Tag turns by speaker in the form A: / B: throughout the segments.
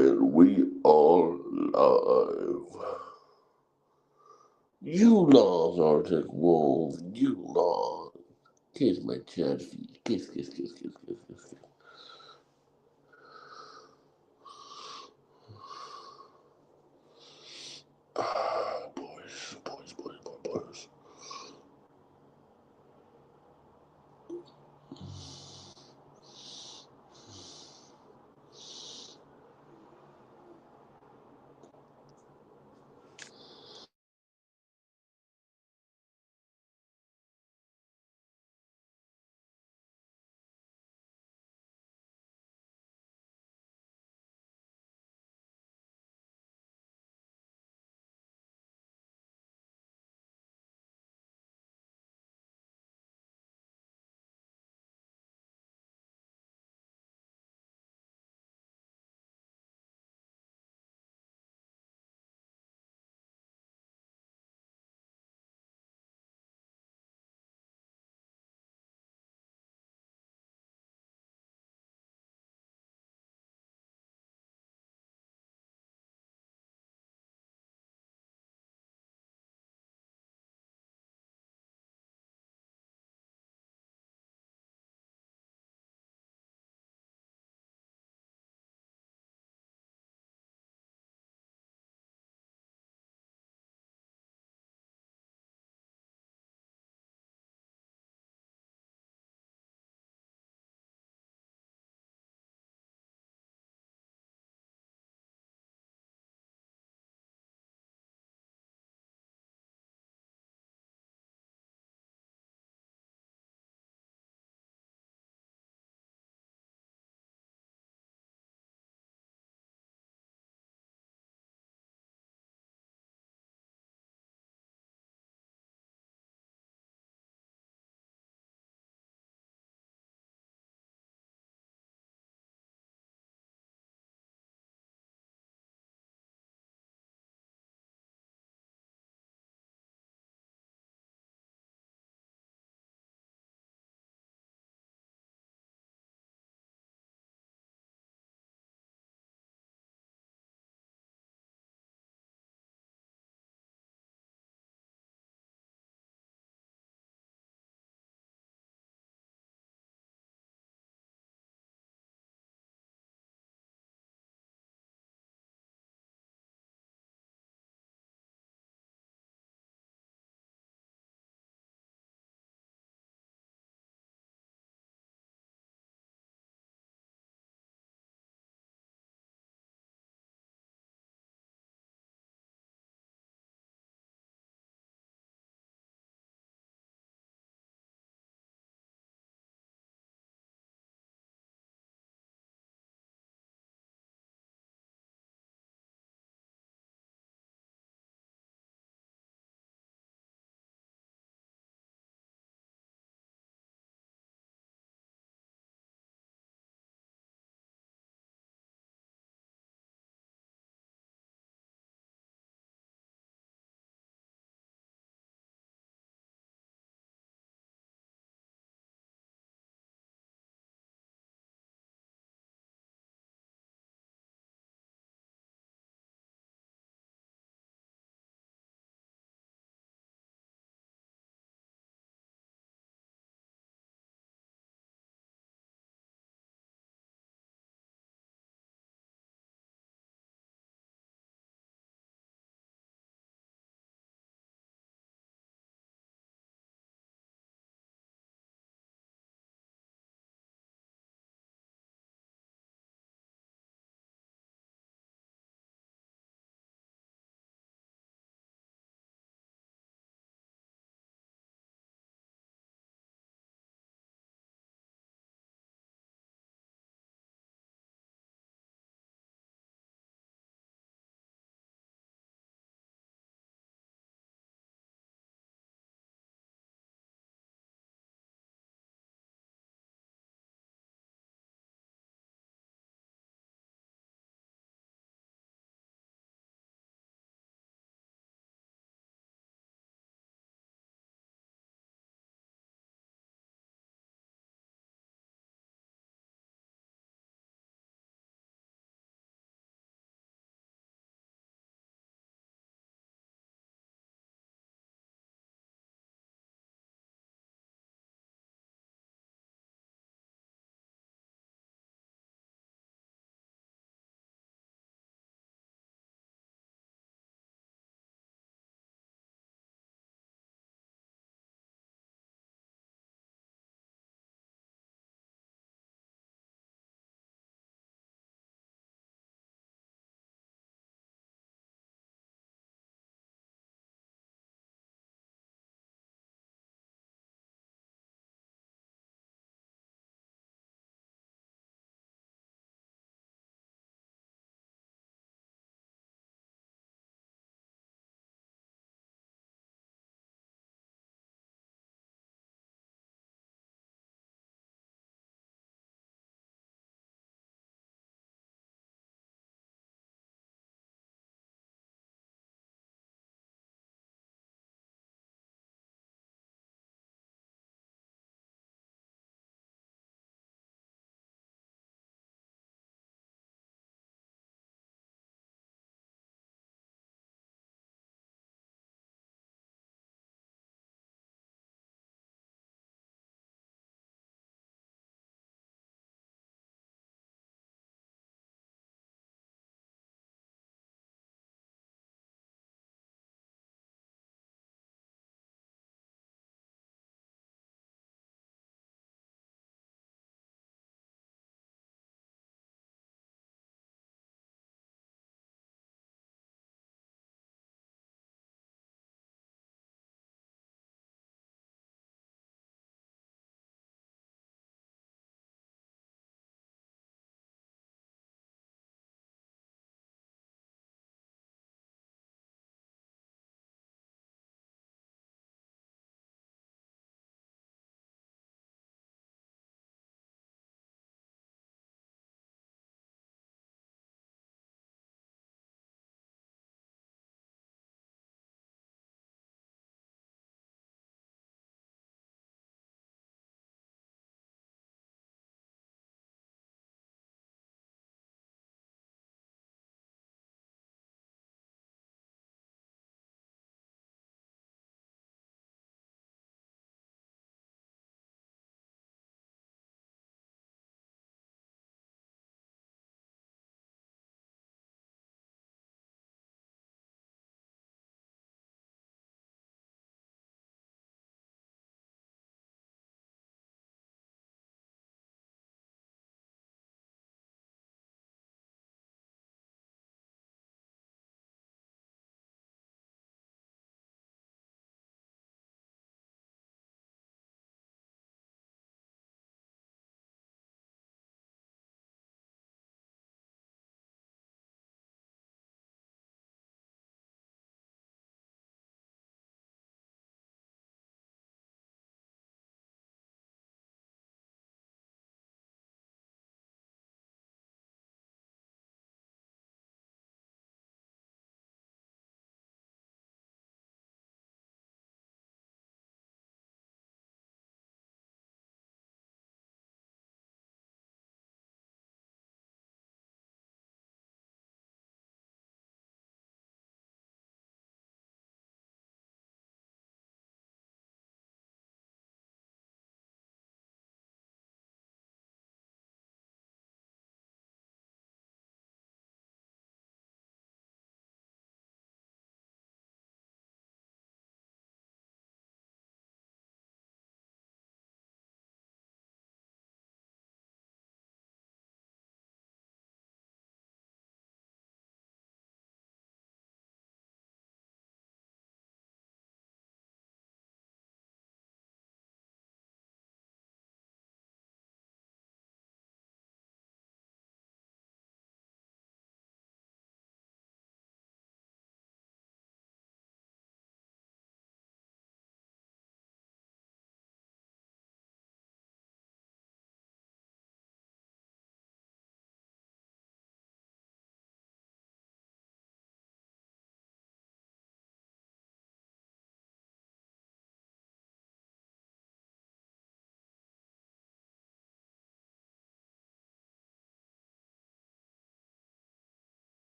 A: And we are live. You lost, Arctic Wolf. You lost. Kiss my chest feet. Kiss, kiss, kiss, kiss, kiss, kiss, kiss. Boys, boys, boys, boys, boys.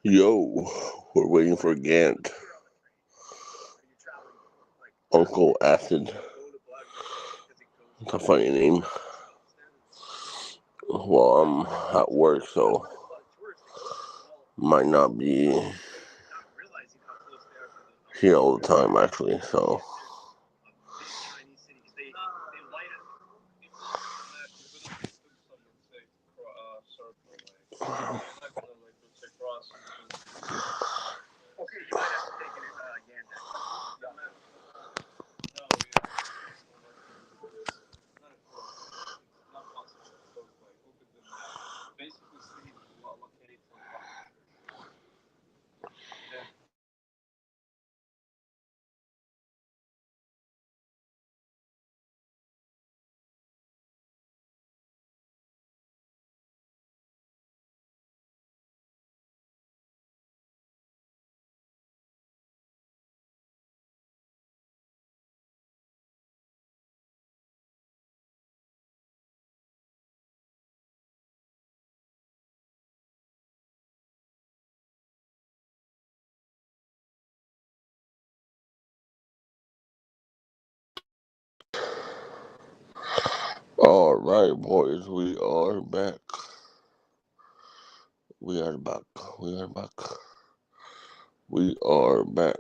A: Yo, we're waiting for Gant, Uncle Acid. It's a funny name. Well, I'm at work, so might not be here all the time, actually. So, all right, boys, we are back. We are back. We are back. We are back.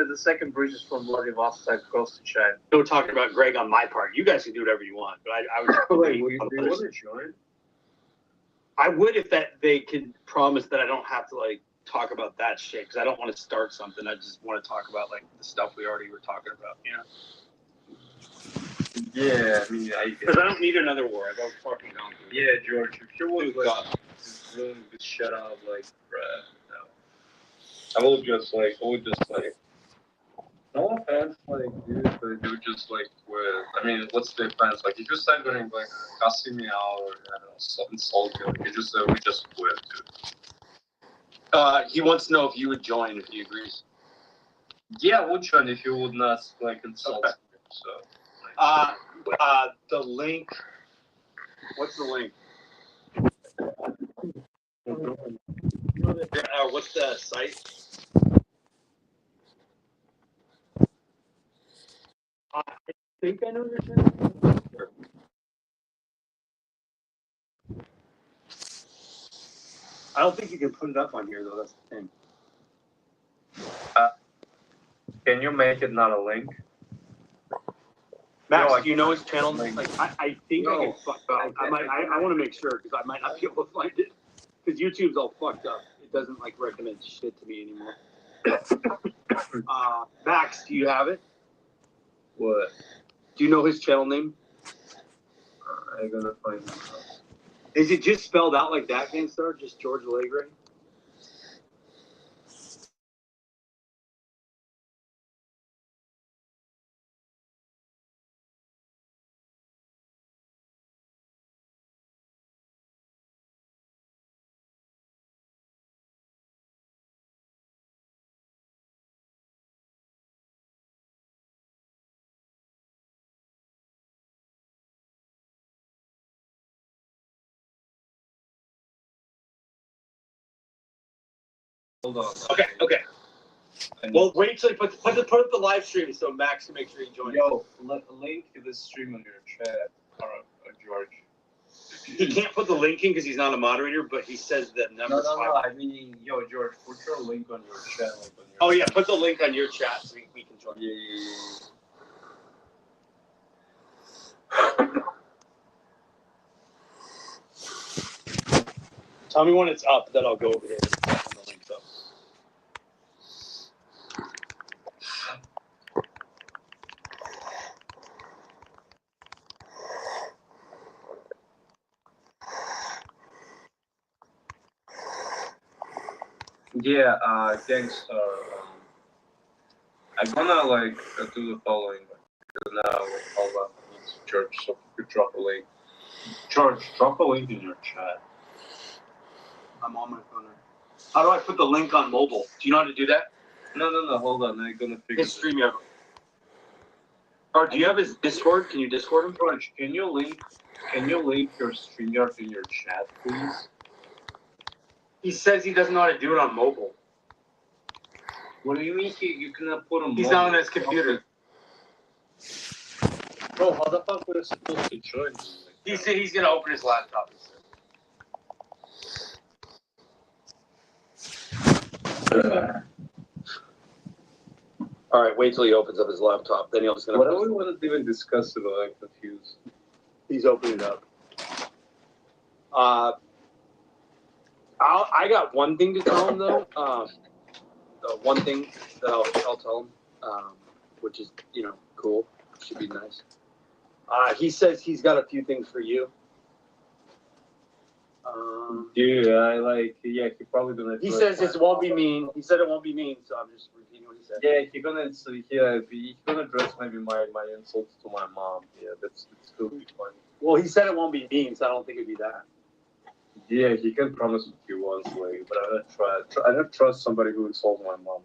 B: the second bridge is from Vladivostok across to China.
C: No talking about Greg on my part. You guys can do whatever you want, but I would.
B: Wait, do you want to join?
C: I would if they could promise that I don't have to like talk about that shit because I don't want to start something. I just want to talk about like the stuff we already were talking about. You know.
B: Yeah, I mean,
C: because I don't need another war. I don't fucking don't.
B: Yeah, George, if you would like willing to shut up, like, bruh, no. I would just like, no offense, like, dude, but you just like, I mean, what's the offense? Like, you just start going like, cussing me out or I don't know, insult me. Like, you just we just quit, dude.
C: He wants to know if you would join if he agrees.
B: Yeah, I would join if you would not like insult me. So.
C: The link. What's the link? What's the site? I think I know your channel. I don't think you can put it up on here though. That's the thing.
B: Can you make it not a link?
C: Max, do you know his channel? Like, I think I can fuck up. I want to make sure because I might not be able to find it because YouTube's all fucked up. It doesn't like recommend shit to me anymore. Max, do you have it?
B: What?
C: Do you know his channel name?
B: I'm gonna find it.
C: Is it just spelled out like that, Gangstar? Just George Allegre?
B: Hold on.
C: Okay. Well, wait till you put up the live stream so Max can make sure he joins.
B: Yo, link to this stream on your chat, George.
C: He can't put the link in because he's not a moderator, but he says that number.
B: No. I mean, yo, George, put your link on your chat. Like on your
C: yeah, put the link on your chat so we can join.
B: Yeah.
C: Tell me when it's up, then I'll go over there and the link's up.
B: Yeah, Gangstar. I'm gonna like do the following. Now, hold on, George, so you could drop a link. George, drop a link in your chat.
C: I'm on my phone. How do I put the link on mobile? Do you know how to do that?
B: No, hold on. I'm gonna figure
C: his StreamYard. Or do you have his Discord? Can you Discord him?
B: George, can you link your StreamYard in your chat, please?
C: He says he doesn't know how to do it on mobile.
B: What do you mean you cannot put him?
C: He's not on his computer.
B: Bro, how the fuck we're supposed to join?
C: He said he's gonna open his laptop. All right, wait till he opens up his laptop. Then he'll just gonna.
B: What do we want to even discuss about? I'm confused.
C: He's opening it up. I got one thing to tell him though. One thing that I'll tell him, which is cool. Should be nice. He says he's got a few things for you.
B: Dude, he probably gonna.
C: He says it won't be mean. He said it won't be mean, so I'm just repeating what he said.
B: Yeah, he's gonna address maybe my insults to my mom. Yeah, that's still be funny.
C: Well, he said it won't be mean, so I don't think it'd be that.
B: Yeah, he can promise what he wants, like, but I don't trust somebody who insults my mom.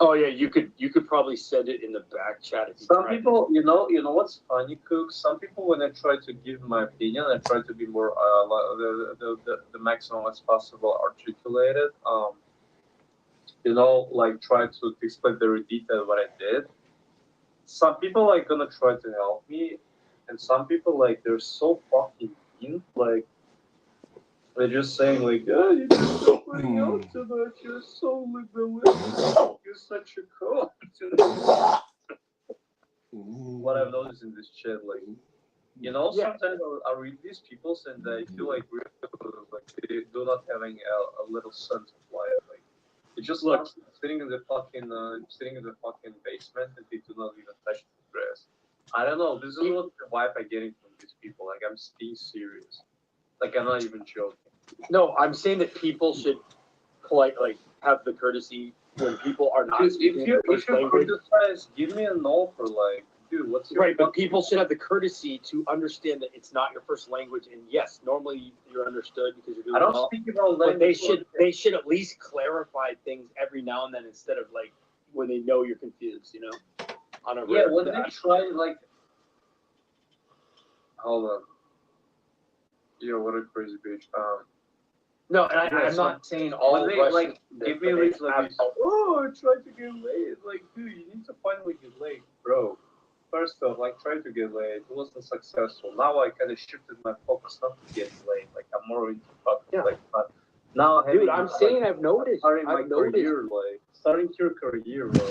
C: Oh yeah, you could probably send it in the back chat. If
B: Some people, you know what's funny, Cook? Some people, when I try to give my opinion, I try to be more the maximum as possible articulated. like try to explain very detail what I did. Some people like gonna try to help me, and some people like they're so fucking mean. Like they're just saying like, "Oh, you just stop putting out too much. You're so liberalistic. You're such a coach." What I've noticed in this chat, like sometimes I read these people and I feel like like they do not having a little sense of life. Like they just look sitting in the fucking basement and they do not even touch the grass. I don't know. This is what the vibe I'm getting from these people. Like I'm being serious. Like I'm not even joking.
C: No, I'm saying that people should have the courtesy when people are not speaking their first language.
B: Criticize, give me a no for like, dude, what's your
C: but people should have the courtesy to understand that it's not your first language, and yes, normally you're understood because you're doing.
B: I don't speak about language.
C: But they should at least clarify things every now and then instead of like when they know you're confused, On a
B: when they try like, hold on. Yeah, what a crazy bitch.
C: No, and I'm not saying all
B: they like give me a reason like, oh, I tried to get laid. Like, dude, you need to finally get laid, bro. First off, like, tried to get laid, it wasn't successful. Now I kind of shifted my focus not to get laid. Like, I'm more into fucking like fun. Now,
C: dude, I'm saying I've noticed.
B: Starting my career, like starting your career, bro.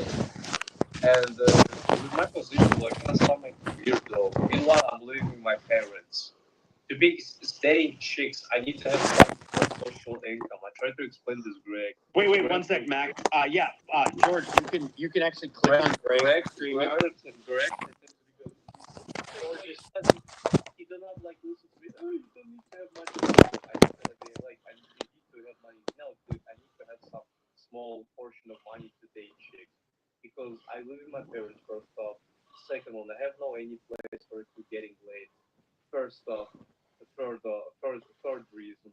B: And with my position, like, when I start my career, though, meanwhile I'm living with my parents. To be dating chicks, I need to have some social income. I try to explain this, Greg.
C: Wait, 1 sec, Mac. George, you can actually click on Greg.
B: Greg. He does not like listen to me. Oh, you don't need to have money. I need to have money. No, dude, I need to have some small portion of money to date chicks because I live with my parents. First off, second one, I have no any place for getting laid. First off. The third reason.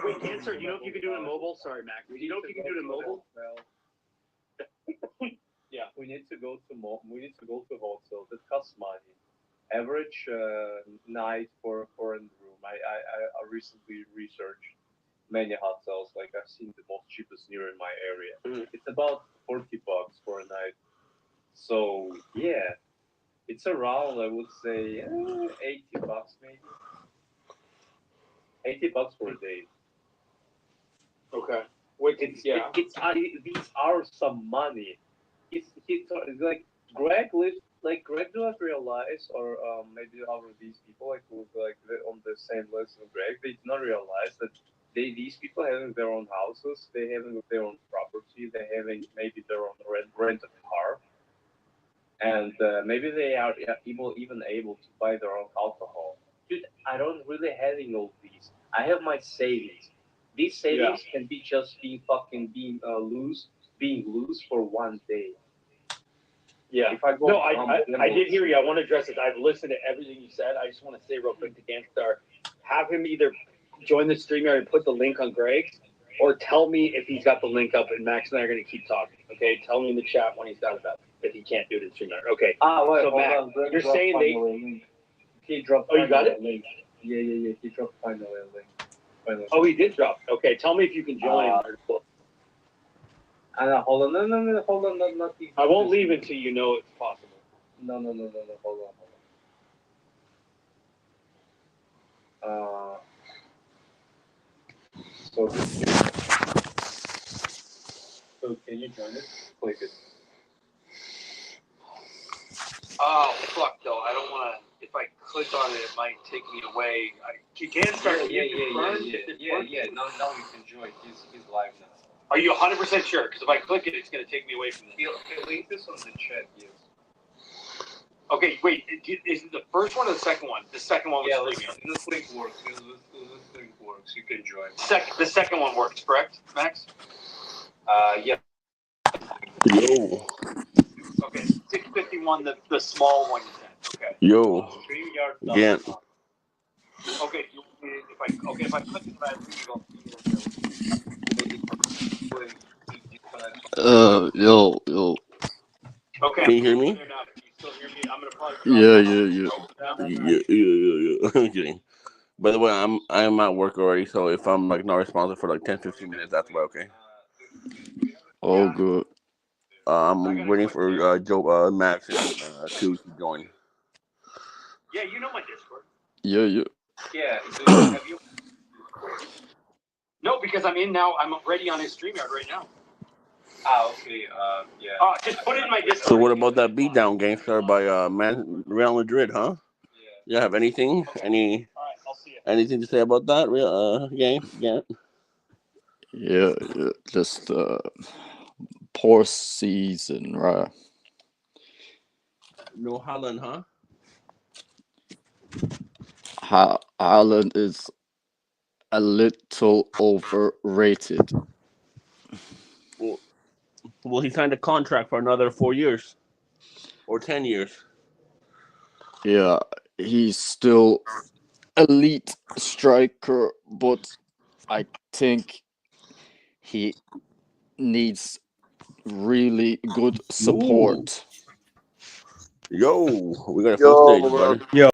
C: Wait, Cancer, do you know if you can do it in mobile? Sorry, Mac. Do you know if you can do it in mobile?
B: Yeah, we need to go to hotel. That costs money. Average night for a foreign room. I recently researched many hotels. Like I've seen the most cheapest near in my area.
C: Mm-hmm.
B: It's about $40 for a night. So yeah, it's around I would say $80 maybe. $80 for a day.
C: Okay.
B: These are some money. It's like Greg lives like Greg do not realize, or maybe other these people like who on the same list as Greg, they do not realize that these people having their own houses, they having their own property, they having maybe their own rented car, and maybe they are even able to buy their own alcohol. Dude, I don't really having all these. I have my savings. These savings can be just being being loose for one day.
C: Yeah.
B: If I go,
C: no, I did hear you. I want to address this. I've listened to everything you said. I just want to say real quick to Gangstar, have him either join the StreamYard and put the link on Greg's, or tell me if he's got the link up, and Max and I are going to keep talking. Okay, tell me in the chat when he's got it up. If he can't do it in StreamYard. Okay.
B: Wait,
C: so Max, you're saying
B: he dropped.
C: Oh, you got it?
B: Link. Yeah. He dropped finally a link. Finally.
C: Oh, he did drop. Okay, tell me if you can join.
B: Hold on, no, hold on, not.
C: I won't leave until you know it's possible.
B: No, hold on. So can you join it? Click it.
C: Oh fuck! Though I don't want to. If I click on it, it might take me away. You can start.
B: Yeah. Now you can join. He's live now.
C: Are you 100% sure? Because if I click it, it's going to take me away from this.
B: He'll link this on the chat, yes.
C: Okay, wait. Is it the first one or the second one? The second one was
B: this link works. This link works. You can join.
C: The second one works, correct, Max?
B: Yeah.
A: Yo.
C: Okay, 651, the small one you said. Okay.
A: Yo. Gant.
C: Okay, if I click it, I think it'll
A: Yo.
C: Okay.
A: Can you hear me?
C: You still hear me? I'm gonna probably
A: Yeah. Okay. By the way, I'm at work already, so if I'm like not responsive for like 10-15 minutes, that's why, okay?
D: All good.
A: I'm waiting for Joe, Max, and Coos to join.
C: Yeah, you know my Discord.
D: Yeah, yeah.
C: Yeah. So have you? No, because I'm in now. I'm ready on his StreamYard right now.
B: Okay. Yeah.
C: Just put it in my Discord.
A: So what about that beatdown gangster by Real Madrid, huh?
B: Yeah.
A: You have anything?
C: Okay.
A: Any
C: All right, I'll see you.
A: anything to say about that? Gant?
D: Yeah, yeah. Just poor season, right?
A: No Holland, huh?
D: Haaland is a little overrated.
A: Well, well, he signed a contract for another 4 years or 10 years.
D: Yeah, he's still elite striker, but I think he needs really good
A: Ooh.
D: support.
A: Yo, we got a full
E: Yo,
A: stage,
E: bro.
A: buddy.
F: Yo,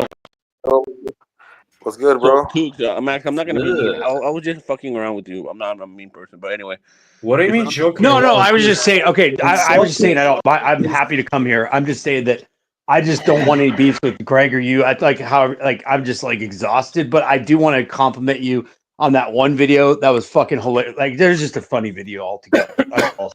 E: What's good,
A: So,
E: bro?
A: Cook, Max, I'm not gonna be mean.
F: yeah.
A: I was just fucking around with you. I'm not a mean person, but anyway.
F: What do you
A: If I
F: mean
A: don't talk
F: joking
A: for
F: around?
A: ten,
F: No,
A: fifteen
F: I was just saying. Okay, I was just saying. I'm
E: It's-
F: happy to come here. I'm just saying that I just don't want any beefs with Greg or you. I like how I'm just like exhausted, but I do want to compliment you on that one video. That was fucking hilarious. Like, there's just a funny video altogether. That's all.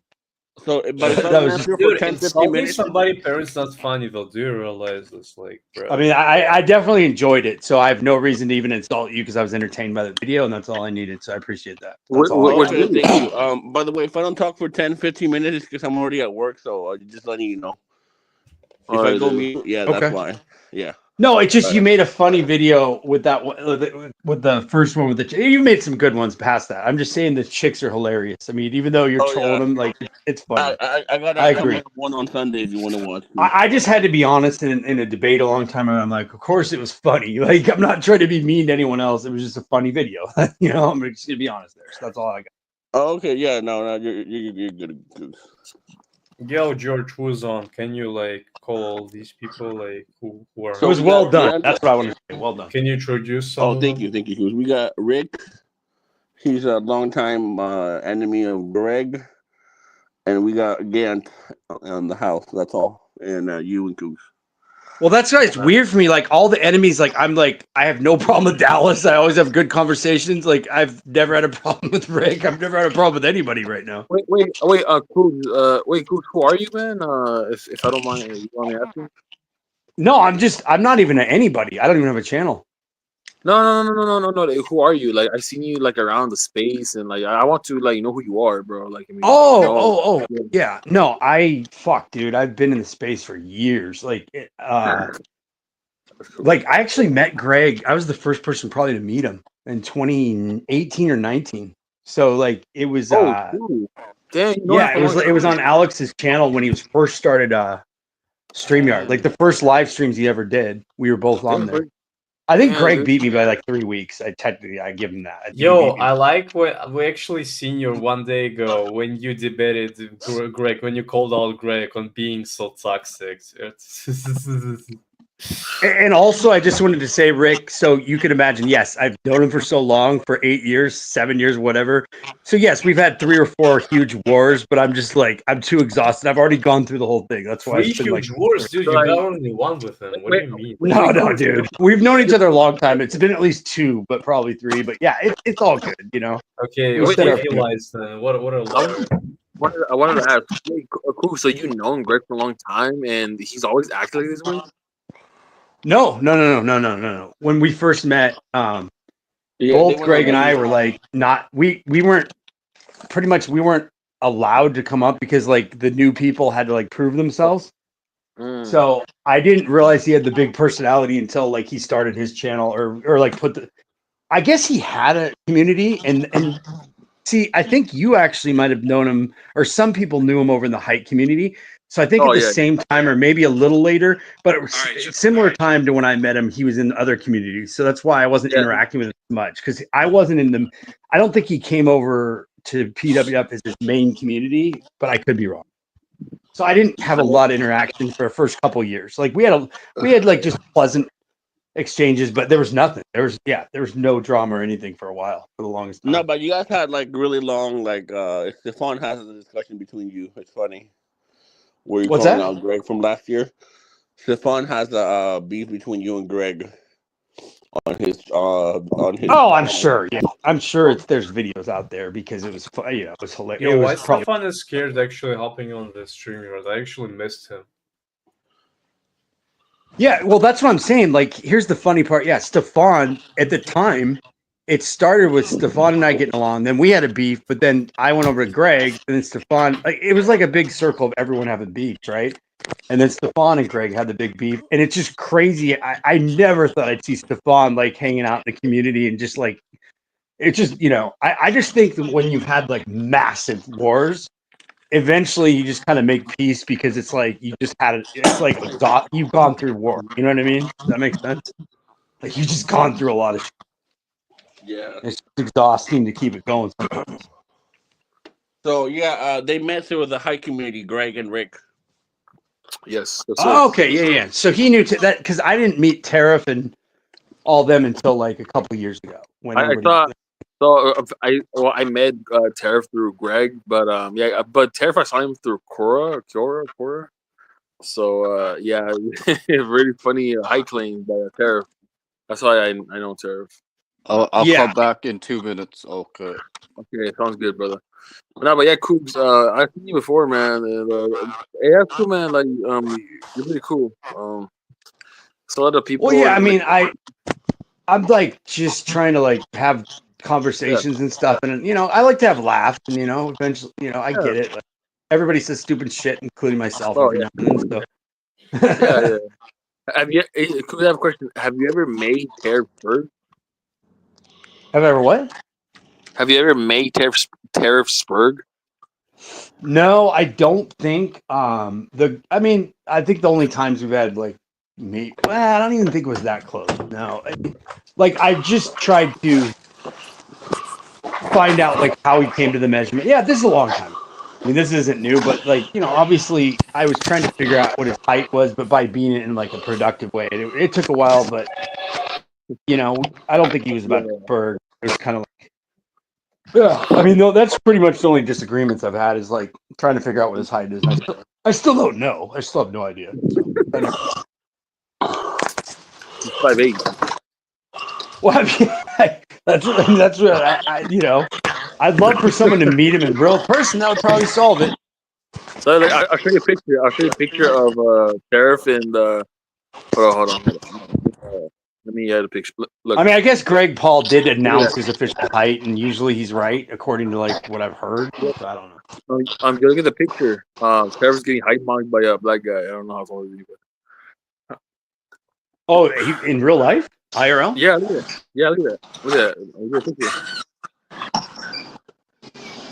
A: So, but if I
F: That
A: don't
F: was just.
A: answer for
G: Dude,
A: 10, 15
G: insulting
A: minutes,
G: somebody parents not funny though. Do you realize this? Like, bro.
F: I mean, I definitely enjoyed it, so I have no reason to even insult you because I was entertained by the video, and that's all I needed. So I appreciate that. That's all. I
E: Which
F: got.
A: okay,
E: video?
A: thank you. By the way, if I don't talk for 10, 15 minutes, it's because I'm already at work. So just letting you know. If I go mute, yeah, that's
F: Okay.
A: why. Yeah.
F: No, it's just
A: Uh,
F: you made a funny video with that one, with the first one with the. You made some good ones past that. I'm just saying the chicks are hilarious. I mean, even though you're
A: oh
F: trolling
A: yeah,
F: them, like it's funny.
A: I got
F: I agree.
A: one on Sunday if you want to watch.
F: I just had to be honest in a debate a long time ago. I'm like, of course it was funny. Like, I'm not trying to be mean to anyone else. It was just a funny video. You know, I'm just gonna be honest there. So that's all I got.
A: Oh, okay, yeah, no, you're good.
G: Yo, George, who's on? Can you like call all these people like who are?
F: It
A: So
F: was
A: we
F: well
A: got
F: done.
A: Gant.
F: That's what I want to say. Well done.
G: Can you introduce some
A: Oh,
G: of
A: thank
G: them?
A: you, Hughes. We got Rick. He's a longtime enemy of Greg, and we got Gant on the house. That's all, and you and Goose.
F: Well, that's why it's weird for me. Like all the enemies, like I have no problem with Dallas. I always have good conversations. Like I've never had a problem with Rick. I've never had a problem with anybody right now.
E: Cruz, who are you, man? If I don't mind, you want me asking?
F: No, I'm not even anybody. I don't even have a channel.
E: No. Like, who are you? Like, I seen you like around the space, and like, I want to like know who you are, bro. Like, I mean,
F: Oh, yeah. No, dude. I've been in the space for years. Like I actually met Greg. I was the first person probably to meet him in 2018 or 19. So like it was
E: dude. Damn, you know
F: yeah, it was on Alex's channel when he was first started StreamYard. Like the first live streams he ever did. We were both on there. I think Greg beat me by like 3 weeks. I give him that.
G: Yo, I like what we actually seen you one day ago when you debated Greg, when you called out Greg on being so toxic.
F: And also, I just wanted to say, Rick, so you can imagine, yes, I've known him for so long, for 8 years, 7 years, whatever. So, yes, we've had 3 or 4 huge wars, but I'm just like, I'm too exhausted. I've already gone through the whole thing. That's why
G: 3
F: it's been
G: huge
F: like
G: wars, dude. You got only one with him. What do you mean?
F: No, dude. We've known each other a long time. It's been at least 2, but probably 3. But yeah, it's all good, you know.
G: Okay, what do you realize then? What are
E: I wanted to ask, Cruz, so you known Greg for a long time, and he's always acted like this way?
F: No. When we first met, both Greg and I were like we weren't we weren't allowed to come up because like the new people had to like prove themselves. So I didn't realize he had the big personality until like he started his channel or like I guess he had a community and see, I think you actually might have known him or some people knew him over in the Height community. So I think at the same time or maybe a little later, but it was similar time to when I met him, he was in other communities. So that's why I wasn't interacting with him much because I wasn't in them. I don't think he came over to PWF as his main community, but I could be wrong. So I didn't have a lot of interaction for the first couple of years. Like we had like just pleasant exchanges, but there was nothing. There was no drama or anything for a while, for the longest time.
A: No, but you guys had like really long like. Stefan has a discussion between you. It's funny. Were you
F: What's
A: calling
F: that?
A: out Greg from last year? Stefan has a beef between you and Greg on his.
F: Oh, I'm sure. Yeah, I'm sure there's videos out there because it was, it was hilarious.
G: Yo,
F: It
G: why
F: was probably
G: Stefan is scared actually hopping on the stream yard? I actually missed him.
F: Yeah, well, that's what I'm saying. Like, here's the funny part. Yeah, Stefan, at the time, it started with Stefan and I getting along. Then we had a beef, but then I went over to Greg, and then Stefan, like, it was like a big circle of everyone having beefs, right? And then Stefan and Greg had the big beef. And it's just crazy. I never thought I'd see Stefan like hanging out in the community and just like, it's just, I just think that when you've had like massive wars, eventually you just kind of make peace because it's like you just had it. It's like you've gone through war. You know what I mean? Does that make sense? Like you just gone through a lot of shit.
A: Yeah.
F: It's exhausting to keep it going sometimes.
A: So yeah, they met through the high community, Greg and Rick.
E: Yes.
F: Oh, okay, yeah. So he knew that because I didn't meet Tariff and all them until like a couple of years ago when
E: I
F: everybody.
E: thought. So I met Tariff through Greg, but but Tariff I saw him through Cora. So yeah, really funny high claim by Tariff. That's why I know Tariff.
D: I'll
F: Yeah.
D: come back in 2 minutes. Okay.
E: Okay, sounds good, brother. But yeah, Coogs, I've seen you before, man. And, hey, that's cool, man. Like, you're really cool. So other people.
F: Well, yeah. I
E: like,
F: mean, I'm like just trying to like have conversations and stuff, and I like to have laughs, and eventually, I get it. Like, everybody says stupid shit, including myself
E: Oh,
F: every
E: yeah.
F: now and then. So.
E: Yeah. Have you? Could we have a question? Have you ever made Tariff Spurg?
F: Have I ever what?
E: Have you ever made Tariff Spurg?
F: No, I don't think. I think the only times we've had like meat. Well, I don't even think it was that close. No, I just tried to find out like how he came to the measurement. Yeah, this is a long time. I mean, this isn't new, but obviously, I was trying to figure out what his height was, but by being it in like a productive way, it took a while. But I don't think he was about Berg. It was kind of like, yeah. I mean, no, that's pretty much the only disagreements I've had is like trying to figure out what his height is. I still don't know. I still have no idea. So,
E: He's 5'8".
F: well, I mean, that's what I'd love for someone to meet him in real person. That would probably solve it.
E: So like, I'll show you a picture. I'll show you a picture of Tariff and. Hold on. Let me add a picture. Look.
F: I mean, I guess Greg Paul did announce his official height, and usually he's right according to like what I've heard. So I don't know.
E: I'm gonna get the picture. Tariff's getting height mocked by a black guy. I don't know how tall he is.
F: Oh, in real life, IRL?
E: Yeah, look at that. Look at that.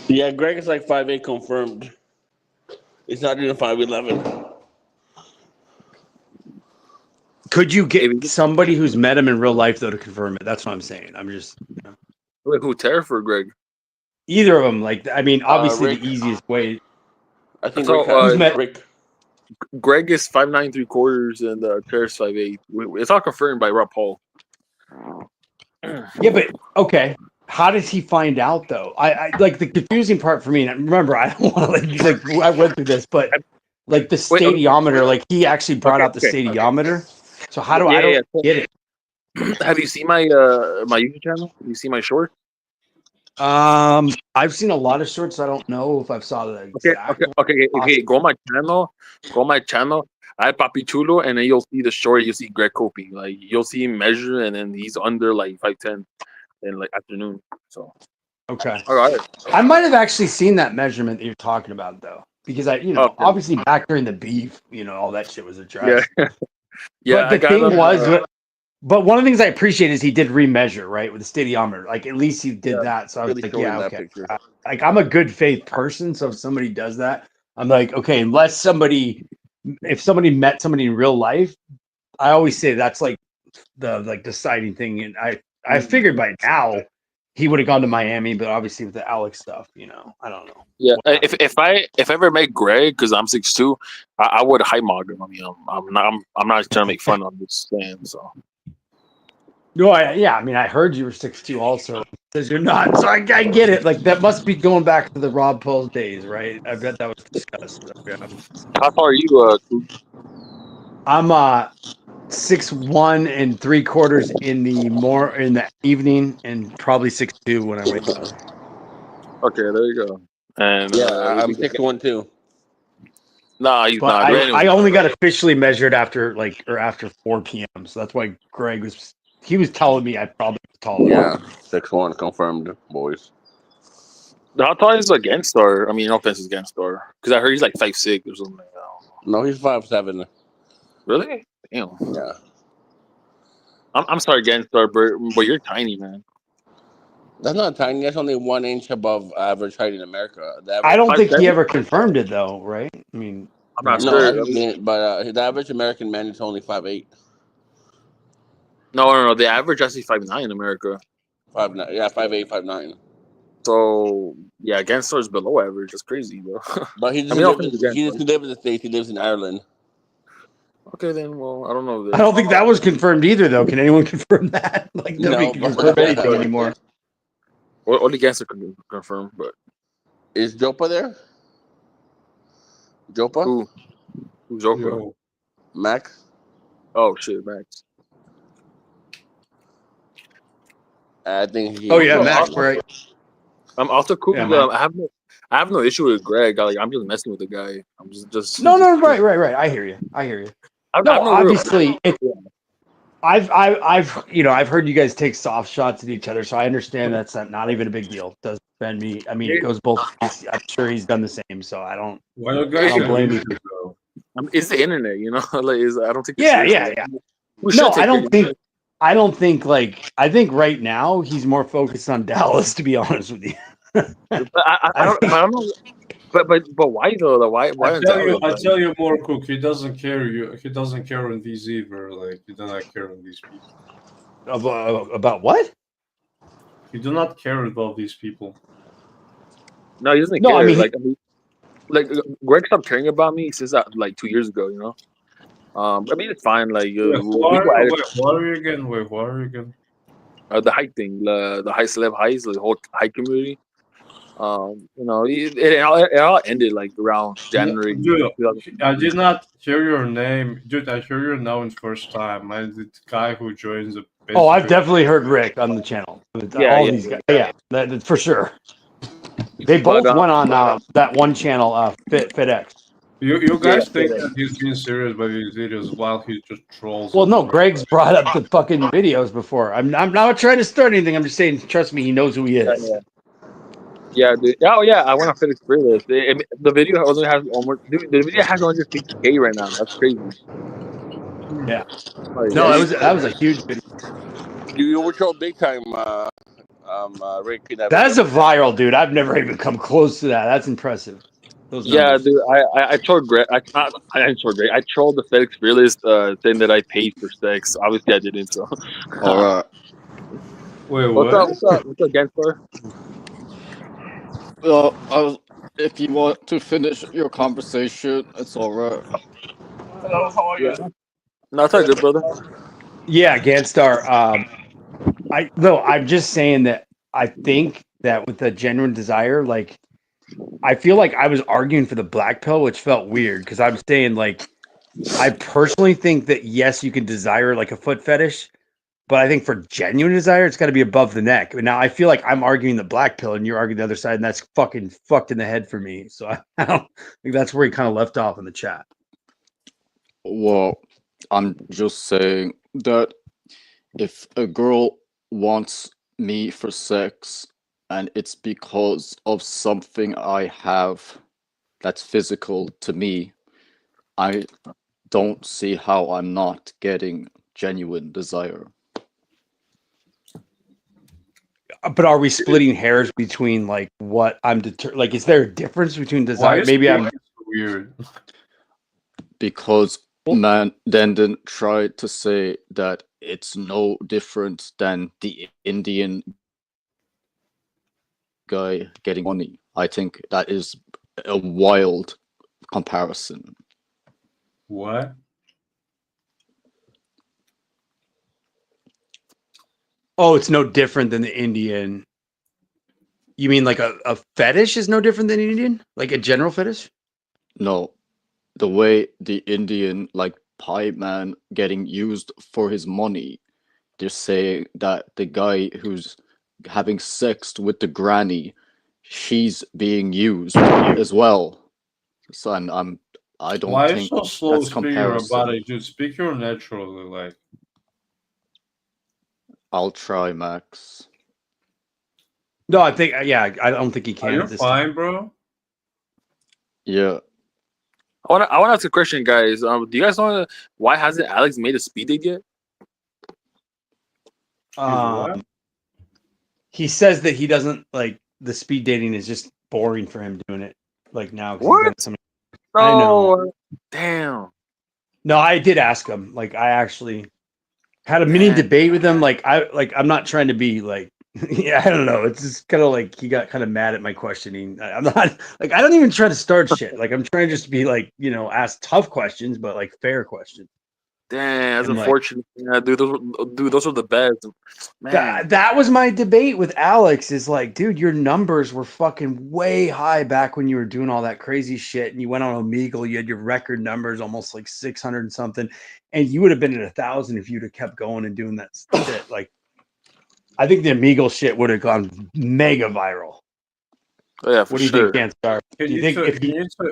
A: Yeah, Greg is like 5'8" confirmed. It's not even 5'11".
F: Could you get somebody who's met him in real life though to confirm it? That's what I'm saying. I'm just.
E: Wait, who, Tariff or Greg?
F: Either of them. Like, I mean, obviously
A: Rick.
F: the easiest way.
A: I think
F: Rick.
E: Greg is 5'9" 3/4 and Tariff's 5'8". It's all confirmed by Rob Paul.
F: Yeah, but okay. How does he find out though? I like the confusing part for me. And remember, I don't want to like I went through this, but like the stadiometer, like he actually brought out the stadiometer. So how do I don't get it?
E: Have you seen my my YouTube channel? Have you seen my short?
F: I've seen a lot of shorts. I don't know if I've saw the exact
E: Okay. Go on my channel. I have Papi Chulo, and then you'll see the short. You'll see Greg coping. Like you'll see him measure, and then he's under like 5'10" in like afternoon. So
F: okay.
E: All right.
F: I might have actually seen that measurement that you're talking about though, because obviously back during the beef, all that shit was a trash.
E: Yeah.
F: But the thing was. But one of the things I appreciate is he did remeasure, right, with the stadiometer. Like at least he did that. So I was
A: really
F: like,
A: showing
F: yeah,
A: that
F: okay.
A: picture.
F: Like I'm a good faith person, so if somebody does that, I'm like, okay, if somebody met somebody in real life, I always say that's like the deciding thing. And I figured by now he would have gone to Miami, but obviously with the Alex stuff, I don't know.
E: Yeah, if I ever met Greg, because I'm 6'2", I would high mog him. I mean, I'm not trying to make fun. I'm just saying. So
F: No, I mean, I heard you were 6'2" also. It says you're not, so I get it. Like, that must be going back to the Rob Paul days, right? I bet that was discussed. So, yeah.
E: How far are you, Coop?
F: I'm 6'1" and 3/4 in the evening, and probably 6'2" when I wake up.
E: Okay, there you go. And
A: Yeah,
E: what do
A: I'm
E: you got?
A: 6'1" too.
E: Nah, he's
F: But
E: not. But
F: I
E: anyway,
F: only got officially measured after 4 p.m. So that's why Greg was telling me I probably was taller.
A: Yeah, 6'1" confirmed, boys.
E: how tall is against Star? I mean, no offense against Star, because I heard he's like 5'6" or something. I don't know.
A: No, he's 5'7".
E: Really? Damn.
A: Yeah.
E: I'm sorry against Star, but you're tiny, man.
A: That's not tiny. That's only 1 inch above average height in America. The
F: I
A: average,
F: don't think he
E: 5'7"?
F: ever confirmed it though, right? I mean,
E: I'm not
A: no,
E: sure. I
A: that's
E: mean,
A: been, but the average American man is only 5'8".
E: no. The average actually 5'9" in America.
A: 5'9", yeah, 5'8", 5'9".
E: So yeah, against Star is below average. That's crazy, bro.
A: But he
E: I
A: doesn't
E: mean, no
A: live
E: offense
A: in
E: against
A: he
E: Star.
A: doesn't live in the States. He lives in Ireland.
E: Okay, then. Well, I don't know
F: I
E: then.
F: don't think that was confirmed either, though. Can anyone confirm that? Like, nobody
A: No,
F: can
A: but
F: confirm anything anymore.
E: Only Gangster can confirm, but
A: is Jopa there? Jopa?
E: who? Who's Oprah?
G: Yo.
A: Max?
E: Oh shit, Max.
A: I think he
F: Oh
A: is.
F: yeah,
E: No,
F: Max, right?
E: I'm also cool.
F: Yeah,
E: Because,
F: Max.
E: I have no issue with Greg. I'm just messing with the guy. I'm just
F: No, right. I hear you.
E: I
F: No,
E: have no real.
F: obviously,
E: Yeah.
F: I've heard you guys take soft shots at each other, so I understand that's not even a big deal. Doesn't offend me. I mean, it goes both ways. I'm sure he's done the same, so I don't
G: Why you guys
F: don't
G: are
F: blame
G: busy,
F: you.
G: though?
E: It's the internet, you know. I don't take it
F: Yeah,
E: seriously.
F: yeah.
E: We
F: No,
E: should take it.
F: I don't think I think right now he's more focused on Dallas, to be honest with you.
E: I don't. But I'm not. But why though? Like, why on Dallas?
G: I tell you more, Cook. He doesn't care. He doesn't care on these either. Like, he does not care on these people.
F: About what?
G: He do not care about these people.
E: No, he doesn't
F: No, I
E: care.
F: mean,
E: Like Greg stopped caring about me since that like 2 years ago. You know. I mean it's fine. Like
G: Wait, who
E: we
G: are
E: go
G: you?
E: at it.
G: Wait, what are you again? Wait, what are you again?
E: The hike thing, the high celeb highs, the whole hike community. It all ended like around January.
G: Dude,
E: 2000.
G: I did not hear your name. Dude, I hear your name first time. I'm the guy who joins the
F: oh, I've
G: basically.
F: definitely heard Rick on the channel.
E: Yeah,
F: All
E: yeah.
F: these guys, yeah, that's for sure. They
E: But
F: both went on that one channel, FitX.
G: You
E: yeah,
G: guys think that he's being serious by these videos while he just trolls
F: Well, no,
G: everywhere.
F: Greg's brought up the fucking videos before. I'm not trying to start anything. I'm just saying, trust me, he knows who he is.
E: yeah, dude. Oh yeah, I went on FedEx Fearless. The video only has almost. Dude, the video has 150K right now. That's crazy.
F: Yeah.
E: Like,
F: No,
A: Yeah,
F: that was a huge video.
A: you were trolled big time, Rick. In that
F: That's
A: video.
F: a viral, dude. I've never even come close to that. That's impressive. Those
E: yeah,
F: numbers.
E: dude. I trolled Greg. I didn't troll Greg. I trolled the FedEx Fearless saying that I paid for sex. Obviously, I didn't. So,
D: All right.
G: Wait,
E: what's
G: what?
E: up? What's up, Gangster?
D: If you want to finish your conversation, it's all right.
B: Hello, how are you?
E: Yeah. No, it's all good, brother.
F: Yeah, Ganstar. I'm just saying that I think that with a genuine desire, like I feel like I was arguing for the black pill, which felt weird because I'm saying like I personally think that yes, you can desire like a foot fetish, but I think for genuine desire, it's got to be above the neck. And now I feel like I'm arguing the black pill and you're arguing the other side, and that's fucking fucked in the head for me. So I don't think that's where he kind of left off in the chat.
D: Well, I'm just saying that if a girl wants me for sex and it's because of something I have that's physical to me, I don't see how I'm not getting genuine desire.
F: But are we splitting hairs between like what I'm like? Is there a difference between desire? Maybe I'm
G: weird.
D: Because man then tried to say that it's no different than the Indian guy getting money. I think that is a wild comparison.
G: What?
F: Oh, it's no different than the Indian. You mean like a fetish is no different than Indian? Like a general fetish?
D: No, the way the Indian like pie man getting used for his money. They're saying that the guy who's having sex with the granny, she's being used as well. So I don't
H: Why are you
D: think
H: so slow
D: that's
H: speaking about
D: comparison.
H: it? Just speak your naturally, like.
D: I'll try, Max.
F: No, I think I don't think he
H: Are
F: can
H: you
F: at this time.
H: fine, bro?
D: Yeah.
E: I want to ask a question, guys. Do you guys know why hasn't Alex made a speed date yet?
H: what?
F: He says that he doesn't like the speed dating is just boring for him doing it like now because he's
E: What?
F: done so many. I know.
E: No. Damn.
F: No, I did ask him. Like I actually had a mini
E: Man.
F: debate with him. I'm not trying to be like yeah, I don't know. It's just kind of like he got kind of mad at my questioning. I'm not like I don't even try to start shit. Like I'm trying to just be like, ask tough questions, but like fair questions.
E: Damn, that's
F: And like
E: unfortunate. Yeah, dude, those were the best. Man.
F: that was my debate with Alex is like, dude, your numbers were fucking way high back when you were doing all that crazy shit and you went on Omegle, you had your record numbers almost like 600 and something, and you would have been at 1,000 if you'd have kept going and doing that shit. Like I think the Omegle shit would have gone mega viral.
E: Oh, yeah, for
F: What do you
E: sure.
F: think, Ganstar?
H: He
F: Do you
H: needs
F: think
H: to,
F: if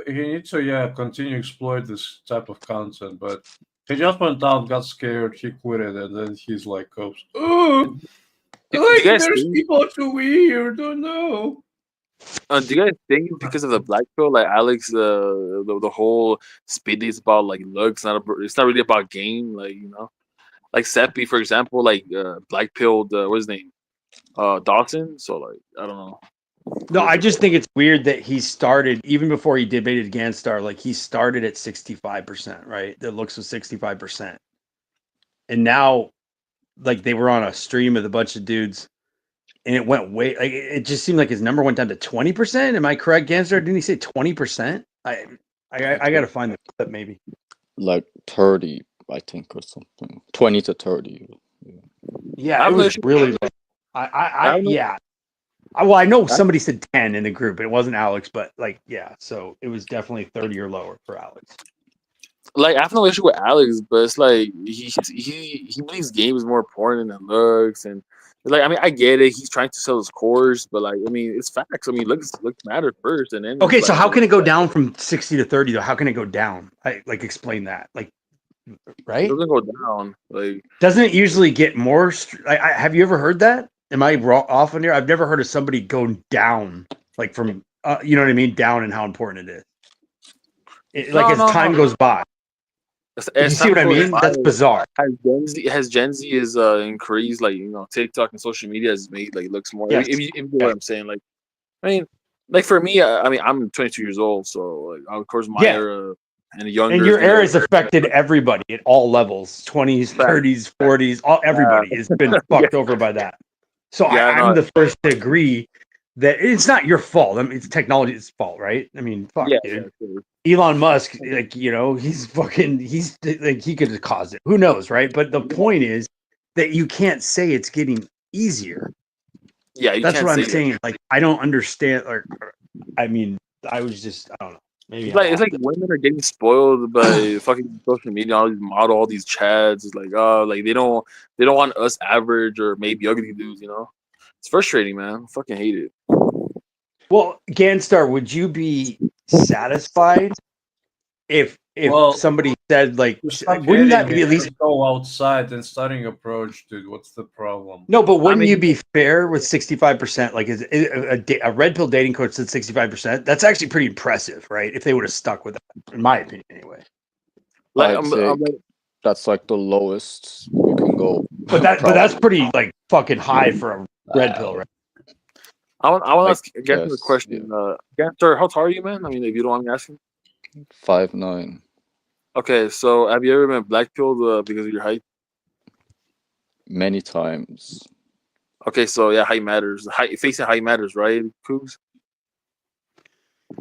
H: he needs to, yeah, continue exploit this type of content, but he just went out, got scared, he quit it, and then he's like, "Copes, oh,
E: Do you guys
H: there's
E: think?
H: people too weird, don't know."
E: Do you guys think because of the black pill, like Alex, the whole speed is about like looks, it's not really about game, like like Seppi, for example, like black pilled, what's his name, Dawson. So like I don't know.
F: no, I just think it's weird that he started even before he debated Ganstar, like he started at 65%, right? The looks was 65%. And now like they were on a stream with a bunch of dudes and it went way like it just seemed like his number went down to 20%. Am I correct, Ganstar? Didn't he say 20%? I gotta find the clip maybe.
D: Like 30, I think, or something. 20 to 30.
F: Yeah, it was really low. Yeah. Well, I know somebody said 10 in the group. It wasn't Alex, but like, yeah. So it was definitely 30 or lower for Alex.
E: Like I have no issue with Alex, but it's like he believes game is more important than looks, and like I mean I get it. He's trying to sell his course, but like I mean it's facts. I mean looks matter first, and then
F: Okay, so
E: like,
F: how can it go down from 60 to 30 though? How can it go down? Like explain that. Like right?
E: It doesn't go down. Like
F: Doesn't it usually get more have you ever heard that? Am I off on here? I've never heard of somebody go down like from you know what I mean, down and how important it is. Like as time goes by. You see what I mean? That's bizarre.
E: Has Gen Z is increased, like TikTok and social media has made like looks more.
F: Yes.
E: If you know what I'm saying, like I mean, like for me, I mean I'm 22 years old, so like of course my era and younger.
F: And your era has affected everybody at all levels, 20s, 30s, 40s, everybody has been fucked over by that. So I'm the first to agree that it's not your fault. I mean, it's technology's fault, right? I mean, fuck, dude. Elon Musk, like, he's like, he could have caused it. Who knows, right? But the point is that you can't say it's getting easier.
E: Yeah,
F: that's what I'm saying. Like, I don't understand. Or I mean, I was just, I don't know. Maybe
E: it's like women are getting spoiled by fucking social media, all these chads. It's like, like they don't want us average or maybe ugly dudes. It's frustrating, man. I fucking hate it.
F: Well, Ganstar, would you be satisfied if somebody said like, wouldn't that be at least
H: go outside and starting approach, dude? What's the problem?
F: No, but wouldn't you be fair with 65%? Like, is a red pill dating coach said 65%? That's actually pretty impressive, right? If they would have stuck with that, in my opinion, anyway.
D: Like, that's like the lowest you can go.
F: But that's pretty like fucking high for a red pill, right?
E: I want to ask Ganstar a question. Ganstar, how tall are you, man? I mean, if you don't mind me asking.
D: 5'9".
E: Okay, so have you ever been black pilled because of your height?
D: Many times.
E: Okay, so yeah, height matters. Facing height matters, right, Cougs?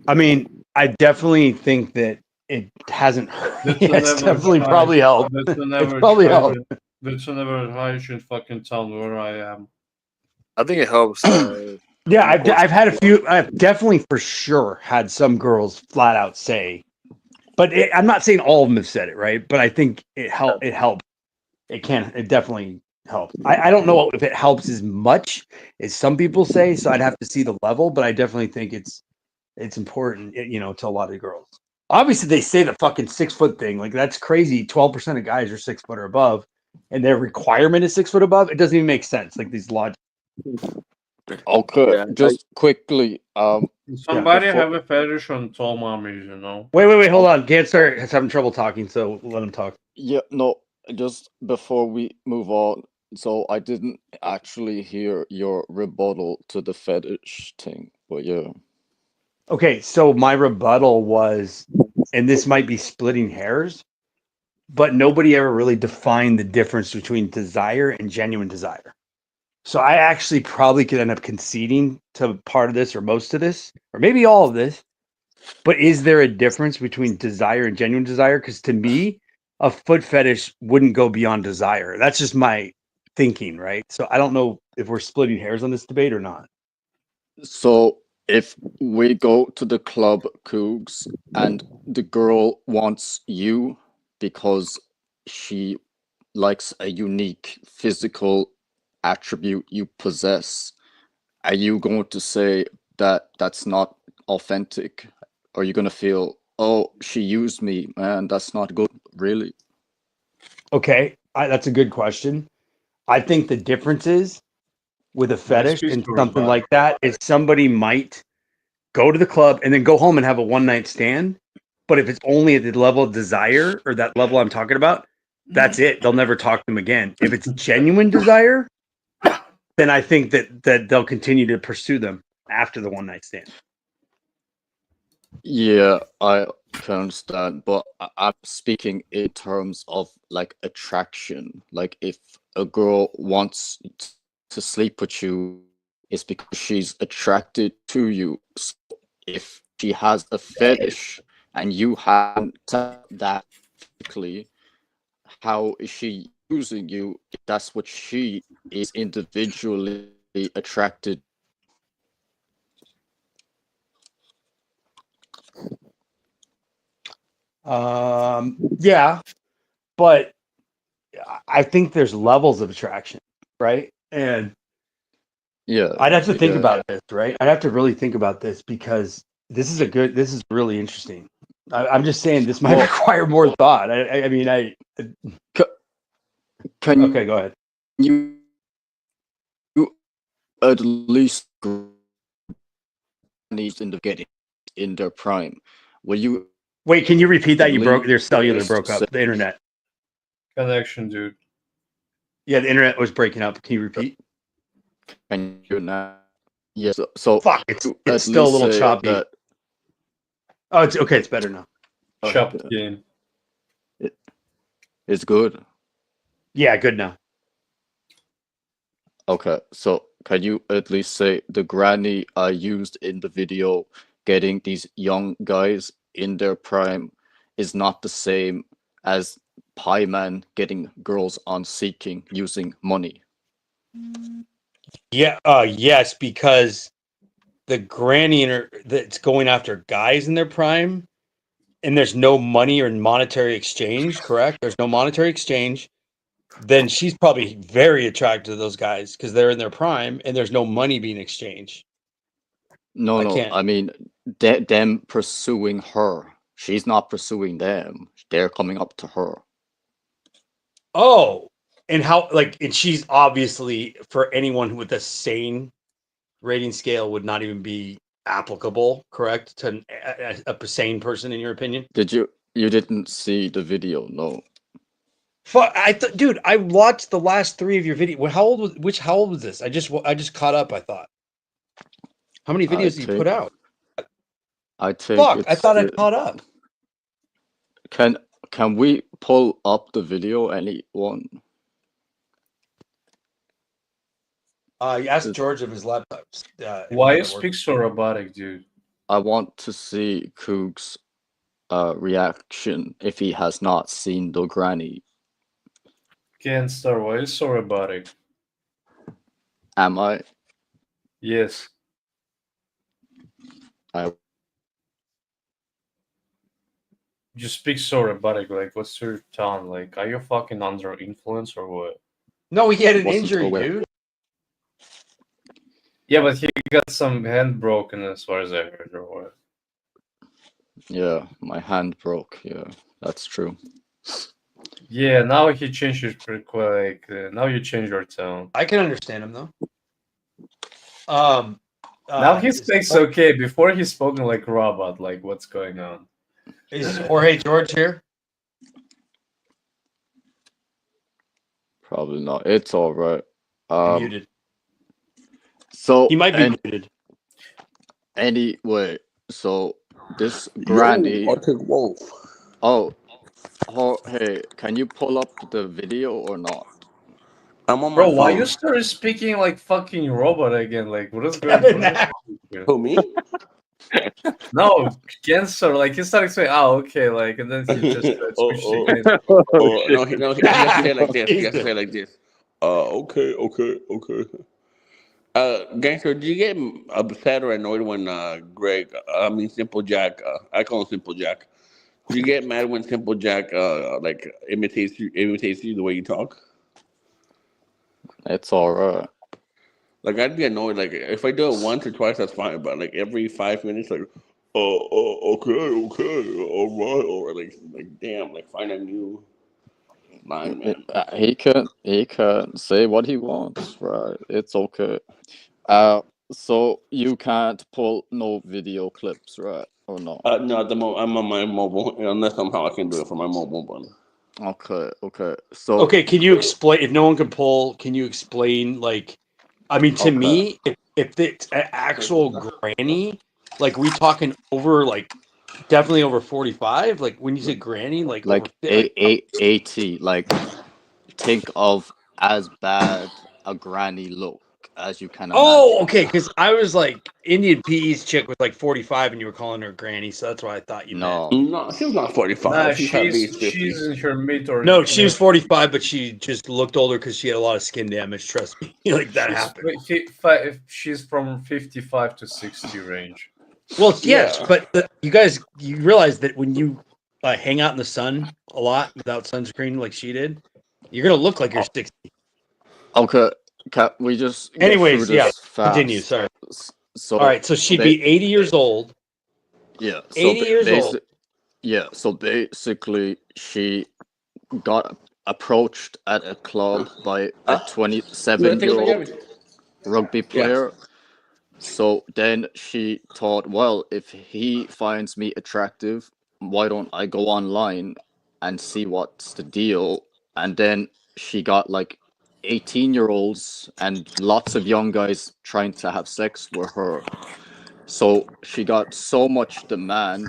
F: I mean, I definitely think that it hasn't hurt. It's definitely probably helped. It's probably helped.
H: That's never hygiene fucking town where I am.
E: I think it helps.
F: Yeah,
E: Of course.
F: I've had a few. I've definitely for sure had some girls flat out say, but I'm not saying all of them have said it, right? But I think it help. It helps. It definitely helps. I don't know if it helps as much as some people say, so I'd have to see the level, but I definitely think it's important, to a lot of girls. Obviously, they say the fucking 6 foot thing, like that's crazy. 12% of guys are 6 foot or above, and their requirement is 6 foot above. It doesn't even make sense. Like these logic.
D: Okay,
E: Yeah,
D: just quickly,
H: Somebody
D: before
H: have a fetish on tall mummies, you know?
F: Wait, hold on. Gantster is having trouble talking, so let him talk.
D: yeah, no, just before we move on, so I didn't actually hear your rebuttal to the fetish thing, but yeah.
F: Okay, so my rebuttal was, and this might be splitting hairs, but nobody ever really defined the difference between desire and genuine desire. So I actually probably could end up conceding to part of this or most of this, or maybe all of this. But is there a difference between desire and genuine desire? Because to me, a foot fetish wouldn't go beyond desire. That's just my thinking, right? So I don't know if we're splitting hairs on this debate or not.
D: So if we go to the club, Cougs, and the girl wants you because she likes a unique physical attribute you possess, are you going to say that that's not authentic? Are you going to feel, oh, she used me, man, that's not good, really?
F: Okay, that's a good question. I think the difference is with a
H: Nice
F: fetish
H: piece
F: and
H: to
F: something
H: rebut.
F: like that is somebody might go to the club and then go home and have a one night stand. But if it's only at the level of desire or that level I'm talking about, that's it. They'll never talk to them again. If it's genuine desire, then I think that they'll continue to pursue them after the one night stand.
D: Yeah, I can understand, but I'm speaking in terms of like attraction. Like if a girl wants to sleep with you, it's because she's attracted to you. So if she has a fetish and you haven't that physically, how is she using you if that's what she is individually attracted?
F: Yeah, but I think there's levels of attraction, right? And
D: Yeah,
F: I'd have to
D: I
F: think
D: get it.
F: about this, right? I'd have to really think about this because this is really interesting. I'm just saying this might
D: Well,
F: require more thought. I mean,
D: ca- can
F: okay, go ahead.
D: you at least needs in the getting in their prime? Will you
F: Wait, can you repeat
D: at
F: that? You broke, their cellular
D: least
F: broke
D: say,
F: up, the internet.
H: Connection, dude.
F: Yeah, the internet was breaking up. Can you repeat?
D: can you now? Yes. So
F: Fuck,
D: you
F: it's
D: at
F: still a
D: least
F: little
D: say
F: choppy.
D: that
F: Oh, it's okay. It's better now.
H: Chopped game.
D: it, it's good.
F: Yeah, good now.
D: Okay. So can you at least say the granny I used in the video getting these young guys in their prime is not the same as Pie Man getting girls on Seeking using money?
F: Yeah, yes, because the granny that's going after guys in their prime, and there's no money or monetary exchange. Correct? There's no monetary exchange. Then she's probably very attracted to those guys because they're in their prime, and there's no money being exchanged.
D: No,
F: I
D: no.
F: can't.
D: I mean, them pursuing her. She's not pursuing them. They're coming up to her.
F: Oh, and how? Like, and she's obviously for anyone with a sane rating scale would not even be applicable. Correct to a sane person, in your opinion.
D: Did you? You didn't see the video? No.
F: Fuck, dude, I watched the last three of your video. How old was this? I just caught up. I thought, how many
D: I
F: videos did you put
D: think.
F: out?
D: I think
F: Fuck, I
D: it's
F: thought I
D: the.
F: caught up.
D: Can Can we pull up the video? Anyone?
F: You asked
D: 'Cause
F: George of his laptops if he
H: Why
F: had
H: you
F: it working.
H: speak so robotic, dude?
D: I want to see Koog's reaction if he has not seen the granny.
G: Ganstar, why are you so robotic?
D: Am I?
G: Yes.
D: I
G: You speak so robotic. Like, what's your tone? Like, are you fucking under influence or what?
F: No, he had an
D: wasn't
F: injury,
D: aware.
F: dude.
G: Yeah, but he got some hand broken as far as I heard, or what?
D: Yeah, my hand broke. Yeah, that's true.
G: Yeah, now he changed his pretty quick. Now you change your tone.
F: I can understand him though.
G: Now he speaks okay. Before he's spoken like a robot. Like, what's going on?
F: Is Jorge George here?
D: Probably not. It's all right.
F: Muted.
D: So
F: He might be muted.
D: anyway, so this granny.
A: Arctic Wolf.
D: Oh, hey, can you pull up the video or not?
A: I'm on my
G: Bro,
A: phone.
G: why you started speaking like fucking robot again? Like, what is going
F: Kevin,
G: on?
A: Who, me?
G: No, Gensler, like he started saying, "Oh, okay," like, and then he just switched again.
A: No, he has to say it like this. He has to say it like this. Okay. Gangster, do you get upset or annoyed when Simple Jack, I call him Simple Jack. Do you get mad when Simple Jack like imitates you the way you talk?
D: It's all right.
A: Like I'd be annoyed. Like if I do it once or twice, that's fine. But like every 5 minutes, like okay, all right, or like damn, like find a new line, man.
D: He can say what he wants, right? It's okay. So you can't pull no video clips, right? Or not?
A: No, at the moment I'm on my mobile, unless somehow I can do it from my mobile one.
D: Okay. So
F: Okay, can you explain if no one can pull? Can you explain like? I mean, to me, if it's an actual granny, like we talking over like definitely over 45. Like when you say granny, like over
D: 80. Like think of as bad a granny look as you can imagine.
F: Oh, okay. Because I was like Indian PE's chick was like 45, and you were calling her granny, so that's what I thought you meant.
A: No, she was not 45.
G: Nah,
A: she's at least 50.
G: she's in her mid or
F: No, she was 45, but she just looked older because she had a lot of skin damage. Trust me, like that happened.
G: She's from 55 to 60 range.
F: Well, yes, but you realize that when you hang out in the sun a lot without sunscreen like she did, you're gonna look like you're 60.
D: Okay, can we just get
F: Anyways,
D: through this fast?
F: continue. Sorry.
D: So
F: all right, so she'd be 80 years old.
D: Yeah, so
F: 80 years old.
D: Yeah, so basically she got approached at a club by a 27-year-old rugby player. So then she thought, well, if he finds me attractive, why don't I go online and see what's the deal? And then she got like 18-year-olds and lots of young guys trying to have sex with her. So she got so much demand,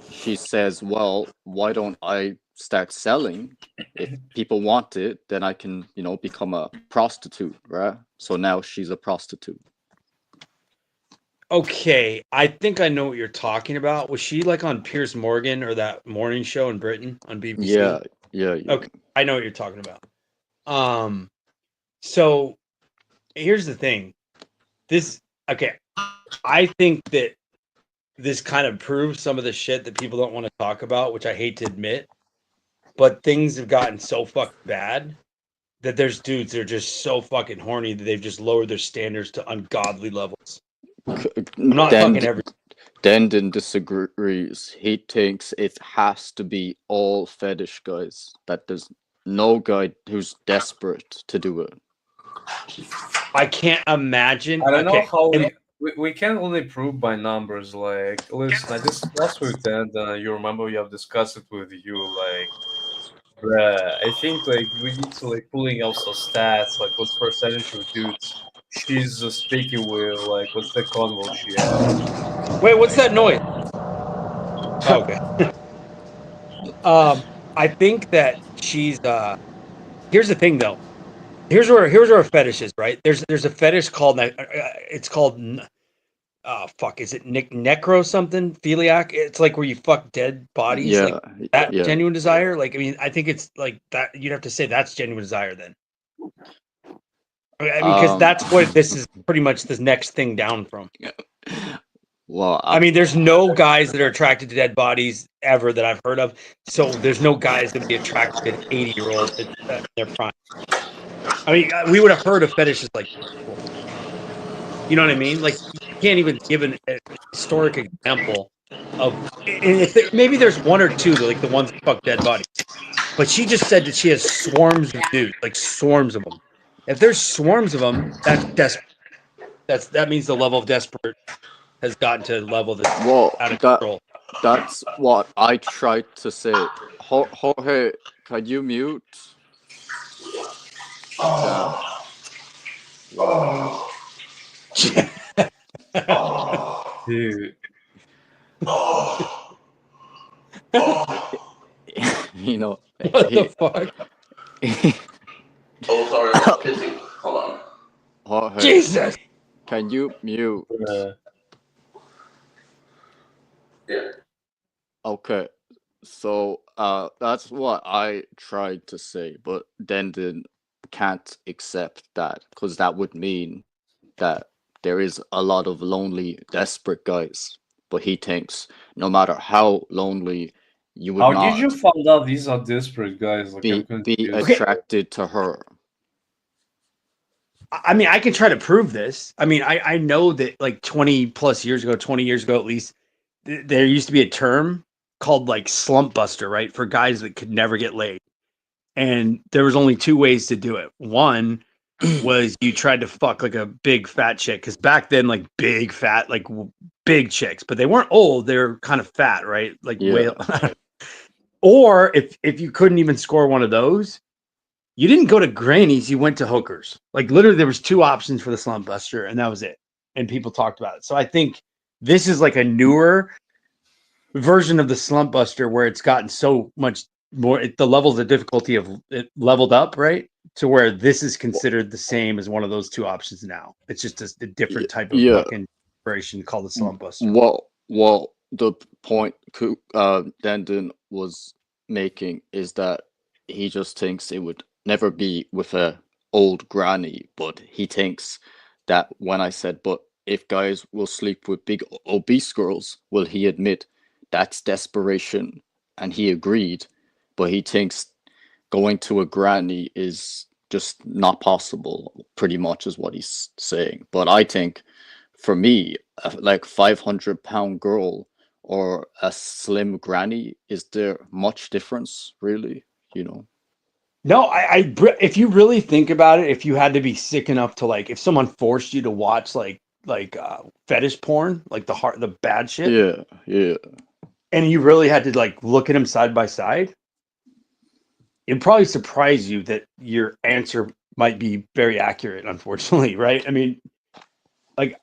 D: she says, well, why don't I start selling? If people want it, then I can, become a prostitute, right? So now she's a prostitute.
F: Okay, I think I know what you're talking about. Was she like on Piers Morgan or that morning show in Britain on BBC?
D: Yeah.
F: Okay, I know what you're talking about. So here's the thing. I think that this kind of proves some of the shit that people don't want to talk about, which I hate to admit. But things have gotten so fucking bad that there's dudes that are just so fucking horny that they've just lowered their standards to ungodly levels. I'm not fucking every.
D: Dendon disagrees. He thinks it has to be all fetish guys. That there's no guy who's desperate to do it.
F: I can't imagine.
G: I don't know how we can only prove by numbers. Like, listen, I discussed with Dan. You remember we have discussed it with you. Like, bruh, I think like we need to like pulling out some stats. Like, what's percentage of dudes she's speaking with? Like, what's the convo she has?
F: Wait, what's that noise? Okay. I think that she's. Here's the thing, though. Here's where a fetish is, right? There's a fetish called it's called fuck, is it necro something? Philiac? It's like where you fuck dead bodies,
D: Yeah,
F: like that
D: yeah.
F: genuine desire. Like, I mean, I think it's like that. You'd have to say that's genuine desire then. I mean, because that's what this is pretty much the next thing down from.
D: Well,
F: I mean, there's no guys that are attracted to dead bodies ever that I've heard of. So there's no guys that would be attracted to an 80-year-old in their prime. I mean, we would have heard of fetishes like, you know what I mean? Like, you can't even give a historic example of. And if maybe there's one or two, like the ones that fuck dead bodies. But she just said that she has swarms of dudes, like swarms of them. If there's swarms of them, that's desperate. That means the level of desperate has gotten to a level that's out of control.
D: That's what I tried to say. Jorge, can you mute?
G: Dude.
D: You know,
F: what the fuck?
A: Oh, sorry, I was kissing. Hold on.
D: Jorge,
F: Jesus!
D: can you mute?
A: Yeah.
D: Okay, so that's what I tried to say, but Dendon can't accept that because that would mean that there is a lot of lonely, desperate guys. But he thinks no matter how lonely, you would
G: How
D: not
G: did you find out these are desperate guys? Like, I'm
D: be
G: confused.
D: attracted to her.
F: I mean, I can try to prove this. I mean, I know that like 20 plus years ago, 20 years ago at least, there used to be a term called like slump buster, right? For guys that could never get laid. And there was only two ways to do it. One was you tried to fuck like a big fat chick. Cause back then, like big fat, like big chicks, but they weren't old. They were kind of fat, right? Like whale. Or if you couldn't even score one of those, you didn't go to grannies, you went to hookers. Like literally there was two options for the slump buster and that was it. And people talked about it. So I think this is like a newer version of the slump buster where it's gotten so much more, the levels of difficulty have it leveled up, right? To where this is considered the same as one of those two options now. It's just a different type of fucking operation called the slump buster.
D: Well, the point Dendon was making is that he just thinks it would never be with a old granny, but he thinks that when I said, but if guys will sleep with big obese girls, will he admit that's desperation? And he agreed, but he thinks going to a granny is just not possible, pretty much is what he's saying. But I think for me, like 500-pound girl or a slim granny, is there much difference really? You know?
F: No, if you really think about it, if you had to be sick enough to like, if someone forced you to watch like fetish porn, like the bad shit,
D: yeah,
F: and you really had to like look at them side by side, it'd probably surprise you that your answer might be very accurate. Unfortunately, right? I mean, like,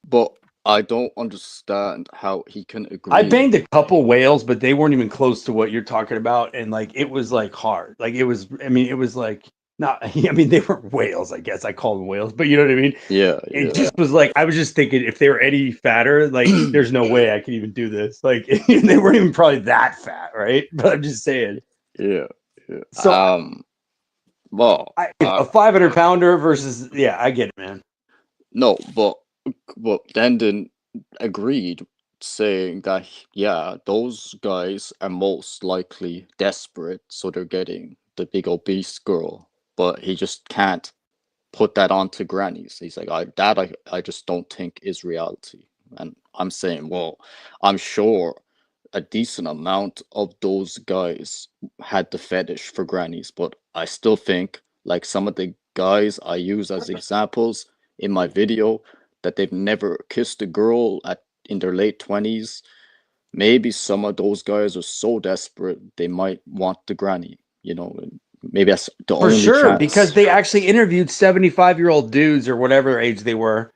D: but I don't understand how he can agree.
F: I banged a couple whales, but they weren't even close to what you're talking about, and like it was like hard. Like it was. I mean, it was like not. I mean, they were whales. I guess I call them whales, but you know what I mean.
D: Yeah.
F: It just was like I was just thinking if they were any fatter, like there's no way I could even do this. Like they weren't even probably that fat, right? But I'm just saying.
D: Yeah.
F: So
D: well,
F: a 500-pounder versus I get it, man.
D: No, but Dendon agreed, saying that those guys are most likely desperate, so they're getting the big obese girl. But he just can't put that onto grannies. He's like, I just don't think is reality. And I'm saying, well, I'm sure a decent amount of those guys had the fetish for grannies, but I still think like some of the guys I use as examples in my video that they've never kissed a girl in their late 20s. Maybe some of those guys are so desperate they might want the granny, you know. Maybe that's the only chance.
F: Because they actually interviewed 75-year-old dudes or whatever age they were,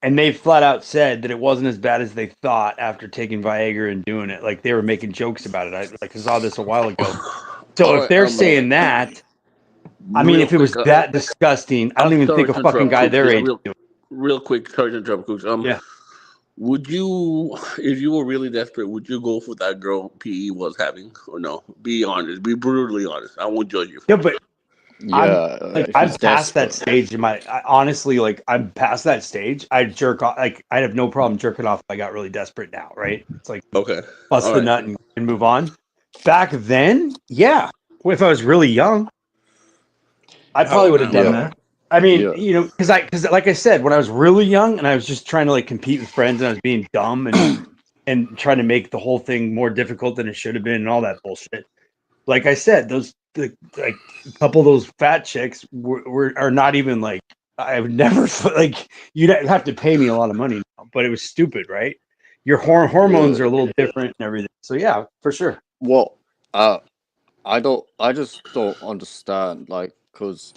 F: and they flat out said that it wasn't as bad as they thought after taking Viagra and doing it. Like they were making jokes about it. I saw this a while ago. So if they're saying that, I mean, if it was that disgusting, I don't even think a fucking guy their age would do it.
A: real quick, sorry to interrupt, Cooks.
F: Yeah.
A: Would you, if you were really desperate, would you go for that girl PE was having, or no? Be honest. Be brutally honest. I won't judge you
F: Yeah,
A: for it.
F: but I'm
D: Yeah,
F: like
D: if
F: I'm
D: he's
F: past that
D: desperate.
F: stage in my honestly, like I'm past that stage. I jerk off, like I'd have no problem jerking off if I got really desperate now, right? It's like
A: Okay.
F: bust
A: All
F: the
A: right.
F: nut and move on. Back then, yeah. If I was really young, I
A: How
F: probably
A: about
F: would have
A: now?
F: done
D: Yeah,
F: that. I mean,
D: yeah,
F: because like I said, when I was really young and I was just trying to like compete with friends and I was being dumb and trying to make the whole thing more difficult than it should have been and all that bullshit. Like I said, like a couple of those fat chicks are not even like I would never like you'd have to pay me a lot of money now, but it was stupid, right? Your
D: yeah.
F: hormones are a little different and everything. So yeah, for sure.
D: Well, I just don't understand, like, cause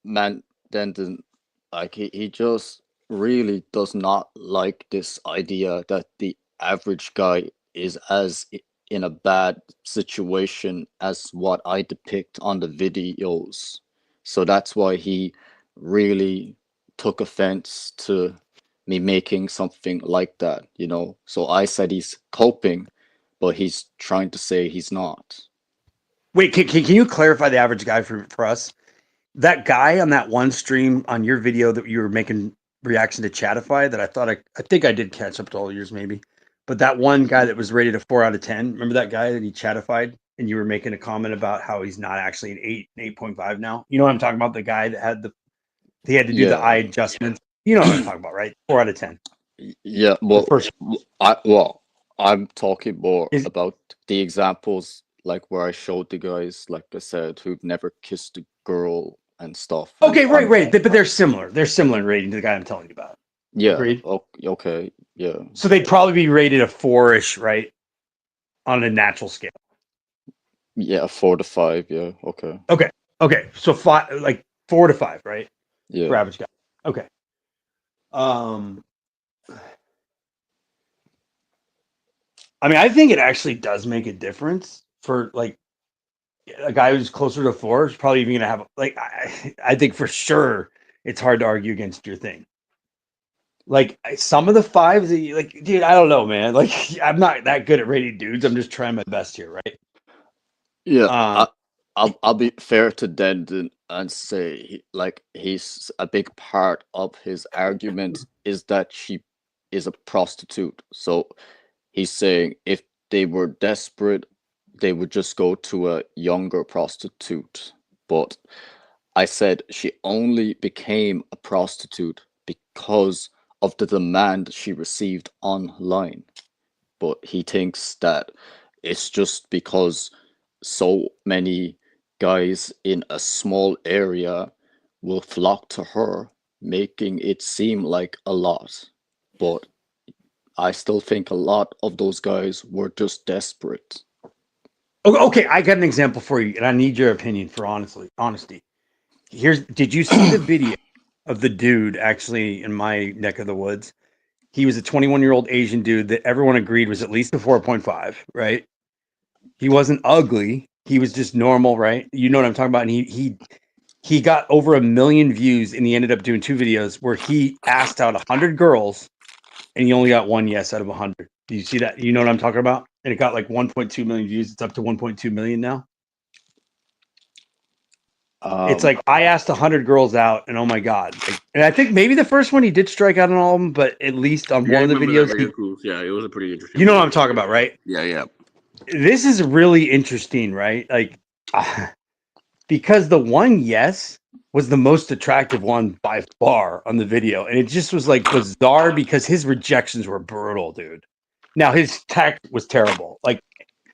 D: man, Denton, like he just really does not like this idea that the average guy is in a bad situation as what I depict on the videos. So that's why he really took offense to me making something like that, you know. So I said he's coping, but he's trying to say he's not.
F: Wait, can you clarify the average guy for us? That guy on that one stream on your video that you were making reaction to Chatify that I think I did catch up to all yours maybe. But that one guy that was rated a 4 out of 10, remember that guy that he chatified and you were making a comment about how he's not actually an 8.5 now? You know what I'm talking about? The guy that he had to do the eye
D: Yeah.
F: adjustments. You know what I'm talking about, right? 4 out of 10.
D: Yeah,
F: The
D: well,
F: first
D: I'm talking more
F: is
D: about the examples like where I showed the guys, like I said, who've never kissed a girl and stuff, and
F: okay, right,
D: I'm
F: right. But they're similar. They're similar in rating to the guy I'm telling you about.
D: yeah,
F: Agreed.
D: okay, yeah,
F: So they'd probably be rated a 4-ish, right? On a natural scale.
D: yeah, 4 to 5, yeah, okay,
F: Okay. Okay. So 5, like 4 to 5, right? For
D: yeah,
F: average guy. Okay. Um, I mean, I think it actually does make a difference for like a guy who's closer to 4 is probably even gonna have like I think for sure it's hard to argue against your thing. Like some of the fives, like dude, I don't know, man. Like I'm not that good at rating dudes. I'm just trying my best here, right?
D: yeah.
F: Um,
D: I'll be fair to Denton and say like he's a big part of his argument is that she is a prostitute. So he's saying if they were desperate, they would just go to a younger prostitute. But I said she only became a prostitute because of the demand she received online. But he thinks that it's just because so many guys in a small area will flock to her, making it seem like a lot. But I still think a lot of those guys were just desperate.
F: okay, I got an example for you, and I need your opinion for honesty. Did you see the video of the dude actually in my neck of the woods? He was a 21-year-old Asian dude that everyone agreed was at least a 4.5, right? He wasn't ugly. He was just normal, right? You know what I'm talking about. And he got over 1 million views, and he ended up doing 2 videos where he asked out 100 girls, and he only got one yes out of 100. Do you see that? You know what I'm talking about? And it got like 1.2 million views. It's up to 1.2 million now. It's
D: Um,
F: like I asked 100 girls out, and oh my god! Like, and I think maybe the first one he did strike out on all of them, but at least on
A: Yeah, I
F: one of the
A: remember that
F: videos,
A: video, Cruz. Yeah, it was a pretty interesting
F: you know what
A: video.
F: I'm talking about, right?
A: Yeah, yeah.
F: This is really interesting, right? Like, because the one yes was the most attractive one by far on the video, and it just was like bizarre because his rejections were brutal, dude. Now his tact was terrible. Like,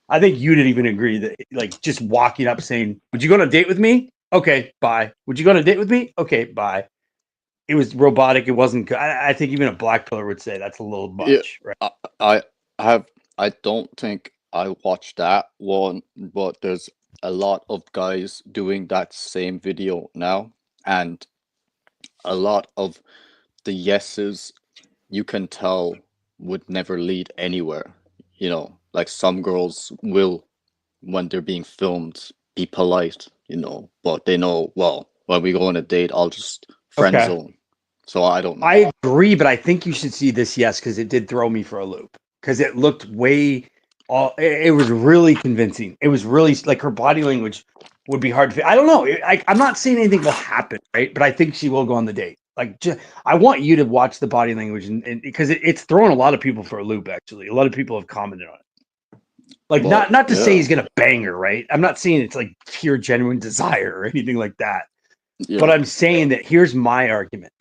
F: I think you didn't even agree that, like, just walking up saying, "Would you go on a date with me?" Okay, bye. Would you go on a date with me? Okay, bye. It was robotic. It wasn't good. I think even a black pillar would say that's a little
D: yeah,
F: much, right?
D: I, I have. I don't think I watched that one, but there's a lot of guys doing that same video now, and a lot of the yeses you can tell would never lead anywhere. You know, like some girls will, when they're being filmed, be polite, you know, but they know, well, when we go on a date, I'll just friend
F: Okay.
D: zone. So I don't know.
F: I agree, but I think you should see this, yes, because it did throw me for a loop. Because it looked it was really convincing. It was really like her body language would be hard to. I don't know. I'm not saying anything will happen, right? But I think she will go on the date. Like, I want you to watch the body language, and because it's throwing a lot of people for a loop. Actually, a lot of people have commented on it. Like,
D: Well,
F: not to say
D: yeah.
F: he's gonna bang her, right? I'm not saying it's like pure genuine desire or anything like that.
D: Yeah.
F: But I'm saying that here's my argument.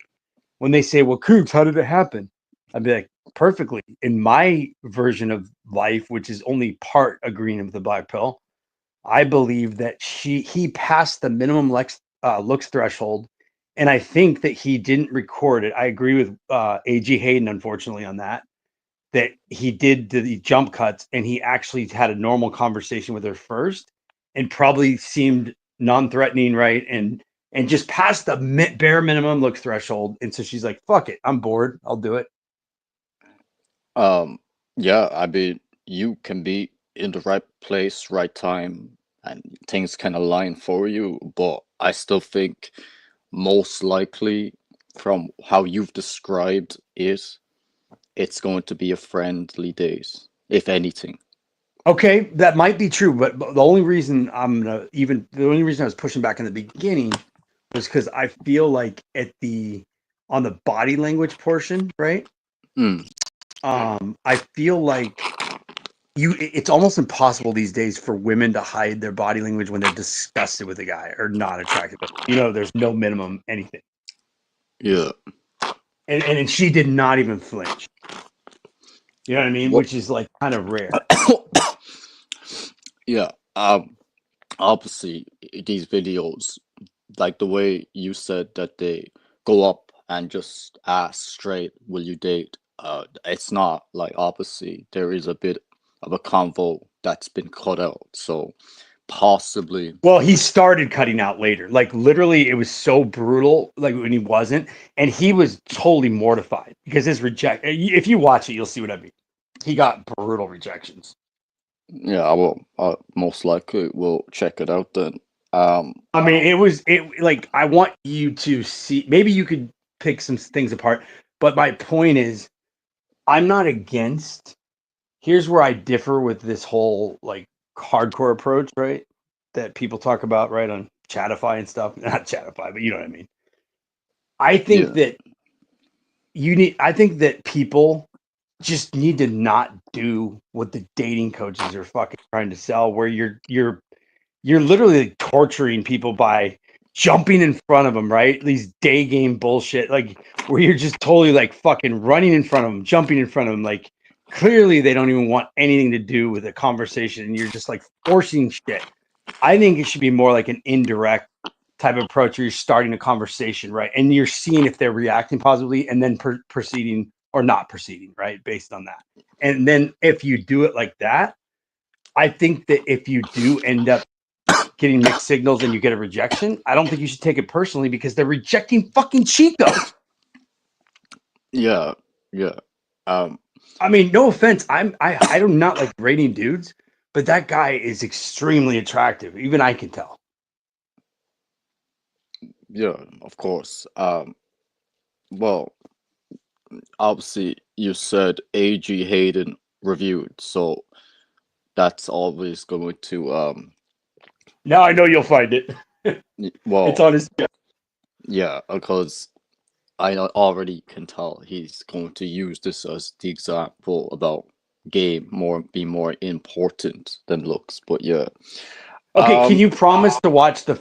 F: When they say, well, Coops, how did it happen? I'd be like, perfectly. In my version of life, which is only part agreeing with the black pill, I believe that he passed the minimum looks threshold. And I think that he didn't record it. I agree with A.G. Hayden, unfortunately, on that he did the jump cuts and he actually had a normal conversation with her first and probably seemed non-threatening, right? And just passed the bare minimum look threshold. And so she's like, fuck it, I'm bored, I'll do it.
D: Yeah, I mean, you can be in the right place, right time, and things can align for you, but I still think most likely from how you've described it, it's going to be a friendly date, if anything.
F: Okay, that might be true, but the only reason the only reason I was pushing back in the beginning was because I feel like on the body language portion, right?
D: Mm.
F: I feel like it's almost impossible these days for women to hide their body language when they're disgusted with a guy or not attracted. But there's no minimum anything.
D: Yeah.
F: And she did not even flinch. You know what I mean?
D: Well,
F: Which is like kind of rare.
D: yeah. Obviously, these videos, like the way you said that they go up and just ask straight, "Will you date?" It's not like obviously there is a bit of a convo that's been cut out, so possibly.
F: Well, he started cutting out later. Like literally, it was so brutal. Like when he wasn't, and he was totally mortified because his reject. If you watch it, you'll see what I mean. He got brutal rejections.
D: Yeah, I will. Most likely will check it out then.
F: I mean, like I want you to see. Maybe you could pick some things apart, but my point is, I'm not against. Here's where I differ with this whole like hardcore approach, right? That people talk about, right, on Chatify and stuff. Not Chatify, but you know what I mean. I think
D: Yeah,
F: that I think that people just need to not do what the dating coaches are fucking trying to sell, where you're literally like torturing people by jumping in front of them, right? These day game bullshit, like where you're just totally like fucking running in front of them, jumping in front of them. Like clearly they don't even want anything to do with a conversation. And you're just like forcing shit. I think it should be more like an indirect type of approach where you're starting a conversation, right? And you're seeing if they're reacting positively and then proceeding or not proceeding, right? Based on that. And then if you do it like that, I think that if you do end up getting mixed signals and you get a rejection, I don't think you should take it personally because they're rejecting fucking Chico.
D: yeah, yeah.
F: I mean, no offense. I do not like rating dudes, but that guy is extremely attractive. Even I can tell.
D: Yeah, of course. Well, obviously you said A.G. Hayden reviewed, so that's always going to
F: Now I know you'll find it.
D: well,
F: It's on his.
D: yeah, because I already can tell he's going to use this as the example about game be more important than looks. But yeah,
F: Okay, can
D: um,
F: you promise to watch the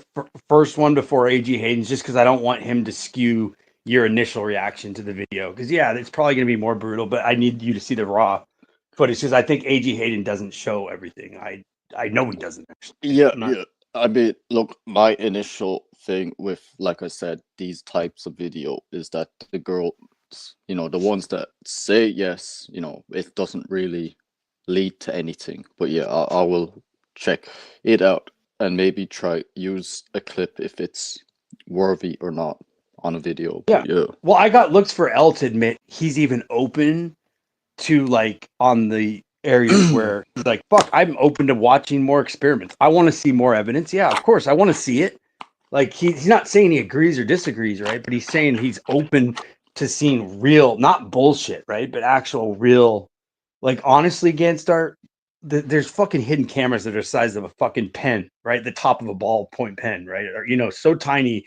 F: first one before A.G. Hayden's? Just because I don't want him to skew your initial reaction to the video. Because yeah, it's probably going to be more brutal, but I need you to see the raw footage because I think A.G. Hayden doesn't show everything. I know he doesn't actually.
D: yeah,
F: I'm not.
D: yeah. I mean, look, my initial thing with, like I said, these types of video is that the girls, the ones that say yes, it doesn't really lead to anything. But yeah, I will check it out and maybe try use a clip if it's worthy or not on a video.
F: Yeah.
D: But yeah,
F: Well, I got looks for L to admit he's even open to like on the areas where he's like, fuck, I'm open to watching more experiments. I want to see more evidence. Yeah, of course. I want to see it. Like he's not saying he agrees or disagrees, right? But he's saying he's open to seeing real, not bullshit, right? But actual real, like honestly, Ganstar, there's fucking hidden cameras that are the size of a fucking pen, right? The top of a ballpoint pen, right? Or so tiny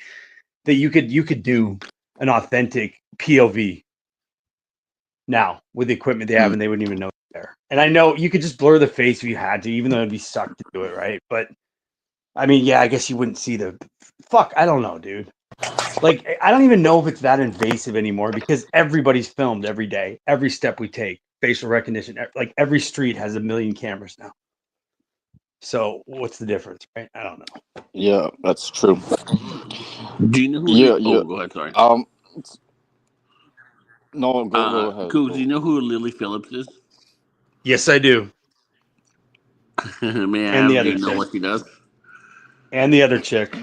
F: that you could do an authentic POV now with the equipment they have, and they wouldn't even know it's there. And I know you could just blur the face if you had to, even though it'd be sucked to do it, right? But I mean, yeah, I guess you wouldn't see the fuck. I don't know, dude. Like, I don't even know if it's that invasive anymore because everybody's filmed every day, every step we take, facial recognition. Like every street has a million cameras now. So what's the difference, right? I don't know.
D: Yeah, that's true.
A: Do you know who?
D: Yeah,
A: Oh,
D: yeah.
A: go ahead. Sorry.
D: No, go ahead.
A: Cool. Do you know who Lily Phillips is?
F: Yes, I do.
A: May I
F: And the
A: ask? Do
F: other
A: you know
F: chick.
A: what she does?
F: And the other chick.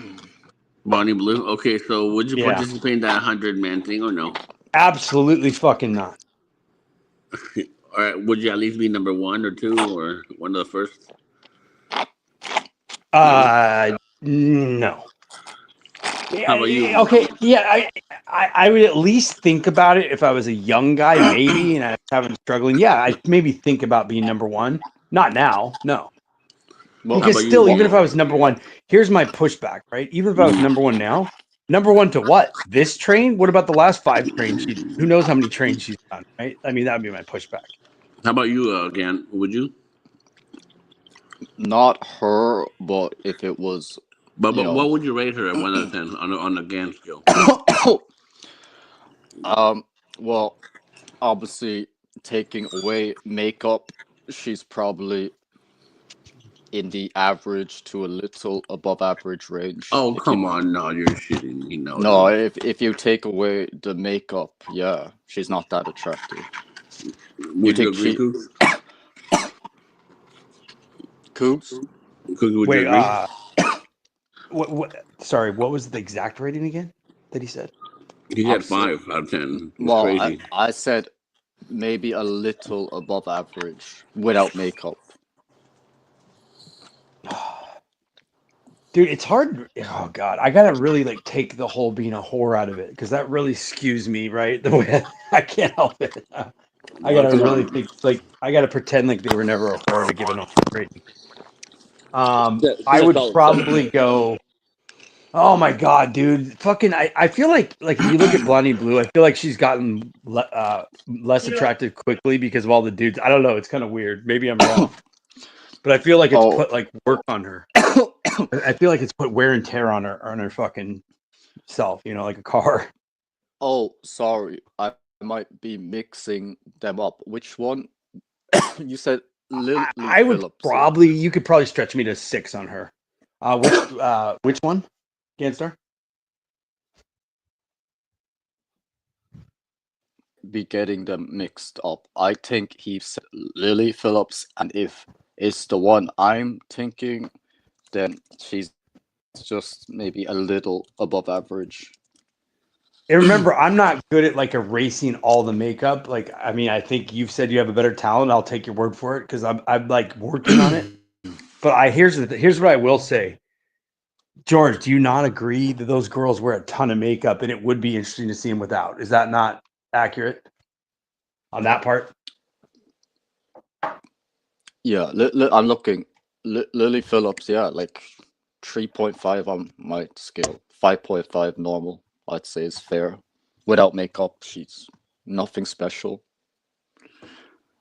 A: Bonnie Blue. Okay, so would you
F: Yeah.
A: participate in that 100-man thing or no?
F: Absolutely fucking not.
A: All right. Would you at least be number 1 or 2 or one of the first?
F: No.
A: How about you?
F: Okay, yeah, I would at least think about it if I was a young guy, maybe, and I was having struggling. Yeah, I'd maybe think about being number one. Not now, no.
D: Well,
A: How
F: Because
A: about
F: still,
A: you?
F: even if I was number one, here's my pushback, right? Even if I was number one now, number one to what? This train? What about the last 5 trains? Who knows how many trains she's done, right? I mean, that would be my pushback.
A: How about you, Gant? Would you?
D: not her, but if it was,
A: But
D: you
A: what
D: know,
A: would you rate her at 1 out of 10 on the Gant scale?
D: um, well, obviously taking away makeup, she's probably in the average to a little above average range.
A: Oh,
D: If you
A: come on. No, you're shitting me. No,
D: no,
A: dude.
D: if you take away the makeup, yeah, she's not that attractive. You
A: Would you
D: think
A: agree,
D: she
A: Cooks?
D: Coops?
A: Cooks, would you
F: Wait,
A: agree?
F: what? Sorry, what was the exact rating again that he said?
A: He
D: I'm
A: had
D: so,
A: 5 out of 10. It's
D: well,
A: crazy.
D: I said maybe a little above average without makeup.
F: Dude, it's hard. Oh God, I gotta really like take the whole being a whore out of it because that really skews me, right? The way I can't help it. I
A: Well,
F: gotta
A: come
F: really
A: on.
F: think like I gotta pretend like they were never a whore to give it a rating.
A: She's
F: I
A: a
F: would
A: solid 7.
F: probably go. Oh my God, dude! Fucking, I feel like if you look at Blondie Blue, I feel like she's gotten less attractive quickly because of all the dudes. I don't know. It's kind of weird. Maybe I'm wrong, but I feel like it's
D: Oh,
F: put like work on her. I feel like it's put wear and tear on her fucking self. Like a car.
D: oh, sorry. I might be mixing them up. Which one? You said Lily
F: I would
D: Phillips, yeah.
F: probably. You could probably stretch me to 6 on her. Which one? Ganstar?
D: Be getting them mixed up. I think he said Lily Phillips, and if it's the one I'm thinking, then she's just maybe a little above average.
F: And remember, I'm not good at like erasing all the makeup. Like, I mean, I think you've said you have a better talent. I'll take your word for it because I'm like working on it. But here's what I will say, George. Do you not agree that those girls wear a ton of makeup and it would be interesting to see them without? Is that not accurate on that part?
D: Yeah, I'm looking. Lily Phillips, yeah, like 3.5 on my scale. 5.5 normal, I'd say is fair. Without makeup, she's nothing special.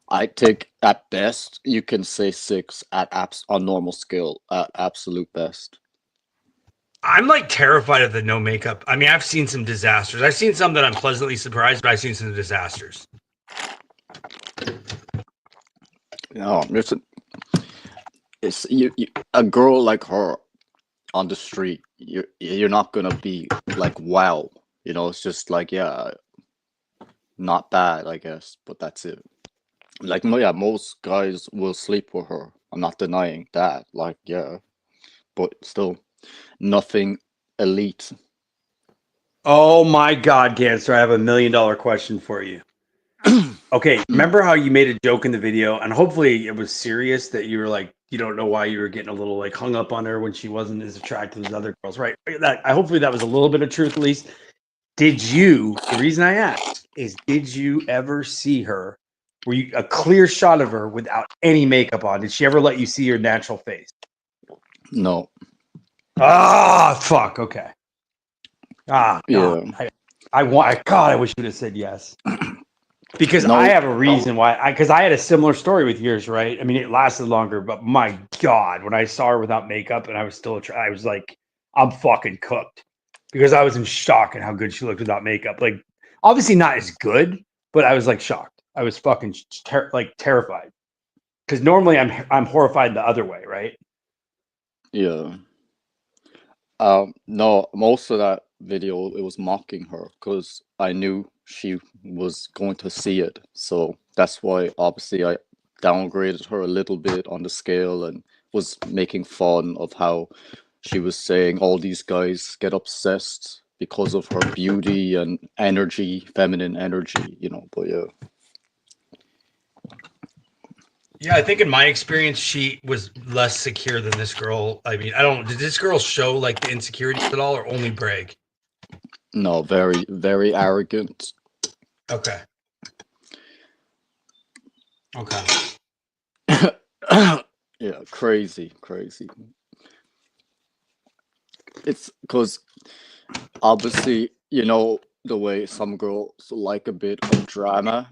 D: I think at best you can say 6 at on normal scale at absolute best.
F: I'm like terrified of the no makeup. I mean, I've seen some disasters. I've seen some that I'm pleasantly surprised, but I've seen some disasters.
D: No, it's a girl like her on the street. You're not gonna be like wow. It's just like yeah, not bad, I guess, but that's it. Like yeah, most guys will sleep with her. I'm not denying that. Like yeah, but still nothing elite.
F: Oh my God, Ganser, I have $1 million question for you. Okay, remember how you made a joke in the video, and hopefully it was serious that you were like, you don't know why you were getting a little like hung up on her when she wasn't as attractive as other girls, right? Hopefully that was a little bit of truth, at least. The reason I asked is, did you ever see her? Were you a clear shot of her without any makeup on? Did she ever let you see her natural face?
D: No.
F: Ah, fuck. Okay. Ah,
D: Yeah.
F: God. I wish you would have said yes. Because
D: No.
F: I have a reason why. Because I had a similar story with yours, right? I mean, it lasted longer, but my God, when I saw her without makeup and I was still, I was like, I'm fucking cooked. Because I was in shock at how good she looked without makeup. Like, obviously not as good, but I was like shocked. I was fucking terrified. Because normally I'm horrified the other way, right?
D: Yeah. No, most of that video it was mocking her because I knew she was going to see it. So that's why obviously I downgraded her a little bit on the scale and was making fun of how she was saying all these guys get obsessed because of her beauty and energy, feminine energy, but yeah.
F: Yeah, I think in my experience, she was less secure than this girl. I mean, did this girl show like the insecurities at all or only brag?
D: No, very, very arrogant.
F: Okay. Okay.
D: Yeah, crazy, crazy. It's because obviously, the way some girls like a bit of drama.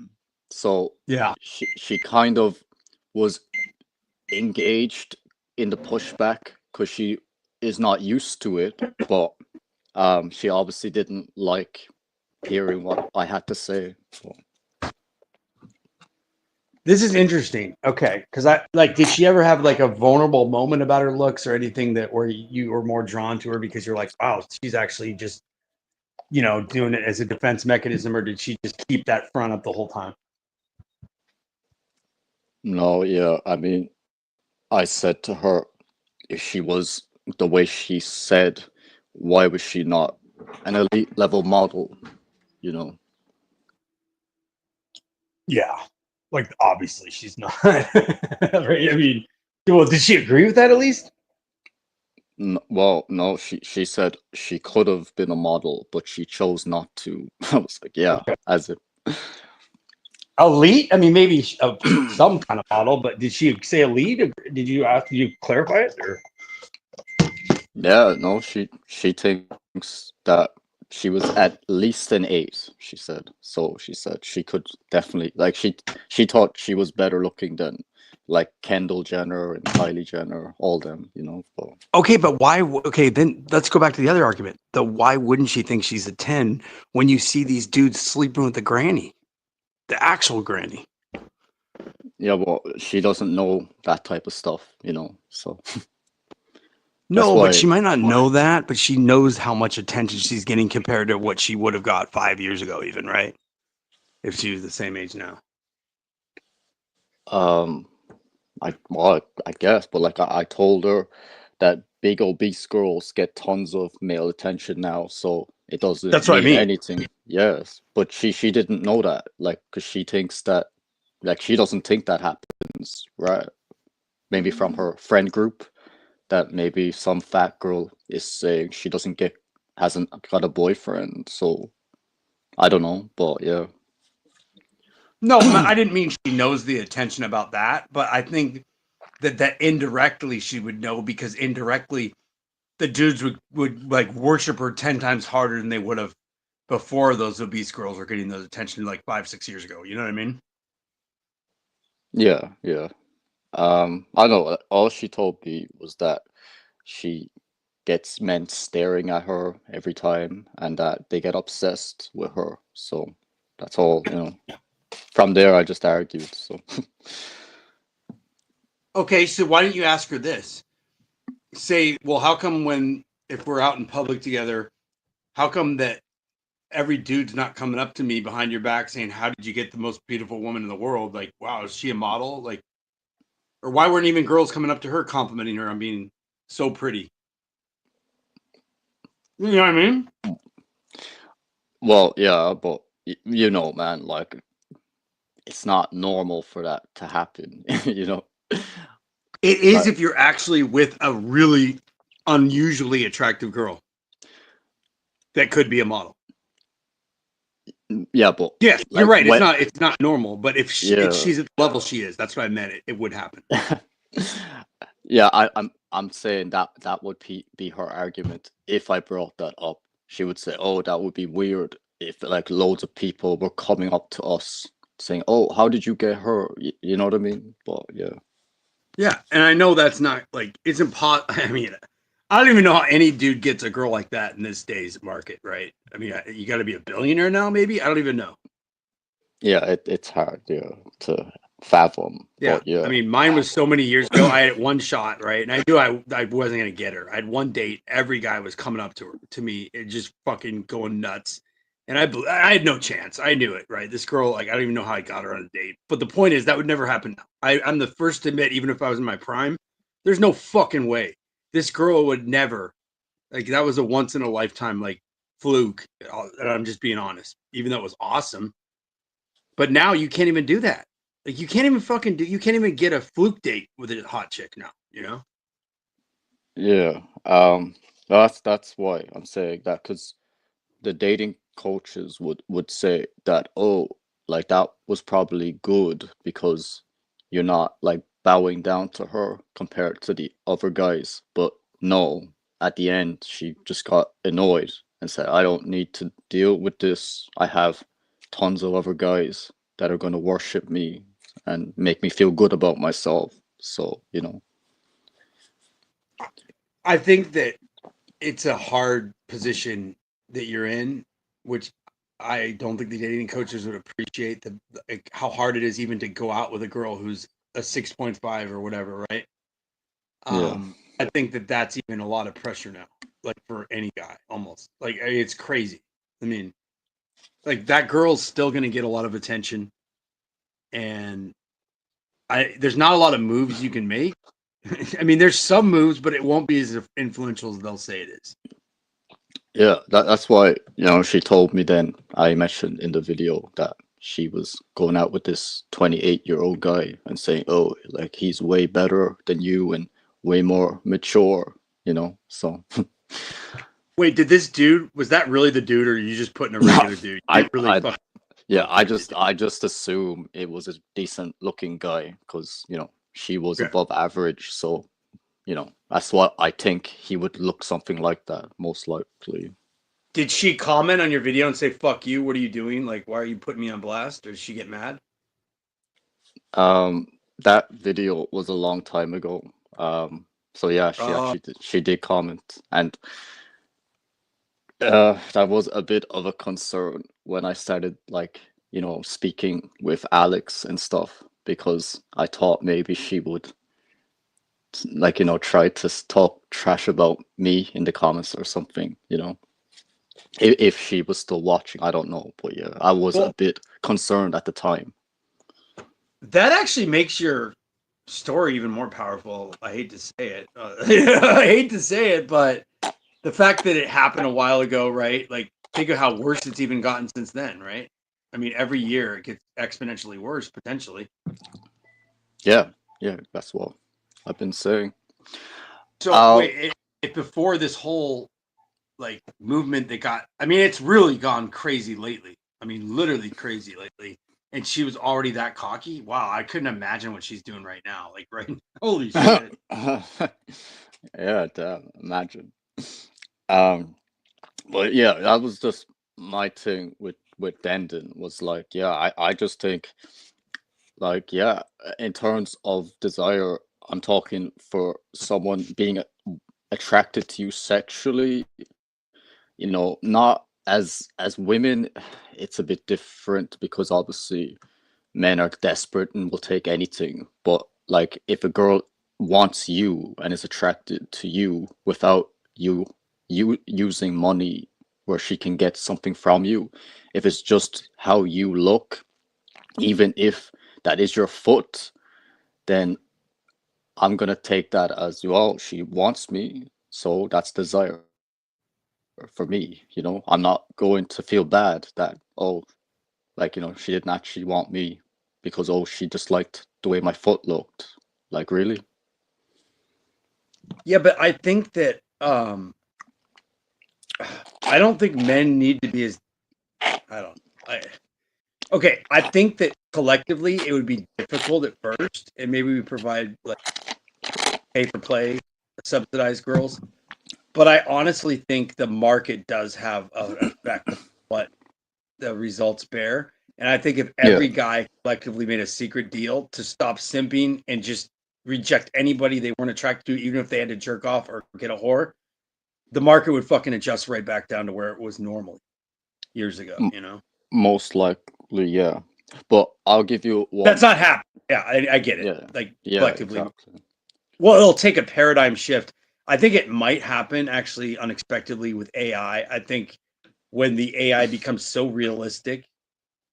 D: So
F: Yeah.
D: she kind of was engaged in the pushback because she is not used to it, but she obviously didn't like hearing what I had to say. So.
F: This is interesting. Okay, because did she ever have like a vulnerable moment about her looks or anything that where you were more drawn to her because you're like, wow, she's actually just doing it as a defense mechanism, or did she just keep that front up the whole time?
D: No, yeah, I mean, I said to her, if she was the way she said, why was she not an elite level model? You know?
F: Yeah, like obviously she's not. Right? I mean, well, did she agree with that at least?
D: Well, no, she said she could have been a model, but she chose not to. I was like, yeah,
F: Okay.
D: as if.
F: Elite? I mean, maybe some kind of model, but did she say elite? Did you ask? Did you clarify it? Or?
D: Yeah, no, she thinks that she was at least an 8, she said. So she said she could definitely like she thought she was better looking than like Kendall Jenner and Kylie Jenner, all them. So.
F: Okay, but why? Okay, then let's go back to the other argument. Why wouldn't she think she's a 10 when you see these dudes sleeping with the granny, the actual granny?
D: Yeah, well, she doesn't know that type of stuff. So that's
F: No, but
D: why.
F: she might not know that, but she knows how much attention she's getting compared to what she would have got 5 years ago, even, right? If she was the same age now.
D: Um, I guess, but like I told her that big obese girls get tons of male attention now, so it doesn't
F: That's what I
D: mean
F: mean.
D: anything. Yes, but she didn't know that, like, because she thinks that, like, she doesn't think that happens, right? Maybe from her friend group, that maybe some fat girl is saying she hasn't got a boyfriend, so I don't know, but yeah.
F: No, I didn't mean she knows the attention about that, but I think that indirectly she would know because indirectly the dudes would like worship her 10 times harder than they would have before those obese girls were getting those attention like 5-6 years ago. You know what I mean?
D: Yeah, yeah. I know. All she told me was that she gets men staring at her every time, and that they get obsessed with her. So that's all. From there, I just argued. So
F: Okay, so why don't you ask her this? Say, well, how come if we're out in public together, how come that every dude's not coming up to me behind your back saying, "How did you get the most beautiful woman in the world?" Like, wow, is she a model? Like, or why weren't even girls coming up to her complimenting her on being so pretty? You know what I mean?
D: well, yeah, but man, like it's not normal for that to happen. You know,
F: It is
D: like
F: if you're actually with a really unusually attractive girl that could be a model.
D: Yeah, but
F: Yeah, you're
D: like
F: right.
D: when
F: It's not normal. But if
D: yeah.
F: she's at the level she is, that's what I meant. It would happen.
D: Yeah, I'm saying that that would be her argument if I brought that up. She would say, "Oh, that would be weird if like loads of people were coming up to us saying, "Oh, how did you get her?" You know what I mean? But yeah.
F: Yeah, and I know that's not like it's impossible. I mean, I don't even know how any dude gets a girl like that in this day's market, right? I mean, you got to be a billionaire now, maybe. I don't even know.
D: Yeah, it's hard, yeah, to fathom.
F: Yeah,
D: But yeah.
F: I mean, mine was so many years ago. I had one shot, right, and I knew I wasn't gonna get her. I had one date. Every guy was coming up to me, and just fucking going nuts, and I had no chance. I knew it, right? This girl, like, I don't even know how I got her on a date. But the point is, that would never happen now. I'm the first to admit, even if I was in my prime, there's no fucking way this girl would never. Like, that was a once in a lifetime like fluke. And I'm just being honest, even though it was awesome. But now you can't even do that. Like, you can't even fucking do. You can't even get a fluke date with a hot chick now. You know?
D: Yeah. That's why I'm saying that, because the dating coaches would say that, oh, like that was probably good because you're not like bowing down to her compared to the other guys. But no, at the end she just got annoyed and said, I don't need to deal with this. I have tons of other guys that are going to worship me and make me feel good about myself. So, you know.
F: I think that it's a hard position that you're in, which I don't think the dating coaches would appreciate like, how hard it is even to go out with a girl who's a 6.5 or whatever, right?
D: Yeah.
F: I think that that's even a lot of pressure now, like for any guy, almost. Like, I mean, it's crazy. I mean, like, that girl's still going to get a lot of attention, and there's not a lot of moves you can make. I mean, there's some moves, but it won't be as influential as they'll say it is.
D: Yeah, that's why, you know, she told me then, I mentioned in the video that she was going out with this 28-year-old guy and saying, oh, like he's way better than you and way more mature, you know? So,
F: Wait, was that really the dude, or are you just putting a
D: no,
F: regular dude? You didn't really
D: I,
F: fucking
D: yeah,
F: check, did you?
D: I just assume it was a decent looking guy because, you know, she was
F: Okay.
D: above average. So, you know, that's what I think he would look something like that, most likely.
F: Did she comment on your video and say, fuck you, what are you doing? Like, why are you putting me on blast? Or did she get mad?
D: Um, that video was a long time ago. So yeah,
F: Uh,
D: she did comment, and that was a bit of a concern when I started, like, you know, speaking with Alex and stuff, because I thought maybe she would, like, you know, try to talk trash about me in the comments or something, you know. If she was still watching, I don't know, but yeah, I was a
F: well,
D: bit concerned at the time.
F: that actually makes your story even more powerful. I hate to say it. I hate to say it, but the fact that it happened a while ago, right? Like, think of how worse it's even gotten since then, right? I mean, every year it gets exponentially worse, potentially.
D: Yeah, yeah, that's what I've been saying.
F: So,
D: Uh,
F: wait, if before this whole like movement that got, I mean, it's really gone crazy lately. I mean, literally crazy lately. And she was already that cocky. Wow, I couldn't imagine what she's doing right now. Like, right? Holy shit.
D: yeah, damn, imagine. Um, but yeah, that was just my thing with Dendon was like, yeah, I just think, like, yeah, in terms of desire, I'm talking for someone being attracted to you sexually, you know, not as women, it's a bit different because obviously men are desperate and will take anything. But like, if a girl wants you and is attracted to you without you using money where she can get something from you, if it's just how you look, even if that is your foot, then I'm gonna take that as, well, she wants me, so that's desire for me. You know, I'm not going to feel bad that, oh, like, you know, she didn't actually want me because, oh, she just liked the way my foot looked. Like, really?
F: Yeah, but I think that I don't think men need to be as I don't Okay, I think that collectively it would be difficult at first, and maybe we provide like pay for play, subsidized girls. But I honestly think the market does have an effect on what the results bear. And I think if
D: Yeah.
F: every guy collectively made a secret deal to stop simping and just reject anybody they weren't attracted to, even if they had to jerk off or get a whore, the market would fucking adjust right back down to where it was normal years ago,
D: M-
F: you know?
D: Most likely, yeah. But I'll give you
F: That's
D: one.
F: not happening. Yeah, I get it.
D: Yeah.
F: Like
D: Yeah,
F: collectively.
D: exactly.
F: Well, it'll take a paradigm shift. I think it might happen actually unexpectedly with AI. I think when the AI becomes so realistic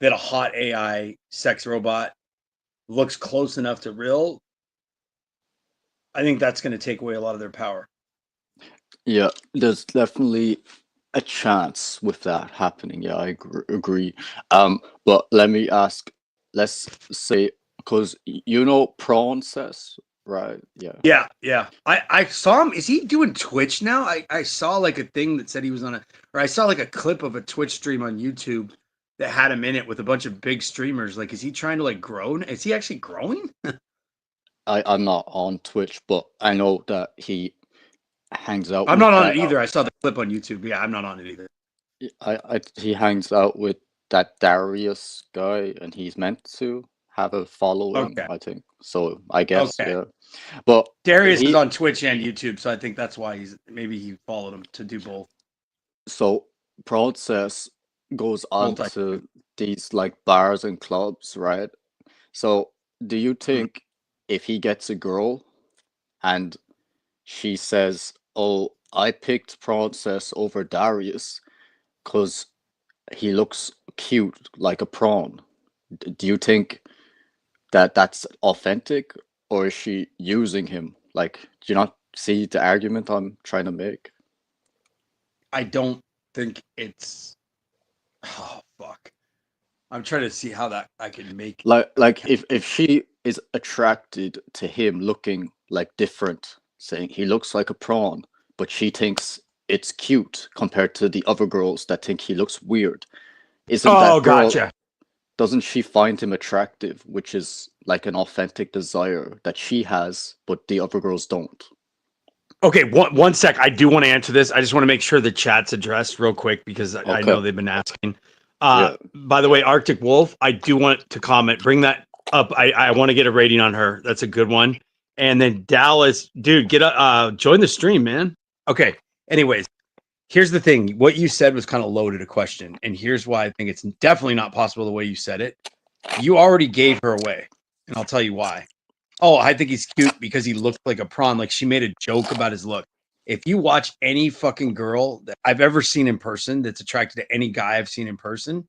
F: that a hot AI sex robot looks close enough to real, I think that's going to take away a lot of their power.
D: Yeah, there's definitely a chance with that happening. Yeah, I agree. But let me ask, let's say, because you know Prawn says, right? Yeah.
F: Yeah. I saw him. Is he doing Twitch now? I saw like a thing that said he was on or I saw like a clip of a Twitch stream on YouTube that had him in it with a bunch of big streamers. Like, is he trying to like grow? Is he actually growing?
D: I'm not on Twitch, but I know that he hangs out
F: I'm
D: with
F: not on
D: that.
F: it either. I saw the clip on YouTube. Yeah, I'm not on it either.
D: He hangs out with that Darius guy, and he's meant to have a following,
F: Okay.
D: I think. So I guess,
F: Okay.
D: yeah. But
F: Darius is
D: he,
F: on Twitch and YouTube, so I think that's why maybe he followed him to do both.
D: so Process goes on
F: Multi.
D: to these like bars and clubs, right? So do you think if he gets a girl and she says, "Oh, I picked Process over Darius because he looks cute like a prawn," do you think that that's authentic, or is she using him? Like, do you not see the argument I'm trying to make?
F: I don't think it's. Oh fuck! I'm trying to see how that I can make.
D: Like if she is attracted to him looking like different, saying he looks like a prawn, but she thinks it's cute compared to the other girls that think he looks weird, isn't
F: Oh,
D: that girl,
F: gotcha.
D: doesn't she find him attractive, which is like an authentic desire that she has, but the other girls don't?
F: Okay, one sec. I do want to answer this. I just want to make sure the chat's addressed real quick because I
D: Okay.
F: know they've been asking.
D: Yeah.
F: By the way, Arctic Wolf, I do want to comment. Bring that up. I want to get a rating on her. That's a good one. And then Dallas, dude, join the stream, man. Okay. Anyways, here's the thing. What you said was kind of loaded a question, and here's why I think it's definitely not possible the way you said it. You already gave her away, and I'll tell you why. Oh, I think he's cute because he looked like a prawn. Like she made a joke about his look. If you watch any fucking girl that I've ever seen in person that's attracted to any guy I've seen in person,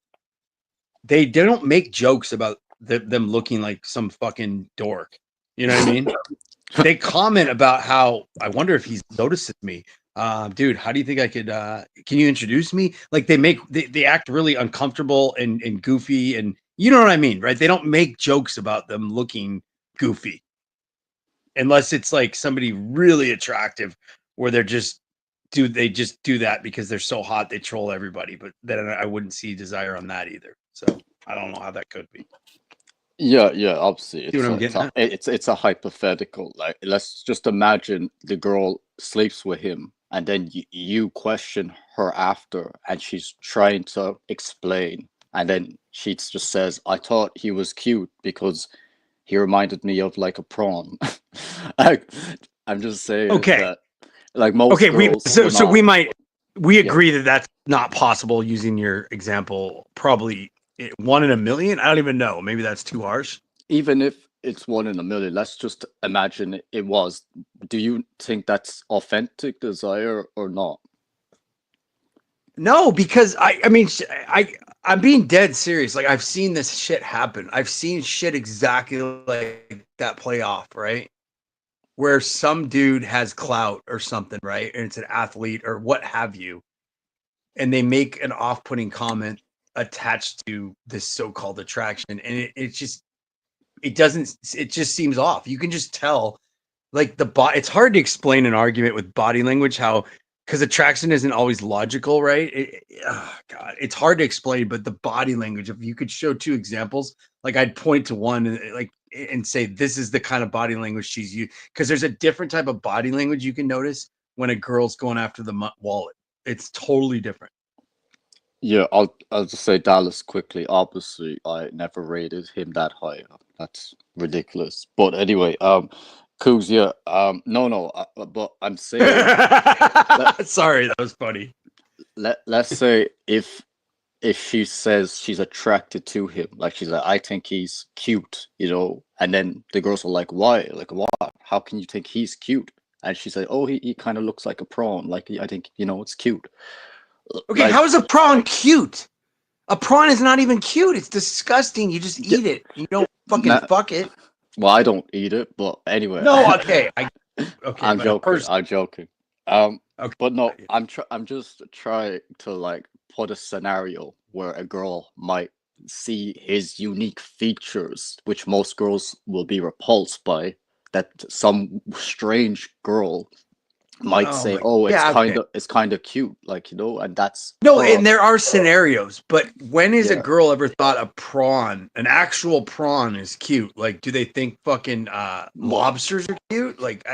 F: they don't make jokes about them looking like some fucking dork. You know what I mean? They comment about how I wonder if he's noticing me. Dude, how do you think I could can you introduce me? Like they act really uncomfortable and goofy, and you know what I mean, right? They don't make jokes about them looking goofy unless it's like somebody really attractive where they just do that because they're so hot they troll everybody. But then I wouldn't see desire on that either. So I don't know how that could be.
D: Yeah, obviously
F: See what I'm getting at?
D: it's a hypothetical. Like, let's just imagine the girl sleeps with him, and then you question her after, and she's trying to explain, and then she just says, "I thought he was cute because he reminded me of like a prawn." Like, I'm just saying
F: Okay.
D: that, like, most
F: Okay,
D: girls will
F: so
D: not.
F: we
D: Yeah,
F: agree that that's not possible using your example. Probably 1 in a million. I don't even know. Maybe that's too harsh.
D: even if it's 1 in a million, let's just imagine it was. Do you think that's authentic desire or not?
F: No, because I mean I'm being dead serious. Like I've seen this shit happen. I've seen shit exactly like that play off, right? Where some dude has clout or something, right? And it's an athlete or what have you, and they make an off-putting comment attached to this so-called attraction, and it just seems off. You can just tell, like it's hard to explain an argument with body language how because attraction isn't always logical, right? God, it's hard to explain, but the body language, if you could show two examples, like I'd point to one and say, this is the kind of body language she's used. Because there's a different type of body language you can notice when a girl's going after the wallet. It's totally different.
D: Yeah, I'll just say Dallas quickly. Obviously, I never rated him that high. That's ridiculous. But anyway, Cougs, yeah, no, but I'm saying,
F: Sorry, that was funny.
D: let's say if she says she's attracted to him, like she's like, I think he's cute, and then the girls are like, why? Like, what? How can you think he's cute? And she's like, oh, he kind of looks like a prawn. Like, I think, it's cute.
F: Okay,
D: Like,
F: how is a prawn cute? A prawn is not even cute. It's disgusting. You just eat it. You don't fucking fuck it.
D: Well, I don't eat it, but anyway.
F: No, okay.
D: I'm joking. I'm joking.
F: Okay.
D: But no, I'm just trying to like put a scenario where a girl might see his unique features, which most girls will be repulsed by. That some strange girl might say, "Oh, it's kind of cute," like and that's
F: no. And there are scenarios, but when has a girl ever thought a prawn, an actual prawn, is cute? Like, do they think fucking lobsters are cute? Like,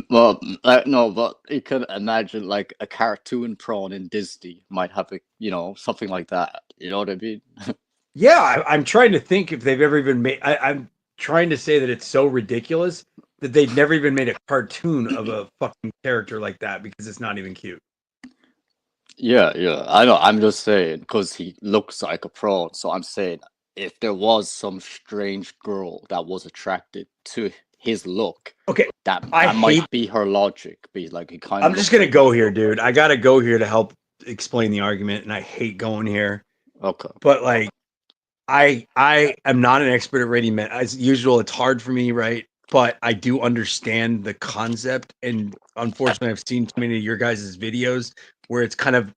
D: well, no, but you can imagine like a cartoon prawn in Disney might have something like that. You know what I mean?
F: Yeah, I'm trying to think if they've ever even made. I'm trying to say that it's so ridiculous that they've never even made a cartoon of a fucking character like that because it's not even cute.
D: Yeah, I know. I'm just saying because he looks like a prawn. So I'm saying if there was some strange girl that was attracted to his look,
F: okay,
D: that might be her logic. Be like he kind of.
F: I'm just gonna go here, dude. I gotta go here to help explain the argument, and I hate going here.
D: Okay,
F: but like, I am not an expert at rating men. As usual, it's hard for me, right? But I do understand the concept, and unfortunately, I've seen too many of your guys' videos where it's kind of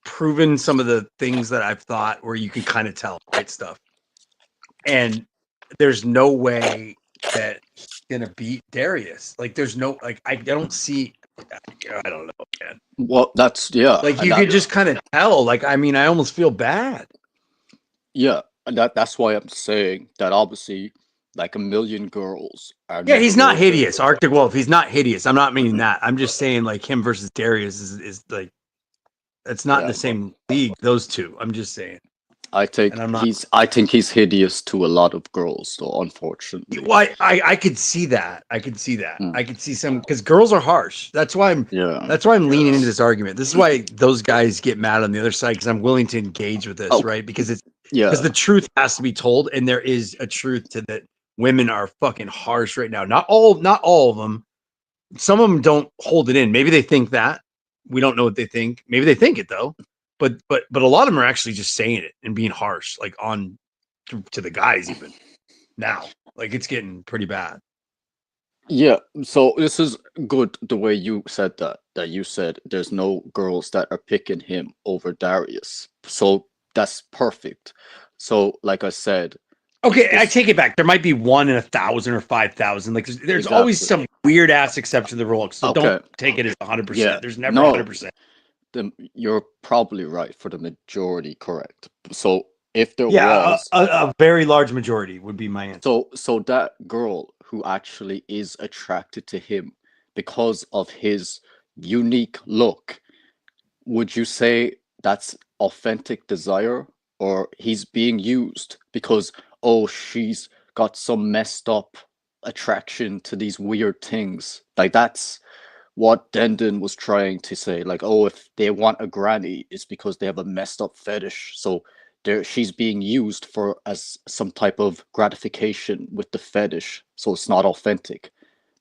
F: proven some of the things that I've thought where you can kind of tell, right, stuff. And there's no way that he's gonna beat Darius. Like, there's no I don't see. I don't know, man.
D: Well, that's
F: Like you could just kind of tell. Like, I mean, I almost feel bad.
D: Yeah, and that's why I'm saying that obviously, like a million girls are.
F: Yeah, he's not hideous, Arctic Wolf. He's not hideous. I'm not meaning that. I'm just saying like him versus Darius is like it's not in the same league. Those two. I'm just saying.
D: I think he's hideous to a lot of girls, though. Unfortunately,
F: well, I could see that. I could see that. I could see some because girls are harsh. That's why I'm leaning into this argument. This is why those guys get mad on the other side because I'm willing to engage with this, right? Because because the truth has to be told, and there is a truth to that. Women are fucking harsh right now. Not all of them. Some of them don't hold it in. Maybe they think that. We don't know what they think. Maybe they think it though. But a lot of them are actually just saying it and being harsh, like on to the guys even now. Like it's getting pretty bad.
D: Yeah, so this is good the way you said that you said there's no girls that are picking him over Darius. So that's perfect. So like I said,
F: okay, I take it back. There might be 1 in 1,000 or 5,000. Like there's always some weird ass exception to the rule. So don't take it as 100%.
D: Yeah,
F: there's never 100%.
D: You're probably right for the majority, correct. So if there was
F: a very large majority would be my answer.
D: So that girl who actually is attracted to him because of his unique look, would you say that's authentic desire, or he's being used because she's got some messed up attraction to these weird things? Like that's what Dendon was trying to say, like, if they want a granny, it's because they have a messed up fetish. So she's being used for as some type of gratification with the fetish. So it's not authentic.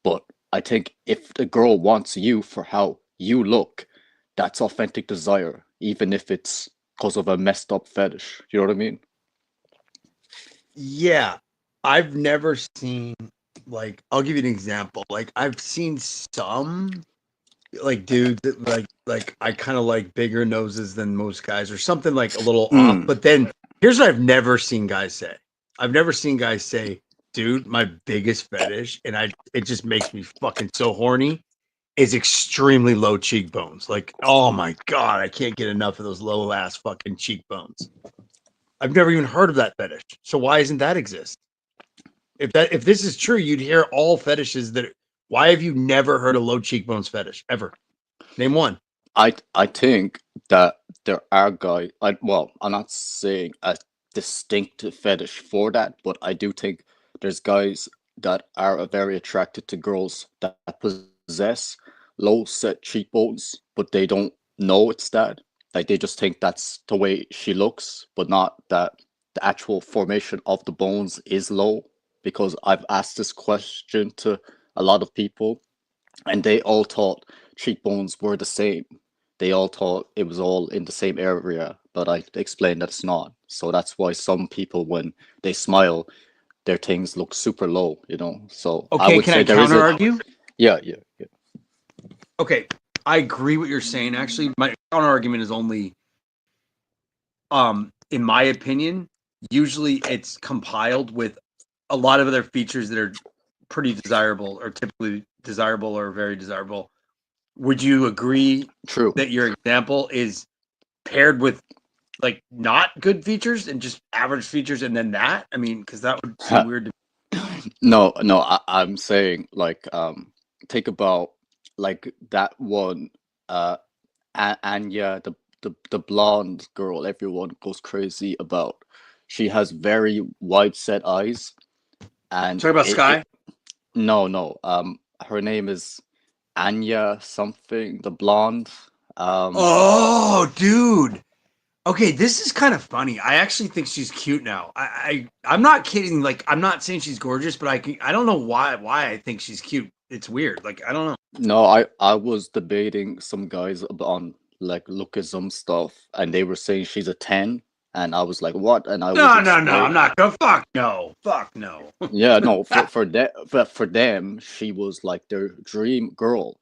D: But I think if the girl wants you for how you look, that's authentic desire, even if it's because of a messed up fetish. You know what I mean?
F: Yeah, I've never seen. Like, I'll give you an example. Like, I've seen some like dudes that like I kind of like bigger noses than most guys or something like a little off. But then here's what I've never seen guys say. I've never seen guys say, dude, my biggest fetish, and it just makes me fucking so horny, is extremely low cheekbones. Like, oh my god, I can't get enough of those low ass fucking cheekbones. I've never even heard of that fetish. So why doesn't that exist? If this is true, you'd hear all fetishes that. Why have you never heard a low cheekbones fetish ever? Name one.
D: I think that there are guys. Well, I'm not saying a distinctive fetish for that, but I do think there's guys that are very attracted to girls that possess low set cheekbones, but they don't know it's that. Like they just think that's the way she looks, but not that the actual formation of the bones is low. Because I've asked this question to a lot of people, and they all thought cheekbones were the same. They all thought it was all in the same area, but I explained that it's not. So that's why some people, when they smile, their things look super low, you know. So I
F: Okay,
D: would
F: can
D: say
F: I
D: there is
F: counter
D: a
F: argue?
D: yeah.
F: Okay, I agree what you're saying. Actually, my counter argument is only, in my opinion, usually it's compiled with a lot of other features that are pretty desirable, or typically desirable, or very desirable. Would you agree
D: True.
F: that your example is paired with like not good features and just average features, and then that? I mean, because that would seem weird to
D: No, I'm saying like think about like that one Anya, the blonde girl everyone goes crazy about. She has very wide set eyes, and
F: talk about Sky.
D: no, her name is Anya something, the blonde.
F: Oh, dude. Okay, this is kind of funny. I actually think she's cute now. I'm not kidding. Like, I'm not saying she's gorgeous, but I don't know why I think she's cute. It's weird. Like, I don't know.
D: No, I was debating some guys on like lookism stuff, and they were saying she's a 10, and I was like, what? And I was
F: No.
D: explaining.
F: I'm not gonna. Fuck no.
D: Yeah, no, for them, she was like their dream girl,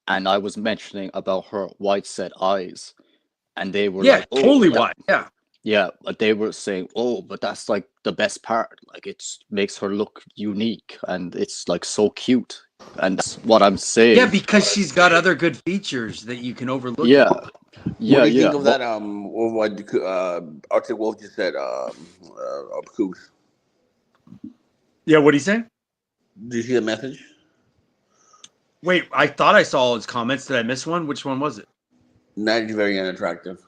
D: and I was mentioning about her wide set eyes, and they were
F: Yeah,
D: like, "Oh,
F: totally
D: but
F: wide. Yeah.
D: yeah," but they were saying, "Oh, but that's like the best part. Like it makes her look unique, and it's like so cute." And that's what I'm
F: Yeah,
D: saying.
F: because she's got other good features that you can overlook.
D: Yeah,
A: What do you
D: yeah.
A: think of
D: But
A: that? What Arctic Wolf just said. Coos.
F: Yeah, what do you say?
A: Did you see the message?
F: Wait, I thought I saw all his comments. Did I miss one? Which one was it?
A: Not very unattractive.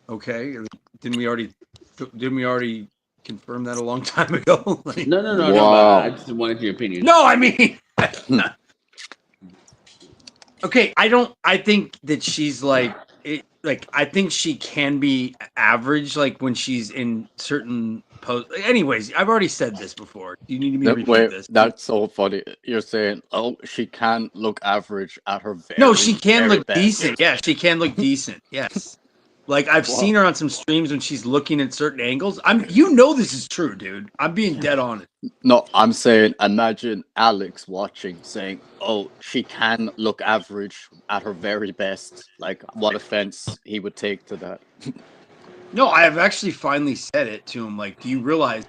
F: Okay. Didn't we already confirm that a long time ago? Like,
A: No. But I
D: wow.
A: just wanted your opinion.
F: no, I mean, okay. I think that she's like it. Like, I think she can be average. Like when she's in certain post. Anyways, I've already said this before. Do you need me to repeat
D: Wait,
F: this?
D: that's so funny. You're saying, oh, she can look average at her
F: No, she
D: very,
F: can
D: very
F: look
D: best.
F: decent. Yeah, she can look decent. Yes. Like I've
D: Wow.
F: seen her on some streams when she's looking at certain angles. This is true, dude. I'm being dead honest.
D: No, I'm saying, imagine Alex watching saying, oh, she can look average at her very best. Like, what offense he would take to that.
F: No, I have actually finally said it to him. Like, do you realize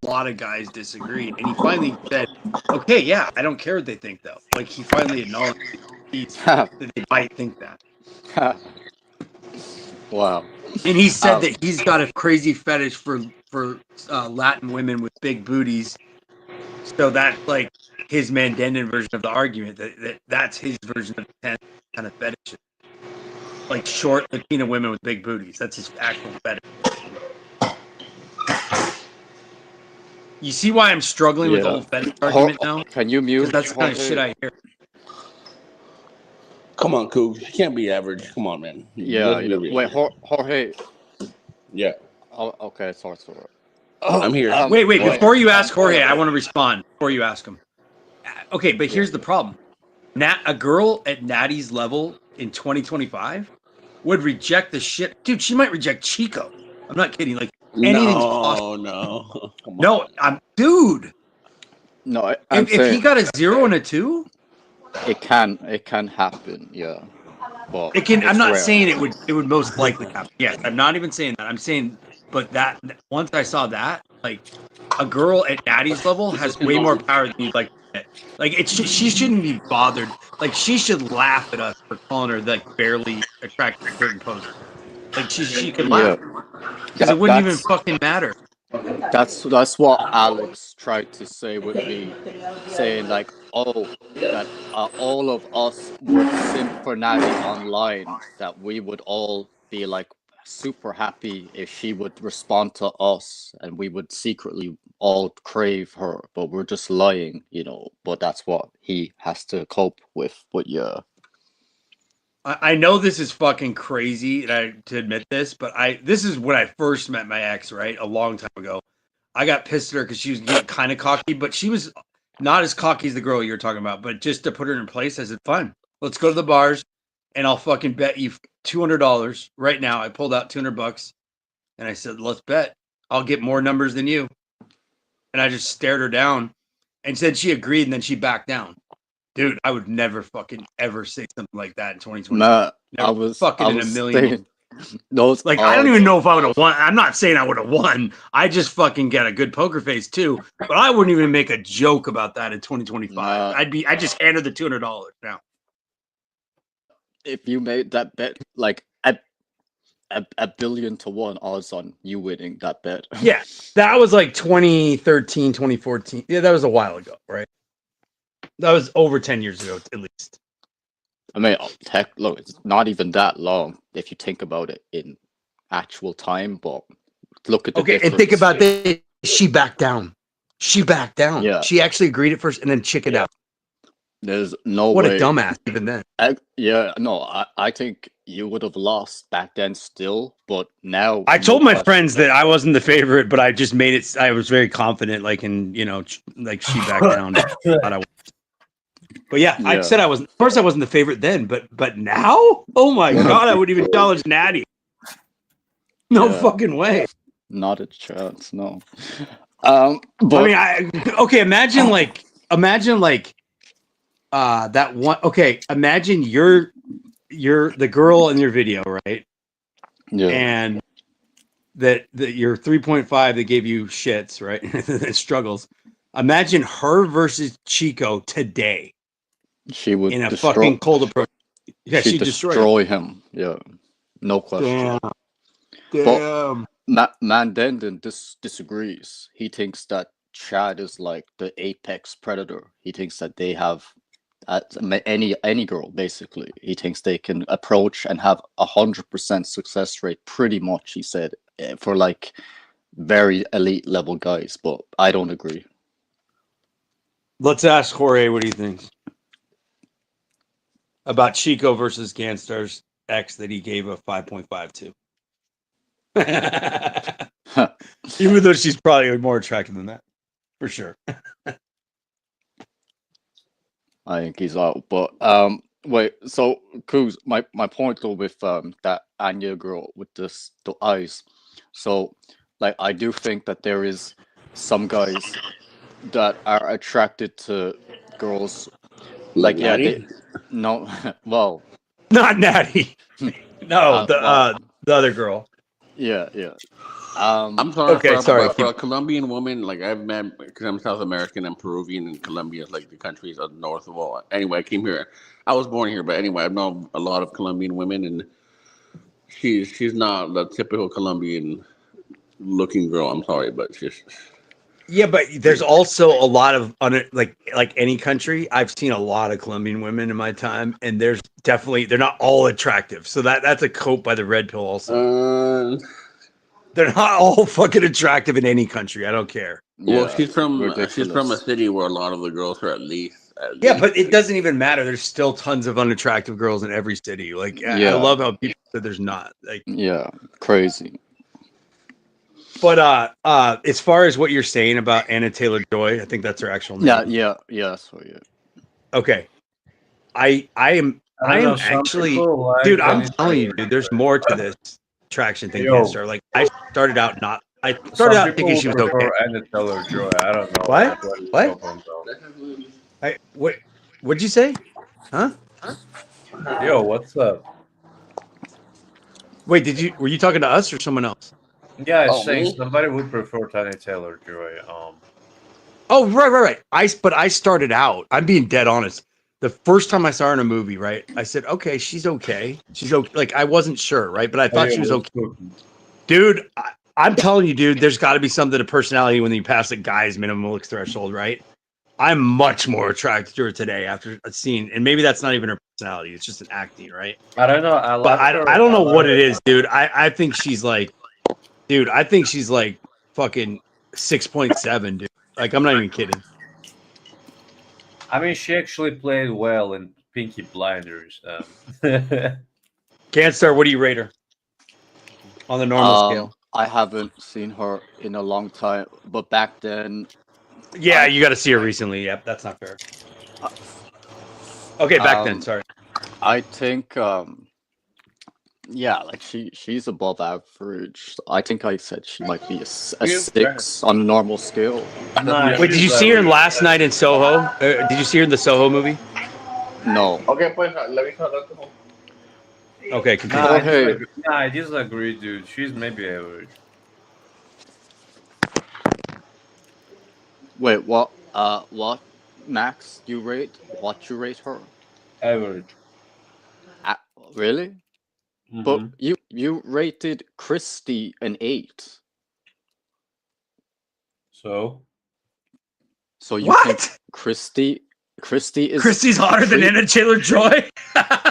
F: a lot of guys disagree? And he finally said, okay, yeah, I don't care what they think, though. Like, he finally acknowledged that they might think that.
D: Wow.
F: And he said that he's got a crazy fetish for Latin women with big booties. So that's like his Mandandan version of the argument. That's his version of the kind of fetish. Like short Latina women with big booties. That's his actual fetish. You see why I'm struggling with the whole fetish argument now?
D: Can you mute?
F: Because that's the kind of shit I hear.
A: Come on, Coog. She can't be average. Come on, man.
D: Yeah.
A: Let's be real.
D: Wait, Jorge.
A: Yeah.
D: Oh, okay, sorry.
A: I'm here.
F: Wait. Before you ask Jorge, I want to respond. Before you ask him. Okay, but here's the problem. A girl at Natty's level in 2025 would reject the shit. Dude, she might reject Chico. I'm not kidding. Like, anything's possible.
A: No. Come on.
F: No, dude.
D: No,
F: If he got a 0 and a 2,
D: it can happen. Yeah, but
F: it can. I'm
D: it's
F: not
D: rare.
F: saying it would most likely happen. Yes, I'm not even saying that. I'm saying, but that once I saw that, like, a girl at Natty's level has way more power than you'd like to admit. Like she shouldn't be bothered. Like she should laugh at us for calling her like barely attractive to certain poses. Like she could laugh because it wouldn't even fucking matter.
D: That's what Alex tried to say with me, saying like, oh, that all of us would simp for Natty online, that we would all be like super happy if she would respond to us, and we would secretly all crave her, but we're just lying, you know. But that's what he has to cope with. But yeah.
F: I know this is fucking crazy to admit this, but this is when I first met my ex, right? A long time ago. I got pissed at her because she was getting kind of cocky, but she was not as cocky as the girl you're talking about. But just to put her in place, I said, fine, let's go to the bars and I'll fucking bet you $200 right now. I pulled out $200 and I said, let's bet. I'll get more numbers than you. And I just stared her down and said she agreed, and then she backed down. Dude, I would never fucking ever say something like that in 2020.
D: Nah,
F: I was in a million.
D: Those
F: like I don't even know if I would have won. I'm not saying I would have won. I just fucking get a good poker face too. But I wouldn't even make a joke about that in 2025. I just handed the $200 now.
D: If you made that bet, like a 1,000,000,000 to 1 odds on you winning that bet.
F: Yeah, that was like 2013, 2014. Yeah, that was a while ago, right? That was over 10 years ago, at least.
D: I mean, look, it's not even that long if you think about it in actual time, but look at the difference.
F: And think about this. She backed down. Yeah. She actually agreed at first and then chickened out.
D: There's no
F: way. What
D: a
F: dumbass even then.
D: I think you would have lost back then still, but now
F: I told my friends that I wasn't the favorite, but I just made it. I was very confident, like like she backed down. But yeah, I said I wasn't. Of course, I wasn't the favorite then, but now, oh my god, I wouldn't even challenge Natty. No fucking way.
D: Not a chance. No. But
F: I mean, imagine like that one. Okay, imagine you're the girl in your video, right?
D: Yeah.
F: And that your 3.5 that gave you shits, right? Struggles. Imagine her versus Chico today.
D: She would
F: in a fucking cold approach. Yeah, she'd
D: destroy him. Yeah, no question.
F: Damn.
D: But Mandenden disagrees. He thinks that Chad is like the apex predator. He thinks that they have any girl basically. He thinks they can approach and have 100% success rate, pretty much. He said for like very elite level guys, but I don't agree.
F: Let's ask Jorge what he thinks about Chico versus Ganstar's ex that he gave a 5.5 to. Even though she's probably more attractive than that, for sure.
D: I think he's out, but wait. So, Kuz, my point though with that Anya girl with the eyes. So, like, I do think that there is some guys that are attracted to girls like
A: Natty?
D: No, well,
F: not Natty. No, the other girl.
D: Yeah.
A: I'm sorry.
F: Okay,
A: for a Colombian woman, like I've met, because I'm South American and Peruvian, and Colombia is like the countries up north of all. Anyway, I came here. I was born here, but anyway, I've known a lot of Colombian women, and she's not the typical Colombian looking girl. I'm sorry, but she's.
F: Yeah, but there's also a lot of like any country. I've seen a lot of Colombian women in my time, and they're not all attractive. So that's a cope by the red pill. Also, they're not all fucking attractive in any country. I don't care.
A: Well, she's from a city where a lot of the girls are at least.
F: Yeah, but it doesn't even matter. There's still tons of unattractive girls in every city. Like I love how people said there's not. Like
D: crazy.
F: But as far as what you're saying about Anna Taylor-Joy, I think that's her actual name.
D: Yeah.
F: Okay, I am actually, dude. I'm telling you, dude. There's more to this attraction thing. Ganstar. Like I started out thinking she was okay.
G: Anna Taylor-Joy. I don't know.
F: What? What'd you say? Huh?
G: Yo, what's up?
F: Wait, were you talking to us or someone else?
G: Yeah, I was
A: Oh,
G: saying
A: me?
G: somebody would prefer Tiny Taylor Joy.
F: Oh, right. But I started out. I'm being dead honest. The first time I saw her in a movie, right? I said, okay, she's okay. She's okay. Like I wasn't sure, right? But I thought she was okay. Dude, I'm telling you, dude, there's got to be something to personality when you pass a guy's minimum looks threshold, right? I'm much more attracted to her today after a scene, and maybe that's not even her personality; it's just an acting, right?
G: I don't know. I
F: But
G: like her.
F: I don't know
G: like
F: what it is, dude. I think she's like, dude, I think she's like fucking 6.7, dude. Like I'm not even kidding.
G: I mean, she actually played well in Pinky Blinders.
F: Ganstar, what do you rate her on the normal scale?
D: I haven't seen her in a long time, but back then,
F: Yeah,
D: I
F: you got to see her recently. Yep, that's not fair. Okay, back then. Sorry.
D: I think yeah, like she's above average. I think I said she might be a 6 on the normal scale.
G: Nah,
F: Wait, did you see her last night in Soho? Did you see her in the Soho movie?
D: No.
A: Okay, pues, let me talk to him.
F: Okay, continue.
D: Jorge,
G: I disagree, dude. She's maybe average.
D: wait, what, Max? You rate what you rate her?
G: Average.
D: Uh, really? But you rated Christy an 8.
G: So
D: You
F: What?
D: think Christy is
F: Christy's hotter than Anna Taylor-Joy?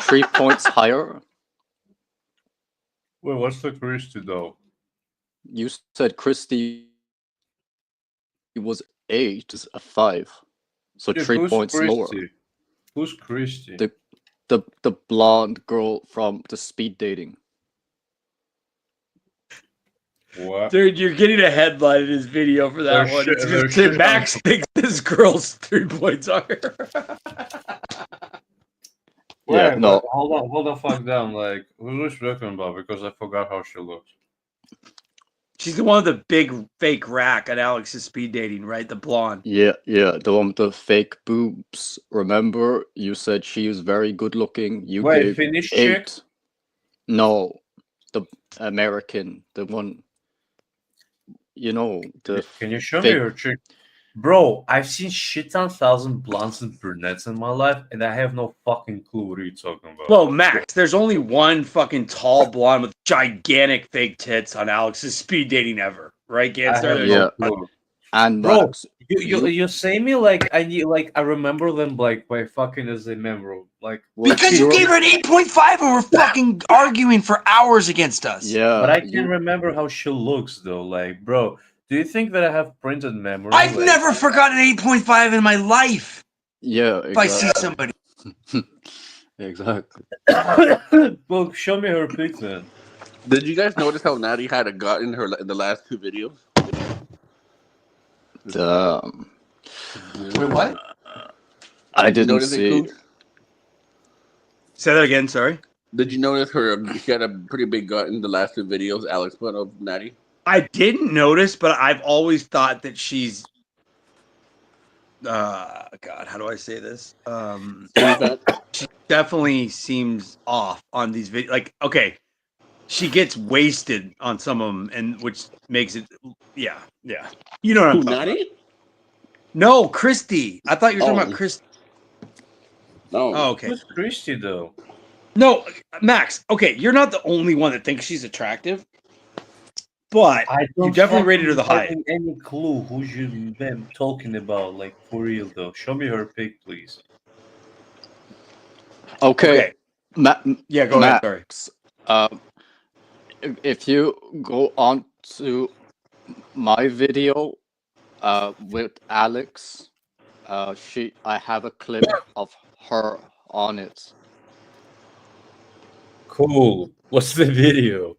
D: 3 points higher?
G: wait, what's the Christy though?
D: You said Christy was 8, is a 5. So
G: Dude,
D: 3
G: who's
D: points lower.
G: Christy? Who's Christy?
D: The blonde girl from the speed dating.
G: What?
F: Dude, you're getting a headline in his video for that one. It's gonna say Max thinks this girl's 3 points higher.
D: Yeah, no.
G: Hold the fuck down. Like, who's she talking about? Because I forgot how she looks.
F: She's the one with the big fake rack at Alex's speed dating, right? The blonde.
D: Yeah, the one with the fake boobs. Remember, you said she was very good looking. You
G: Wait,
D: gave
G: Finnish
D: 8.
G: chick?
D: No, the American, the one. You know, the
G: Can you show me
D: fake.
G: your chick? Bro, I've seen shit ton thousand blondes and brunettes in my life, and I have no fucking clue what are you talking about.
F: Well, Max, there's only one fucking tall blonde with gigantic fake tits on Alex's speed dating ever, right, Ganstar?
D: Yeah. And
G: bro,
D: Max,
G: you say me like I remember them like by fucking as a member, like
F: because you gave her an 8.5 and we're fucking arguing for hours against us.
D: Yeah,
G: but I can't remember how she looks though. Like, bro, do you think that I have printed memory?
F: I've never forgotten 8.5 in my life.
D: Yeah,
F: if I see somebody.
D: Exactly.
G: Well, show me her pic then.
A: Did you guys notice how Natty had a gut in in the last 2 videos?
F: Wait, what?
D: I didn't see.
F: Say that again. Sorry.
A: Did you notice she had a pretty big gut in the last 2 videos Alex put of Natty?
F: I didn't notice, but I've always thought that she's. God, how do I say this? She definitely seems off on these videos. Like, okay, she gets wasted on some of them, and which makes it, yeah. You know what I'm talking about? No, Christy. I thought you were talking about Christy.
A: No.
F: Oh, okay.
G: Who's Christy though?
F: No, Max. Okay, you're not the only one that thinks she's attractive, but you definitely rated her the highest.
G: Any clue who you've been talking about? Like for real though, show me her pic, please.
D: Okay.
F: Yeah, go ahead. Sorry.
D: If you go on to my video with Alex, I have a clip of her on it.
G: Cool. What's the video?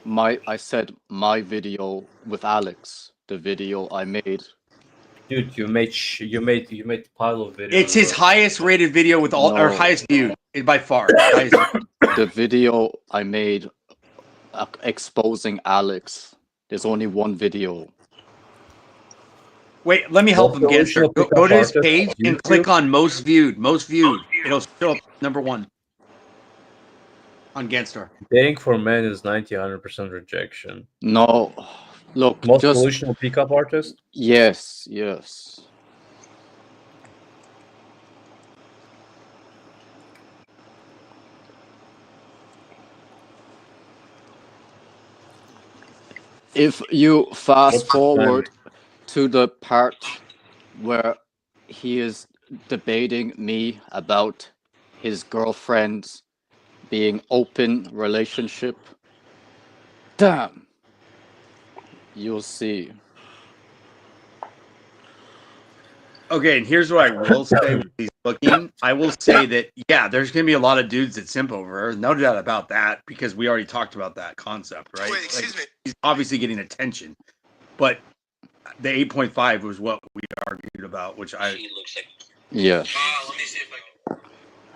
D: I said my video with Alex, the video I made.
G: Dude, you made pile of videos.
F: It's his highest rated video with all, or highest viewed by far.
D: The video I made exposing Alex. There's only one video.
F: Wait, let me help him get there. Go to his page and click on most viewed. Most viewed. It'll show up number 1. on Ganstar.
G: Dating for men is 90-100% rejection.
D: No, look,
G: Most
D: just
G: delusional pickup artist?
D: yes, yes. If you fast forward to the part where he is debating me about his girlfriend's being open relationship, damn, you'll see.
F: Okay, and here's what I will say when he's looking. I will say that, yeah, there's going to be a lot of dudes that simp over her. No doubt about that, because we already talked about that concept, right?
I: Wait, excuse me.
F: He's obviously getting attention. But the 8.5 was what we argued about, which
D: Yeah.
I: Let me see if I can.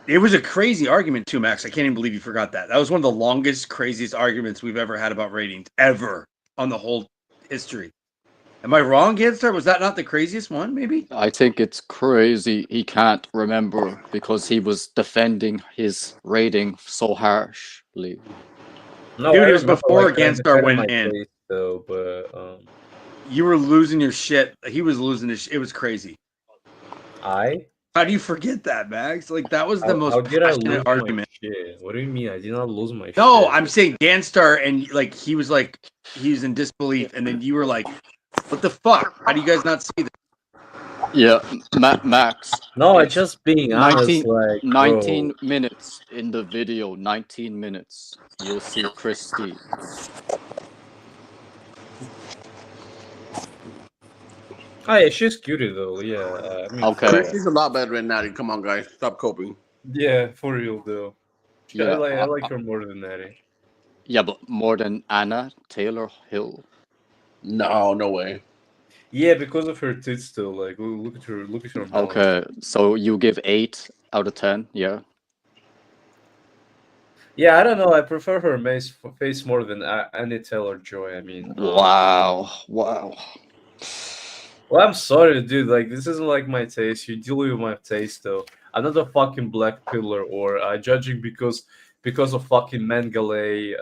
F: it was a crazy argument too, Max. I can't even believe you forgot that. That was one of the longest, craziest arguments we've ever had about ratings, ever, on the whole history. Am I wrong, Ganstar? Was that not the craziest one, maybe?
D: I think it's crazy he can't remember because he was defending his rating so harshly.
G: No,
F: Dude,
G: I
F: it was
G: remember,
F: before
G: like, I
F: Ganstar
G: defended
F: went
G: my
F: in.
G: taste, though, but
F: You were losing your shit. He was losing his shit. It was crazy.
G: I?
F: How do you forget that, Max? Like, that was the most
G: How did I
F: passionate
G: lose my
F: argument.
G: shit? What do you mean? I did not lose my
F: No,
G: shit.
F: I'm saying Ganstar, and like he was in disbelief, and then you were like, "What the fuck? How do you guys not see that?"
D: Yeah, Max.
G: No, I
D: It's
G: just being honest,
D: 19,
G: like,
D: 19
G: bro.
D: minutes in the video. 19 minutes. You'll see Christy.
G: Oh, yeah, she's cutie, though, yeah. I mean,
D: Okay.
A: Christy's a lot better than Natty. Come on, guys, stop coping.
G: yeah, for real, though.
D: Yeah,
G: I like her more than Natty.
D: yeah, but more than Anna Taylor Hill.
A: No, no way.
G: Yeah, because of her tits, though. Like, look at her balance.
D: Okay, so you give 8 out of 10, yeah?
G: Yeah, I don't know. I prefer her face more than Annie Taylor Joy. I mean,
D: Wow, wow.
G: well, I'm sorry, dude. Like, this isn't like my taste. You deal with my taste, though. I'm not a fucking black pillar or judging because of fucking Mengele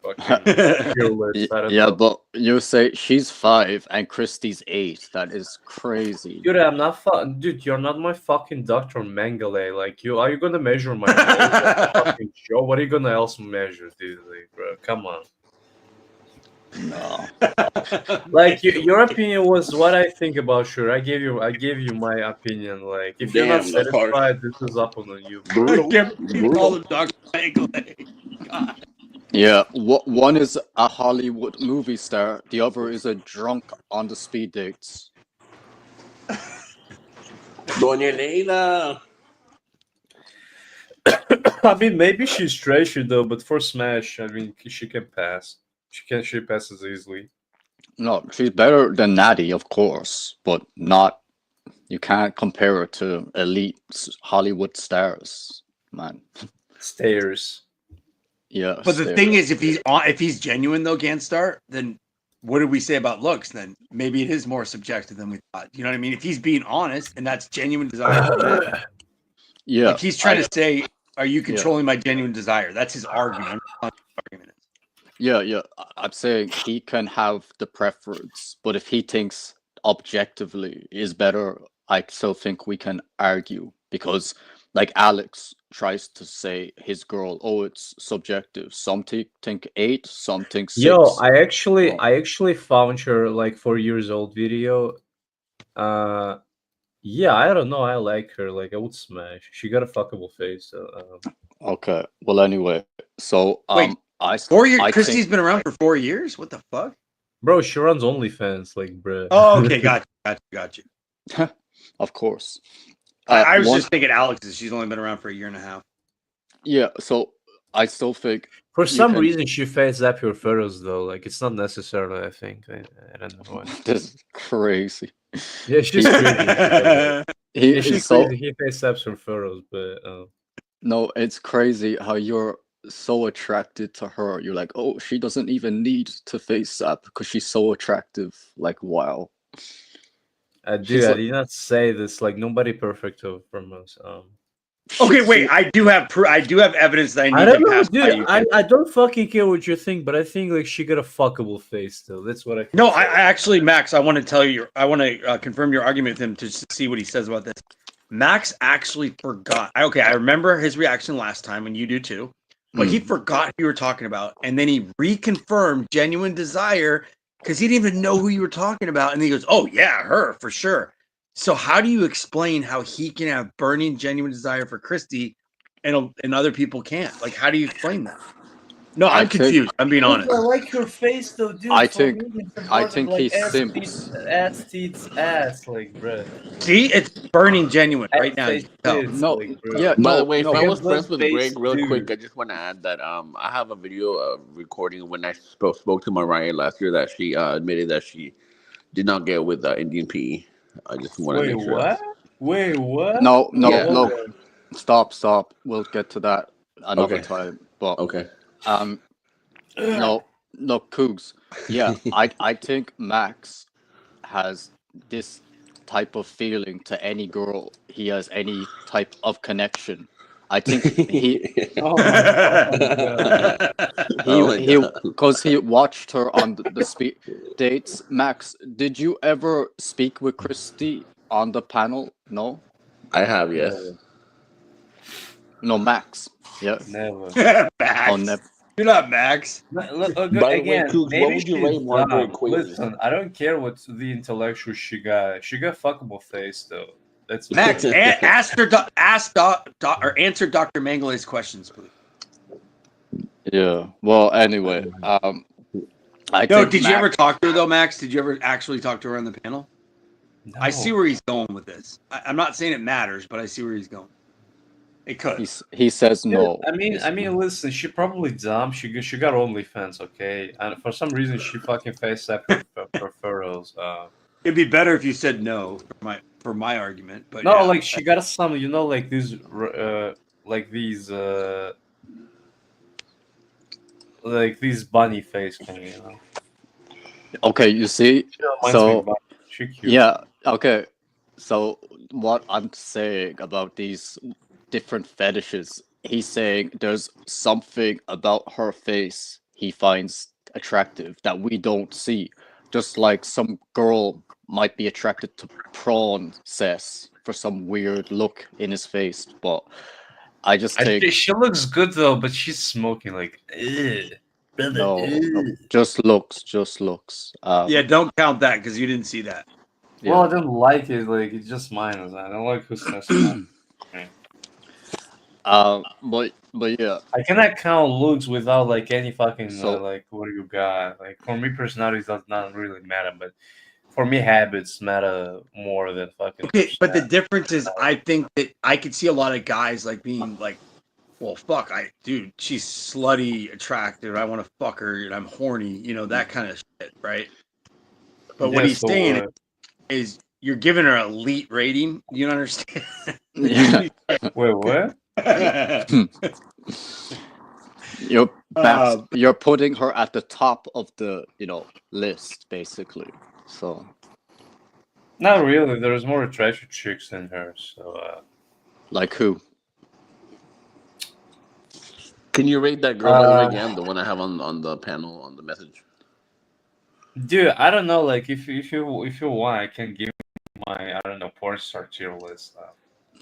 G: fucking tier list. I don't
D: Yeah,
G: know.
D: but you say she's 5 and Christy's 8. That is crazy.
G: Dude, I'm not dude, you're not my fucking Dr. Mengele. Like, are you gonna measure my nose on the fucking show? What are you gonna else measure, dude? Like, bro, come on.
D: No.
G: Like, your opinion was what I think about sure. I gave you my opinion. Like, if you're not
A: Damn, that's harsh.
G: satisfied, this is up on you.
F: I
A: Brutal.
F: can't believe you
A: Brutal.
F: called him Dr. Mengele. God.
D: Yeah, one is a Hollywood movie star, the other is a drunk on the speed dates.
A: Doña Leila.
G: I mean, maybe she's trashy though, but for Smash, I mean, she can pass. She passes easily.
D: No, she's better than Natty, of course, but not. You can't compare her to elite Hollywood stars, man.
G: Stairs.
D: Yeah,
F: But the
D: stairs.
F: thing is, if he's genuine though, Ganstar, then what did we say about looks? Then maybe it is more subjective than we thought. You know what I mean? If he's being honest and that's genuine desire for men,
D: Yeah,
F: like he's trying to say, "Are you controlling my genuine desire?" That's his argument.
D: yeah. I'm saying he can have the preference, but if he thinks objectively is better, I still think we can argue because, like Alex tries to say, his girl, oh, it's subjective. Some think 8, some think 6.
G: Yo, I
D: Well,
G: actually found her like 4 years old video. Yeah, I don't know. I like her. Like, I would smash. She got a fuckable face.
D: okay. Well, anyway, so
F: Wait,
D: I
F: 4 years.
D: I
F: Christy's
D: think
F: been around for 4 years. What the fuck?
G: Bro, she runs OnlyFans, like, bruh.
F: Oh, okay, got you.
D: of course.
F: I was
D: one,
F: just thinking Alex's. She's only been around for a year and a half.
D: yeah. So I still think
G: For some
D: can-
G: reason, she face up your photos though. Like, it's not necessarily. I think I don't know why.
D: this is crazy.
G: Yeah, she's crazy.
D: He
G: Yeah, she's
D: is so
G: crazy. He face ups her photos, but
D: no. It's crazy how you're so attracted to her. You're like, oh, she doesn't even need to face up because she's so attractive. Like, wow.
G: dude,
D: She's
G: I
D: like-
G: did not say this. Like, nobody perfect from us.
F: Okay, wait. I do have evidence that I
G: I
F: need
G: don't
F: to
G: know,
F: pass by
G: dude.
F: you.
G: I don't fucking care what you think, but I think like she got a fuckable face though. That's what I can
F: No,
G: say.
F: I actually, Max, I want to tell you. I want to confirm your argument with him to see what he says about this. Max actually forgot. Okay, I remember his reaction last time, and you do too. But he forgot who you were talking about, and then he reconfirmed genuine desire because he didn't even know who you were talking about, and he goes, "Oh yeah, her for sure." So how do you explain how he can have burning genuine desire for Christy, and other people can't? Like, how do you explain that? No,
D: I
F: I'm
D: think
F: confused. I'm being honest.
G: I like your face though, dude.
D: I
G: For
D: think
G: me, it's
D: I
G: important.
D: think
G: Like
D: he simps.
G: ass, teeth, ass, like, bruh.
F: See, it's burning genuine right
G: Ass
F: now. You
G: face
F: can tell.
G: tits,
D: No,
G: like, bruh.
D: yeah,
A: By the
D: no,
A: way, if I
D: no.
A: was
G: Get blood
A: friends with
G: face,
A: Greg, real quick,
G: dude.
A: I just want to add that I have a video recording when I spoke to Mariah last year that she admitted that she did not get with Indian PE. I just want to
G: Wait,
A: make sure
G: what?
A: that's
G: Wait, what?
D: No, no,
A: yeah.
G: Hold
D: look,
G: on.
D: stop. We'll get to that another
A: Okay,
D: time. But
A: okay.
D: um, no, no, Cougs. Yeah, I think Max has this type of feeling to any girl he has any type of connection. I think
G: Oh my fucking god.
A: Oh my
D: he
A: god,
D: because he watched her on the speed dates. Max, did you ever speak with Christy on the panel? No,
A: I have yes.
G: Never.
D: no, Max. Yeah.
G: Never.
D: Oh,
F: Max.
D: never.
F: You're not Max.
G: Look,
A: By the way,
G: again,
A: Coogs, what
G: maybe
A: would you
G: she's
A: rate Margaret
G: dumb.
A: Qualley?
G: Listen, I don't care what the intellectual she got. She got fuckable face though. That's
F: Max,
G: what.
F: ask her, or answer Dr. Mangale's questions, please.
D: Yeah. Well, anyway, I
F: No,
D: think
F: did you ever
D: Max.
F: talk to her though, Max? Did you ever actually talk to her on the panel? I see
G: No.
F: where he's going with this. I'm not saying it matters, but I see where he's going. It could.
D: He says
G: Dude,
D: no.
G: I mean, listen. She probably dumb. She got OnlyFans, okay, and for some reason she fucking face that referrals.
F: It'd be better if you said no for my argument, but
G: No,
F: yeah.
G: like she got some, like like these bunny face thing.
D: Okay, you see.
G: She reminds me
D: So
G: of bunny. She cute.
D: yeah. Okay. So what I'm saying about these different fetishes, he's saying there's something about her face he finds attractive that we don't see. Just like some girl might be attracted to prawn cess for some weird look in his face, but I just think
G: She looks good though, but she's smoking like. Ugh. Brother,
D: no,
G: ugh.
D: just looks.
F: Yeah, don't count that because you didn't see that.
G: Well, I
D: Yeah.
G: don't like it. Like it's just mine. I don't like who says smoke.
D: But yeah.
G: I cannot count looks without like any fucking
D: So
G: like what you got. Like for me, personality does not really matter, but for me, habits matter more than fucking.
F: Okay, but the difference is, I think that I could see a lot of guys like being like, "Well, fuck, dude, she's slutty, attractive. I want to fuck her, and I'm horny." That kind of shit, right? But what
G: Yeah,
F: he's
G: so
F: saying is, you're giving her elite rating. You don't understand?
D: yeah.
G: wait, what?
D: You're Max, you're putting her at the top of the list basically. So
G: Not really. There's more attractive chicks than her. So.
D: like who?
A: Can you rate that girl by the way again? The one I have on the panel on the message.
G: Dude, I don't know. Like, if you want, I can give my porn star tier list.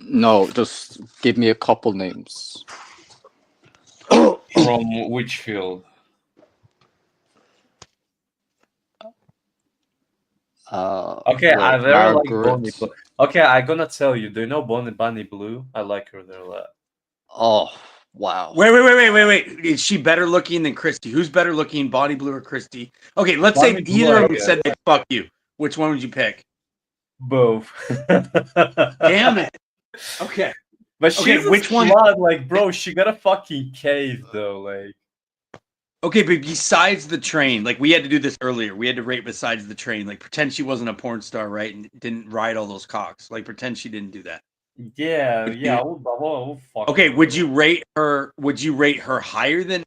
D: No, just give me a couple names.
G: From which field? Okay, I very like Bonnie Blue. Okay, I'm gonna tell you. Do you know Bonnie Blue? I like her there a lot.
D: Oh wow!
F: Wait! Is she better looking than Christy? Who's better looking, Bonnie Blue or Christy? Okay, let's say either of them said they fuck you. Which one would you pick?
G: Both.
F: Damn it. Okay.
G: But she's
F: which one?
G: Like, bro, she got a fucking cave though. Like.
F: Okay, but besides the train, like we had to do this earlier. We had to rate besides the train. Like pretend she wasn't a porn star, right? And didn't ride all those cocks. Like pretend she didn't do that.
G: Yeah. I would fuck
F: okay,
G: her.
F: would you rate her higher than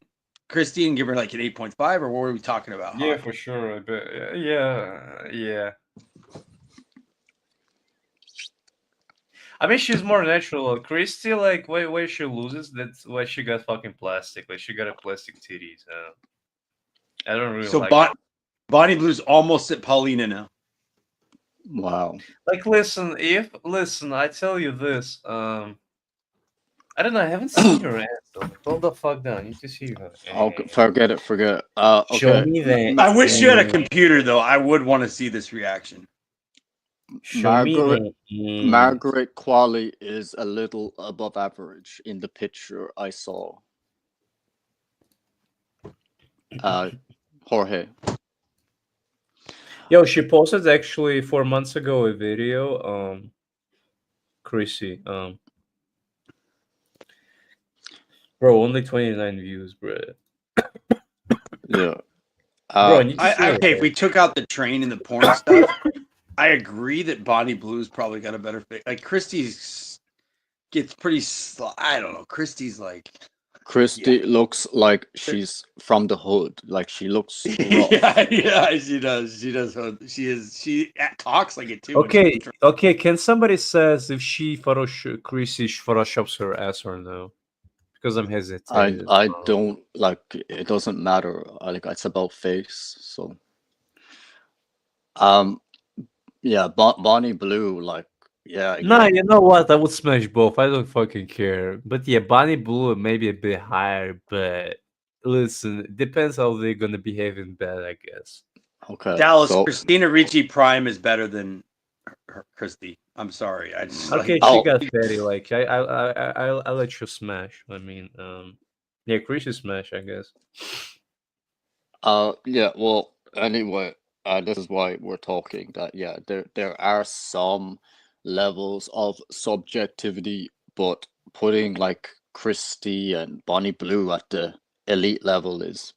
F: Christy and give her like an 8.5, or what were we talking about?
G: Yeah, for sure. Yeah. I mean, she's more natural. Christy, like, where she loses, that's why she got fucking plastic. Like, she got a plastic titties. I don't really
F: So
G: like that.
F: Bonnie Blue's almost at Paulina now.
D: Wow.
G: Like, listen, I tell you this, I don't know, I haven't seen her ass though. Like, hold the fuck down, I need to see her.
D: Okay, forget it. Forget it.
G: Show
D: Okay.
G: me that.
F: I wish you had a computer though. I would want to see this reaction.
G: Show me
D: Margaret
G: that.
D: Margaret Qualley is a little above average in the picture I saw. Jorge.
G: Yo, she posted actually 4 months ago a video. Chrissy. Bro, only 29 views, bro.
D: Yeah.
G: Bro, I need to see her.
F: Okay, if we took out the train and the porn stuff, I agree that Bonnie Blue's probably got a better fit. Like Christie's gets pretty. I don't know. Christie's like.
D: Christy looks like she's from the hood. Like she looks rough.
F: yeah, she does. She does. She talks like it too.
G: Okay. Can somebody says if she Chrissy photoshops her ass or no? Because I'm hesitating.
D: I don't like. It doesn't matter. Like it's about face. So. Yeah, Bonnie Blue. Like yeah.
G: Nah, you know what? I would smash both. I don't fucking care. But yeah, Bonnie Blue maybe a bit higher. But listen, it depends how they're gonna behave in bed, I guess.
D: Okay.
F: Dallas, Christina Ricci Prime is better than her Christy. I'm sorry. I just
G: okay. She got fatty. Like I'll let you smash. I mean, yeah, Chrissy smash, I guess.
D: Yeah. Well, anyway, this is why we're talking. That yeah, there are some levels of subjectivity, but putting like Christy and Bonnie Blue at the elite level is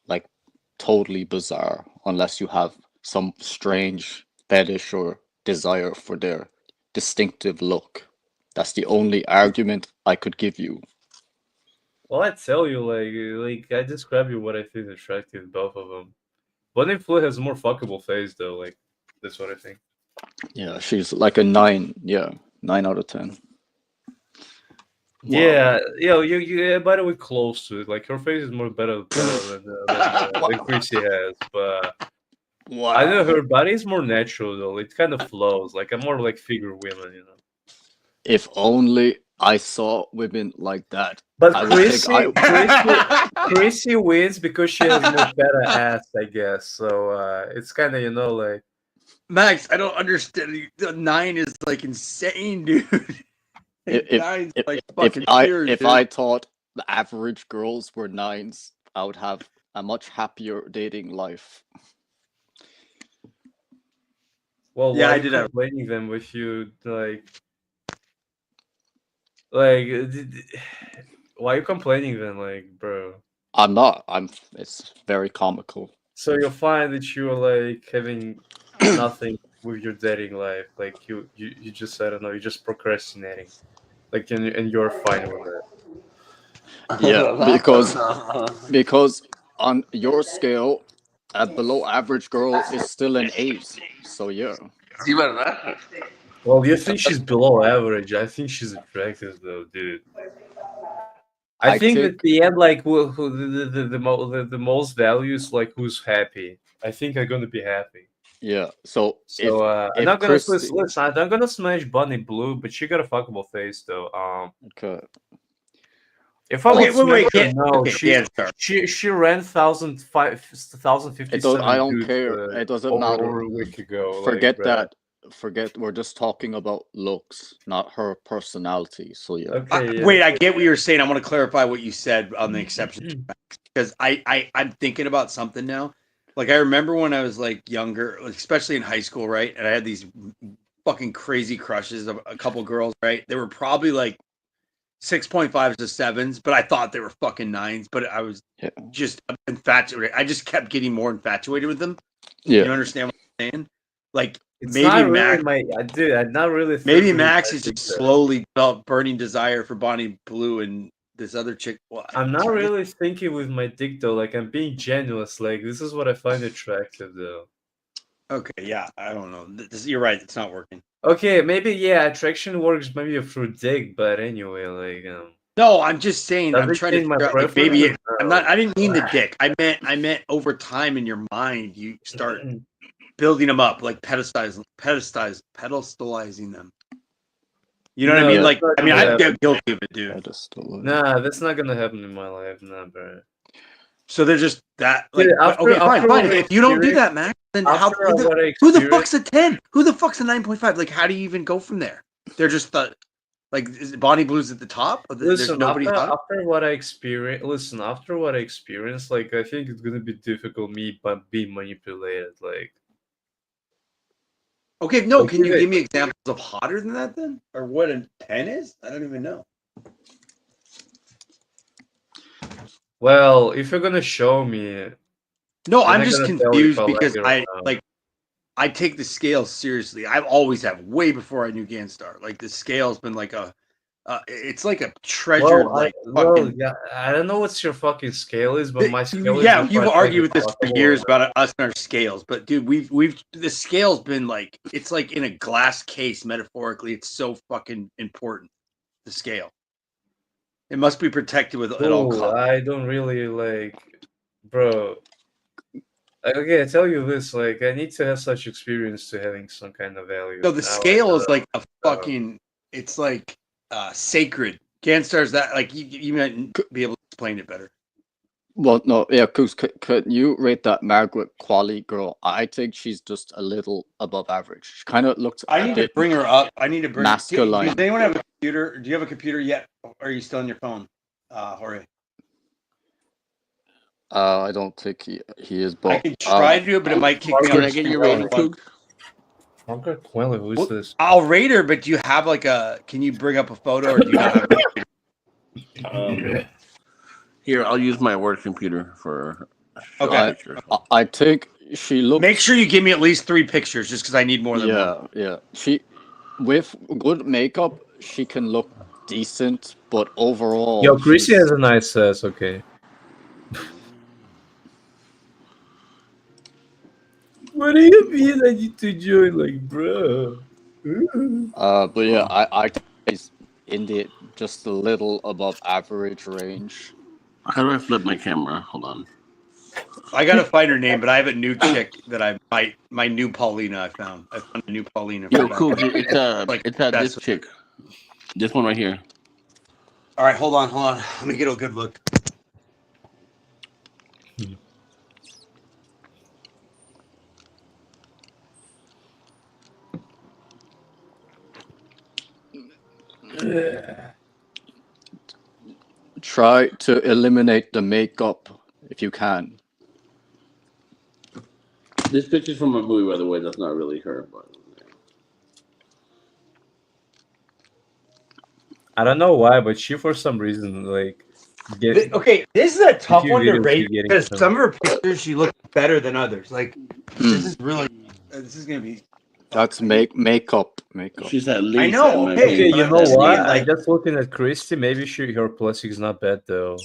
D: like totally bizarre unless you have some strange fetish or desire for their distinctive look. That's the only argument I could give you.
G: Well, I tell you, like I describe you what I think attractive, both of them. Bonnie Blue has a more fuckable face, though. Like that's what I think.
D: Yeah, she's like a 9. Yeah, 9 out of 10.
G: Yeah, you by the way, close to it. Like her face is more better than Chrissy has, but I know her body is more natural though. It kind of flows. Like I'm more like figure women, you know.
D: If only I saw women like that.
G: But Chrissy wins because she has more better ass, I guess. So it's kind of like.
F: Max, I don't understand. The 9 is like insane, dude.
D: If I thought the average girls were 9s, I would have a much happier dating life.
G: Well,
F: yeah,
G: why
F: I did have
G: complaining them with you like why are you complaining then, like, bro?
D: I'm not. It's very comical.
G: So you'll find that you're like having nothing with your dating life. Like you just, I don't know, you're just procrastinating. Like and you're fine with it.
D: Yeah, because on your scale, a below average girl is still an 8. So yeah.
A: Sí, ¿verdad?
G: Well, you think she's below average? I think she's attractive, though, dude. I think at the end, like, who the most value is like who's happy. I think I'm gonna be happy.
D: Yeah. So
G: I'm not gonna listen. I'm gonna smash Bonnie Blue, but she got a fuckable face, though.
D: Okay.
G: If I would smash her, no, she ran 1,057.
D: I don't care. It doesn't matter.
G: Over a week ago.
D: Forget that. Forget. We're just talking about looks, not her personality. So yeah.
G: Okay.
F: Wait, I get what you're saying. I want to clarify what you said on the exceptions because I'm thinking about something now. Like I remember when I was like younger, especially in high school, right? And I had these fucking crazy crushes of a couple girls, right? They were probably like 6.5s to 7s, but I thought they were fucking 9s. But I was just infatuated. I just kept getting more infatuated with them.
D: Yeah,
F: you understand what I'm saying? Like
G: it's
F: maybe
G: not
F: Max,
G: really I'm not really.
F: Maybe Max is just slowly developed burning desire for Bonnie Blue and this other chick. Well,
G: I'm not really thinking with my dick though. Like I'm being genuine. Like this is what I find attractive though.
F: Okay, yeah, I don't know. You're right. It's not working.
G: Okay, maybe yeah, attraction works maybe through dick, but anyway, like
F: No, I'm just saying.
G: does
F: I'm
G: it
F: trying to
G: change my
F: figure out. Like
G: preference?
F: maybe I'm not.
G: No.
F: I didn't mean the dick. I meant over time in your mind, you start building them up, like pedestalizing them. You know what I
G: No,
F: mean?
G: that's
F: Like,
G: not
F: I mean,
G: gonna
F: I'm
G: happen.
F: guilty of it, dude.
D: Pedestal.
G: Nah, that's not gonna happen in my life, nah, bro.
F: So they're just that,
G: Dude,
F: like, but, okay, fine, fine.
G: what I
F: If you don't do
G: experienced,
F: that, Max, then how?
G: after what I
F: Who the
G: experienced,
F: fuck's a 10? Who the fuck's a 9.5? Like, how do you even go from there? They're just like, is Bonnie Blues at the top? There's
G: listen,
F: nobody hot.
G: after what I experienced, like I think it's gonna be difficult me but being manipulated, like.
F: Okay, no.
G: Like,
F: Can you
G: even-
F: give me examples of hotter than that then, or what a 10 is? I don't even know.
G: Well, if you're gonna show me,
F: No,
G: then
F: I'm
G: I'm
F: just
G: gonna tell you if
F: confused
G: I like
F: because
G: it or
F: I
G: not.
F: like I take the scales seriously. I've always have way before I knew Ganstar. Like the scale's been like a, it's like a treasured like fucking.
G: yeah, I don't know what your fucking scale is, but my scale is
F: Yeah,
G: if
F: you've
G: I
F: argued
G: think
F: with this
G: it's
F: for
G: possible
F: years
G: or
F: about us and our scales, but dude, we've the scale's been like it's like in a glass case metaphorically. It's so fucking important. The scale. It must be protected with at all
G: not.
F: costs.
G: I don't really like, bro. Okay, I tell you this, like I need to have such experience to having some kind of value.
F: So the
G: Now I
F: scale is
G: don't
F: like a fucking. It's like sacred. Ganstar's that like you might be able to explain it better.
D: Well, no, yeah, Cause could you rate that Margaret Qualley girl? I think she's just a little above average. She kind of looks
F: I
D: a
F: need to
D: bit
F: bring her up. I need to bring.
D: masculine.
F: Does anyone have a computer? Do you have a computer yet? Or are you still on your phone, Jorge?
D: I don't think he is,
F: I
D: but
F: can try to do it, but it might kick me
A: Can
F: out.
A: I get your rating, Cook?
G: Margaret Qualley, who is
F: Well,
G: this?
F: I'll rate her, but do you have like a? Can you bring up a photo, or do you not have?
A: Here, I'll use my work computer for
F: Okay.
A: pictures.
D: I think she looks.
F: Make sure you give me at least 3 pictures, just because I need more than one.
D: Yeah. She, with good makeup, she can look decent, but overall,
G: Yo, Chrissy
D: she's-
G: has a nice ass. Okay. What do you mean I need to join, like, bro?
D: but yeah, I think she's in the just a little above average range.
A: How do I flip my camera? Hold on.
F: I gotta find her name, but I have a new chick that my new Paulina. I found a new Paulina.
A: Yo,
F: from
A: cool.
F: back then.
A: It's this chick. This one right here.
F: All right, hold on. Let me get a good look.
D: Try to eliminate the makeup if you can.
A: This picture's from a movie, by the way. That's not really her, but
G: I don't know why, but she for some reason like
F: Okay, this is a tough
G: few
F: one to
G: videos
F: rate
G: she getting
F: because
G: some-
F: some of her pictures she looks better than others. Like this is really, this is gonna be.
D: That's makeup.
A: she's at least.
F: I know,
A: in my
F: okay,
G: Okay,
A: opinion,
G: you
F: I'm
G: know
F: just
G: what?
F: saying,
G: I
F: like-
G: just looking at Christy. Maybe her plastic is not bad though.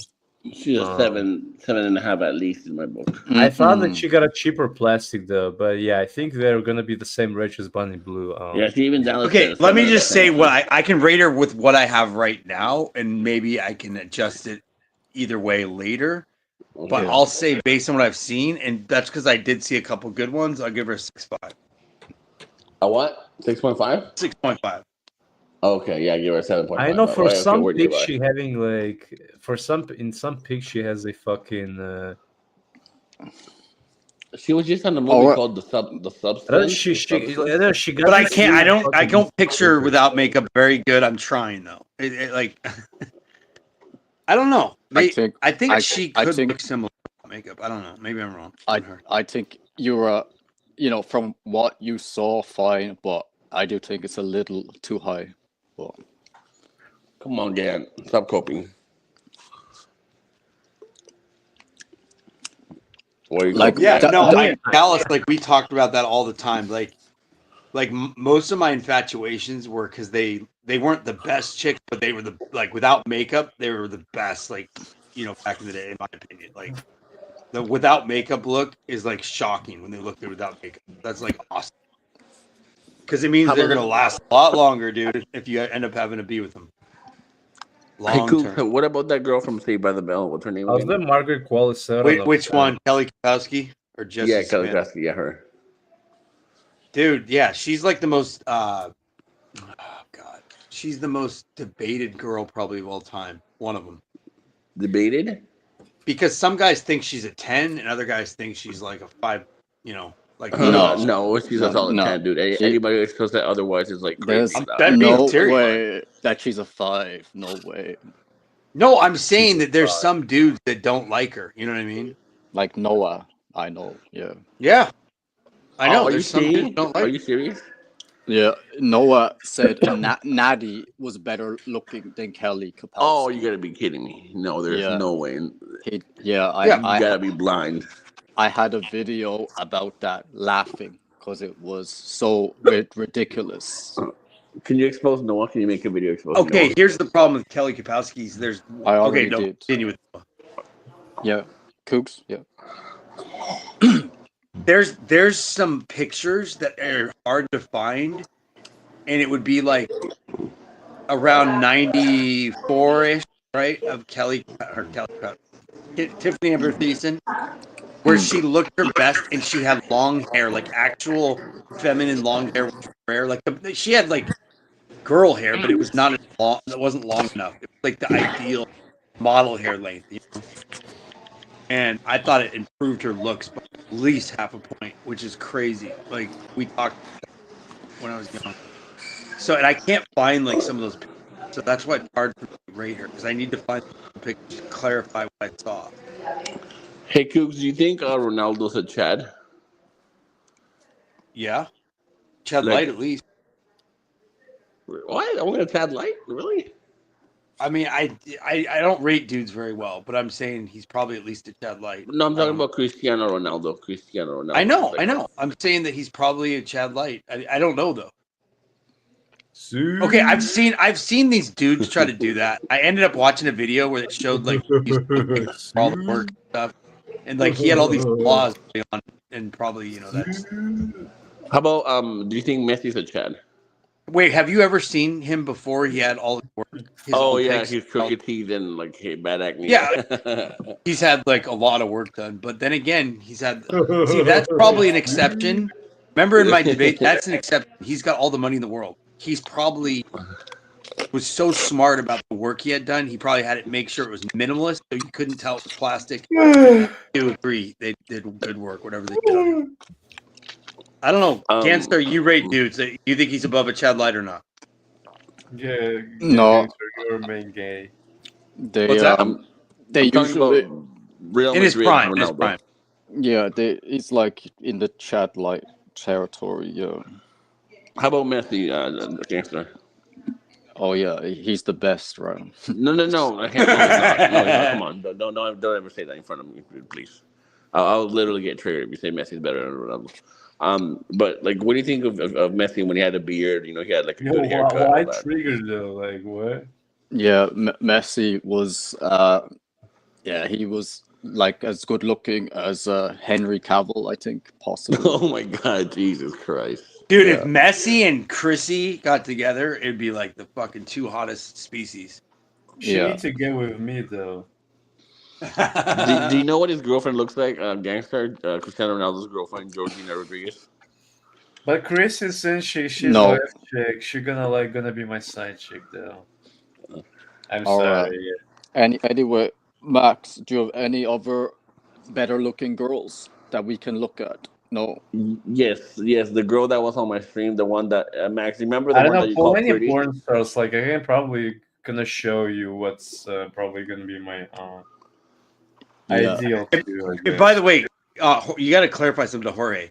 A: she's a 7.5 at least in my book.
G: I thought that she got a cheaper plastic though, but yeah, I think they're gonna be the same range as Bunny Blue.
A: Yeah, she even downloaded.
F: Okay, let me just say what I can rate her with what I have right now, and maybe I can adjust it either way later. But
A: Okay.
F: I'll say based on what I've seen, and that's because I did see a couple good ones. I'll give her a 6.5.
A: A what? 6.5?
F: 6.5.
A: Okay, yeah, give her a 7.5.
G: I know for
A: Okay,
G: some
A: we're
G: pics
A: nearby.
G: she having like in some pics she has a fucking.
A: She was just on a movie
D: Oh,
A: called the Substance.
G: I don't,
A: The Substance.
G: she got.
F: But I
G: this
F: can't.
G: really
F: I
G: fucking
F: don't picture her
G: filter.
F: without makeup very good. I'm trying though. Like, I don't know.
D: I think
F: she
D: I
F: could
D: think-
F: look similar without makeup. I don't know. Maybe I'm wrong.
D: I think you're from what you saw, fine, but I do think it's a little too high. But
A: Come on, Gant. Stop coping. What are you
D: Like,
A: coping,
F: Yeah,
A: Gant?
F: no, Dallas. Like we talked about that all the time. Like most of my infatuations were because they weren't the best chicks, but they were without makeup, they were the best. Like back in the day, in my opinion, like the without makeup look is like shocking when they look good without makeup. That's like awesome. Because it means
A: How
F: they're
A: about
F: gonna last a lot longer, dude, if you end up having to be with them.
A: Hey,
F: Long
A: Coop,
F: term.
A: what about that girl from Saved by the Bell? What's her name
G: How's the
A: again?
G: Margaret Qualley set
F: Wait,
G: on
F: which one? Kelly Kapowski or
A: Yeah,
F: Jesse
A: Kelly
F: Smith?
A: Krasky, yeah, her.
F: Dude, yeah, she's like the most oh god. She's the most debated girl probably of all time. One of them.
A: Debated?
F: Because some guys think she's a 10 and other guys think she's like a 5, like you know what I'm saying.
A: No, she's a solid
D: No.
A: 10, dude. Anybody that says that otherwise is like crazy.
D: There's
F: I'm being
D: no
F: serious.
D: way that she's a 5. No way.
F: No, I'm saying that there's some dudes that don't like her. You know what I mean?
D: Like Noah, I know. Yeah.
F: Yeah. I know.
A: Are you
F: There's some dudes
A: serious?
F: that don't
A: Are
F: like
A: you serious?
D: Yeah. Noah said Natty was better looking than Kelly Kapowski.
A: Oh, you gotta be kidding me. No, there's
D: Yeah.
A: no way.
D: You
A: Gotta be blind.
D: I had a video about that laughing because it was so ridiculous.
A: Can you expose Noah? Can you make a video exposing
F: Okay,
A: Noah?
F: here's the problem with Kelly Kapowski's.
D: I already did.
F: Continue with
D: Yeah. Cooks, yeah.
F: there's some pictures that are hard to find, and it would be like around 94-ish, right? Of Kelly Tiffany Amber Thiessen, where she looked her best and she had long hair, like actual feminine long hair, which was rare. Like she had like girl hair, but it was not as long. It wasn't long enough. It was like the ideal model hair length, And I thought it improved her looks by at least half a point, which is crazy. Like we talked when I was young. So, and I can't find like some of those pictures. So that's why it's hard for me to rate her, because I need to find the pictures to clarify what I saw.
A: Hey, Coops, do you think Ronaldo's a Chad?
F: Yeah. Chad
A: Like-
F: Light at least.
A: What? Only a Chad Light? Really?
F: I mean, I don't rate dudes very well, but I'm saying he's probably at least a Chad Light.
A: No, I'm talking about Cristiano Ronaldo. Cristiano Ronaldo.
F: I know,
A: Like,
F: I know. I'm saying that he's probably a Chad Light. I don't know though. Okay, I've seen these dudes try to do that. I ended up watching a video where it showed like all the work and stuff, and like he had all these flaws on, and probably that's.
A: How about do you think Messi's a Chad?
F: Wait, have you ever seen him before? He had all the work.
A: Oh yeah, he's crooked teeth and like bad acne.
F: Yeah, he's had like a lot of work done, but then again, he's had. See, that's probably an exception. Remember in my debate, that's an exception. He's got all the money in the world. He's probably was so smart about the work he had done. He probably had it make sure it was minimalist, so you couldn't tell it was plastic. I do agree. They did good work, whatever they did on him. I don't know. Gangster, you rate dudes. Do you think he's above a Chad Light or not?
G: Yeah.
D: No.
G: You're main gay.
F: What's that?
D: They
A: talking
D: usually
A: about Real
F: in his
A: Madrid,
F: prime. In
A: Ronaldo.
F: his prime.
D: yeah, it's like in the Chad Light territory. Yeah.
A: How about Messi, Gangster?
D: Oh yeah, he's the best, right?
A: No. I can't. No, he's not. No, he's not. Come on, don't ever say that in front of me, please. I'll literally get triggered if you say Messi's better than Ronaldo. But like, what do you think of Messi when he had a beard? He had like a good haircut.
G: Why
A: all that.
G: triggered though? Like what?
D: Yeah, Messi was. He was like as good looking as Henry Cavill, I think, possibly.
A: Oh my God, Jesus Christ!
F: Dude, if Messi and Chrissy got together, it'd be like the fucking two hottest species.
G: She needs to get with me though.
A: do you know what his girlfriend looks like? Gangster, Cristiano Ronaldo's girlfriend, Georgina Rodriguez.
G: But Chris is saying she's
D: No.
G: a left chick. She's gonna be my side chick though. I'm
D: All
G: sorry.
D: Anyway, Max, do you have any other better looking girls that we can look at? No.
A: Yes. The girl that was on my stream, the one that Max. Remember the
G: I don't
A: one that
G: know.
A: you
G: Pull
A: called
G: any
A: pretty?
G: porn stars. Like I can probably gonna show you what's probably gonna be my ideal. Too, I guess.
F: By the way, you got to clarify something to Jorge.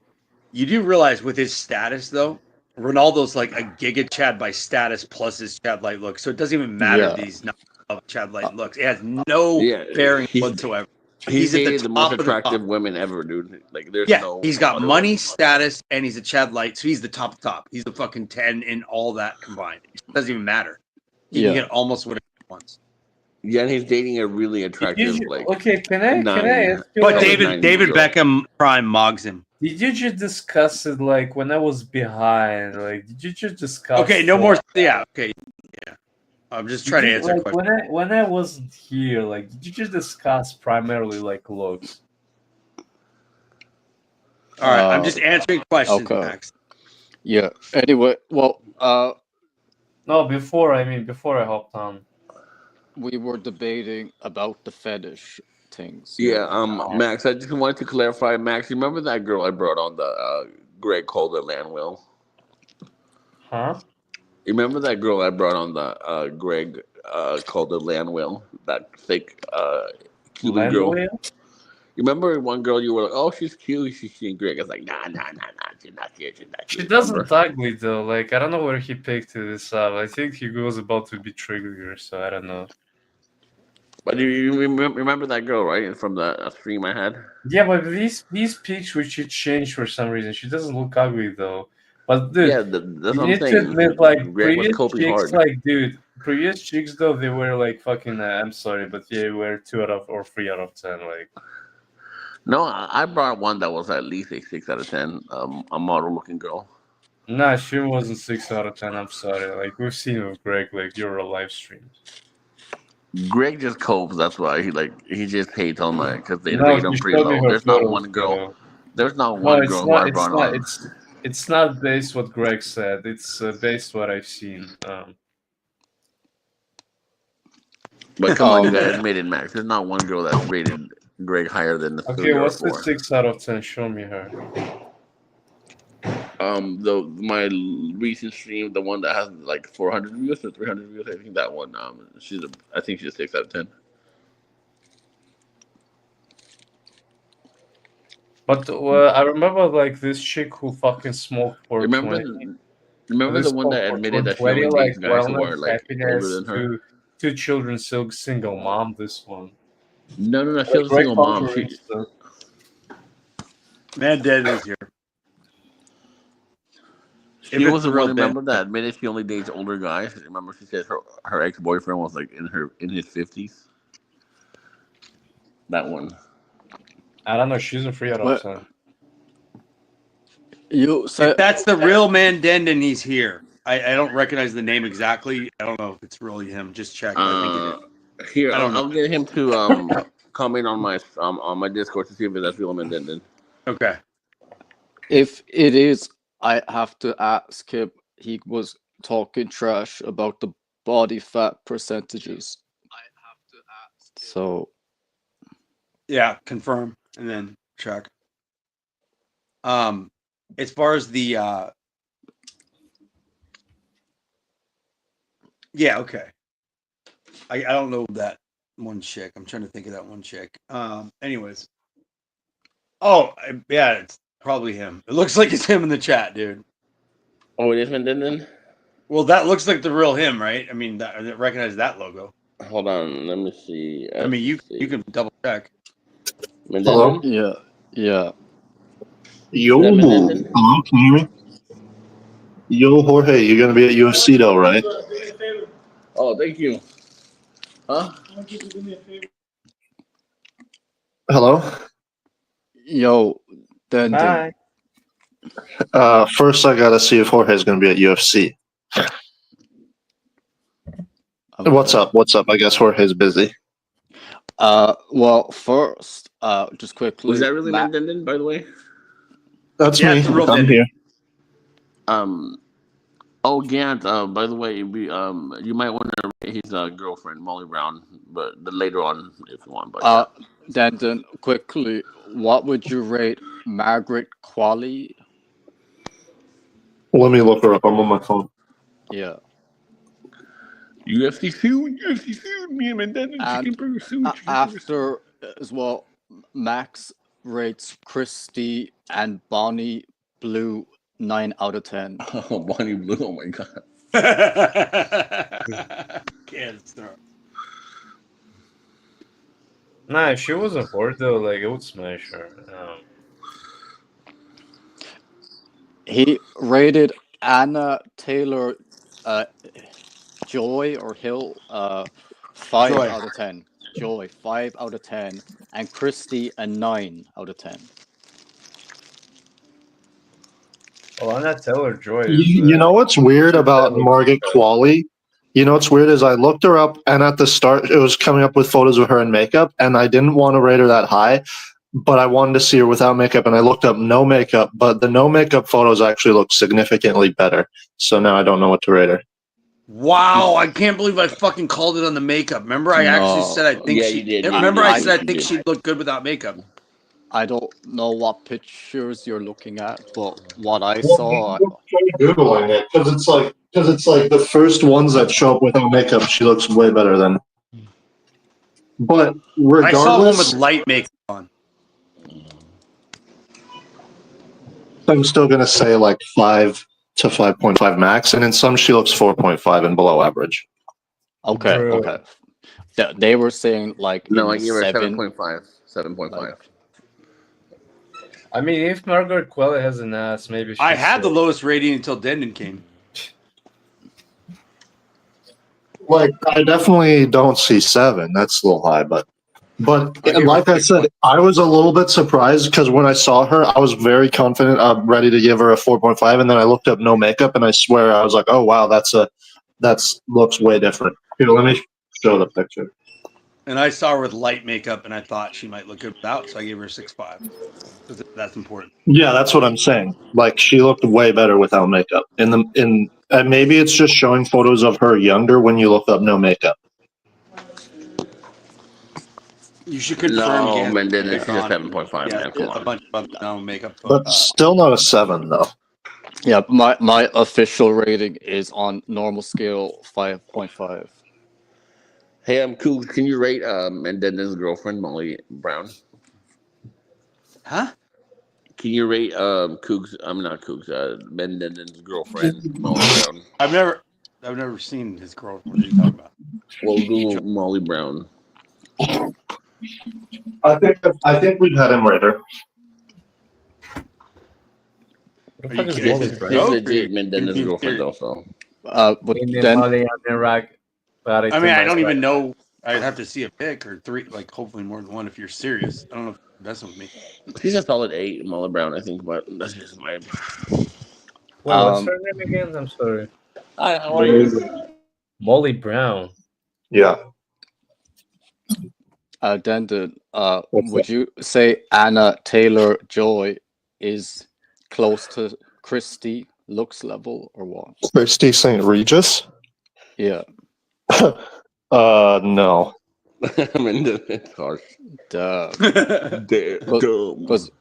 F: You do realize with his status, though, Ronaldo's like a giga Chad by status plus his Chad Light look. So it doesn't even matter that he's not of Chad Light looks. It has no bearing whatsoever.
A: He's
F: at
A: dated the most
F: top of
A: attractive
F: top.
A: women ever, dude. Like there's no.
F: He's got
A: other
F: money,
A: one.
F: status, and he's a Chad Light. So he's the top of top. He's the fucking 10 in all that combined. It doesn't even matter. He can get almost whatever he wants.
A: Yeah, and he's dating a really attractive,
G: Okay, can I ask you?
F: But
G: like,
F: David Beckham Prime mogs him.
G: Did you just discuss it like when I was behind? Like, did you just discuss?
F: Okay, no more. Yeah, okay, yeah. I'm just trying to answer a
G: like
F: question.
G: when I wasn't here. Like, did you just discuss primarily like looks?
F: All right, I'm just answering questions,
D: Okay.
F: Max.
D: Yeah. Anyway, well,
G: No, before I hopped on.
D: we were debating about the fetish things.
A: Yeah,
G: Oh.
A: Max, I just wanted to clarify, Max, you remember that girl I brought on the Greg Calder land wheel?
G: Huh?
A: You remember that girl I brought on the Greg Calder land wheel? That fake Cuban
G: Land
A: girl?
G: wheel?
A: You remember one girl you were like, oh, she's cute, she's cute. Greg is like, nah, she's not cute, she's not
G: She
A: cute.
G: doesn't
A: Remember?
G: ugly though. Like, I don't know where he picked this up. I think he was about to be triggered, so I don't know.
A: But you remember that girl, right? From the stream I had?
G: Yeah, but these pics which she changed for some reason. She doesn't look ugly though. But dude,
A: Yeah, that's
G: you
A: what I'm
G: need to admit, like
A: saying. Greg was
G: previous
A: coping
G: chicks,
A: hard.
G: previous chicks though, they were like fucking. I'm sorry, but they were 2 out of 10. Like,
A: No, I brought one that was at least a 6 out of 10. A model looking girl.
G: nah, she wasn't 6 out of 10. I'm sorry. Like we've seen with Greg, like your live streams.
A: Greg just copes. That's why he just hates on my because they
G: No,
A: rate him
G: she
A: pretty
G: showed me
A: low.
G: her
A: There's not
G: photos
A: one girl.
G: though.
A: There's not
G: No,
A: one
G: it's
A: girl who
G: not.
A: I
G: It's
A: brought
G: not.
A: on.
G: It's not based what Greg said. It's based what I've seen.
A: But come on, you gotta admit it, Max. There's not one girl that's rated Greg higher than the
G: Okay,
A: 3 or
G: what's the
A: 4.
G: 6 out of 10? Show me her.
A: The my recent stream, the one that has like 400 views or 300 views, I think that one. I think she's a 6 out of 10.
G: But I remember like this chick who fucking smoked
A: Remember,
G: 420.
A: remember
G: This
A: the one
G: smoked
A: that
G: for
A: admitted that she
G: 420,
A: only
G: like
A: dates guys who are
G: wellness,
A: like older
G: happiness,
A: than her.
G: two children, single mom. This one.
A: No. She
G: Like
A: was a
G: Greg
A: single mom.
G: Culture Insta.
F: Man, Dead is here.
A: She
F: If it's
A: was
F: the
A: the one.
F: real dead.
A: Remember that admitted she only dates older guys. Remember she said her ex boyfriend was like in his 50s. That one.
G: I don't know. She's a 3 out of 10.
D: You
F: If
D: said
F: that's the real man Denden, he's here. I don't recognize the name exactly. I don't know if it's really him. Just check. I think it is.
A: Here,
F: I don't know.
A: I'll get him to comment on my Discord to see if that's real man then.
F: Okay.
D: if it is, I have to ask him. He was talking trash about the body fat percentages. So
F: Yeah, confirm and then check. As far as the yeah, okay. I don't know that one chick. I'm trying to think of that one chick. Anyways. Oh, yeah, it's probably him. It looks like it's him in the chat, dude.
A: Oh, it is Van Denden?
F: Well, that looks like the real him, right? I mean, I recognize that logo.
A: Hold on, let me see.
F: I mean, you can double check.
H: Hello?
D: yeah.
H: Yo,
A: Is that Mendenden?
H: hello, can you hear me? Yo, Jorge, you're gonna be at UFC though, right?
A: Oh, thank you. Huh?
H: Hello.
D: Yo, then
G: Hi.
H: First I gotta see if Jorge's gonna be at UFC. What's up? I guess Jorge's busy.
D: Well, first, just quickly.
A: Was that really Mendenden, by the way?
H: That's
F: Yeah,
H: me.
F: it's the real
H: I'm
F: Denden.
H: here.
A: Oh, Gant. By the way, you might want to rate his girlfriend Molly Brown, but later on if you want. But
D: then quickly, what would you rate Margaret Qualley?
H: Let me look her up. I'm on my phone.
D: Yeah.
A: UFC soon, me and Mendenden chicken burger soon.
D: After as well, Max rates Christy and Bonnie Blue 9 out of 10.
A: Oh, Bonnie Blue! Oh my god.
F: Can't start.
G: Nah, if she wasn't bored though, like I would smash her.
D: He rated Anna Taylor Joy or Hill 5
F: Joy.
D: out of 10. Joy, 5 out of 10. And Christy, a 9 out of 10.
G: Oh, I'm not Taylor Joy.
J: You know what's weird about Margaret Qualley? You know what's weird is I looked her up, and at the start, it was coming up with photos of her in makeup, and I didn't want to rate her that high, but I wanted to see her without makeup, and I looked up no makeup, but the no makeup photos actually look significantly better. So now I don't know what to rate her.
F: Wow, I can't believe I fucking called it on the makeup. Remember, I actually
D: No.
F: said I think
A: Yeah,
F: she.
A: you did.
F: Remember,
A: You
F: I
A: did.
F: said I
A: You
F: think
A: did.
F: she'd look good without makeup.
D: I don't know what pictures you're looking at, but what I saw,
J: Googling it because it's like the first ones that show up without makeup. She looks way better than. But
F: I saw one with
J: regardless,
F: light makeup on.
J: I'm still gonna say like 5 to 5.5 max, and in some she looks 4.5 and below average.
D: okay,
G: Bro.
D: okay. They were saying like
A: No,
D: in
A: I
D: the
A: give her
D: 7,
A: 7.5. 7.5.
D: like,
G: I mean, if Margaret Qualley has an ass, maybe she's
F: I had the lowest rating until Denden came.
J: Like I definitely don't see 7. That's a little high, but
F: I gave her
J: like I said,
F: 6.5.
J: I was a little bit surprised because when I saw her, I was very confident, ready to give her a 4.5, and then I looked up no makeup, and I swear I was like, oh wow, that's looks way different. Here, let me show the picture.
F: And I saw her with light makeup, and I thought she might look good without, so I gave her a 6.5. Because that's important.
J: Yeah, that's what I'm saying. Like she looked way better without makeup. And maybe it's just showing photos of her younger when you look up no makeup.
F: You should confirm
A: No,
F: Gant
A: man, then
F: later
A: she's a
F: on.
A: 7.5,
F: Yeah,
A: man. Come
F: a
A: on.
F: bunch of no makeup.
J: But still not a 7 though.
D: yeah, my official rating is on normal scale 5.5.
A: Hey, Coog, can you rate Mendenden's girlfriend, Molly Brown?
F: Huh?
A: Can you rate Coog's? I'm not Coog's. Mendenden's girlfriend, Molly Brown.
F: I've never seen his girlfriend. What are you talking about?
A: Well, Google Molly Brown.
J: I think we've had him right here.
G: What
F: Are
G: the
F: you
G: fuck is
F: kidding?
G: Molly
A: This is
G: Brown?
A: legit
F: You're
A: Mendenden's
F: being
A: girlfriend,
F: serious.
A: also.
D: But then
F: I mean, I don't even know. I'd have to see a pic or 3, like hopefully more than one if you're serious. I don't know if you're messing with me.
A: She's a solid 8, Molly Brown, I think, but that's just my.
G: Wait, what's
D: um
G: her name again? I'm sorry.
A: Hi, how are you?
G: Molly Brown.
J: Yeah.
D: then the
J: What's
D: would you say Anna Taylor Joy is close to Christy looks level or what?
J: Christy St. Regis?
D: Yeah.
J: No.
A: It's harsh.
D: Because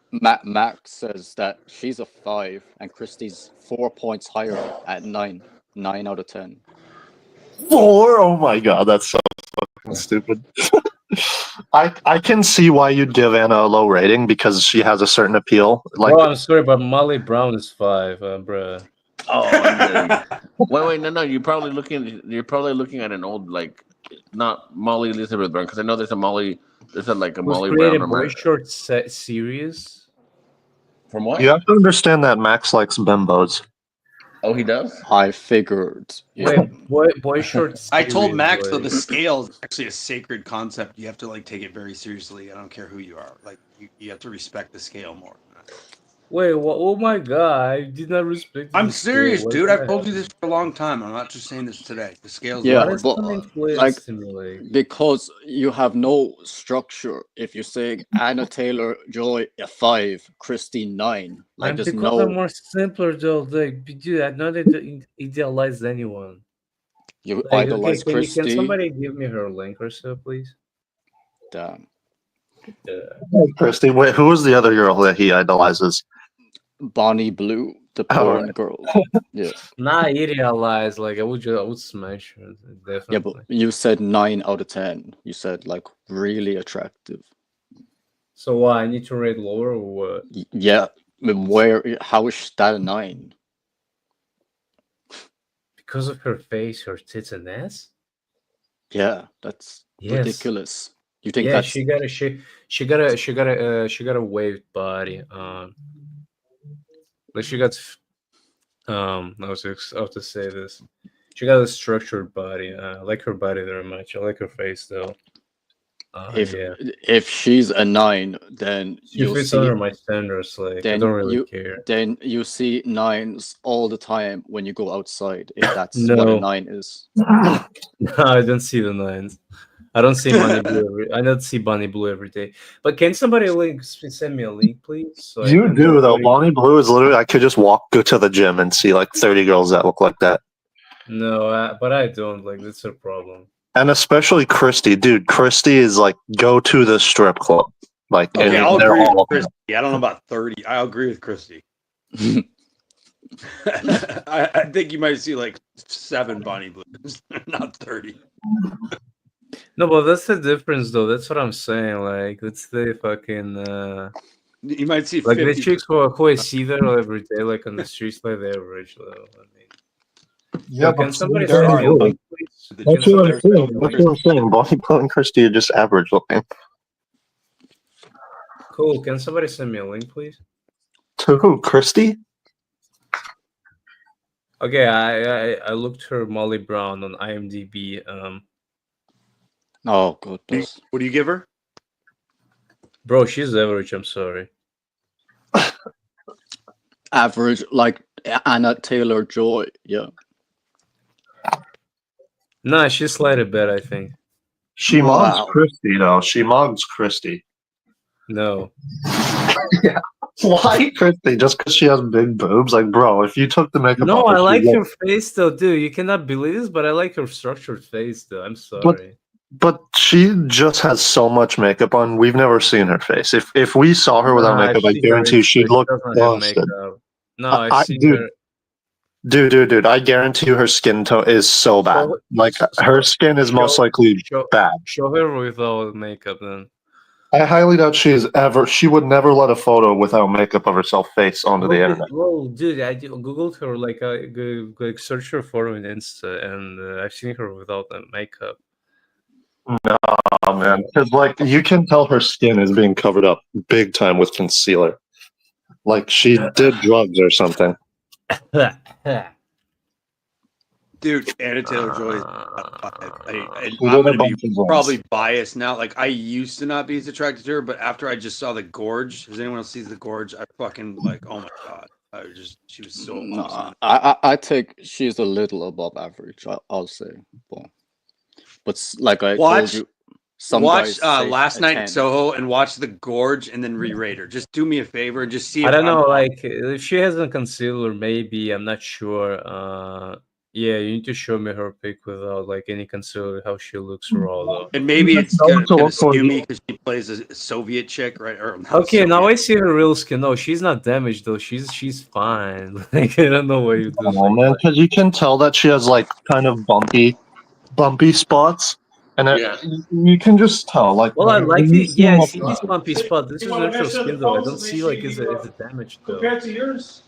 D: Max says that she's a 5 and Christy's 4 points higher at 9 out of 10.
J: 4? Oh my god, that's so fucking stupid. I can see why you'd give Anna a low rating because she has a certain appeal. Like,
G: Oh, I'm sorry, but Molly Brown is 5, bruh.
A: Oh, wait, no. You're probably looking at an old, like, not Molly Elizabeth Brown, because I know there's a Molly
G: Who's
A: Brown
G: created
A: from
G: Boy Short series?
A: from what?
J: you have to understand that Max likes bimbos.
A: Oh, he does.
D: I figured. Yeah.
G: Wait, Boy Short series.
F: I told Max though
G: like-
F: the scale is actually a sacred concept. You have to like take it very seriously. I don't care who you are. Like you have to respect the scale more.
G: Wait, oh my god, I did not respect
F: I'm
G: the
F: serious,
G: scale.
F: dude.
G: What
F: I've
G: the
F: told you
G: hell?
F: this for a long time. I'm not just saying this today. The scale's
D: Yeah,
G: What
F: important.
G: is
D: but
G: some influence
D: like
G: to me? Like,
D: because you have no structure. If you're saying Anna Taylor Joy a 5, Christy 9, like
G: and
D: there's
G: because I'm
D: no
G: more simpler though, like, dude, I not idealize anyone.
D: you
G: Like, okay,
D: idolize
G: can
D: Christy.
G: somebody give me her link or so, please?
D: Damn.
J: Christy, wait, who was the other girl that he idolizes?
D: Bonnie Blue, the
J: Oh,
D: porn
J: right.
D: girl. Yeah.
G: Not idealize, like I would smash her, definitely.
D: Yeah, but you said 9 out of 10. You said like really attractive.
G: So what? I need to rate lower or what?
D: Yeah. I mean, how is that a 9?
G: Because of her face, her tits and ass?
D: Yeah, that's
G: Yes.
D: ridiculous. You think
G: Yeah,
D: that's
G: she got a waved body. Like she got I was about to say this. She got a structured body. I like her body very much. I like her face though. Yeah,
D: if she's a 9, then
G: she
D: you'll
G: fits
D: see
G: under my standards. Like I don't really care.
D: then you see 9s all the time when you go outside. If that's what a
G: No,
D: 9 is.
G: no, I don't see the 9s. I don't see Bunny Blue. I don't see Bunny Blue every day. But can somebody send me a link, please? So I
J: You
G: can
J: do though.
G: really-
J: Bonnie Blue is literally. I could just go to the gym and see like 30 girls that look like that.
G: No, but I don't. Like that's a problem.
J: And especially Christy, dude. Christy is like go to the strip club. Like,
F: Okay,
J: and
F: I'll
J: they're
F: agree with
J: all
F: Christy. I don't know about 30. I'll agree with Christy. I think you might see like 7 Bonnie Blues, not 30.
G: No, but that's the difference, though. That's what I'm saying. Like, that's the fucking.
F: You might see
G: Like
F: 50.
G: the chicks who I see there every day, like on the streets, like the average, though. I mean,
J: Yeah,
G: can
J: but
G: somebody
J: they're
G: send me a
J: not
G: link,
J: good.
G: please?
J: That's
G: Can
J: what I'm
G: somebody send me
J: saying.
G: a
J: That's
G: link?
J: what I'm saying. Bonnie Blue and Christy are just average looking.
G: Cool. Can somebody send me a link, please?
J: To who? Christy?
G: Okay, I looked her Molly Brown on IMDb.
D: Oh goodness.
F: What do you give her?
G: Bro, she's average. I'm sorry.
D: Average, like Anna Taylor-Joy. Yeah.
G: Nah, she's slightly better, I think.
J: She mogs
D: Wow.
J: Christy though. She mogs Christy.
G: No.
J: Yeah. Why Christy? Just because she has big boobs? Like, bro, if you took the makeup
G: No,
J: off,
G: I
J: her,
G: like
J: she'd
G: her
J: look-
G: face though, dude. You cannot believe this, but I like her structured face though. I'm sorry.
J: But she just has so much makeup on. We've never seen her face. If we saw her without
G: Nah,
J: makeup, I
G: she
J: guarantee
G: hates,
J: she'd
G: like,
J: look
G: she doesn't have
J: busted.
G: makeup. No, I've seen
J: Dude,
G: her.
J: dude, I guarantee you her skin tone is so bad.
G: So-
J: Like
G: so-
J: her skin is most likely
G: show,
J: bad.
G: show her without makeup then.
J: I highly doubt she would never let a photo without makeup of herself face onto the internet.
G: Well, dude, I googled her, like I like searched her photo on Insta, and I've seen her without makeup.
J: Oh man, because like you can tell her skin is being covered up big time with concealer. Like she did drugs or something.
F: Dude, Anna Taylor-Joy is
J: We
F: I'm
J: did a
F: going to
J: bunch
F: be
J: of drugs.
F: probably biased now. Like, I used to not be as attracted to her, but after I just saw the gorge, if anyone else sees the gorge, I fucking, like, oh my God. She was so
D: No,
F: awesome.
D: I think she's a little above average. I'll say. But like I told you, some
F: Watch
D: guys say
F: Last
D: a
F: Night
D: 10.
F: in Soho and watch the gorge and then re-rate her. Just do me a favor and just see
G: I
F: if
G: don't
F: I'm
G: know,
F: off.
G: like if she hasn't concealer, maybe I'm not sure. Yeah, you need to show me her pic without like any concealer, how she looks raw though.
F: And maybe it's
J: Tell her to
F: gonna
J: look for
F: skew
J: you.
F: me because she plays a Soviet chick, right? Or not
G: Okay, now
F: Soviet.
G: I see her real skin. No, she's not damaged though. She's fine. Like I don't know what you do.
J: Oh man, because you can tell that she has like kind of bumpy spots, and you can just tell. Like,
G: Well, I
J: when
G: like
J: you
G: it.
J: see
G: Yeah, I
J: them
G: see this bumpy spot. This is natural skin though. I don't see like is it damaged though.
H: Compared to yours,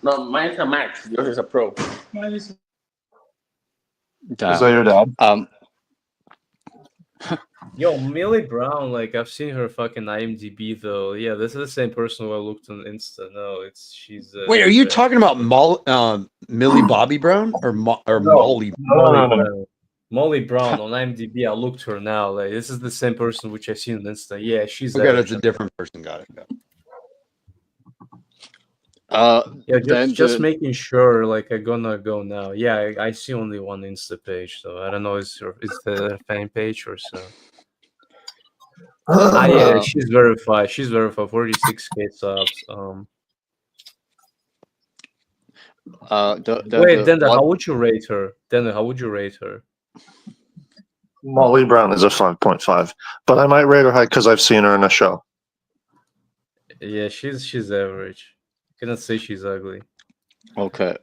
A: No, mine's a max. Yours is a pro.
H: mine is
D: Damn.
J: Is that your dad?
G: Yo, Millie Brown, like I've seen her fucking IMDb though. Yeah, this is the same person who I looked on Insta. No, she's.
F: Wait, are you talking about Millie Bobby Brown or Molly?
J: No.
G: Molly Brown on IMDb. I looked her now. Like this is the same person which I seen on Insta. Yeah, she's.
F: Okay, that's a different person. Got it.
G: Yeah, just making sure. Like I'm gonna go now. Yeah, I see only one Insta page, so I don't know. Is the fan page or so? Yeah, she's verified. She's verified. 46K subs. Wait, then how would you rate her? How would you rate her?
J: Molly Brown is a 5.5, but I might rate her high because I've seen her in a show.
G: Yeah, she's average. Cannot say she's ugly.
D: Okay,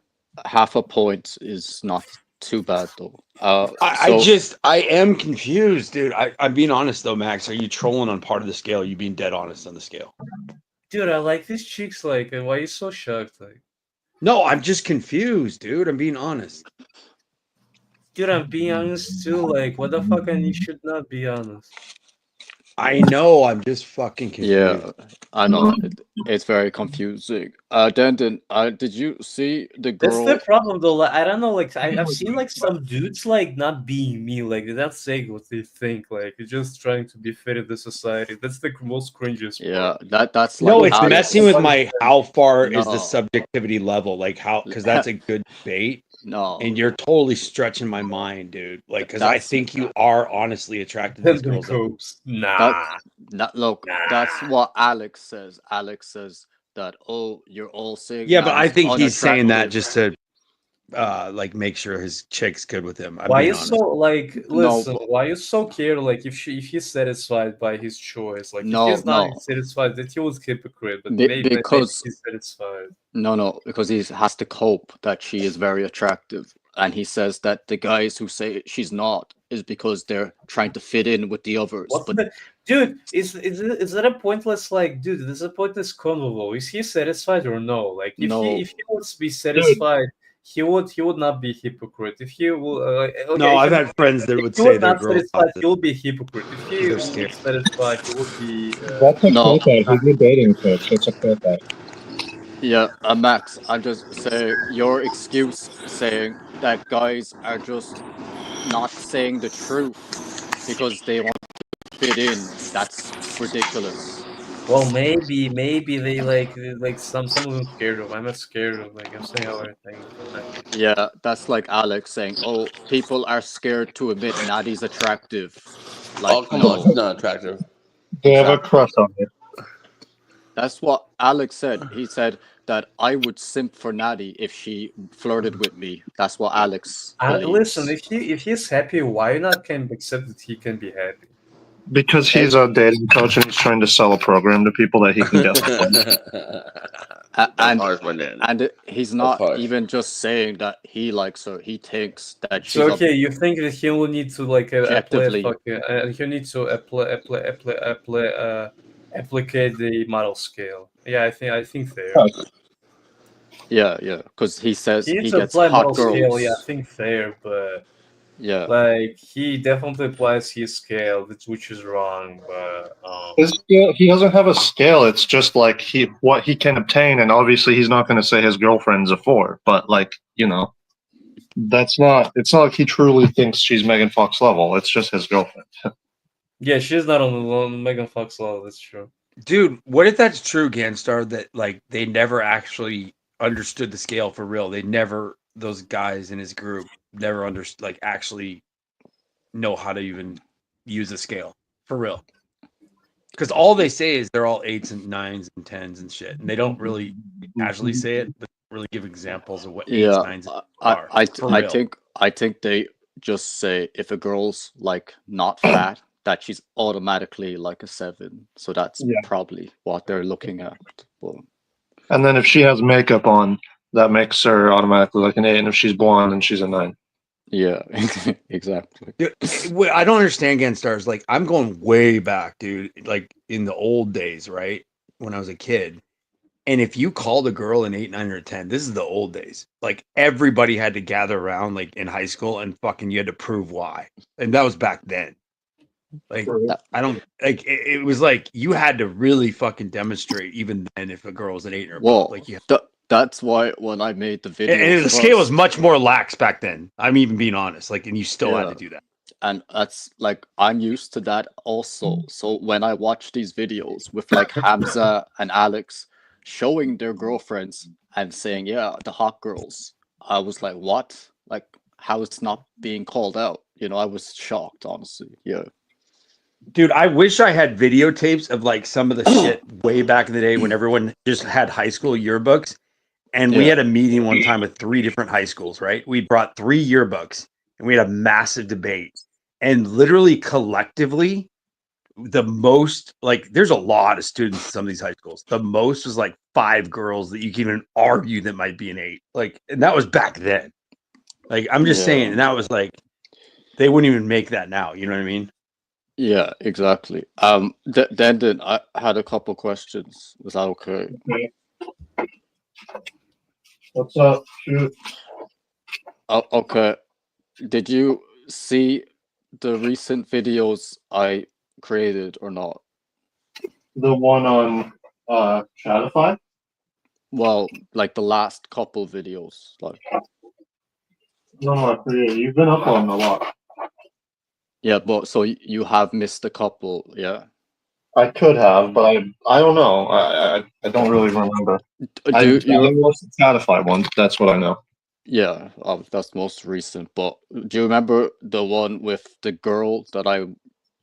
D: half a point is not too bad though.
F: I am confused, dude. I'm being honest though, Max. Are you trolling on part of the scale? Are you being dead honest on the scale?
G: Dude, I like these chicks. Like, why are you so shocked? Like,
F: no, I'm just confused, dude. I'm being honest.
G: Dude, I'm being honest too. Like, what the fuck? And you should not be honest.
F: I know. I'm just fucking confused.
D: Yeah, I know. It's very confusing. Then, did you see the
G: That's the
D: girl?
G: problem though. Like I don't know. Like I've seen like some dudes like not being me. Like they're not saying what they think. Like you're just trying to be fit in the society. That's the most cringiest
D: Yeah,
G: part.
D: that's
F: No,
D: like
F: it's messing with my how far is the
D: No,
F: subjectivity level, like how, because that's a good debate,
D: no,
F: and you're totally stretching my mind, dude. Like, because I
D: that's
F: think you are honestly attracted to
G: Then
F: these
G: the
F: girls. That,
G: ghost.
D: that.
G: Nah.
D: Look, that's what Alex says. Alex says that, oh, you're all saying
F: yeah, but
D: that
F: I
D: he's
F: think he's saying that
D: unattractive.
F: just to like make sure his chick's good with him. I'm
G: Why
F: being
G: you
F: honest.
G: so like
D: No,
G: listen? Why you so care? Like if he's satisfied by his choice, like if
D: no,
G: he's not
D: no.
G: satisfied, that he was hypocrite. But maybe
D: Because
G: he's satisfied.
D: no, because he has to cope that she is very attractive, and he says that the guys who say she's not is because they're trying to fit in with the others.
G: What's
D: But
G: the dude? Is that a pointless like dude? This is a pointless convo. Is he satisfied or no? Like
D: no,
G: if he would be satisfied, he would not be hypocrite. If he will
F: No,
G: if
F: I've had friends that
G: if
F: would
G: he
F: say
G: was
F: their
G: not
F: girls off
G: satisfied, he would be hypocrite. If he
F: because they're
G: will be
F: scared.
G: satisfied, he would be.
J: That's a
D: no.
J: cop out. He's a dating coach. That's a cop out.
D: Yeah, Max, I'm just saying your excuse saying that guys are just not saying the truth because they want to fit in. That's ridiculous.
G: Well, maybe they like some of them scared of. I'm not scared of. Like I'm saying how I think.
D: Yeah, that's like Alex saying, "Oh, people are scared to admit Natty's attractive."
A: Oh,
D: Like,
A: come on,
D: no,
A: she's not attractive.
J: They have a
A: Stop.
J: crush on you.
D: that's what Alex said. He said that I would simp for Natty if she flirted with me. That's what Alex
G: Listen,
D: believes.
G: if he's happy, why not can accept that he can be happy?
J: Because he's a dating coach and he's trying to sell a program to people that he can get.
D: A-
A: That's
D: and
A: harsh, my dad.
D: he's
A: That's
D: not
A: harsh.
D: even just saying that he likes her. He thinks that
G: So
D: she's
G: okay, you think that he will need to like apply a
D: objectively,
G: fucking he need to applicate the model scale. Yeah, I think there.
D: yeah, because he says
G: He needs
D: he
G: to
D: gets
G: apply
D: hot
G: model scale. Yeah, I
D: girls.
G: think fair, but
D: Yeah,
G: like he definitely applies his scale, which is wrong. But
J: His scale, he doesn't have a scale. It's just like what he can obtain, and obviously he's not going to say his girlfriend's a 4. But like that's not. It's not like he truly thinks she's Megan Fox level. It's just his girlfriend.
G: yeah, she's not on Megan Fox level. That's true.
F: Dude, what if that's true, Ganstar? That like they never actually understood the scale for real. They never, those guys in his group never understood, like actually know how to even use a scale for real. Because all they say is they're all 8s and 9s and 10s and shit, and they don't really casually say it, but really give examples of what 8s,
D: yeah.
F: 9s
D: I
F: are
D: I
F: for
D: I
F: real.
D: think they just say if a girl's like not fat, that she's automatically like a 7. So that's
J: Yeah.
D: probably what they're looking at. Well,
J: And then if she has makeup on, that makes her automatically like an 8. And if she's blonde, then she's a 9.
D: yeah, exactly.
F: Dude, I don't understand Ganstar's. Like, I'm going way back, dude. Like in the old days, right? When I was a kid. And if you called a girl an 8, 9, or 10, this is the old days. Like everybody had to gather around like in high school and fucking you had to prove why. And that was back then. Like I don't like it was like you had to really fucking demonstrate even then if a girl was an 8 or above.
D: Well,
F: Like you
D: that's why when I made the video
F: and the scale was
D: first,
F: much more lax back then. I'm even being honest. Like and you still had
D: yeah,
F: to do that.
D: and that's like I'm used to that also. So when I watch these videos with like Hamza and Alex showing their girlfriends and saying, "Yeah, the hot girls," I was like, "What? Like, how it's not being called out?" I was shocked, honestly. Yeah,
F: Dude, I wish I had videotapes of like some of the shit way back in the day when everyone just had high school yearbooks. And we
D: yeah,
F: had a meeting one time with 3 different high schools, right? We brought 3 yearbooks and we had a massive debate. And literally collectively, the most like there's a lot of students in some of these high schools. The most was like 5 girls that you can even argue that might be an 8. Like, and that was back then. Like, I'm just saying,
D: yeah,
F: and that was like they wouldn't even make that now. You know what I mean?
D: yeah, exactly. Then I had a couple questions. Was that okay?
J: What's up? Shoot.
D: Okay. Did you see the recent videos I created or not?
J: The one on Shadowfy?
D: Well, like the last couple videos, like.
J: No, created. You've been uploading a lot.
D: Yeah, but so you have missed a couple, yeah.
J: I could have, but I don't know. I don't really remember. I
D: Do you?
J: watched the Shadowfy one. That's what I know.
D: Yeah, that's most recent. But do you remember the one with the girl that I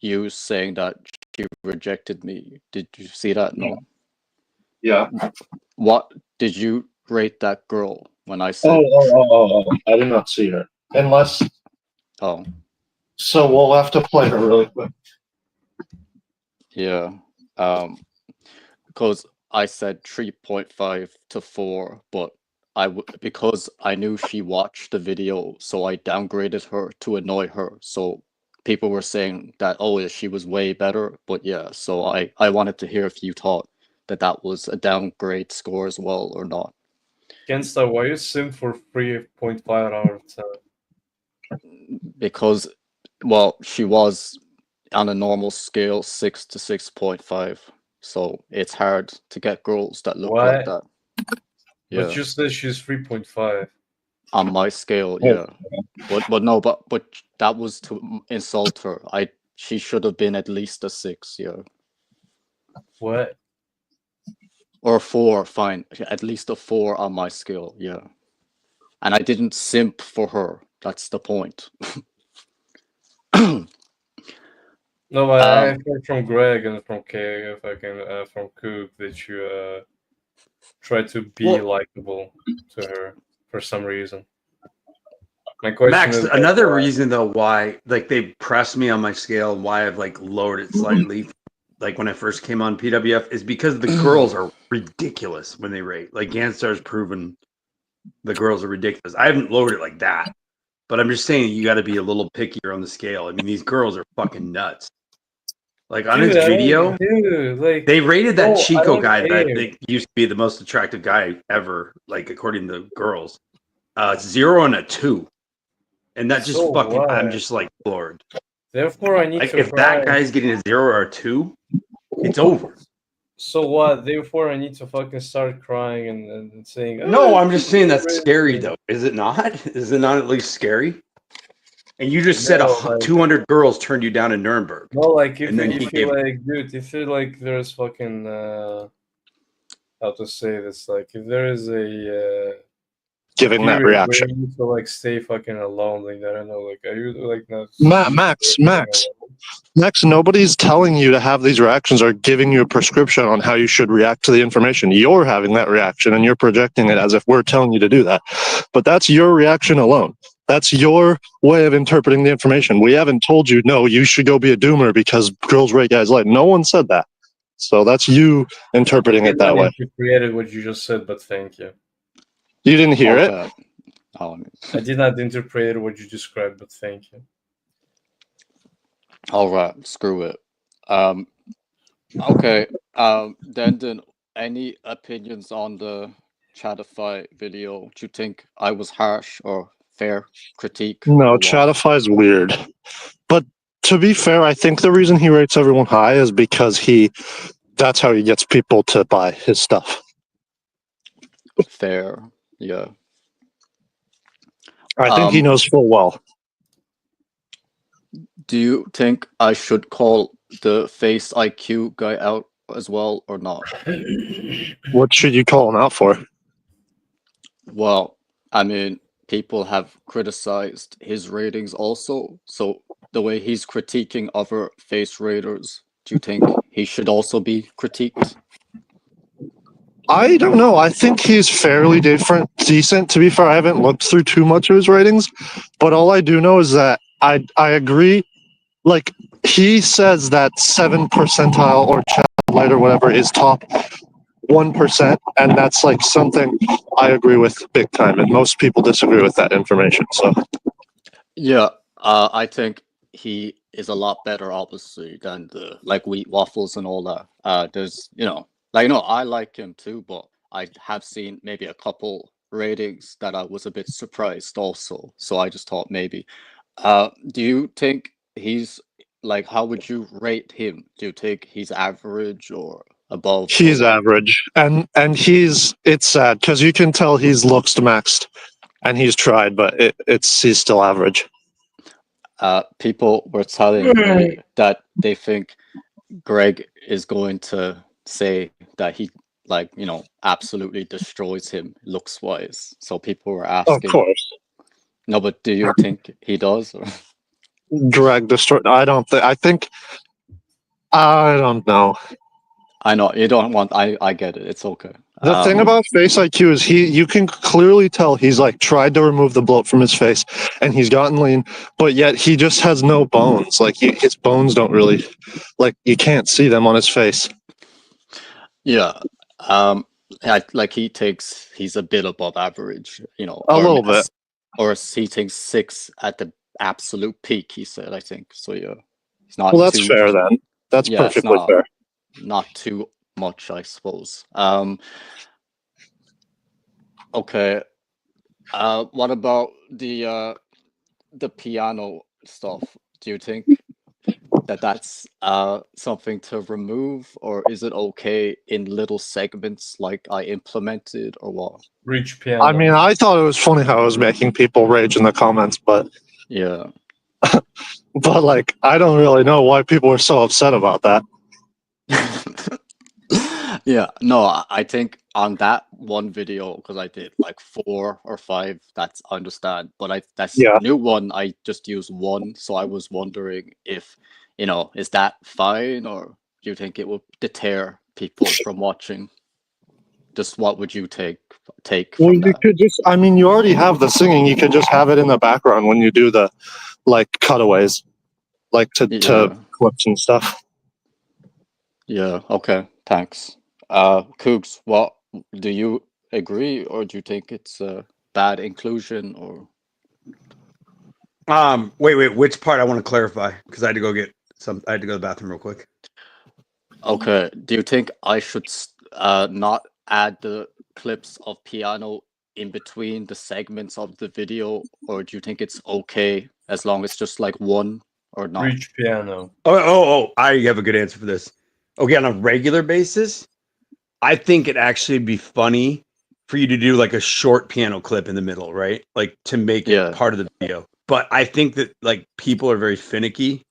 D: used saying that she rejected me? Did you see that? No.
J: Yeah.
D: What did you rate that girl when I said?
J: I did not see her. Unless.
D: Oh.
J: So we'll have to play her really quick.
D: Yeah. Because I said 3.5 to 4, but because I knew she watched the video, so I downgraded her to annoy her. So people were saying that, oh, yeah, she was way better. But yeah, so I wanted to hear if you thought that was a downgrade score as well or not.
G: Gangsta, why you sim for 3.5 out of 10?
D: Because, well, she was on a normal scale 6 to 6.5. So it's hard to get girls that look like that.
G: Yeah. But you said she's 3.5.
D: On my scale, yeah. But that was to insult her. She should have been at least a 6, yeah.
G: What?
D: Or a 4, fine. At least a 4 on my scale, yeah. And I didn't simp for her. That's the point.
G: No, but I heard from Greg and from K, if I can, from Cook, that you try to be likable to her for some reason. My question
F: Max,
G: is
F: another reason though why like they pressed me on my scale and why I've like lowered it slightly, like when I first came on PWF, is because the girls are ridiculous when they rate. Like Ganstar's proven the girls are ridiculous. I haven't lowered it like that, but I'm just saying you got to be a little pickier on the scale. I mean, these girls are fucking nuts. Like on his video,
G: like,
F: they rated that Chico guy that I think used to be the most attractive guy ever, like according to girls, 0 and a 2. And that just fucking, I'm just like floored.
G: Therefore, I need
F: like
G: to
F: if
G: cry.
F: that guy's getting a 0 or a 2, it's over.
G: So what? Therefore, I need to fucking start crying and saying.
F: No, I'm just saying that's scary though. Is it not? Is it not at least scary? And you just said 200 girls turned you down in Nuremberg.
G: No, like if,
F: and then
G: if you're like, dude, if you're like, there's fucking how to say this? Like, if there is a
J: giving that reaction,
G: where you need to like stay fucking alone, like I don't know, like are you like not?
J: Max, nobody's telling you to have these reactions or giving you a prescription on how you should react to the information. You're having that reaction and you're projecting it as if we're telling you to do that. But that's your reaction alone. That's your way of interpreting the information. We haven't told you, no, you should go be a doomer because girls rate guys light. No one said that. So that's you interpreting it that way.
G: You created what you just said, but thank you.
J: You didn't hear it?
G: I did not interpret what you described, but thank you.
D: All right, screw it. Okay. Then any opinions on the Chatify video? Do you think I was harsh or fair critique?
J: No, Chatify's weird. But to be fair, I think the reason he rates everyone high is because that's how he gets people to buy his stuff.
D: Fair, yeah.
J: I think he knows full well.
D: Do you think I should call the Face IQ guy out as well or not?
J: What should you call him out for?
D: Well, I mean, people have criticized his ratings also. So the way he's critiquing other face raters, do you think he should also be critiqued?
J: I don't know. I think he's fairly decent. To be fair, I haven't looked through too much of his ratings, but all I do know is that I agree. Like, he says that 7 percentile or chat light or whatever is top 1%, and that's like something I agree with big time, and most people disagree with that information. So
D: yeah, I think he is a lot better, obviously, than the like wheat waffles and all that. There's, I like him too, but I have seen maybe a couple ratings that I was a bit surprised also. So I just thought maybe. Do you think he's like how would you rate him? Do you think he's average or above or
J: He's
D: what?
J: average, and it's sad because you can tell he's looks maxed, and he's tried, but he's still average.
D: People were telling me that they think Greg is going to say that he like absolutely destroys him looks wise. So people were
J: Of
D: asking,
J: course,
D: no, but do you think he does? Or?
J: Greg destroyed. I don't think. I think. I don't know.
D: I know you don't want. I get it. It's okay.
J: The thing about face IQ is you can clearly tell he's like tried to remove the bloat from his face, and he's gotten lean, but yet he just has no bones. Like his bones don't really, like you can't see them on his face.
D: Yeah. Like he's a bit above average,
J: A little bit.
D: or he takes 6 at the absolute peak, he said, I think. So yeah. It's not
J: Well, that's
D: too
J: fair then. That's
D: yeah, it's
J: perfectly fair.
D: not too much, I suppose. Okay. What about the piano stuff? Do you think that's something to remove, or is it okay in little segments like I implemented, or what?
G: Rich piano.
J: I mean, I thought it was funny how I was making people rage in the comments, but
D: Yeah.
J: like I don't really know why people are so upset about that.
D: Yeah, no, I think on that one video, because I did like 4 or 5, that's I understand. But that's
J: Yeah.
D: new one, I just used 1, so I was wondering if, is that fine, or do you think it would deter people from watching? Just what would you take
J: Well,
D: from
J: you
D: that?
J: could just, I mean, you already have the singing. You could just have it in the background when you do the like cutaways, like to
D: Yeah,
J: clips and stuff.
D: yeah, okay, thanks. Cougs, what do you agree, or do you think it's a bad inclusion, or?
F: Wait, which part I want to clarify because I had to go get I had to go to the bathroom real quick.
D: Okay, do you think I should not add the clips of piano in between the segments of the video, or do you think it's okay as long as just like one or not?
G: Rich piano.
F: Oh, I have a good answer for this. Okay, on a regular basis, I think it'd actually be funny for you to do like a short piano clip in the middle, right? Like to make
D: Yeah.
F: it part of the video. But I think that like people are very finicky,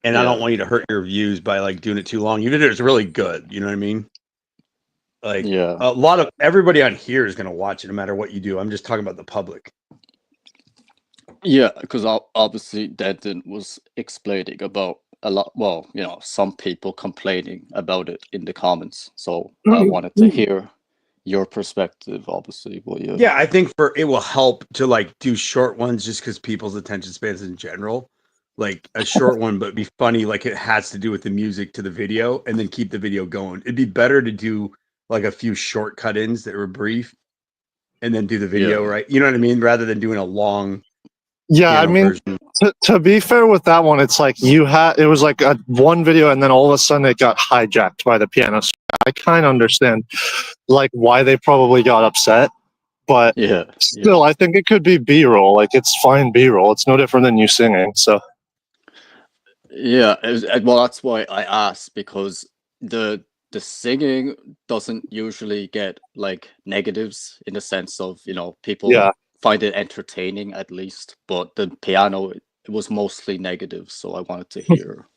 F: and I don't
D: Yeah.
F: want you to hurt your views by like doing it too long, even if it's really good. You know what I mean? Like
D: Yeah.
F: a lot of everybody on here is gonna watch it no matter what you do. I'm just talking about the public.
D: Yeah, because obviously Denton was explaining about a lot. Well, some people complaining about it in the comments. So I wanted to hear your perspective, obviously. But yeah.
F: Yeah, I think it will help to like do short ones just because people's attention spans in general. Like a short one, but be funny, like it has to do with the music to the video, and then keep the video going. It'd be better to do like a few short cut-ins that were brief, and then do the video,
D: Yeah.
F: right? You know what I mean? Rather than doing a long
J: Yeah, I
F: piano
J: mean,
F: version.
J: to be fair with that one, it's like it was like one video, and then all of a sudden it got hijacked by the piano. So I kind of understand like why they probably got upset, but
D: Yeah.
J: still, I think it could be B-roll. Like it's fine B-roll. It's no different than you singing. So
D: Yeah, well, that's why I asked, because the singing doesn't usually get like negatives in the sense of, people
J: yeah.
D: find it entertaining at least, but the piano, it was mostly negative, so I wanted to hear.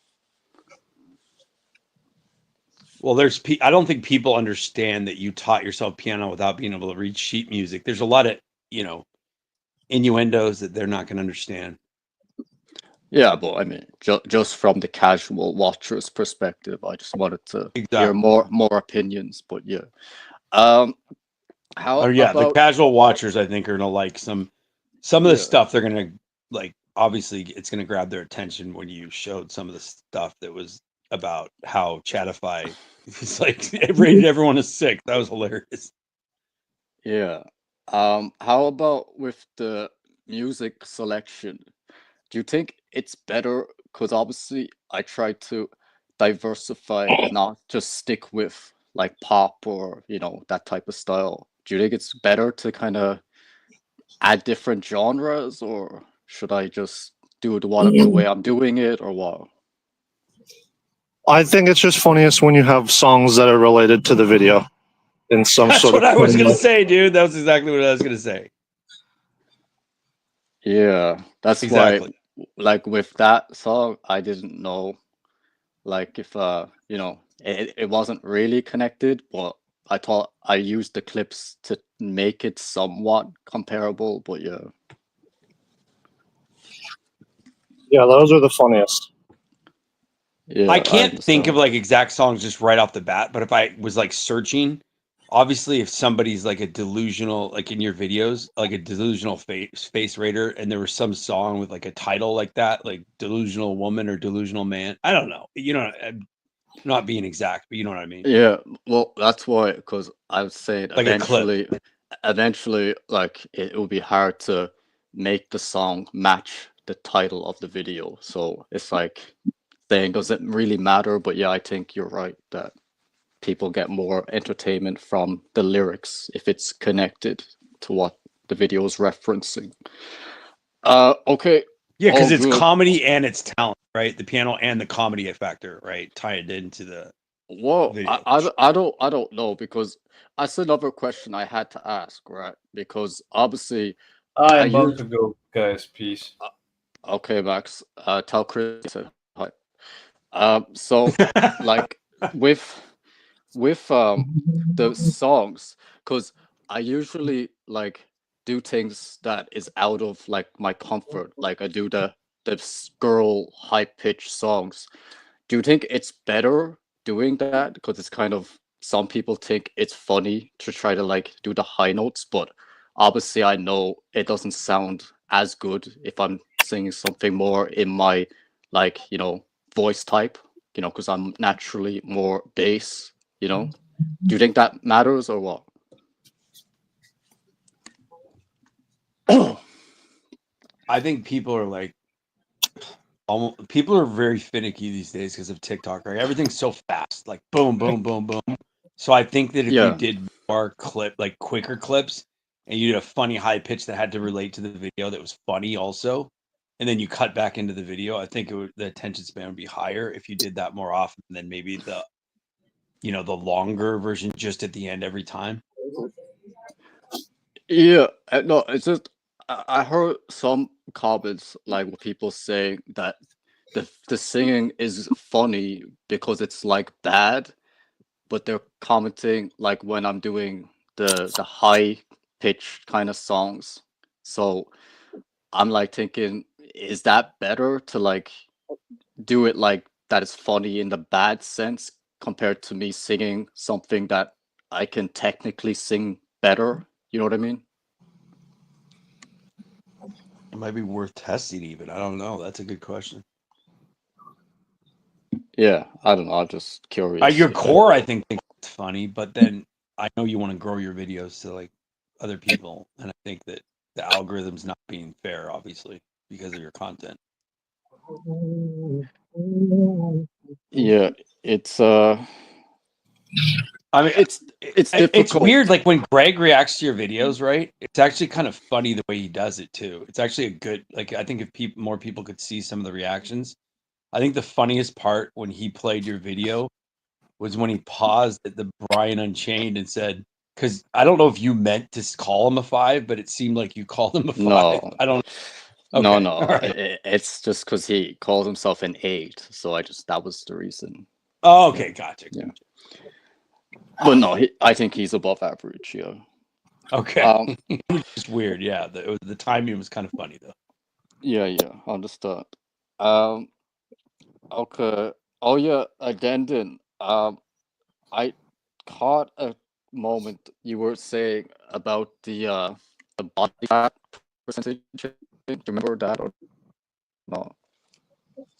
F: Well, I don't think people understand that you taught yourself piano without being able to read sheet music. There's a lot of, innuendos that they're not going to understand.
D: Yeah, but I mean, just from the casual watcher's perspective, I just wanted to hear more opinions. But yeah, how
F: the
D: about
F: casual watchers? I think are gonna like some of the stuff. They're gonna like. Obviously, it's gonna grab their attention when you showed some of the stuff that was about how Chatify is like it rated everyone as sick. That was hilarious.
D: Yeah. How about with the music selection? Do you think it's better? Because obviously I try to diversify and not just stick with like pop or, that type of style. Do you think it's better to kind of add different genres, or should I just do it the way I'm doing it, or what?
J: I think it's just funniest when you have songs that are related to the video in some
F: That's
J: sort
F: what
J: of.
F: I was gonna say, dude. That was exactly what I was gonna say.
D: Yeah, that's
F: Exactly.
D: why, like with that song, I didn't know, like if you know, it wasn't really connected, but I thought I used the clips to make it somewhat comparable. But yeah,
J: Yeah, those are the funniest.
D: yeah,
F: I
D: I
F: can't think of
D: understand.
F: like exact songs just right off the bat, but if I was like searching, obviously if somebody's like a delusional, like in your videos, like a delusional face raider, and there was some song with like a title like that, like delusional woman or delusional man. I don't know. You know, I'm not being exact, but you know what I mean.
D: Yeah, well, that's why, because I was saying
F: Like a clip.
D: eventually, like it will be hard to make the song match the title of the video. So it's like saying, does it really matter? But yeah, I think you're right that people get more entertainment from the lyrics if it's connected to what the video is referencing. Okay,
F: Yeah, because
D: all
F: it's
D: good.
F: comedy and it's talent, right? The piano and the comedy factor, right? Tie it into the
D: Well,
F: video.
D: I don't know because that's another question I had to ask, right? Because obviously
G: I
D: I
G: am about
D: use
G: to go, guys. Peace.
D: okay, Max. Tell Chris I said hi. So like with with the songs, because I usually like do things that is out of like my comfort. Like I do the girl high pitched songs. Do you think it's better doing that? Because it's kind of some people think it's funny to try to like do the high notes, but obviously I know it doesn't sound as good if I'm singing something more in my like, you know, voice type, you know, because I'm naturally more bass, you know. Do you think that matters or what?
F: I think people are like, people are very finicky these days because of TikTok, right? Everything's so fast, like boom, boom, boom, boom. So I think that if you
D: Yeah.
F: did more like quicker clips, and you did a funny high pitch that had to relate to the video that was funny also, and then you cut back into the video, I think the attention span would be higher if you did that more often than maybe the longer version just at the end every time.
D: Yeah, no, it's just I heard some comments like with people saying that the singing is funny because it's like bad, but they're commenting like when I'm doing the high pitched kind of songs. So I'm like thinking, is that better to like do it like that is funny in the bad sense compared to me singing something that I can technically sing better? You know what I mean?
F: It might be worth testing even. I don't know. That's a good question.
D: Yeah, I don't know. I'm just curious
F: Your
D: if
F: core, I think, thinks it's funny, but then I know you want to grow your videos to like other people, and I think that the algorithm's not being fair, obviously, because of your content.
D: yeah, it's
F: I mean,
D: it's
F: it's
D: difficult.
F: weird. Like when Greg reacts to your videos, right? It's actually kind of funny the way he does it too. It's actually a good. Like I think if more people could see some of the reactions, I think the funniest part when he played your video was when he paused at the Brian Unchained and said, because I don't know if you meant to call him a 5, but it seemed like you called him a 5.
D: No,
F: I don't.
D: no,
F: Okay,
D: no.
F: all right.
D: It's just because he calls himself an 8, so I just that was the reason.
F: Oh,
D: Yeah,
F: okay, gotcha.
D: yeah. But no, I think he's above average. Yeah.
F: Okay, just weird. Yeah, the timing was kind of funny though.
D: Yeah, yeah. Understood. Um. Okay. Oh yeah, addendum. I caught a moment you were saying about the body fat percentage. Do you remember that or no?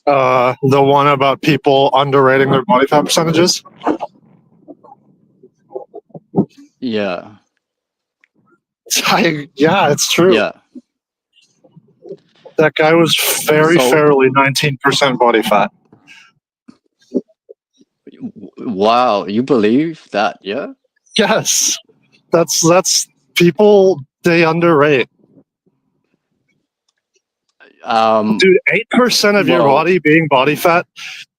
J: The one about people underrating their body fat percentages.
D: Yeah.
J: Yeah, it's true.
D: Yeah.
J: That guy was very
D: So
J: fairly 19% body fat.
D: wow, you believe that? Yeah.
J: Yes, that's people they underrate.
D: Um.
J: Dude, 8% of your
D: Well.
J: body being body fat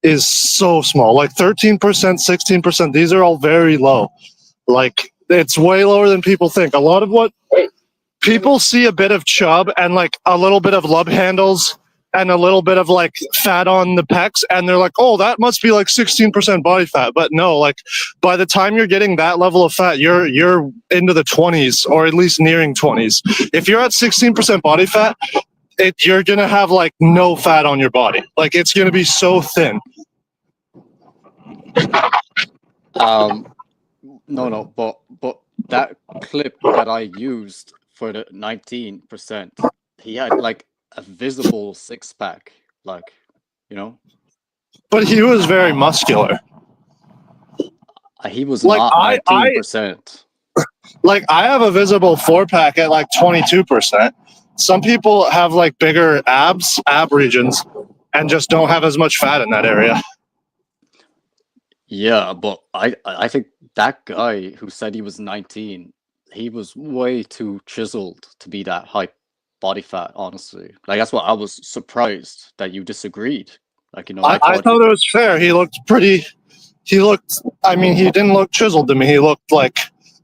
J: is so small. Like 13%, 16%. These are all very low. Like it's way lower than people think. A lot of what people see a bit of chub and like a little bit of love handles and a little bit of like fat on the pecs, and they're like, oh, that must be like 16% body fat. But no, like by the time you're getting that level of fat, you're into the 20s or at least nearing 20s. If you're at 16% body fat, you're gonna have like no fat on your body. Like it's gonna be so thin.
D: No, but that clip that I used for the 19%, he had like a visible six pack, like, you know.
J: But he was very muscular.
D: He was
J: Like
D: not 19%.
J: Like I have a visible 4-pack at like 22%. Some people have like bigger ab regions and just don't have as much fat in that area.
D: Yeah, but I think that guy who said he was 19, he was way too chiseled to be that high body fat, honestly. Like that's what I was surprised that you disagreed. Like, you know,
J: I thought it was fair. He looked, I mean, he didn't look chiseled to me. He looked like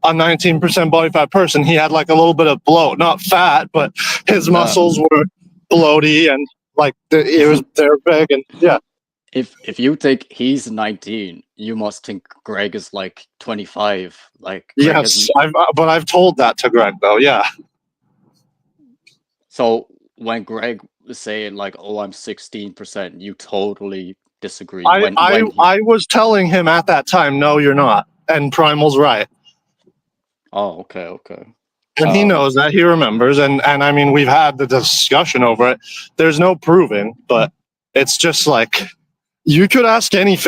J: a 19% body fat person. He had like a little bit of bloat, not fat, but his muscles were bloaty and like they're big and yeah.
D: If you think he's 19, you must think Greg is like 25. Like Greg
J: yes, I've told that to Greg though. Yeah.
D: So when Greg was saying like, "Oh, I'm 16%," you totally disagree.
J: I was telling him at that time, no, you're not, and Primal's right.
D: Oh, okay.
J: And he knows that, he remembers, and I mean, we've had the discussion over it. There's no proving, but it's just like, you could ask any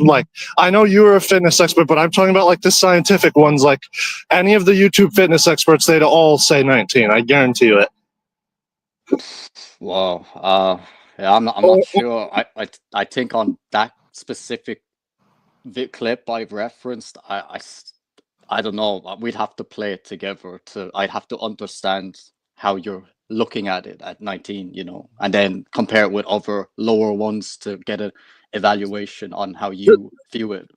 J: like, I know you're a fitness expert, but I'm talking about like the scientific ones, like any of the YouTube fitness experts, they'd all say 19. I guarantee you it.
D: Wow. Yeah, I'm not sure. I think on that specific clip I've referenced, I don't know. We'd have to play it together I'd have to understand how you're looking at it at 19, you know, and then compare it with other lower ones to get an evaluation on how you view it.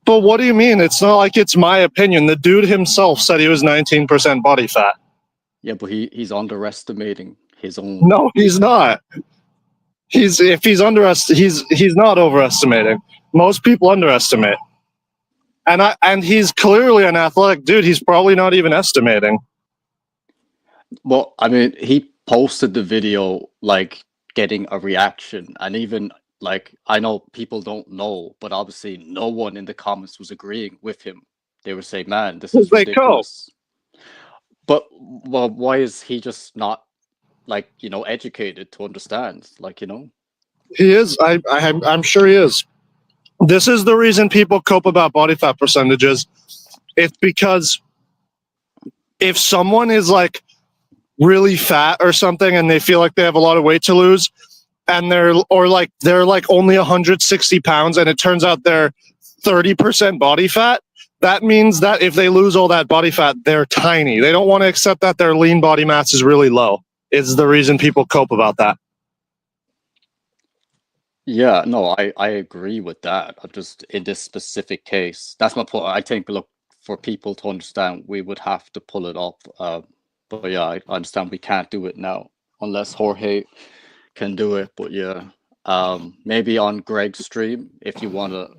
J: But what do you mean? It's not like it's my opinion. The dude himself said he was 19% body fat.
D: Yeah, but he's underestimating his own.
J: No, he's not. He's not overestimating. Most people underestimate. And he's clearly an athletic dude. He's probably not even estimating.
D: Well, I mean, he posted the video like getting a reaction, and even like I know people don't know, but obviously no one in the comments was agreeing with him. They were saying, "Man, this is ridiculous." But well, why is he just not like, you know, educated to understand? Like, you know,
J: he is. I'm sure he is. This is the reason people cope about body fat percentages. It's because if someone is like really fat or something and they feel like they have a lot of weight to lose, and they're like only 160 pounds and it turns out they're 30% body fat, that means that if they lose all that body fat, they're tiny. They don't want to accept that their lean body mass is really low. It's the reason people cope about that.
D: yeah, no, I agree with that. I'm just in this specific case, that's my point. I think, look, for people to understand, we would have to pull it up. But yeah, I understand we can't do it now unless Jorge can do it. But yeah, maybe on Greg's stream, if you want to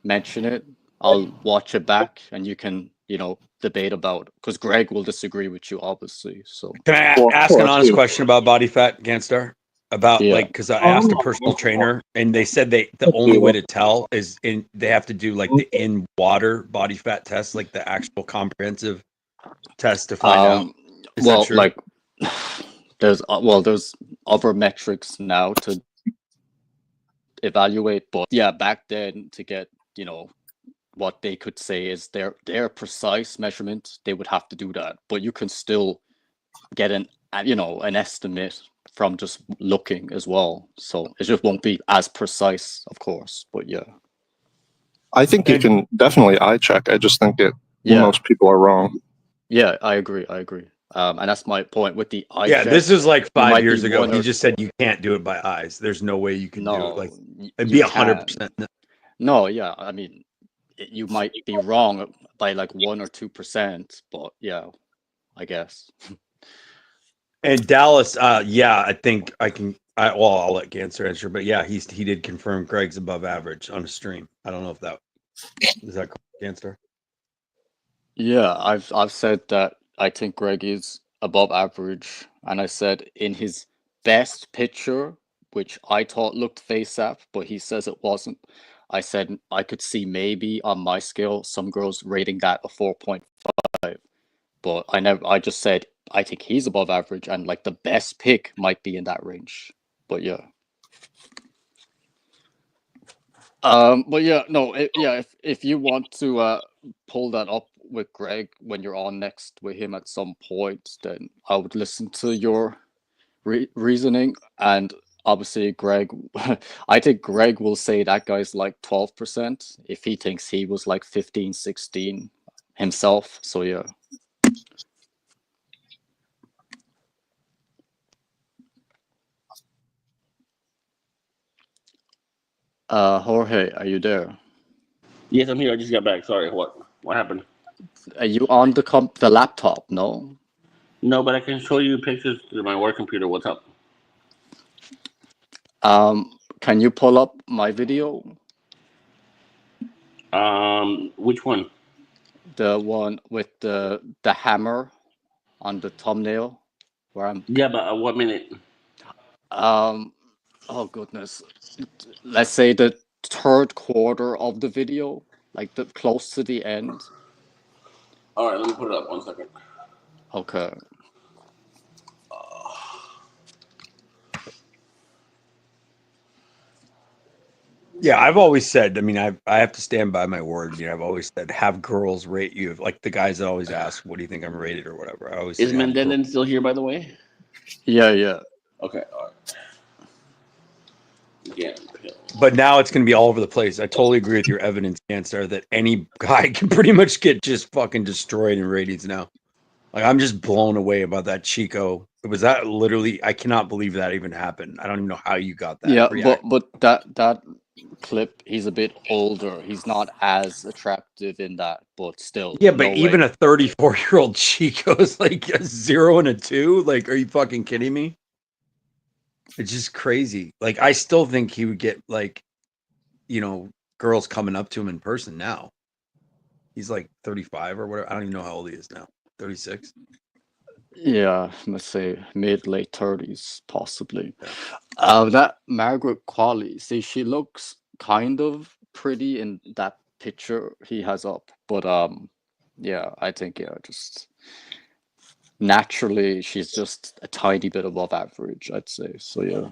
D: mention it, I'll watch it back and you can, you know, debate about it, because Greg will disagree with you, obviously. So
K: can I ask an honest question about body fat, Ganstar? About like, because I asked a personal trainer and they said the only way to tell is they have to do like the in water body fat test, like the actual comprehensive test to find out. Is
D: well,
K: that true?
D: like there's other metrics now to evaluate, but yeah, back then to get, you know, what they could say is their precise measurement, they would have to do that, but you can still get an estimate from just looking as well. So it just won't be as precise, of course, but yeah.
J: I think you can definitely eye check. I just think most people are wrong.
D: Yeah, I agree. And that's my point with the eye
K: Yeah,
D: check.
K: this is like
D: you
K: 5
D: might
K: years
D: be
K: ago.
D: one
K: He
D: or
K: just said you can't do it by eyes. There's no way you can do it. Like it'd
D: you
K: be
D: can.
K: 100%.
D: No, yeah, I mean, you might be wrong by like 1 or 2%, but yeah, I guess.
K: And Dallas, yeah, I think I can. Well, I'll let Ganser answer, but yeah, he did confirm Greg's above average on a stream. I don't know if that is that Ganser.
D: Yeah, I've said that I think Greg is above average, and I said in his best picture, which I thought looked face up, but he says it wasn't. I said I could see maybe on my scale some girls rating that a 4.5, but I just said I think he's above average, and like the best pick might be in that range. But yeah. But yeah, no, if you want to pull that up with Greg when you're on next with him at some point, then I would listen to your reasoning. And obviously, Greg, I think Greg will say that guy's like 12% if he thinks he was like 15, 16 himself. So yeah. Jorge, are you there?
A: Yes, I'm here. I just got back. Sorry. What happened?
D: Are you on the laptop? No.
A: No, but I can show you pictures through my work computer. What's up?
D: Can you pull up my video?
A: Which one?
D: The one with the hammer on the thumbnail where I'm
A: Yeah, but what minute?
D: oh goodness. Let's say the third quarter of the video, like the close to the end.
A: All right, let me put it up. 1 second.
D: Okay.
K: Yeah, I've always said. I mean, I have to stand by my word. You know, I've always said have girls rate you. Like the guys that always ask, "What do you think I'm rated?" or whatever. I always
A: Is
K: say, have
A: Mendelen still here, by the way?
D: Yeah.
A: Okay. All right. Yeah.
K: But now it's going to be all over the place. I totally agree with your evidence, Cancer, that any guy can pretty much get just fucking destroyed in ratings now. Like I'm just blown away about that Chico. Was that literally? I cannot believe that even happened. I don't even know how you got that.
D: Yeah,
K: reaction.
D: but that clip, he's a bit older. He's not as attractive in that, but still,
K: Yeah, but
D: no
K: even
D: way.
K: a 34-year-old Chico is like a 0 and a 2. Like, are you fucking kidding me? It's just crazy. Like, I still think he would get like, girls coming up to him in person now. He's like 35 or whatever. I don't even know how old he is now. 36.
D: Yeah, let's say late 30s, possibly. That Margaret Qualley, see, she looks kind of pretty in that picture he has up, but yeah, I think just naturally she's just a tiny bit above average, I'd say. So yeah.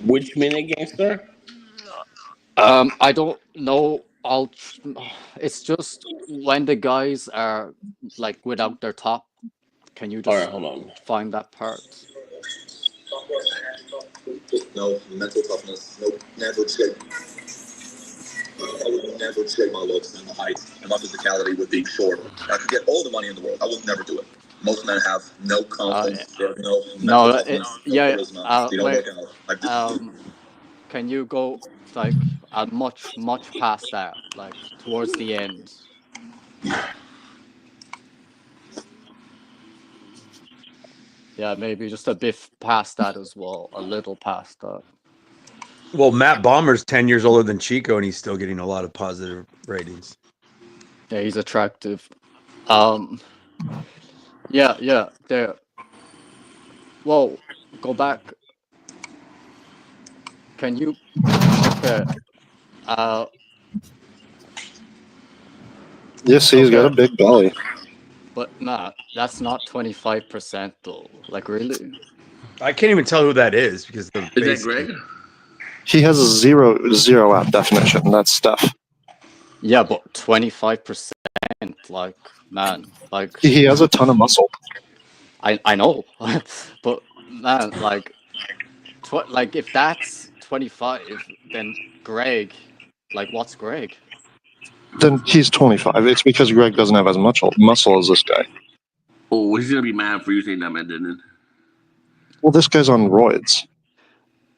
A: Which minute, gangster?
D: I don't know. It's just when the guys are like without their top. Can you
A: All right,
D: just
A: hold on.
D: find that part?
L: No mental toughness. No, never check. I would never check my looks and my height and my physicality with being short. I could get all the money in the world. I would never do it. Most men have no confidence, they have no mental toughness, no
D: Yeah.
L: charisma. They don't
D: Wait.
L: work out. Like this is
D: Can you go like much past that, like towards the end? Yeah, maybe just a bit past that as well, a little past that.
K: Well, Matt Bomber's 10 years older than Chico, and he's still getting a lot of positive ratings.
D: Yeah, he's attractive. Yeah, there. Whoa, go back. Can you? Okay.
J: You see, he's got a big belly.
D: But nah, that's not 25% though. Like really?
K: I can't even tell who that is because the
A: Is that
K: face.
A: Greg?
J: He has a zero app definition. That's stuff.
D: Yeah, but 25%, like man, like
J: He has a ton of muscle.
D: I know, but man, like if that's 25, then Greg, like what's Greg?
J: Then he's 25. It's because Greg doesn't have as much muscle as this guy.
A: Oh, he's gonna be mad for you saying that, man. Didn't?
J: Well, this guy's on roids.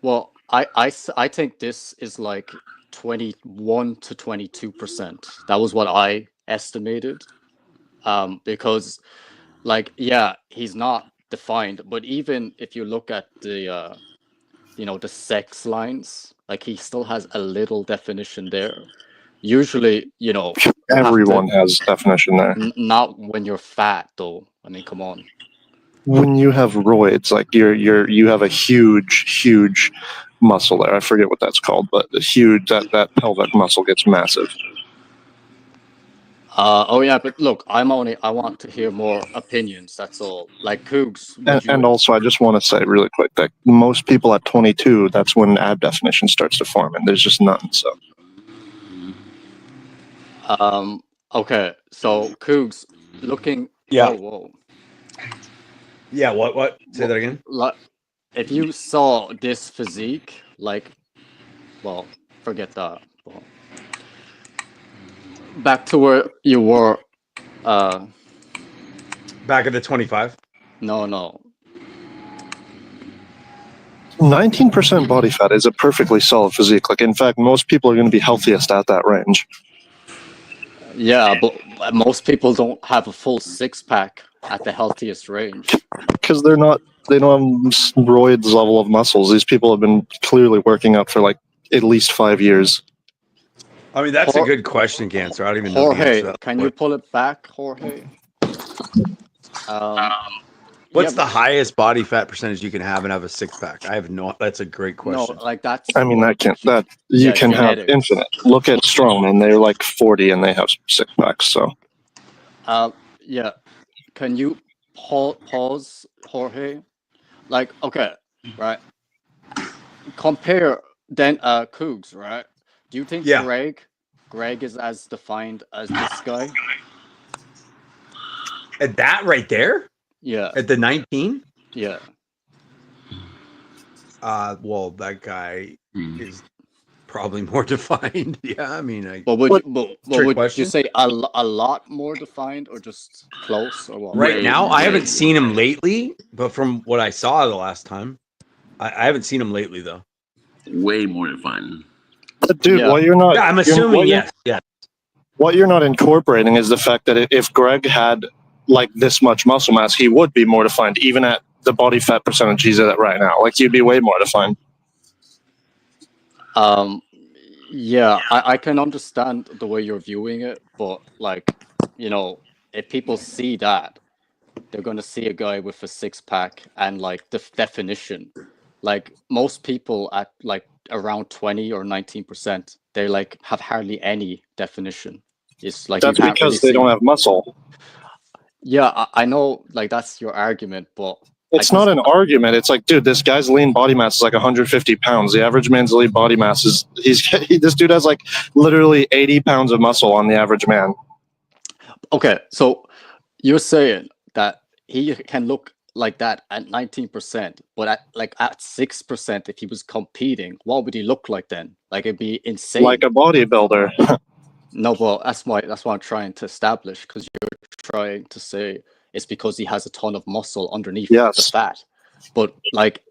D: Well, I think this is like 21 to 22%. That was what I estimated. Because, like, yeah, he's not defined, but even if you look at the the sex lines, like he still has a little definition there. Usually, you have
J: Everyone
D: to,
J: has definition there.
D: not when you're fat, though. I mean, come on.
J: When you have roids, like you have a huge muscle there. I forget what that's called, but the huge that pelvic muscle gets massive.
D: Oh yeah, but look, I want to hear more opinions. That's all. Like Cougs,
J: And also, I just want to say really quick that most people at 22, that's when ab definition starts to form, and there's just none. So.
D: Okay, so Cougs, looking.
K: Yeah.
D: Whoa.
K: Yeah. What? Say that again.
D: Like, if you saw this physique, like, well, forget that. Well, back to where you were.
K: Back at the 25.
D: No.
J: 19% body fat is a perfectly solid physique. Like, in fact, most people are going to be healthiest at that range.
D: Yeah, but most people don't have a full six-pack at the healthiest range.
J: Because they don't have roids level of muscles. These people have been clearly working out for like at least 5 years.
K: I mean, that's a good question, Cancer. I don't even know the answer
D: Jorge,
K: to that.
D: can you pull it back, Jorge?
K: What's the highest body fat percentage you can have and have a six pack? I have no. That's a great question.
D: No, like that's.
J: I mean, you can have infinite. Look at strongmen; they're like 40 and they have six packs. So.
D: Yeah. Can you pause, Jorge? Like, okay, right. Compare then Cougs, right? Do you think Greg is as defined as this guy?
K: At that right there?
D: Yeah.
K: At the 19?
D: Yeah.
K: Well, that guy is probably more defined. Yeah, I mean,
D: would you say a lot more defined or just close or what?
K: Right now, I haven't seen him lately, but from what I saw the last time, I haven't seen him lately though.
A: Way more defined.
J: But dude, what you're not.
K: Yeah, I'm assuming yes. Yeah.
J: What you're not incorporating is the fact that if Greg had like this much muscle mass, he would be more defined, even at the body fat percentage he's at right now. Like he'd be way more defined.
D: Yeah, I can understand the way you're viewing it, but like, if people see that, they're gonna see a guy with a six-pack and like the definition. Like most people at like around 20 or 19%, they like have hardly any definition. It's like
J: that's because they don't have muscle.
D: Yeah, I know, like that's your argument, but
J: it's not an argument. It's like, dude, this guy's lean body mass is like 150 pounds. The average man's lean body mass is this dude has like literally 80 pounds of muscle on the average man.
D: Okay, so you're saying that he can look like that at 19%, but at 6%, if he was competing, what would he look like then? Like it'd be insane.
J: Like a bodybuilder.
D: No, but that's what I'm trying to establish, because you're trying to say it's because he has a ton of muscle underneath the fat. But like,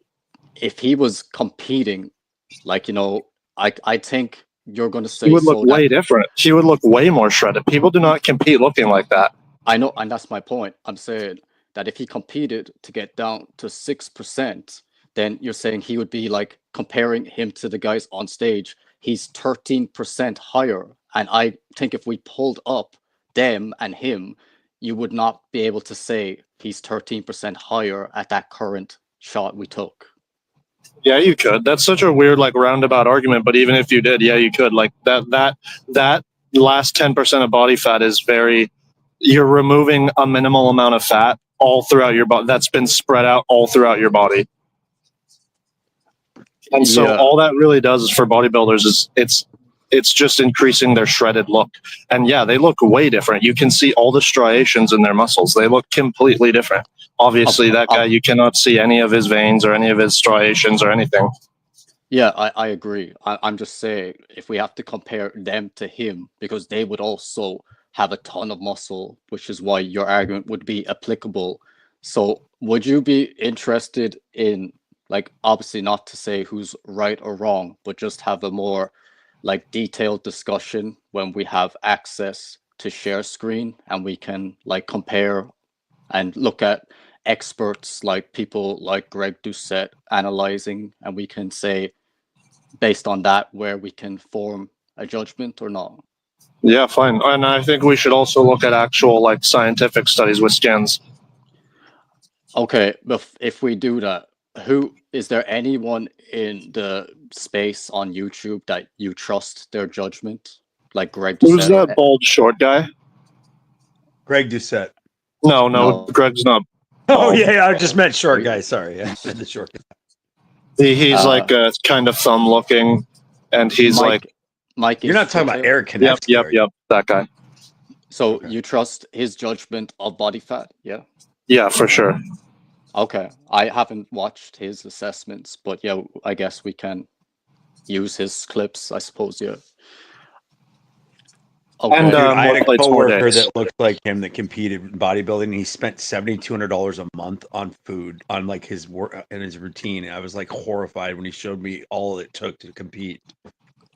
D: if he was competing, like, I think you're going to say
J: he would look way different. He would look way more shredded. People do not compete looking like that.
D: I know, and that's my point. I'm saying that if he competed to get down to 6%, then you're saying he would be like comparing him to the guys on stage. He's 13% higher. And I think if we pulled up them and him, you would not be able to say he's 13% higher at that current shot we took.
J: Yeah, you could. That's such a weird, like, roundabout argument. But even if you did, yeah, you could. Like that last 10% of body fat is you're removing a minimal amount of fat all throughout your body. That's been spread out all throughout your body. And so all that really does is for bodybuilders is it's just increasing their shredded look. And yeah, they look way different. You can see all the striations in their muscles. They look completely different. Obviously, that guy, you cannot see any of his veins or any of his striations or anything.
D: Yeah, I agree. I'm just saying if we have to compare them to him, because they would also have a ton of muscle, which is why your argument would be applicable. So would you be interested in, like, obviously not to say who's right or wrong, but just have a more like detailed discussion when we have access to share screen and we can like compare and look at experts like people like Greg Doucette analyzing, and we can say based on that where we can form a judgment or not.
J: Yeah, fine. And I think we should also look at actual like scientific studies with scans.
D: Okay, but if we do that, who is there anyone in the space on YouTube that you trust their judgment, like Greg
J: Who's
D: Doucette or
J: that bald short guy?
K: Greg Doucette.
J: No,
D: No.
J: Greg's not.
K: Oh
J: bald.
K: yeah, I just meant short guy. Sorry, I meant the short guy.
J: He's like kind of thumb looking, and he's
D: Mike.
K: You're not talking about
D: detailed.
K: Eric Konevsky.
J: Yep, that guy.
D: So you trust his judgment of body fat? Yeah.
J: Yeah, for sure.
D: Okay, I haven't watched his assessments, but yeah, I guess we can use his clips, I suppose. Yeah.
J: Okay. And
K: Dude, I had a
J: more
K: coworker
J: days.
K: that looked like him that competed in bodybuilding. And he spent $7,200 a month on food, on like his work and his routine. And I was like horrified when he showed me all it took to compete.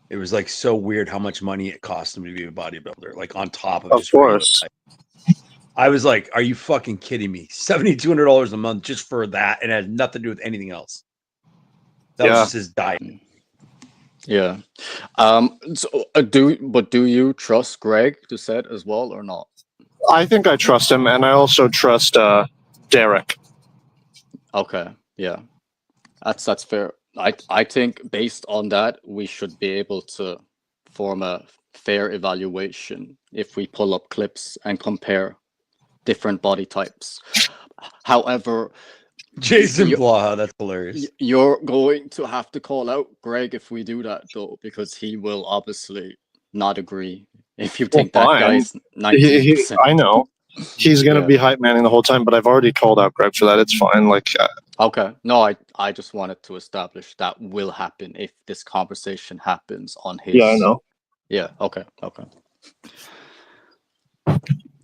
K: It was like so weird how much money it cost him to be a bodybuilder, like on top of just regular
J: course.
K: life. I was like, "Are you fucking kidding me? $7,200 a month just for that, and it had nothing to do with anything else." That was just his diet.
D: Yeah. So, do you trust Greg Doucette as well or not?
J: I think I trust him, and I also trust Derek.
D: Okay. Yeah. That's fair. I think based on that, we should be able to form a fair evaluation if we pull up clips and compare different body types. However,
K: Jason Blaha, that's hilarious.
D: You're going to have to call out Greg if we do that, though, because he will obviously not agree if you think that guy's 19%.
J: I know. He's going to be hype manning the whole time, but I've already called out Greg for that. It's fine. Like,
D: okay. No, I just wanted to establish that will happen if this conversation happens on his.
J: Yeah, I know.
D: Yeah. Okay. Okay.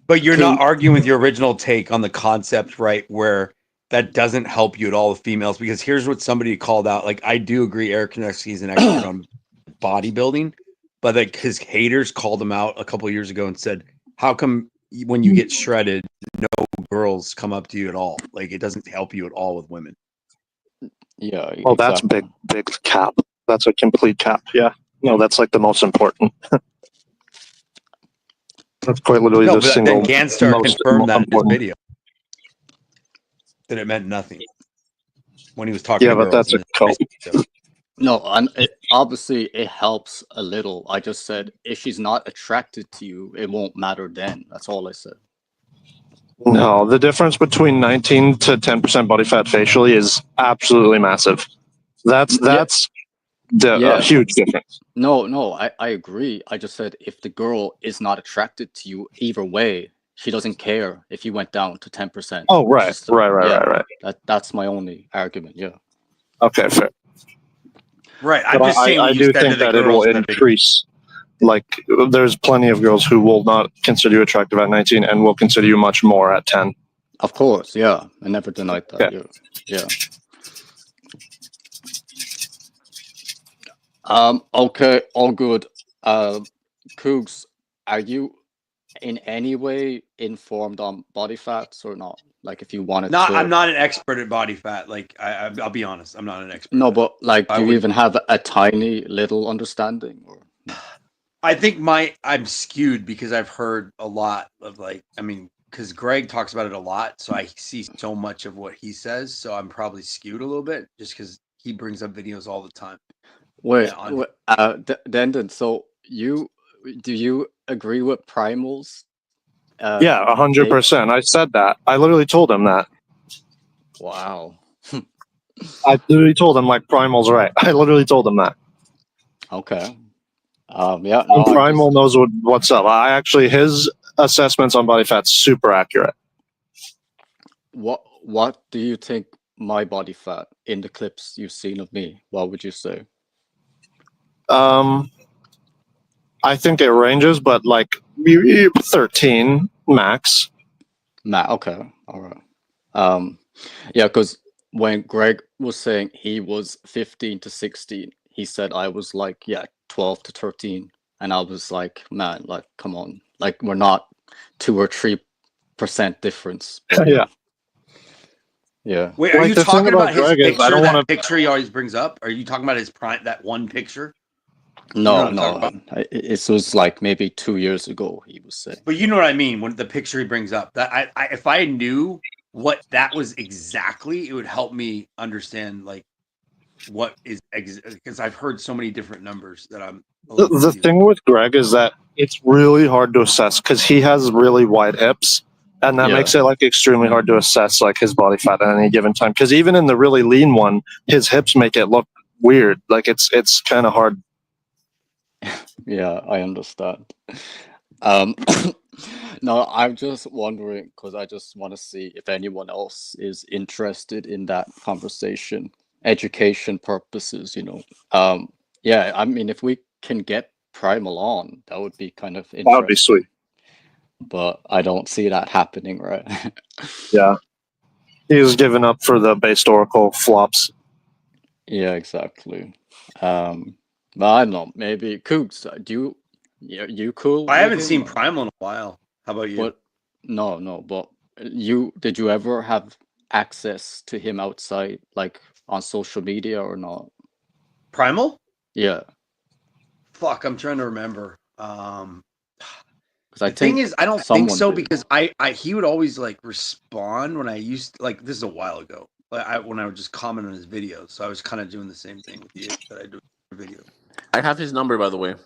K: But you're not arguing with your original take on the concept, right? Where that doesn't help you at all with females, because here's what somebody called out. Like, I do agree Eric Konevsky is an expert on bodybuilding, but like his haters called him out a couple of years ago and said, how come when you get shredded, no girls come up to you at all? Like, it doesn't help you at all with women.
D: Yeah.
J: Well, that's big cap. That's a complete cap. Yeah. No, that's like the most important. That's quite literally the single.
K: Then Ganstar confirmed that in his video. That it meant nothing when he was talking to girls.
J: But that's a cope.
D: No, obviously it helps a little. I just said if she's not attracted to you, it won't matter then. That's all I said.
J: No, the difference between 19 to 10% body fat facially is absolutely massive. That's a huge difference.
D: No, I agree. I just said if the girl is not attracted to you either way, she doesn't care if you went down to 10%.
J: Oh, right. Right.
D: That's my only argument. Yeah.
J: Okay, fair.
K: Right. I'm just saying.
J: I do think that it will increase. Like, there's plenty of girls who will not consider you attractive at 19 and will consider you much more at 10.
D: Of course, yeah. I never denied that. Yeah. Okay, all good. Cougs, are you in any way informed on body fats or not? Like, if you wanted to.
K: I'm not an expert at body fat. Like, I'll be honest, I'm not an expert.
D: No, but like, do you even have a tiny little understanding? Or
K: I think I'm skewed because I've heard a lot of because Greg talks about it a lot, so I see so much of what he says. So I'm probably skewed a little bit just because he brings up videos all the time.
D: Wait, Dendon, so do you agree with Primal's?
J: Yeah, 100%. I said that. I literally told him that.
D: Wow.
J: I literally told him, like, Primal's right. I literally told him that.
D: Okay. Yeah. No,
J: Primal knows what's up. His assessments on body fat's super accurate.
D: What do you think my body fat in the clips you've seen of me? What would you say?
J: I think it ranges, but like 13 max.
D: Okay, all right. Yeah, because when Greg was saying he was 15 to 16, he said I was like, yeah, 12 to 13, and I was like, man, like, come on, like we're not 2 or 3% difference. But
J: Yeah.
D: yeah.
K: Wait, are
J: Like,
K: you
J: the thing
K: talking
J: about
K: about his
J: Greg is I
K: picture?
J: don't
K: That
J: wanna-
K: picture he always brings up? Are you talking about his prime? That one picture? You know
D: No,
K: what I'm talking
D: no,
K: about?
D: it was like maybe 2 years ago. He was saying.
K: But you know what I mean when the picture he brings up. That I if I knew what that was exactly, it would help me understand like what is because I've heard so many different numbers that I'm a little
J: The
K: confused.
J: thing with Greg is that it's really hard to assess because he has really wide hips, and that
D: Yeah.
J: makes it like extremely hard to assess like his body fat at any given time. Because even in the really lean one, his hips make it look weird. Like it's kind of hard.
D: Yeah, I understand. Um, no, I'm just wondering because I just want to see if anyone else is interested in that conversation, education purposes, you know. Yeah, I mean, if we can get Primal on, that would be kind of
J: That would be
D: interesting.
J: sweet.
D: But I don't see that happening, right?
J: Yeah, he's given up for the based Oracle flops.
D: Yeah, exactly. But I don't know. Maybe Coogs, you cool
K: I
D: with
K: haven't
D: him?
K: seen Primal in a while. How about you?
D: But no, but did you ever have access to him outside, like on social media or not?
K: Primal?
D: Yeah,
K: Fuck, I'm trying to remember.
D: because I
K: The thing
D: think
K: is, I don't think
D: someone
K: so
D: did.
K: because he would always like respond when I used like this is a while ago. When I would just comment on his videos, so I was kind of doing the same thing with you that I do with your videos.
A: I have his number, by the way.
D: Oh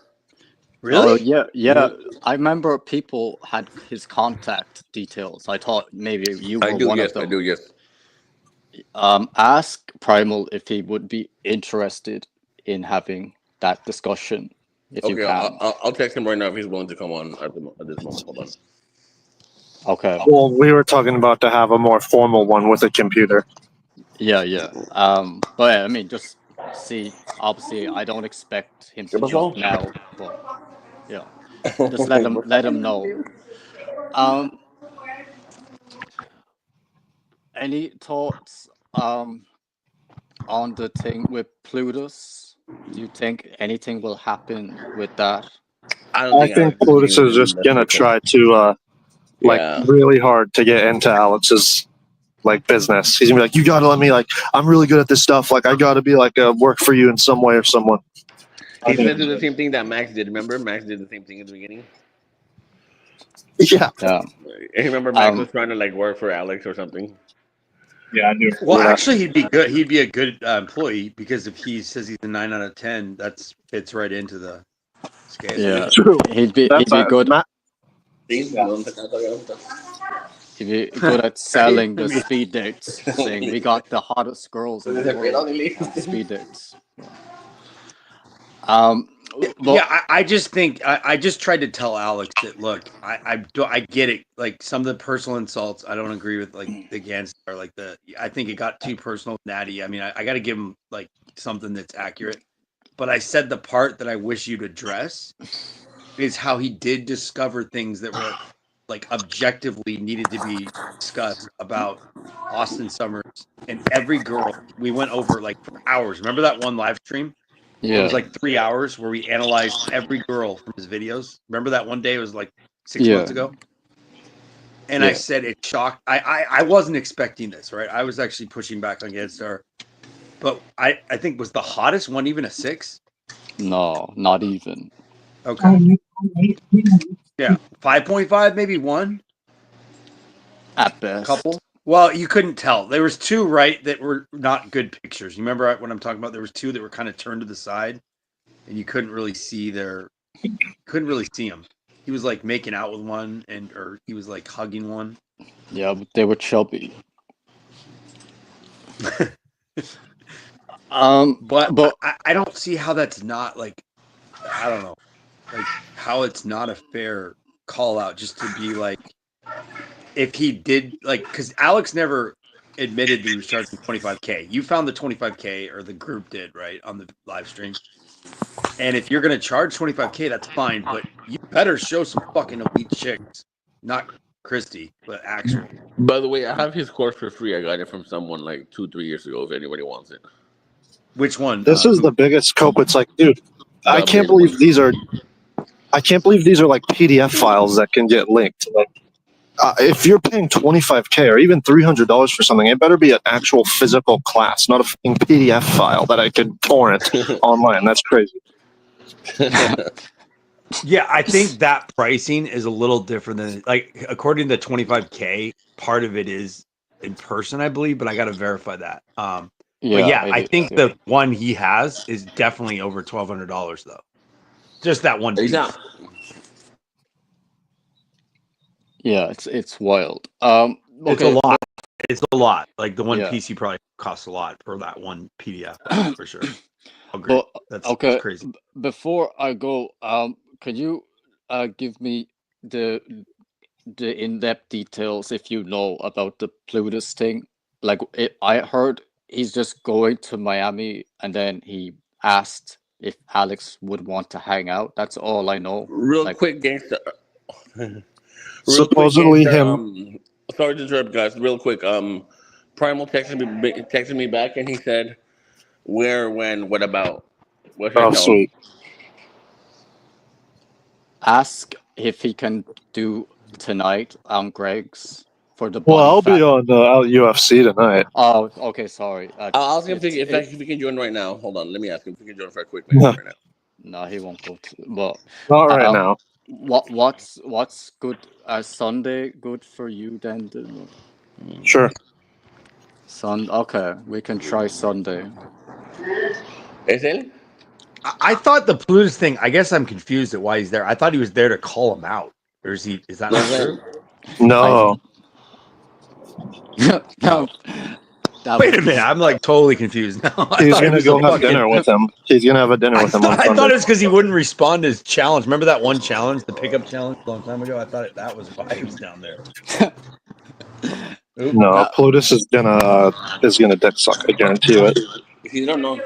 K: Really?
D: yeah. I remember people had his contact details. I thought maybe you
A: I
D: were
A: do,
D: one
A: yes,
D: of
A: I
D: them.
A: do, yes.
D: Ask Primal if he would be interested in having that discussion, if you
A: Okay,
D: can.
A: I'll text him right now if he's willing to come on at this moment. Hold on.
D: Okay.
J: Well, we were talking about to have a more formal one with a computer.
D: Yeah. But yeah, I mean, just see. Obviously, I don't expect him to jump now, but yeah, just let him know. Any thoughts on the thing with Plutus? Do you think anything will happen with that?
J: I think Plutus is just gonna try to like
A: Yeah.
J: really hard to get into Alex's like business. He's gonna be like, you gotta let me like I'm really good at this stuff. Like I gotta be like work for you in some way or someone.
A: He's gonna do the same thing that Max did. Remember, Max did the same thing at the beginning.
J: Yeah.
D: Yeah.
A: I remember Max was trying to like work for Alex or something.
J: Yeah, I do.
K: Well, actually, he'd be good. He'd be a good employee because if he says he's a 9 out of 10, that fits right into the scale.
D: Yeah,
J: True.
D: he'd be
J: That's
D: good.
J: Yeah.
D: He'd be good at selling the speed dates, saying we got the hottest girls in the world on speed dates. But
K: Yeah, I just think I just tried to tell Alex that look, I get it. Like some of the personal insults, I don't agree with. Like the Gant or like I think it got too personal, Natty. I mean, I got to give him like something that's accurate. But I said the part that I wish you'd address is how he did discover things that were like objectively needed to be discussed about Austin Summers and every girl. We went over like for hours. Remember that one live stream? It
D: yeah,
K: was like 3 hours where we analyzed every girl from his videos. Remember that one day? It was like 6
D: Yeah.
K: months ago. And I said it shocked. I wasn't expecting this, right? I was actually pushing back on Gadstar. But I think was the hottest one even a 6?
D: No, not even.
K: Okay. Yeah. 5.5, maybe 1.
D: At best.
K: Couple. Well, you couldn't tell. There was 2, right, that were not good pictures. You remember what I'm talking about? There was 2 that were kind of turned to the side, and you couldn't really see them. He was like making out with one, or he was like hugging one.
D: Yeah, but they were chubby.
K: But I don't see how that's not like, I don't know, like how it's not a fair call out just to be like, if he did like, because Alex never admitted that he was charging $25K. You found the $25K, or the group did, right, on the live stream. And if you're gonna charge $25K, that's fine, but you better show some fucking elite chicks, not Christy, but actual.
A: By the way, I have his course for free. I got it from someone like 2-3 years ago. If anybody wants it,
K: Which one?
J: This is the biggest scope. It's like, dude, I
A: the
J: can't
A: big
J: believe
A: one.
J: these are. I can't believe these are like PDF files that can get linked. Like, if you're paying $25K or even $300 for something, it better be an actual physical class, not a fucking PDF file that I could torrent online. That's crazy.
K: Yeah, I think that pricing is a little different than like according to 25K. Part of it is in person, I believe, but I got to verify that. But yeah, I think the one he has is definitely over $1,200 though. Just that one piece.
D: Yeah, it's wild.
K: It's a
D: Okay,
K: lot. It's a lot. Like the one
D: Yeah.
K: PC probably costs a lot for that one PDF for sure. Agree.
D: but
K: That's
D: okay,
K: crazy.
D: before I go, could you give me the in-depth details if you know about the Plutus thing? Like I heard he's just going to Miami and then he asked if Alex would want to hang out. That's all I know.
A: Real
D: Like,
A: quick, gangster.
J: Supposedly him.
A: Sorry to interrupt, guys. Real quick. Primal texted me back, and he said, "Where, when, what about?" What should I
J: Oh,
A: tell him?
J: sweet.
D: ask if he can do tonight on Greg's for the
J: Well,
D: body
J: I'll
D: fat.
J: be on UFC tonight.
D: Oh, okay, sorry.
A: I'll ask him if he can join right now. Hold on, let me ask him if he can join for a quick minute right now.
D: No, he won't go to. Well,
J: Not right now.
D: What's good? Sunday good for you then?
J: Sure.
D: Okay, we can try Sunday.
A: ¿Es él?
K: I thought the Plutus thing. I guess I'm confused at why he's there. I thought he was there to call him out, or is he? Is that not true?
J: No.
K: No. Wait a minute, I'm like totally confused now.
J: He's gonna go have dinner with him. He's gonna have a dinner with him on
K: I
J: Sunday.
K: thought it was because he wouldn't respond to his challenge. Remember that one challenge, the pickup challenge, a long time ago? I thought that was why he was down there.
J: No, Plutus is gonna dick suck. I guarantee you it.
A: You don't know.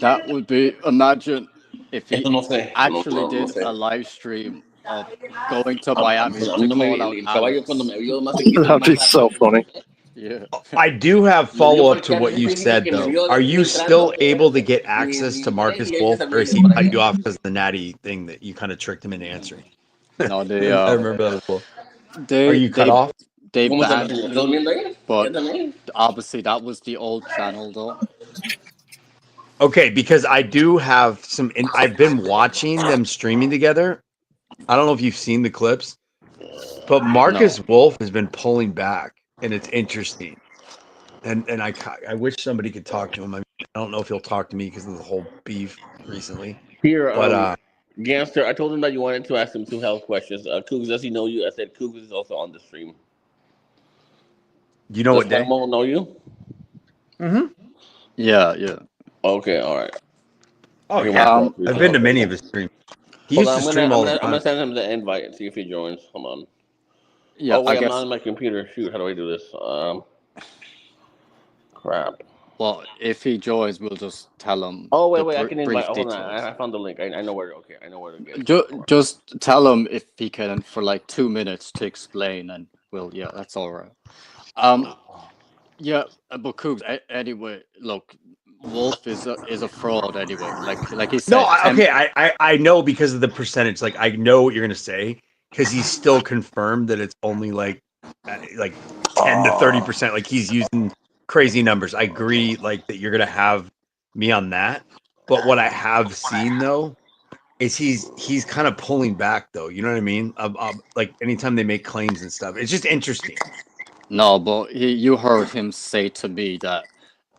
D: That would be, imagine if he
A: No sé.
D: actually
A: No
D: did
A: sé.
D: a live stream of going to Miami to call out
A: El caballo cuando me vio más
J: That'd be so funny.
D: Yeah.
K: I do have follow up to what you said though. Are you still able to get access to Marcus Wolf, or is he cut you off because of the natty thing that you kind of tricked him into answering?
D: No, they.
K: I remember that as well.
D: They,
K: Are you cut off?
D: They banned me, but obviously that was the old channel though.
K: Okay, because I do have some. I've been watching them streaming together. I don't know if you've seen the clips, but Marcus Wolf has been pulling back, and it's interesting. And I wish somebody could talk to him. I don't know if he'll talk to me because of the whole beef recently.
A: Here,
K: But
A: Gangster, I told him that you wanted to ask him 2 health questions. Cougs, does he know you? I said Cougs is also on the stream.
K: You know what day?
A: Does know you?
D: Mm-hmm. Yeah.
A: Okay, all right.
K: Oh yeah, I've been to many of his streams. He used to stream all the time.
A: I'm gonna send him the invite and see if he joins. Hold on.
D: Yeah,
A: oh wait,
D: I guess...
A: I'm not on my computer. Shoot, how do I do this? Crap.
D: Well, if he joins, we'll just tell him.
A: Oh wait, I can invite. Hold on, I found the link. I know where. Okay, I know where to get.
D: Just tell him if he can for like 2 minutes to explain, and yeah, that's all right. Yeah, but Cougs, anyway, look, Wolf is a fraud anyway. Like he said.
K: No, okay, I know because of the percentage. Like I know what you're gonna say because he's still confirmed that it's only like 10 to 30%. Like he's using crazy numbers. I agree, like that you're gonna have me on that. But what I have seen though is he's kind of pulling back though. You know what I mean? Like anytime they make claims and stuff, it's just interesting.
D: No, but you heard him say to me that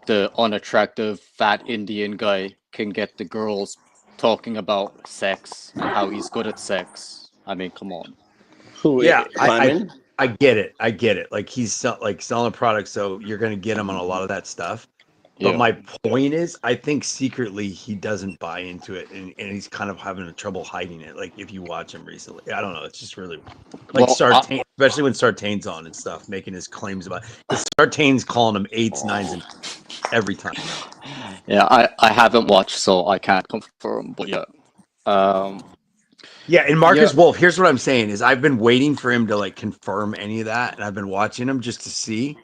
D: the unattractive fat Indian guy can get the girls talking about sex and how he's good at sex. I mean, come on.
K: Yeah, I get it. I get it. Like he's selling a product, so you're gonna get him on a lot of that stuff. But my point is, I think secretly he doesn't buy into it, and he's kind of having trouble hiding it. Like if you watch him recently, I don't know. It's just really like Sartain, especially when Sartain's on and stuff, making his claims about it. Sartain's calling him 8s, 9s, and
F: every time.
D: Yeah, I haven't watched, so I can't confirm. But yeah,
F: yeah. And Marcus
D: yeah.
F: Wolf, here's what I'm saying: is I've been waiting for him to like confirm any of that, and I've been watching him just to see,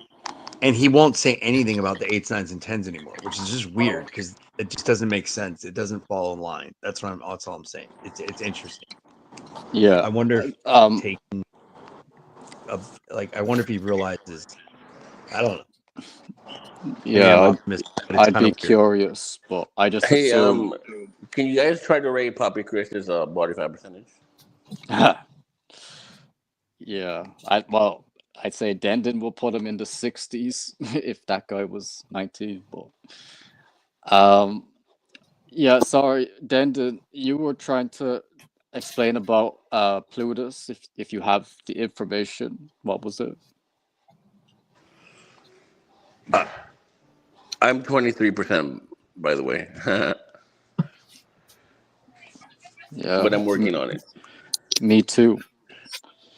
F: and he won't say anything about the 8s, 9s, and 10s anymore, which is just weird because it just doesn't make sense. It doesn't fall in line. That's all I'm saying. It's interesting.
D: Yeah.
F: I wonder if taking like I wonder if he realizes. I don't know. Maybe I'm
D: Yeah,
F: optimistic, but it's
D: I'd
F: kind
D: be
F: of weird.
D: curious, but I just
A: Hey,
D: assume.
A: can you guys try to rate Poppy Chris's body fat percentage?
D: Yeah, I'd say Dandin will put him in the 60s if that guy was 19. But yeah, sorry, Dandin, you were trying to explain about Plutus. If you have the information, what was it?
A: I'm 23%, by the way.
D: Yeah,
A: But I'm working on it.
D: me too.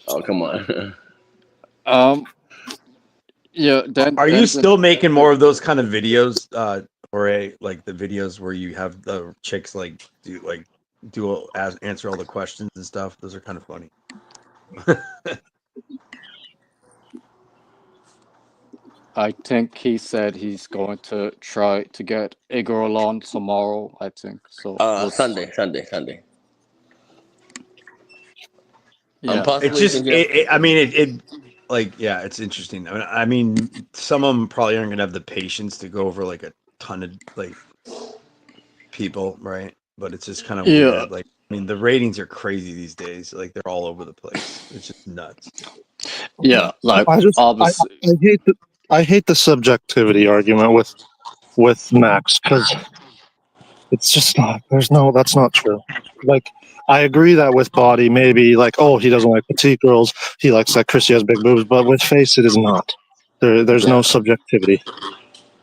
A: Oh, come on.
D: Yeah,
F: Are you
D: Dandin.
F: still making more of those kind of videos, like the videos where you have the chicks answer all the questions and stuff? Those are kind of funny.
D: I think he said he's going to try to get a girl on tomorrow, I think. So
A: Sunday.
D: Yeah.
F: It's
A: Possibly
F: just,
A: thinking of.
F: it's interesting. I mean, some of them probably aren't gonna have the patience to go over like a ton of like people, right? But it's just kind of
D: Yeah.
F: weird. Like, I mean, the ratings are crazy these days. Like, they're all over the place. It's just nuts.
D: Yeah, like
J: I
D: obviously.
J: I hate the subjectivity argument with Max because it's just not. That's not true. Like, I agree that with body, maybe like, oh, he doesn't like petite girls. He likes that Chrissy has big boobs, but with face, it is not. There's no subjectivity.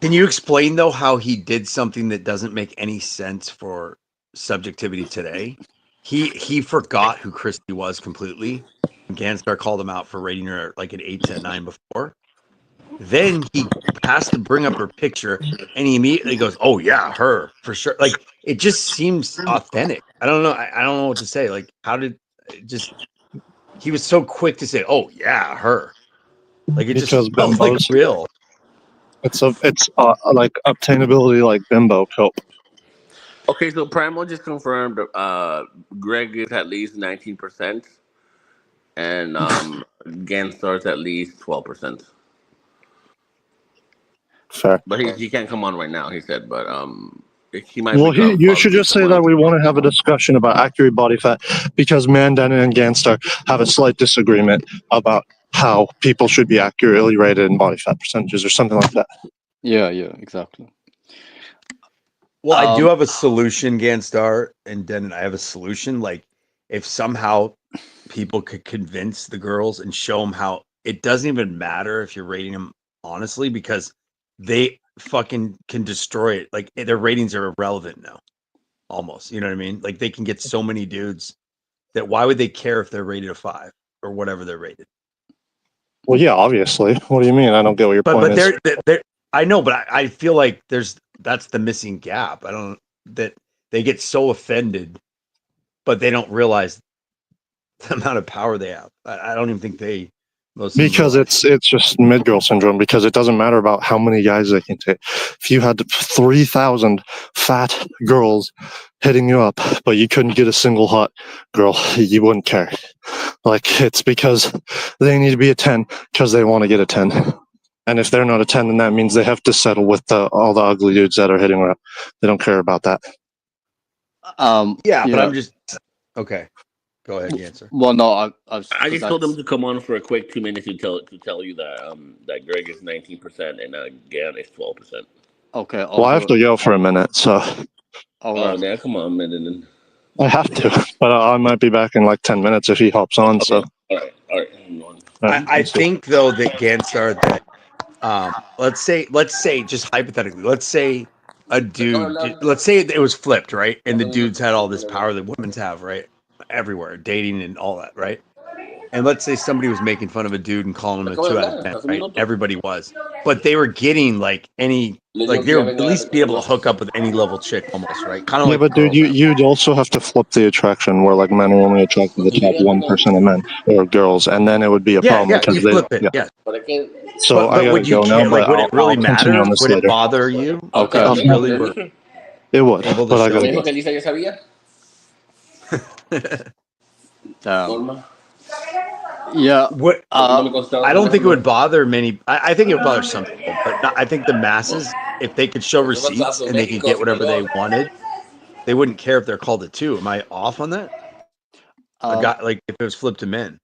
F: Can you explain though how he did something that doesn't make any sense for subjectivity today? He forgot who Christy was completely. Ganstar called him out for rating her like an 8 to 9 before. Then he has to bring up her picture, and he immediately goes, "Oh yeah, her for sure." Like, it just seems authentic. I don't know. I don't know what to say. Like, how did it just? He was so quick to say, "Oh yeah, her." Like, it just
J: Because
F: felt like
J: bimbos,
F: real.
J: it's like obtainability, like bimbo cope.
A: Okay, so Primal just confirmed Greg is at least 19%, and Ganstar's at least 12%.
J: Fair.
A: But he can't come on right now, he said, but he might
J: Well,
A: become
J: you should
A: possibly
J: just say
A: tomorrow.
J: that we want to have a discussion about accurate body fat because Mandan and Ganstar have a slight disagreement about how people should be accurately rated in body fat percentages or something like that.
D: Yeah, exactly.
F: Well, I do have a solution, Ganstar, and then I have a solution. Like, if somehow people could convince the girls and show them how it doesn't even matter if you're rating them honestly, because they fucking can destroy it. Like, their ratings are irrelevant now, almost. You know what I mean? Like, they can get so many dudes that why would they care if they're rated a 5 or whatever they're rated?
J: Well, yeah, obviously. What do you mean? I don't get what your point is.
F: They're I know, but I feel like that's the missing gap. I don't that they get so offended, but they don't realize the amount of power they have. I don't even think most of them
J: Because
F: realize.
J: it's just mid girl syndrome. Because it doesn't matter about how many guys they can take. If you had 3,000 fat girls hitting you up, but you couldn't get a single hot girl, you wouldn't care. Like, it's because they need to be a 10 because they want to get a 10. And if they're not a 10, then that means they have to settle with all the ugly dudes that are hitting her up. They don't care about that.
F: Yeah, but I'm just okay. Go ahead, answer.
D: Well, no,
A: I just told them to come on for a quick 2 minutes to tell you that that Greg is 19% and Gant is 12%.
D: Okay.
J: Well, I have to go for a minute, so.
A: Oh, yeah, come on, man.
J: I have to, but I might be back in like 10 minutes if he hops on.
A: Okay.
J: So.
A: All right.
F: I think though that Ganstar that let's say just hypothetically, let's say a dude, let's say it was flipped, right? And the dudes had all this power that women's have, right? Everywhere, dating and all that, right?
K: and let's say somebody was making fun of a dude and calling him a
A: Acabo de
K: 2 out of
A: hablar
K: 10,
A: hace un
K: right?
A: minuto.
K: Everybody was, but they were getting like any,
A: Le
K: like
A: digo que
K: they
A: ya
K: were at
A: venga
K: least be able to
A: los.
K: hook up with any level chick almost, right? Kind of
J: Yeah,
K: like the
J: but dude,
K: girls.
J: you'd also have to flip the attraction where like men are only attracted to the top 1% of men or girls, and then it would be a problem
K: Yeah,
J: because
K: you
J: they,
K: flip it,
J: yeah.
K: yeah.
A: ¿Para qué?
J: So I
K: But
J: gotta
K: would you
J: go now,
K: care? Like,
J: but
K: would it really
J: I'll continue
K: matter?
J: on this
K: Would it
J: later.
K: bother you
A: Okay,
K: if
J: Of
K: he
A: okay,
K: really
A: le
K: were
A: dije.
J: It would,
K: able to
J: but I
K: show
A: Me
J: gotta
K: you?
A: dijo
J: go.
A: que Lisa ya sabía. Norma.
F: Yeah.
K: What?
A: Porque no me contestaba
K: I
A: el
K: don't think it
A: teléfono.
K: would bother many. I think it would bother some people, but not, I think the masses, if they could show
A: Eso es
K: receipts
A: falso.
K: and they could
A: México,
K: get whatever they
A: perdón.
K: wanted, they wouldn't care if they're called a 2. Am I off on that? A guy, like if it was flipped to men.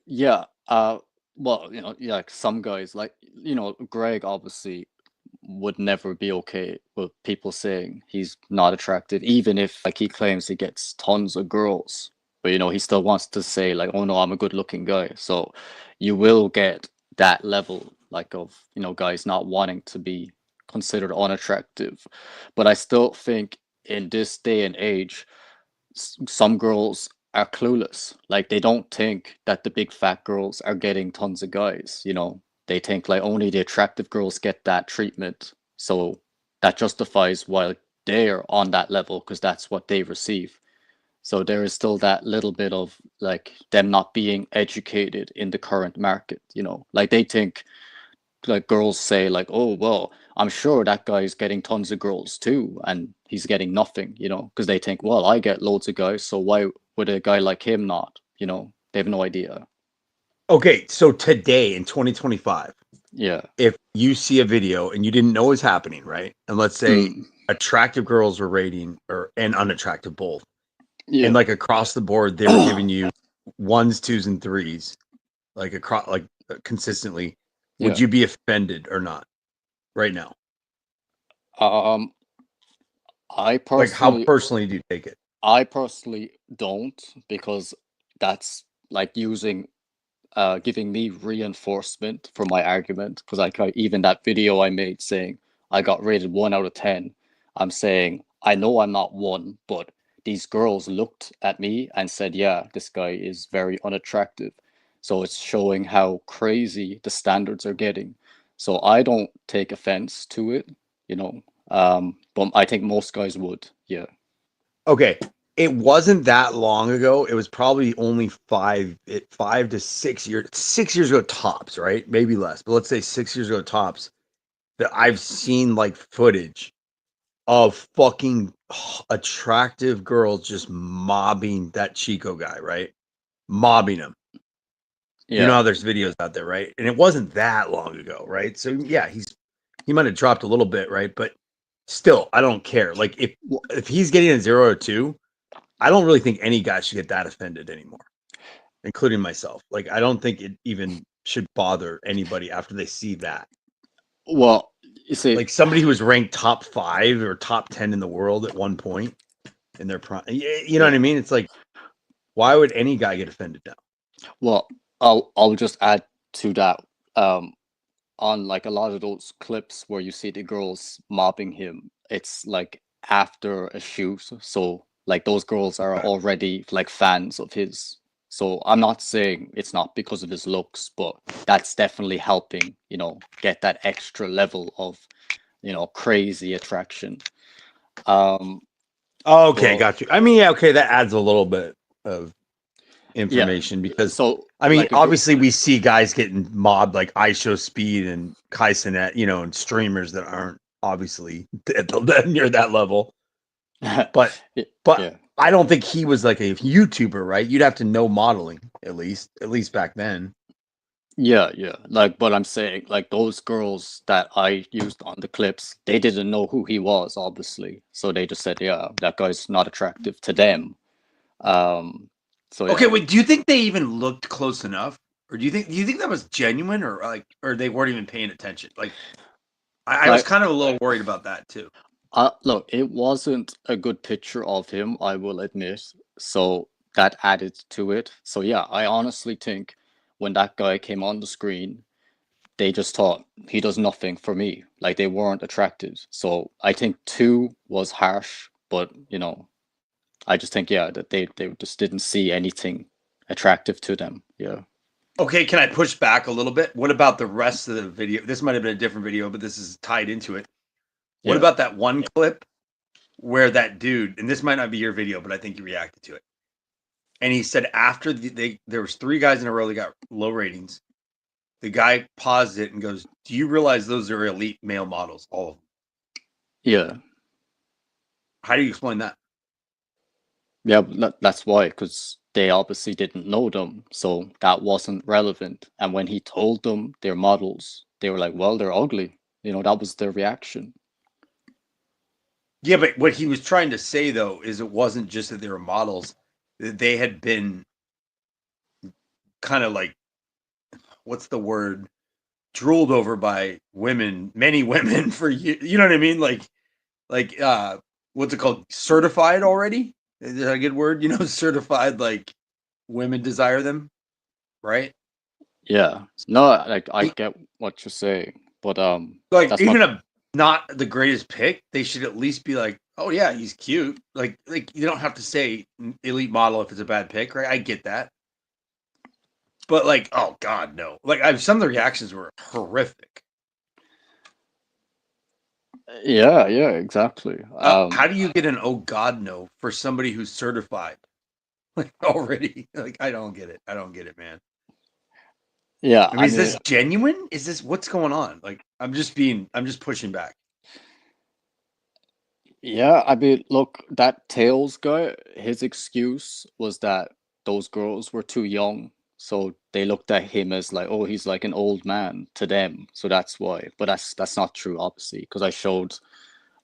F: Yeah. Well, yeah, like some guys, like Greg obviously would never be okay with people saying he's not attractive, even if like he claims he gets tons of girls. But he still wants to say like, oh no, I'm a good-looking guy. So you will get that level like of guys not wanting to be considered unattractive. But I still think in this day and age, some girls are clueless. Like they don't think that the big fat girls are getting tons of guys. They think like only the attractive girls get that treatment. So that justifies why they're on that level because that's what they receive. So there is still that little bit of like them not being educated in the current market. Like they think like girls say like, oh well, I'm sure that guy's getting tons of girls too, and he's getting nothing, because they think, well, I get loads of guys, so why would a guy like him not? They have no idea.
K: Okay, so today in 2025,
F: Yeah.
K: if you see a video and you didn't know it was happening, right? And let's say
F: Mm.
K: attractive girls were rating and unattractive both,
F: Yeah.
K: and like across the board they were giving you 1s, 2s, and 3s, like across consistently, would
F: Yeah.
K: you be offended or not right now?
F: Um, I
K: Like how
F: personally,
K: personally do you take it?
F: I personally don't because that's like giving me reinforcement for my argument because even that video I made saying I got rated 1 out of 10, I'm saying I know I'm not 1, but these girls looked at me and said, yeah, this guy is very unattractive. So it's showing how crazy the standards are getting. So I don't take offense to it, but I think most guys would. Yeah.
K: Okay, it wasn't that long ago. It was probably only 5 to 6 years, 6 years ago tops, right? Maybe less, but let's say 6 years ago tops. That I've seen like footage of fucking attractive girls just mobbing that Chico guy, right? Mobbing him. You know
F: Yeah.
K: how there's videos out there, right? And it wasn't that long ago, right? So yeah, he might have dropped a little bit, right? But still, I don't care. Like if he's getting a 0 or 2, I don't really think any guy should get that offended anymore, including myself. Like I don't think it even should bother anybody after they see that.
F: Well, you see,
K: Like somebody who was ranked top 5 or top 10 in the world at one point in their prime. You know what I mean? It's like, why would any guy get offended now?
F: well, I'll just add to that. On like a lot of those clips where you see the girls mobbing him, it's like after a shoot. So like those girls are already like fans of his. So I'm not saying it's not because of his looks, but that's definitely helping, get that extra level of, crazy attraction.
K: Okay,
F: But
K: got you. I mean, yeah, okay, that adds a little bit of
F: yeah,
K: information because
F: so
K: I mean,
F: like
K: obviously we see guys getting mobbed like I Show Speed and Kai Cenat, and streamers that aren't obviously near that level. But
F: yeah.
K: I don't think he was like a YouTuber, right? You'd have to know modeling at least back then.
F: Yeah, yeah. Like, but I'm saying, like, those girls that I used on the clips, they didn't know who he was, obviously. So they just said, yeah, that guy's not attractive to them. So
K: Okay,
F: yeah.
K: wait, do you think they even looked close enough? Or do you think that was genuine or they weren't even paying attention? Like I was
F: Like,
K: kind of a little worried about that too.
F: look, it wasn't a good picture of him, I will admit. So that added to it. So yeah, I honestly think when that guy came on the screen, they just thought he does nothing for me. Like they weren't attracted. So I think 2 was harsh, but I just think yeah that they just didn't see anything
D: attractive to them. Yeah.
F: Okay, can I push back a little bit? What about the rest of the video? This might have been a different video, but this is tied into it. What
D: Yeah.
F: about that one clip where that dude, and this might not be your video, but I think you reacted to it. And he said after there was 3 guys in a row that got low ratings. The guy paused it and goes, "Do you realize those are elite male models, all of them?"
D: Yeah.
F: How do you explain that?
D: Yeah, that's why, because they obviously didn't know them, so that wasn't relevant. And when he told them they're models, they were like, "Well, they're ugly." You know, that was their reaction.
F: Yeah, but what he was trying to say though is it wasn't just that they were models; that they had been kind of like, what's the word, drooled over by women, many women for you. You know what I mean? Like, what's it called? Certified already? Is that a good word? You know, certified, like women desire them, right?
D: Yeah. No, like I get what you're saying, but
F: Like
D: that's
F: even
D: my
F: a not the greatest pick, they should at least be like, oh yeah, he's cute. Like you don't have to say elite model if it's a bad pick, right? I get that. But like, oh god, no. Like some of the reactions were horrific.
D: yeah, exactly.
F: How do you get an oh god no for somebody who's certified? Like already? Like I don't get it. I don't get it, man.
D: Yeah,
F: I mean, is this genuine? Is this what's going on? Like I'm just pushing back.
D: yeah, I mean, look, that Tails guy, his excuse was that those girls were too young, so they looked at him as like, oh, he's like an old man to them, so that's why. But that's not true, obviously, because I showed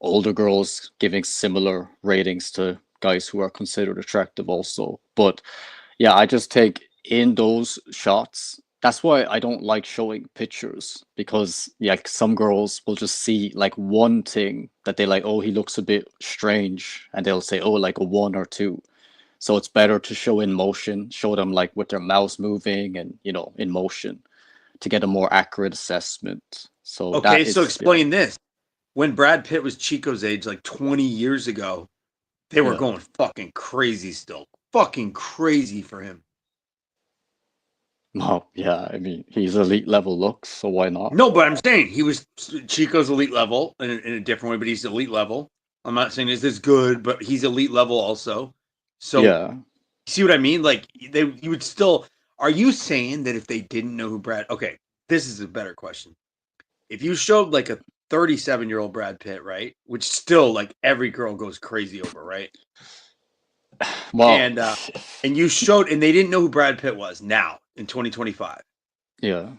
D: older girls giving similar ratings to guys who are considered attractive also. But yeah, I just take in those shots. That's why I don't like showing pictures, because yeah, some girls will just see like one thing that they like, oh, he looks a bit strange, and they'll say, oh, like a 1 or 2. So it's better to show in motion, show them like with their mouths moving and, you know, in motion to get a more accurate assessment. So
F: Okay,
D: that
F: so
D: is,
F: explain this. When Brad Pitt was Chico's age, like 20 years ago, they were
D: yeah.
F: going fucking crazy still. Fucking crazy for him.
D: Oh, yeah, I mean, he's elite level looks, so why not?
F: No, but I'm saying he was Chico's elite level in a different way, but he's elite level. I'm not saying this is good, but he's elite level also. So,
D: Yeah.
F: see what I mean? Like you would still. Are you saying that if they didn't know who Brad? Okay, this is a better question. If you showed like a 37-year-old Brad Pitt, right, which still like every girl goes crazy over, right?
D: Well,
F: and you showed, and they didn't know who Brad Pitt was now in 2025.
D: yeah.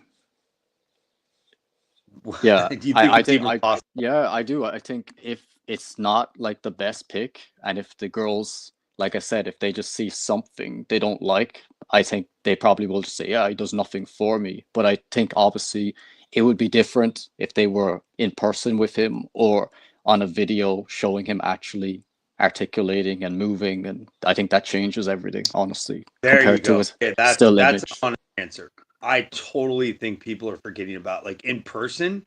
F: Yeah,
D: Yeah,
F: do you think it's even possible?
D: yeah, I do. I think if it's not like the best pick, and if the girls, like I said, if they just see something they don't like, I think they probably will just say, yeah, he does nothing for me. But I think obviously it would be different if they were in person with him or on a video showing him actually articulating and moving, and I think that changes everything, honestly,
F: There you
D: compared to
F: go.
D: his
F: Okay,
D: still
F: that's
D: image.
F: an honest answer. I totally think people are forgetting about like in person.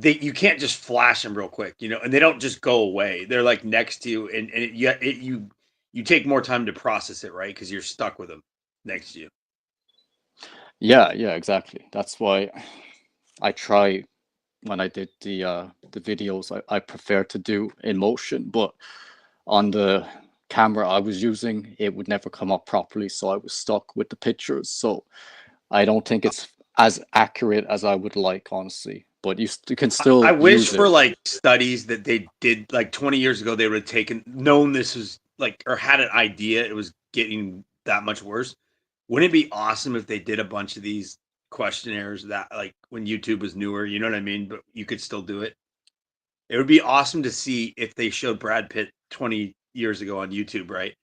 F: You can't just flash them real quick, you know, and they don't just go away. They're like next to you, and you take more time to process it, right? Because you're stuck with them next to you.
D: Yeah, exactly. That's why I try when I did the videos, I prefer to do in motion, but on the camera I was using, it would never come up properly, so I was stuck with the pictures. So I don't think it's as accurate as I would like, honestly. But you can
F: I
D: still
F: wish
D: use
F: for
D: it.
F: like studies that they did like 20 years ago, they would have known this was like, or had an idea it was getting that much worse. Wouldn't it be awesome if they did a bunch of these questionnaires that like when YouTube was newer, you know what I mean? But you could still do it. It would be awesome to see if they showed Brad Pitt 20 years ago on YouTube, right?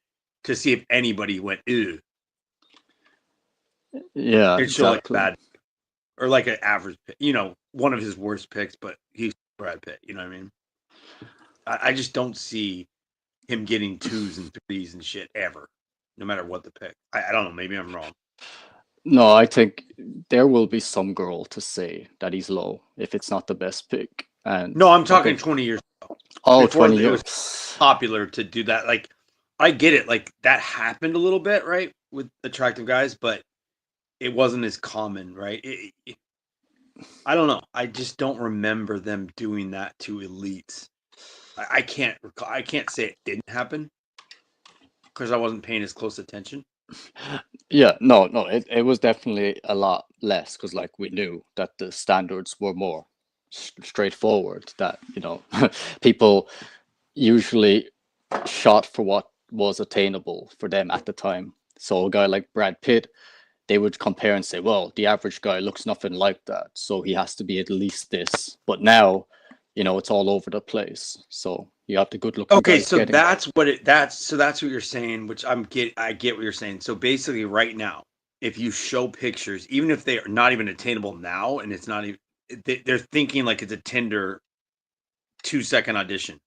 F: To see if anybody went, ew.
D: Yeah,
F: It'd show like
D: exactly.
F: bad or like an average pick, you know, one of his worst picks, but he's Brad Pitt, you know what I mean? I just don't see him getting 2s and 3s and shit ever, no matter what the pick. I don't know, maybe I'm wrong.
D: No, I think there will be some girl to say that he's low if it's not the best pick. And
F: No, I'm
D: I
F: talking
D: think
F: 20 years ago.
D: oh,
F: Before
D: 20
F: it was
D: years.
F: popular to do that. Like, I get it. Like, that happened a little bit, right?
K: with attractive guys, but it wasn't as common, right? I don't know. I just don't remember them doing that to elites. I can't recall. I can't say it didn't happen because I wasn't paying as close attention.
D: Yeah, no, it was definitely a lot less because like we knew that the standards were more straightforward. That people usually shot for what was attainable for them at the time. So a guy like Brad Pitt, they would compare and say, well, the average guy looks nothing like that, so he has to be at least this. But now, it's all over the place. So you have the good looking
K: Okay,
D: guys
K: so
D: getting.
K: that's what you're saying, which I get what you're saying. So basically right now, if you show pictures, even if they are not even attainable now, and it's not even, they're thinking like it's a Tinder 2-second audition.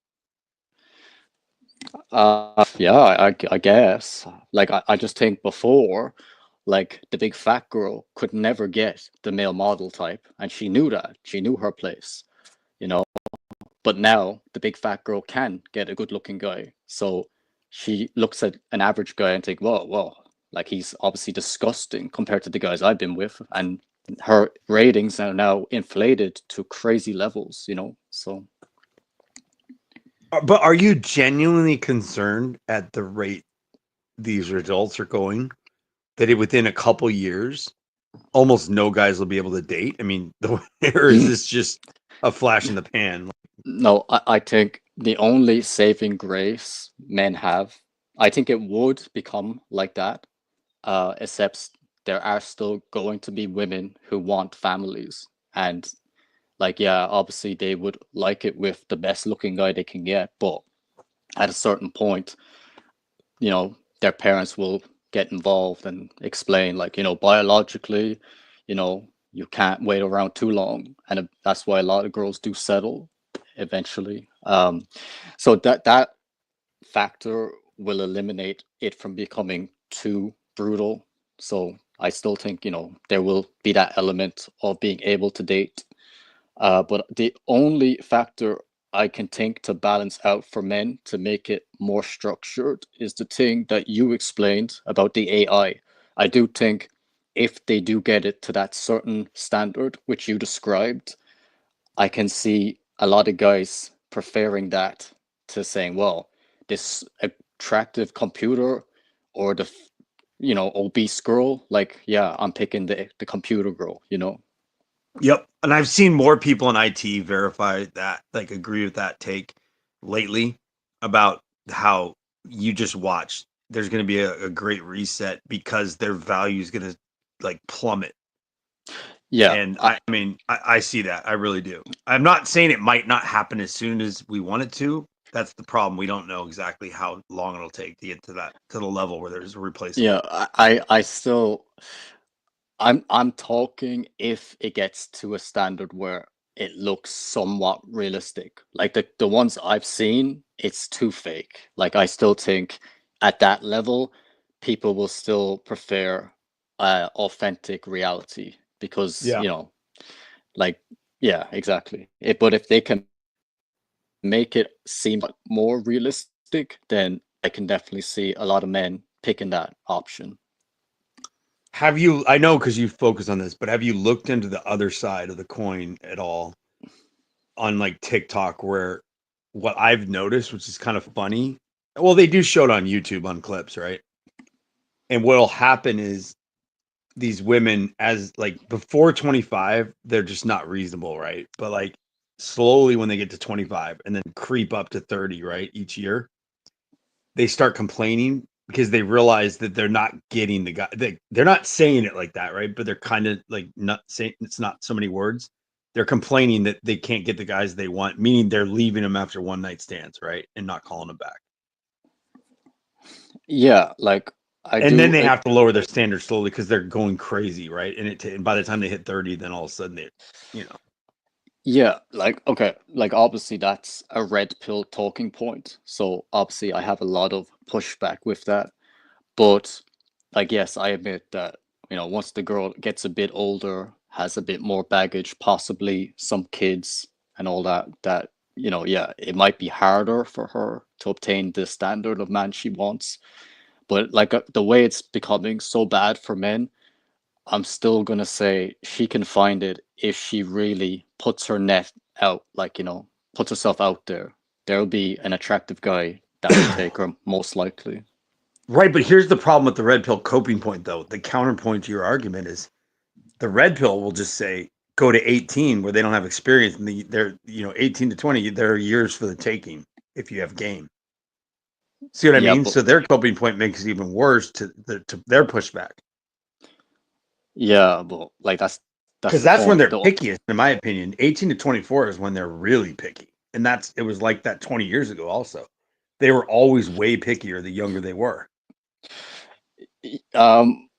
D: Yeah, I guess. Like I just think before, like the big fat girl could never get the male model type, and she knew that. She knew her place, you know. But now the big fat girl can get a good looking guy. So she looks at an average guy and think, whoa, like he's obviously disgusting compared to the guys I've been with. And her ratings are now inflated to crazy levels, So
K: But are you genuinely concerned at the rate these results are going? That within a couple years, almost no guys will be able to date? I mean, or is this just a flash in the pan?
D: No, I think the only saving grace men have, I think it would become like that, except there are still going to be women who want families. And like, yeah, obviously they would like it with the best looking guy they can get, but at a certain point, their parents will get involved and explain, like, biologically, you can't wait around too long. And that's why a lot of girls do settle eventually. So that factor will eliminate it from becoming too brutal. So I still think, there will be that element of being able to date. But the only factor I can think to balance out for men to make it more structured is the thing that you explained about the AI. I do think if they do get it to that certain standard which you described, I can see a lot of guys preferring that to saying, well, this attractive computer or the obese girl, like, yeah, I'm picking the computer girl.
K: Yep. And I've seen more people in IT verify that, like agree with that take lately about how you just watch. There's going to be a great reset because their value is going to like plummet.
D: Yeah.
K: And I mean, I see that. I really do. I'm not saying it might not happen as soon as we want it to. That's the problem. We don't know exactly how long it'll take to get to the level where there's a replacement.
D: Yeah, I still I'm talking if it gets to a standard where it looks somewhat realistic. Like the ones I've seen, it's too fake. Like I still think at that level, people will still prefer authentic reality because,
K: Yeah.
D: like yeah, exactly. But if they can make it seem more realistic, then I can definitely see a lot of men picking that option.
K: Have you, I know because you focus on this, but have you looked into the other side of the coin at all on like TikTok where what I've noticed, which is kind of funny, well, they do show it on YouTube on clips, right? And what'll happen is these women, as like before 25, they're just not reasonable, right? But like slowly when they get to 25 and then creep up to 30, right? Each year, they start complaining because they realize that they're not getting the guy. They're not saying it like that, right? But they're kind of like not saying, it's not so many words. They're complaining that they can't get the guys they want, meaning they're leaving them after one night stands, right? And not calling them back.
D: Yeah, like
K: and then they have to lower their standards slowly because they're going crazy, right? And by the time they hit 30, then all of a sudden
D: Yeah, like okay, like obviously that's a red pill talking point. So obviously I have a lot of pushback with that. But like yes, I admit that, once the girl gets a bit older, has a bit more baggage, possibly some kids and all that, yeah, it might be harder for her to obtain the standard of man she wants. But like the way it's becoming so bad for men, I'm still gonna say she can find it if she really puts her net out, like, puts herself out there. There'll be an attractive guy that will take her, most likely.
K: Right, but here's the problem with the red pill coping point, though. The counterpoint to your argument is the red pill will just say go to 18 where they don't have experience, and they're 18 to 20, there are years for the taking if you have game. See what I
D: Yeah,
K: mean?
D: but
K: So their coping point makes it even worse to their pushback.
D: yeah, but like that's
K: Because
D: the
K: that's when
D: point.
K: they're pickiest, in my opinion. 18 to 24 is when they're really picky. And it was like that 20 years ago also. They were always way pickier the younger they were.
D: Um,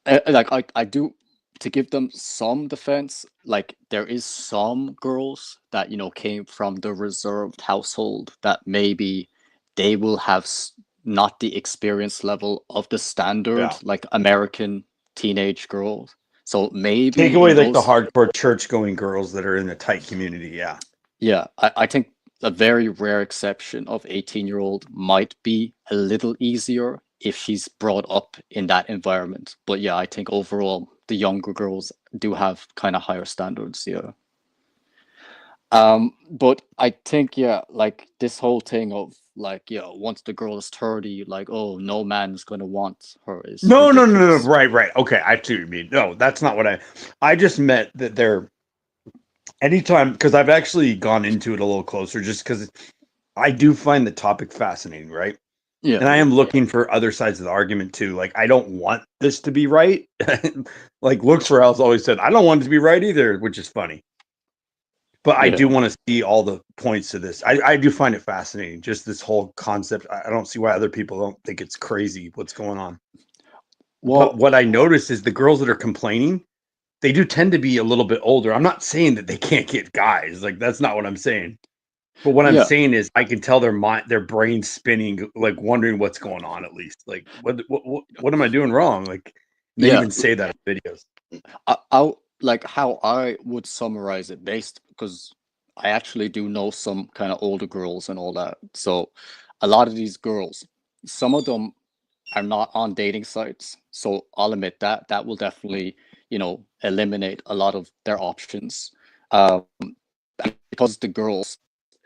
D: like I do, to give them some defense. Like there is some girls that came from the reserved household that maybe they will have not the experience level of the standard
K: Yeah.
D: like American teenage girls. So
K: Take
D: maybe
K: away
D: in
K: like the
D: those,
K: hardcore church going girls that are in a tight community. Yeah.
D: yeah, I think a very rare exception of 18-year-old might be a little easier if she's brought up in that environment. But yeah, I think overall the younger girls do have kind of higher standards, yeah. But I think, yeah, like this whole thing of like, yeah, once the girl is 30, like, oh, no man's gonna want her is
K: No.
D: ridiculous.
K: Right. Okay, I see what you mean. No, that's not what I just meant that they're anytime, because I've actually gone into it a little closer just because I do find the topic fascinating, right?
D: Yeah,
K: And I am looking for other sides of the argument too. Like, I don't want this to be right. Like, Looks for Al's always said, I don't want it to be right either, which is funny. But I
D: yeah.
K: do want to see all the points to this. I do find it fascinating, just this whole concept. I don't see why other people don't think it's crazy what's going on. But
D: Well,
K: what I notice is the girls that are complaining, they do tend to be a little bit older. I'm not saying that they can't get guys. Like, that's not what I'm saying. But what I'm
D: yeah,
K: saying is I can tell their brain spinning, like wondering what's going on at least. Like, what am I doing wrong? Like, they
D: yeah.
K: even say that in videos.
D: I like how I would summarize it based because I actually do know some kind of older girls and all that. So a lot of these girls, some of them are not on dating sites. So I'll admit that that will definitely, eliminate a lot of their options. And because the girls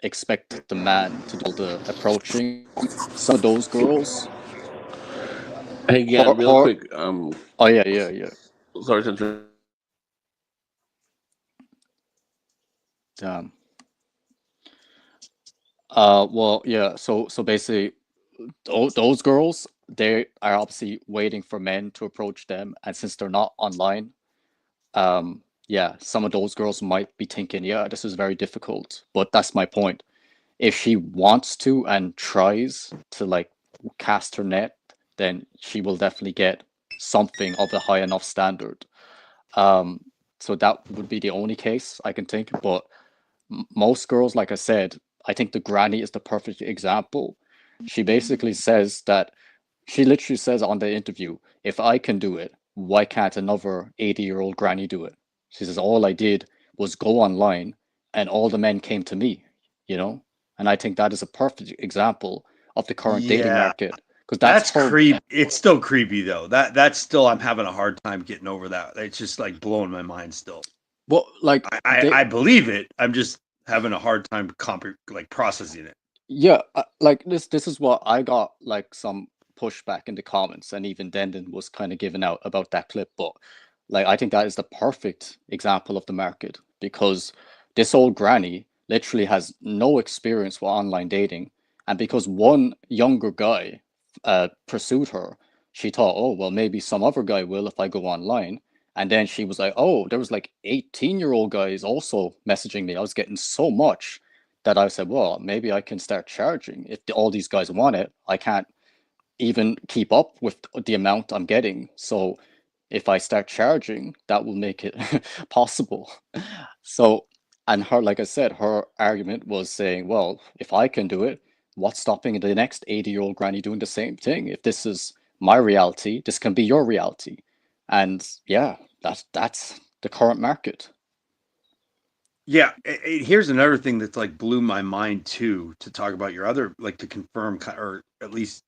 D: expect the man to do all the approaching, some of those girls,
A: Hey, Gan, real
D: her,
A: quick.
D: oh yeah, yeah, yeah.
A: Sorry to interrupt.
D: Damn. Well, yeah. So basically, those girls, they are obviously waiting for men to approach them, and since they're not online, yeah, some of those girls might be thinking, yeah, this is very difficult. But that's my point. If she wants to and tries to like cast her net, then she will definitely get something of a high enough standard. Um, so that would be the only case I can think. But most girls, like I said, I think the granny is the perfect example. She basically says that she literally says on the interview, if I can do it, why can't another 80-year-old granny do it? She says, all I did was go online and all the men came to me, you know? And I think that is a perfect example of the current dating
K: Yeah,
D: market because that's
K: that's
D: her.
K: creepy. It's still creepy though. That's still I'm having a hard time getting over that. It's just like blowing my mind still.
D: Well, like
K: I believe it. I'm just having a hard time like processing it.
D: yeah, like this is what I got like some pushback in the comments, and even Dendon was kind of giving out about that clip. But like I think that is the perfect example of the market because this old granny literally has no experience with online dating, and because one younger guy pursued her, she thought, oh well, maybe some other guy will if I go online. And then she was like, oh, there was like 18-year-old guys also messaging me. I was getting so much that I said, well, maybe I can start charging. If all these guys want it, I can't even keep up with the amount I'm getting. So if I start charging, that will make it possible. So, and her, like I said, her argument was saying, well, if I can do it, what's stopping the next 80-year-old granny doing the same thing? If this is my reality, this can be your reality. And yeah, that's the current market.
K: Yeah, here's another thing that's like blew my mind too. To talk about your other, like to confirm or at least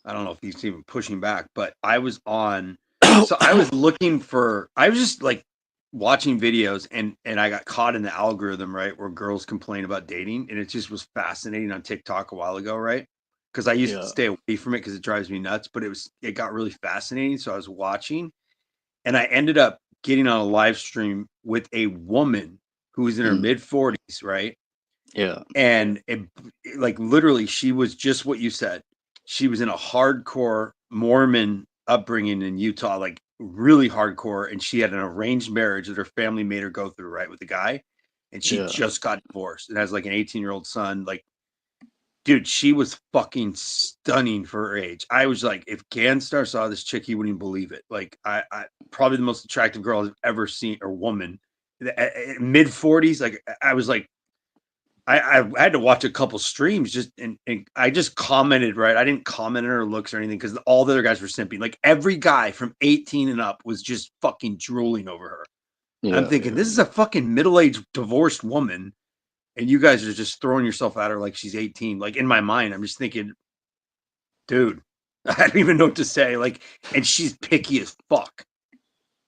K: I don't know if he's even pushing back, but I was on. So I was looking for. I was just like watching videos, and I got caught in the algorithm, right, where girls complain about dating, and it just was fascinating on TikTok a while ago, right? Because I used to
D: Yeah.
K: stay away from it because it drives me nuts, but it got really fascinating. So I was watching, and I ended up getting on a live stream with a woman who was in her mid 40s, right?
D: Yeah.
K: And like literally, she was just what you said. She was in a hardcore Mormon upbringing in Utah, like really hardcore, and she had an arranged marriage that her family made her go through, right, with the guy, and she
D: Yeah.
K: just got divorced and has like an 18-year-old son. Like, dude, she was fucking stunning for her age. I was like, if Ganstar saw this chick, he wouldn't even believe it. Like, I probably the most attractive girl I've ever seen, or woman, mid 40s. Like, I was like, I had to watch a couple streams just and I just commented, right? I didn't comment on her looks or anything because all the other guys were simping. Like every guy from 18 and up was just fucking drooling over her. And I'm thinking, this is a fucking middle-aged divorced woman, and you guys are just throwing yourself at her like she's 18. Like in my mind, I'm just thinking, dude, I don't even know what to say. Like, and she's picky as fuck.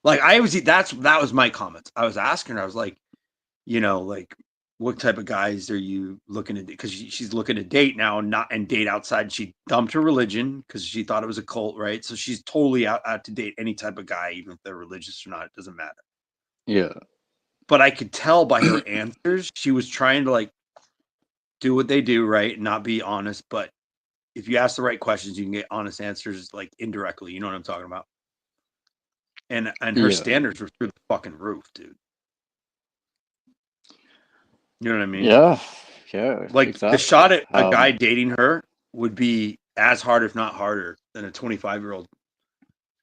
K: Like that was my comments. I was asking her, I was like, like what type of guys are you looking to? Because she's looking to date now, and date outside. She dumped her religion because she thought it was a cult, right? So she's totally out to date any type of guy, even if they're religious or not. It doesn't matter.
D: Yeah.
K: But I could tell by her answers, she was trying to like do what they do, right, and not be honest. But if you ask the right questions, you can get honest answers, like indirectly. You know what I'm talking about? And her standards were through the fucking roof, dude. You know what I mean?
D: Yeah. Yeah.
K: Like
D: Exactly.
K: the shot at a guy dating her would be as hard, if not harder, than a 25-year-old.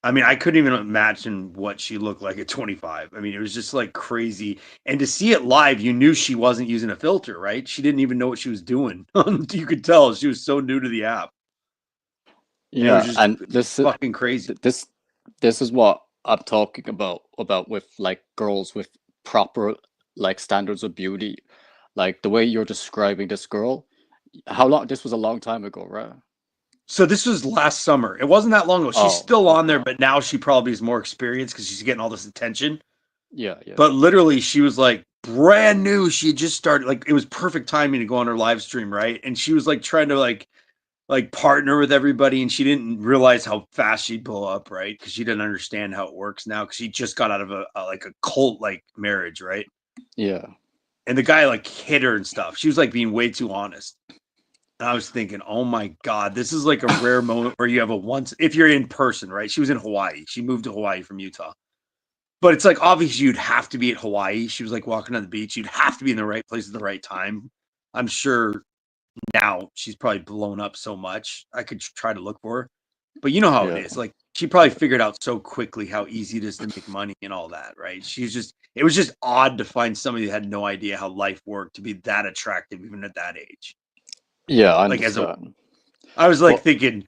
K: I mean, I couldn't even imagine what she looked like at 25. I mean, it was just like crazy. And to see it live, you knew she wasn't using a filter, right? She didn't even know what she was doing. You could tell she was so new to the app. And it was just
D: and this
K: fucking crazy.
D: This is what I'm talking about with like girls with proper like standards of beauty, like the way you're describing this girl. How long? This was a long time ago, right?
K: So this was last summer. It wasn't that long ago. She's
D: Oh,
K: still on there, but now she probably is more experienced because she's getting all this attention.
D: Yeah.
K: But literally, she was like brand new. She had just started. Like it was perfect timing to go on her live stream, right? And she was like trying to like partner with everybody, and she didn't realize how fast she'd blow up, right? Because she didn't understand how it works now. Because she just got out of a cult like marriage, right?
D: Yeah.
K: And the guy like hit her and stuff. She was like being way too honest. And I was thinking, oh my God, this is like a rare moment where you have a once, if you're in person, right? She was in Hawaii. She moved to Hawaii from Utah. But it's like, obviously, you'd have to be at Hawaii. She was like walking on the beach. You'd have to be in the right place at the right time. I'm sure now she's probably blown up so much. I could try to look for her. But you know how it is. Like, she probably figured out so quickly how easy it is to make money and all that, right? It was just odd to find somebody that had no idea how life worked to be that attractive, even at that age.
D: Yeah, I
K: Like
D: understand.
K: I was like thinking,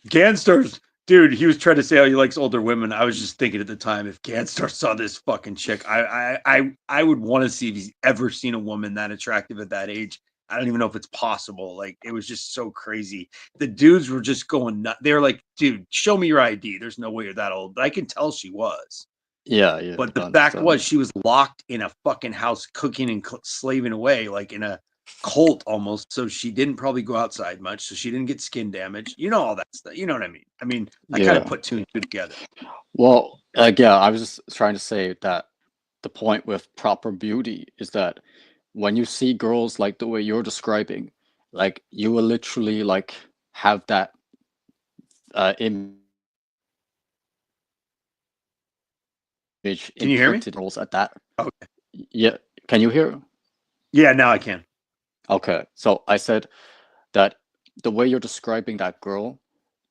K: Ganstar's dude. He was trying to say how he likes older women. I was just thinking at the time, if Ganstar saw this fucking chick, I would want to see if he's ever seen a woman that attractive at that age. I don't even know if it's possible. Like it was just so crazy. The dudes were just going nuts. They were like, dude, show me your ID. There's no way you're that old. But I can tell she was.
D: Yeah.
K: But the
D: I
K: fact
D: understand.
K: was, she was locked in a fucking house, cooking and slaving away, like in a cult almost. So she didn't probably go outside much. So she didn't get skin damage. You know all that stuff. You know what I mean? I mean, I kind of
D: Yeah.
K: put two and two together.
D: Well, yeah, I was just trying to say that the point with proper beauty is that when you see girls like the way you're describing, like you will literally like have that image
K: Can you hear me?
D: imprinted girls at that.
K: Okay.
D: Yeah, can you hear?
K: Yeah, now I can.
D: Okay, so I said that the way you're describing that girl,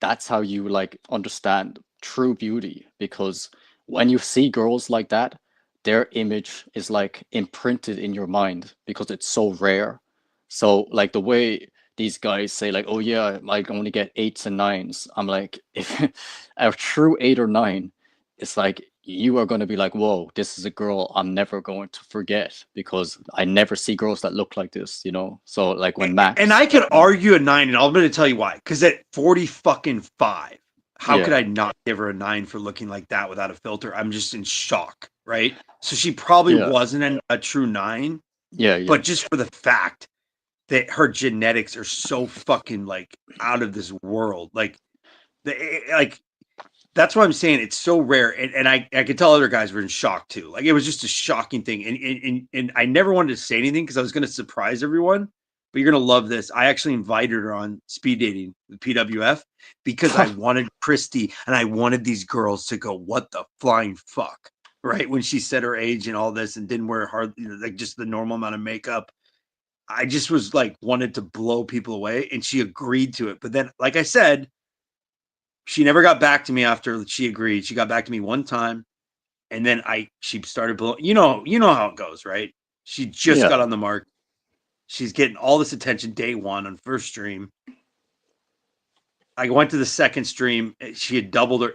D: that's how you like understand true beauty, because when you see girls like that, their image is like imprinted in your mind because it's so rare. So like the way these guys say like, oh yeah, I only get 8s and 9s. I'm like, if a true 8 or 9, it's like you are going to be like, whoa, this is a girl I'm never going to forget because I never see girls that look like this, you know? So like when Max.
F: And I could argue a 9, and I'm going to tell you why. Because at 45, how could I not give her a 9 for looking like that without a filter? I'm just in shock, right? So she probably wasn't a true 9.
D: Yeah.
F: But just for the fact that her genetics are so fucking like out of this world. Like that's what I'm saying. It's so rare, and I could tell other guys were in shock too. Like it was just a shocking thing, and I never wanted to say anything because I was going to surprise everyone. But you're going to love this. I actually invited her on speed dating with PWF because I wanted Christy and I wanted these girls to go, "What the flying fuck?" Right when she said her age and all this, and didn't wear hard, like just the normal amount of makeup. I just was like wanted to blow people away, and she agreed to it. But then, like I said, she never got back to me after she agreed. She got back to me one time, and then she started blowing. You know how it goes, right? She just got on the market. She's getting all this attention day one on first stream. I went to the second stream. She had doubled her.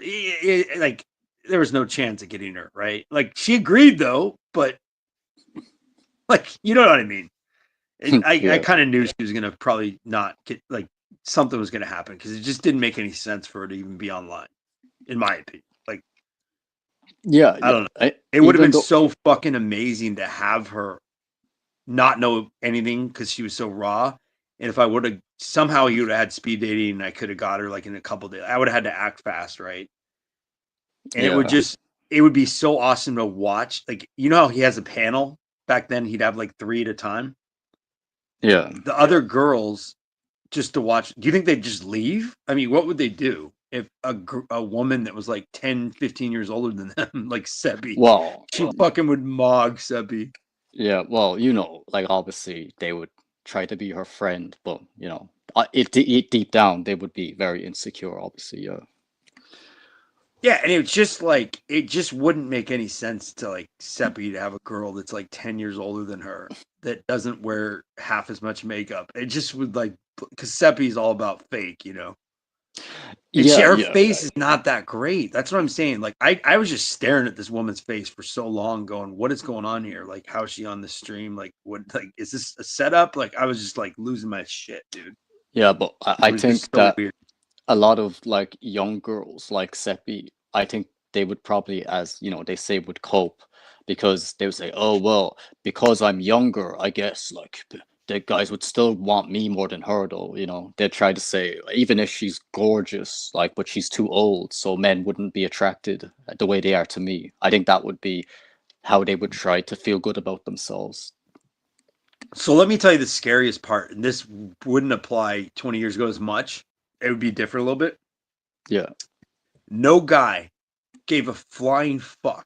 F: Like there was no chance of getting her right. Like she agreed though, but like you know what I mean. And I kind of knew she was gonna probably not get like something was gonna happen because it just didn't make any sense for her to even be online, in my opinion. Like, I don't know. It would have been so fucking amazing to have her not know anything because she was so raw. And if I would have somehow he would have had speed dating and I could have got her like in a couple days, I would have had to act fast, right? And it would be so awesome to watch. Like, you know how he has a panel back then, he'd have like 3 at a time.
D: Yeah.
F: The other girls just to watch. Do you think they'd just leave? I mean, what would they do if a woman that was like 10, 15 years older than them, like Seppi, she fucking would mog Seppi?
D: Yeah, well, you know, like obviously they would try to be her friend, but you know, deep down they would be very insecure, obviously. Yeah.
F: Yeah, and it's just like it just wouldn't make any sense to like Seppi to have a girl that's like 10 years older than her that doesn't wear half as much makeup. It just would like because Seppi's all about fake, you know. And her face is not that great. That's what I'm saying. Like I was just staring at this woman's face for so long, going, "What is going on here? Like, how is she on the stream? Like, what? Like, is this a setup?" Like, I was just like losing my shit, dude.
D: Yeah, but I think that a lot of like young girls like Seppi, I think they would probably, as you know, they say would cope because they would say, "Oh well, because I'm younger, I guess like the guys would still want me more than her, though." You know, they'd try to say even if she's gorgeous, like, but she's too old, so men wouldn't be attracted the way they are to me. I think that would be how they would try to feel good about themselves.
F: So let me tell you the scariest part, and this wouldn't apply 20 years ago as much. It would be different a little bit.
D: Yeah.
F: No guy gave a flying fuck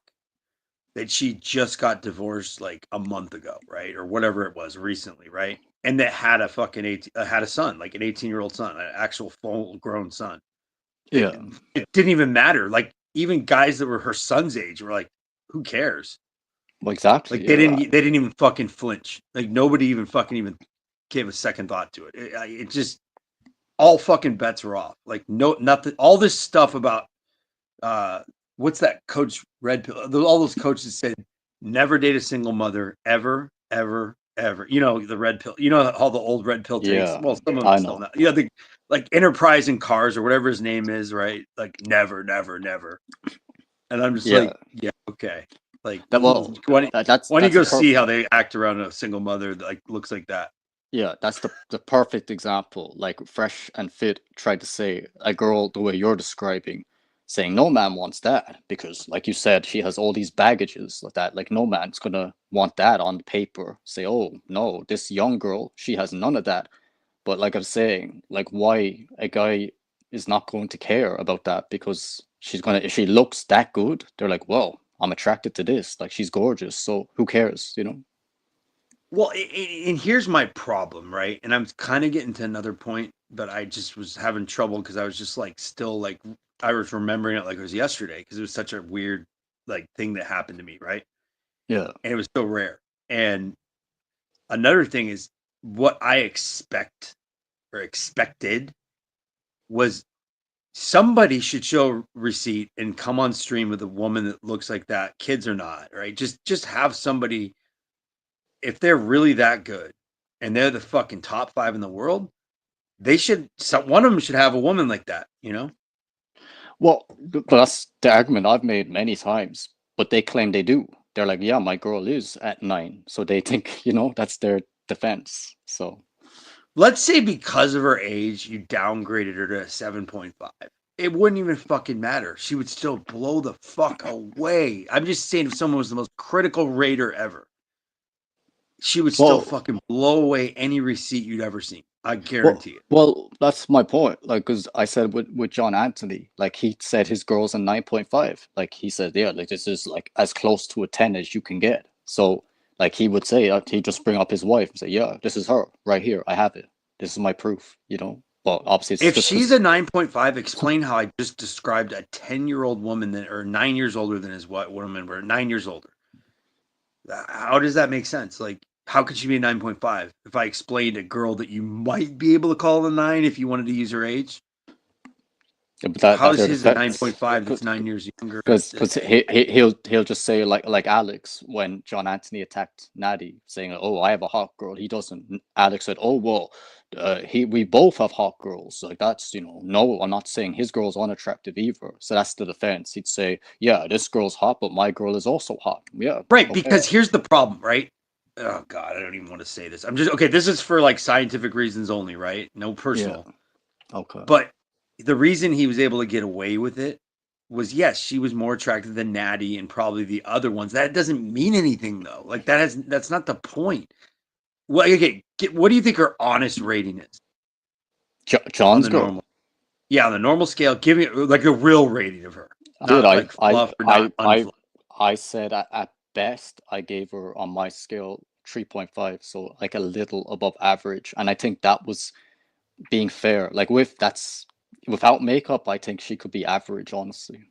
F: that she just got divorced like a month ago, right? Or whatever it was recently, right? And that had a fucking had a son, like an 18-year-old son, an actual full-grown son.
D: Yeah.
F: It didn't even matter. Like even guys that were her son's age were like, who cares?
D: Well, exactly.
F: Like they didn't even fucking flinch. Like nobody even gave a second thought to it. It just all fucking bets were off. Like nothing. All this stuff about what's that coach Red Pill? All those coaches said never date a single mother ever, ever, ever. You know the Red Pill. You know all the old Red Pill takes. Well, some of them still not. Yeah, the like Enterprise in Cars or whatever his name is, right? Like never, never, never. And I'm just like, yeah, okay. Like why don't you go see how they act around a single mother that like looks like that?
D: Yeah, that's the perfect example. Like Fresh and Fit tried to say a girl the way you're describing, saying no man wants that because, like you said, she has all these baggages like that. Like no man's gonna want that on paper. Say, oh no, this young girl, she has none of that. But like I'm saying, like why a guy is not going to care about that because if she looks that good, they're like, well, I'm attracted to this. Like she's gorgeous, so who cares, you know?
F: Well, and here's my problem, right? And I'm kind of getting to another point, but I just was having trouble because I was just like still like I was remembering it like it was yesterday because it was such a weird like thing that happened to me, right?
D: Yeah.
F: And it was so rare. And another thing is what I expected was somebody should show receipt and come on stream with a woman that looks like that, kids or not, right? Just have somebody, if they're really that good and they're the fucking top 5 in the world, they should, one of them should have a woman like that, you know?
D: Well, that's the argument I've made many times, but they claim they do. They're like, yeah, my girl is at 9. So they think, that's their defense. So
F: let's say because of her age, you downgraded her to 7.5. It wouldn't even fucking matter. She would still blow the fuck away. I'm just saying, if someone was the most critical raider ever, she would still fucking blow away any receipt you'd ever seen. I guarantee it.
D: Well, that's my point. Like, because I said with John Anthony, like he said his girl's a 9.5. Like he said, yeah, like this is like as close to a 10 as you can get. So like he would say, he'd just bring up his wife and say, yeah, this is her right here. I have it. This is my proof. Well, obviously,
F: if she's a 9.5, explain how I just described a 10-year-old woman or 9 years older than his woman, or 9 years older. How does that make sense? Like, how could she be a 9.5 if I explained a girl that you might be able to call a 9 if you wanted to use her age?
D: Yeah, but
F: how is his a 9.5 that's 9 years younger?
D: Because he'll just say like Alex when John Anthony attacked Natty, saying, "Oh, I have a hot girl." He doesn't. Alex said, "Oh well, we both have hot girls." Like that's no, I'm not saying his girl's unattractive either. So that's the defense. He'd say, "Yeah, this girl's hot, but my girl is also hot." Yeah,
F: right.
D: Okay.
F: Because here's the problem, right? Oh God, I don't even want to say this. I'm just okay. This is for like scientific reasons only, right? No personal.
D: Yeah. Okay.
F: But the reason he was able to get away with it was, yes, she was more attractive than Natty and probably the other ones. That doesn't mean anything though. Like that's not the point. Well, okay, what do you think her honest rating is?
D: John's girl.
F: Normal. Yeah, on the normal scale, give me like a real rating of her.
D: Dude, I said at best I gave her on my scale 3.5, so like a little above average, and I think that was being fair. Like without makeup, I think she could be average, honestly.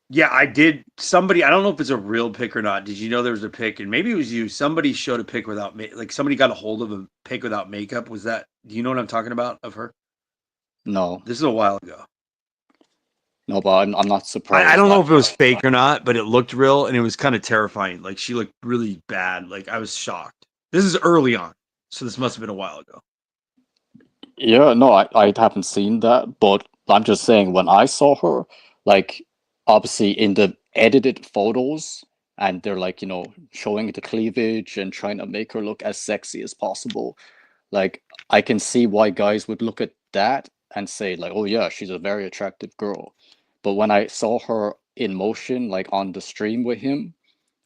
F: Yeah, I did. Somebody, I don't know if it's a real pic or not. Did you know there was a pic, and maybe it was you? Somebody showed a pic without like somebody got a hold of a pic without makeup. Was that? Do you know what I'm talking about of her?
D: No.
F: This is a while ago.
D: No, but I'm not surprised.
F: I don't know if it was fake or not, but it looked real, and it was kind of terrifying. Like she looked really bad. Like I was shocked. This is early on, so this must have been a while ago.
D: Yeah, no, I haven't seen that, but I'm just saying when I saw her, like obviously in the edited photos, and they're like, showing the cleavage and trying to make her look as sexy as possible. Like I can see why guys would look at that and say like, oh yeah, she's a very attractive girl. But when I saw her in motion, like on the stream with him,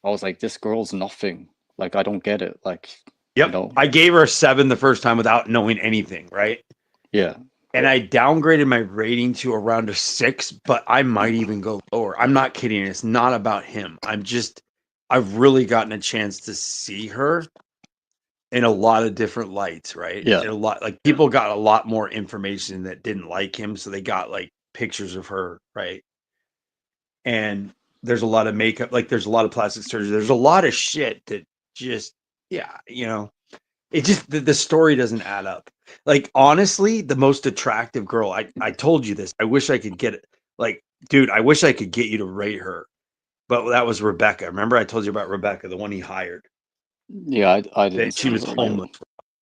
D: I was like, this girl's nothing. Like I don't get it. Like,
F: yep, I gave her a 7 the first time without knowing anything, right?
D: Yeah.
F: And I downgraded my rating to around a 6, but I might even go lower. I'm not kidding. It's not about him. I've really gotten a chance to see her in a lot of different lights, right?
D: Yeah.
F: In a lot, like people got a lot more information that didn't like him, so they got like pictures of her, right? And there's a lot of makeup, like there's a lot of plastic surgery. There's a lot of shit that just, yeah, it just the story doesn't add up. Like honestly, the most attractive girl, I told you this. I wish I could get it. Like, dude, I wish I could get you to rate her. But that was Rebecca. Remember I told you about Rebecca, the one he hired.
D: Yeah, I didn't.
F: She was homeless.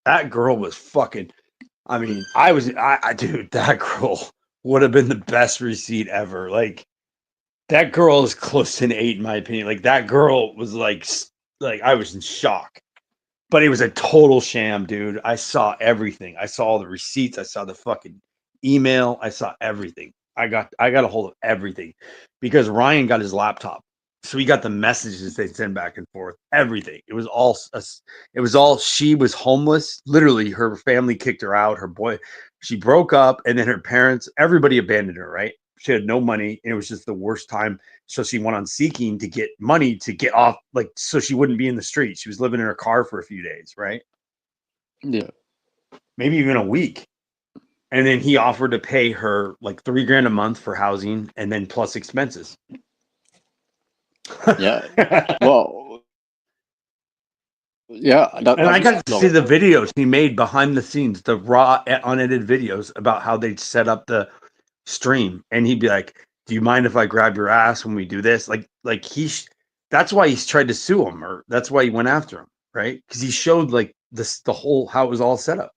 F: That girl was fucking. I mean, dude, that girl would have been the best receipt ever. Like, that girl is close to an 8 in my opinion. Like, that girl was like I was in shock. But it was a total sham, dude. I saw everything. I saw all the receipts. I saw the fucking email. I saw everything. I got a hold of everything because Ryan got his laptop. So we got the messages they send back and forth. Everything. It was all. She was homeless. Literally, her family kicked her out. She broke up, and then her parents. Everybody abandoned her. Right. She had no money, and it was just the worst time. So she went on Seeking to get money to get off, like, so she wouldn't be in the street. She was living in her car for a few days, right?
D: Yeah.
F: Maybe even a week. And then he offered to pay her like $3,000 a month for housing and then plus expenses.
D: Yeah. Well, yeah.
F: And I got to see the videos he made behind the scenes, the raw, unedited videos about how they set up the stream, and he'd be like, "Do you mind if I grab your ass when we do this?" That's why he's tried to sue him, or that's why he went after him, right? Because he showed like the whole how it was all set up.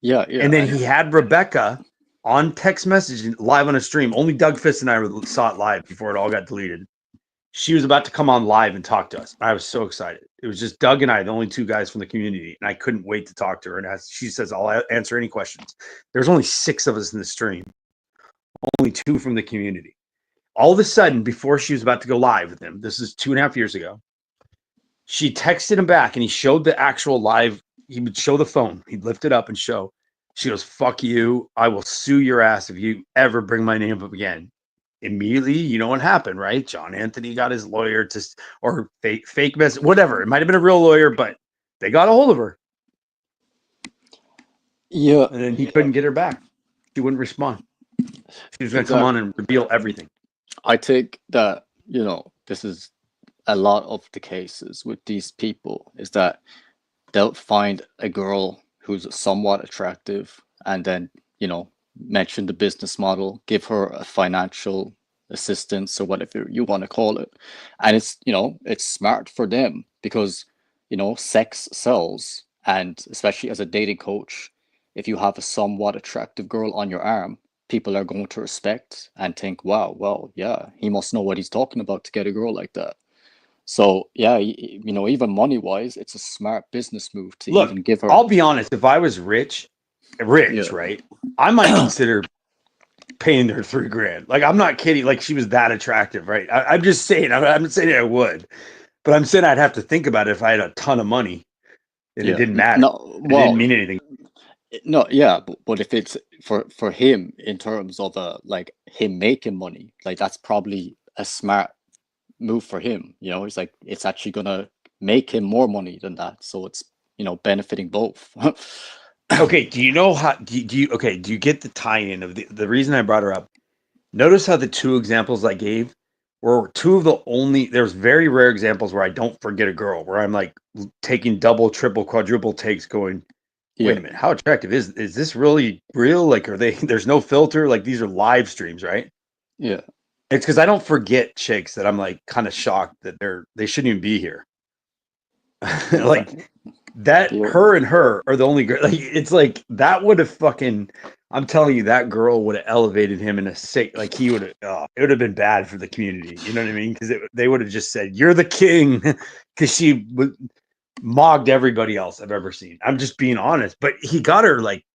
D: Yeah.
F: And then he had Rebecca on text message live on a stream. Only Doug Fist and I saw it live before it all got deleted. She was about to come on live and talk to us. I was so excited. It was just Doug and I, the only two guys from the community, and I couldn't wait to talk to her. And she says, "I'll answer any questions." There's only 6 of us in the stream, only 2 from the community. All of a sudden, before she was about to go live with him, this is 2.5 years ago, she texted him back, and he showed the actual live. He would show the phone. He'd lift it up and show. She goes, "Fuck you. I will sue your ass if you ever bring my name up again." Immediately, you know what happened, right? John Anthony got his lawyer or fake message, whatever. It might have been a real lawyer, but they got a hold of her.
D: Yeah.
F: And then he couldn't get her back. She wouldn't respond. She was going to come on and reveal everything.
D: I think that, this is a lot of the cases with these people is that they'll find a girl who's somewhat attractive and then, mention the business model, give her a financial assistance or whatever you want to call it. And it's smart for them because, sex sells. And especially as a dating coach, if you have a somewhat attractive girl on your arm, people are going to respect and think, wow, well, yeah, he must know what he's talking about to get a girl like that. So yeah, even money wise, it's a smart business move to even give her.
F: I'll be honest. If I was rich, right, I might consider paying her $3,000. Like, I'm not kidding. Like, she was that attractive, right? I'm just saying. I'm not saying I would, but I'm saying I'd have to think about it if I had a ton of money and it didn't matter.
D: No,
F: it didn't mean anything.
D: No, yeah, but if it's for him in terms of like him making money, like that's probably a smart move for him. It's like it's actually gonna make him more money than that, so it's benefiting both.
F: Okay, do you know how? Do you get the tie-in of the reason I brought her up? Notice how the 2 examples I gave were 2 of the only. There's very rare examples where I don't forget a girl, where I'm like taking double, triple, quadruple takes, going, wait a minute, how attractive is this really real? Like, are they? There's no filter. Like, these are live streams, right?
D: Yeah.
F: It's because I don't forget chicks that I'm like kind of shocked that they shouldn't even be here. Like that, her and her are the only girl. Like, it's like that would have fucking. I'm telling you, that girl would have elevated him in a sick. Like, he would have. It would have been bad for the community. You know what I mean? Because they would have just said, "You're the king," because she mogged everybody else I've ever seen. I'm just being honest. But he got her like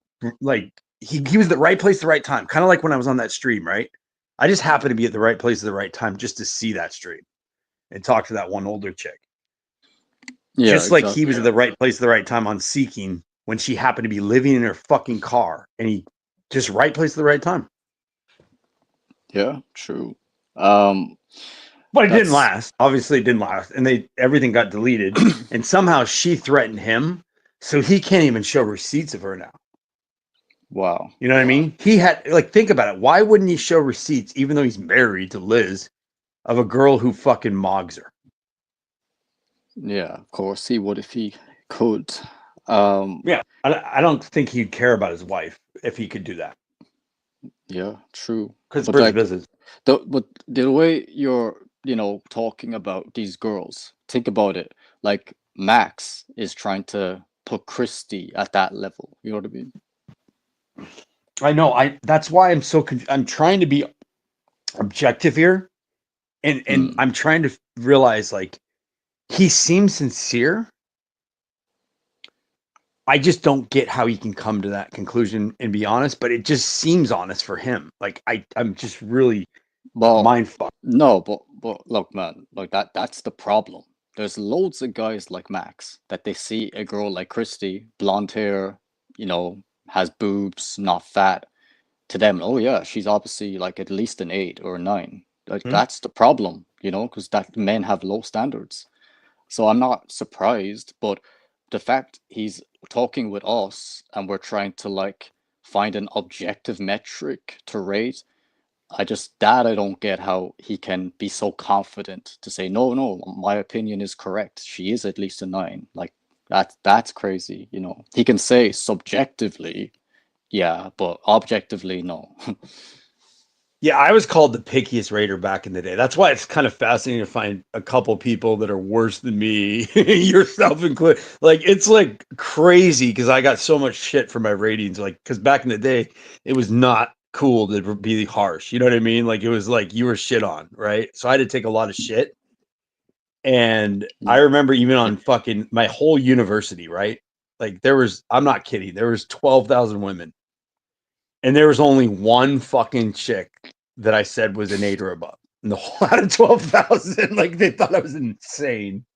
F: he was the right place, the right time. Kind of like when I was on that stream, right? I just happened to be at the right place at the right time just to see that stream and talk to that one older chick.
D: Yeah,
F: just like he was at the right place at the right time on Seeking when she happened to be living in her fucking car, and he just right place at the right time.
D: Yeah, true.
F: But it didn't last. Obviously, it didn't last, and everything got deleted. And somehow she threatened him, so he can't even show receipts of her now.
D: Wow.
F: You know what I mean? He had think about it. Why wouldn't he show receipts, even though he's married to Liz, of a girl who fucking mogs her?
D: Yeah, of course he would if he could.
F: Yeah, I don't think he'd care about his wife if he could do that.
D: Yeah, true.
F: Because it's like, business.
D: But the way you're, talking about these girls, think about it. Like Max is trying to put Christy at that level. You know what I mean?
F: I know. That's why I'm so. I'm trying to be objective here, and I'm trying to realize he seems sincere. I just don't get how he can come to that conclusion and be honest, but it just seems honest for him. Like I'm just really mind fucked.
D: No, but look, man, like that's the problem. There's loads of guys like Max that they see a girl like Christy, blonde hair, has boobs, not fat. To them, oh yeah, she's obviously like at least an 8 or a 9. Like that's the problem, because that men have low standards. So I'm not surprised, but the fact he's talking with us and we're trying to find an objective metric to rate, I don't get how he can be so confident to say, no, my opinion is correct. She is at least a 9. Like that's crazy, He can say subjectively, yeah, but objectively, no.
F: Yeah, I was called the pickiest raider back in the day. That's why it's kind of fascinating to find a couple people that are worse than me, yourself included. Like it's like crazy because I got so much shit for my ratings. Like because back in the day, it was not cool to be harsh. You know what I mean? Like it was like you were shit on, right? So I had to take a lot of shit. And I remember even on fucking my whole university, right? Like there was, I'm not kidding, there was 12,000 women. And there was only one fucking chick that I said was an 8 or above. And the whole out of 12,000, like they thought I was insane.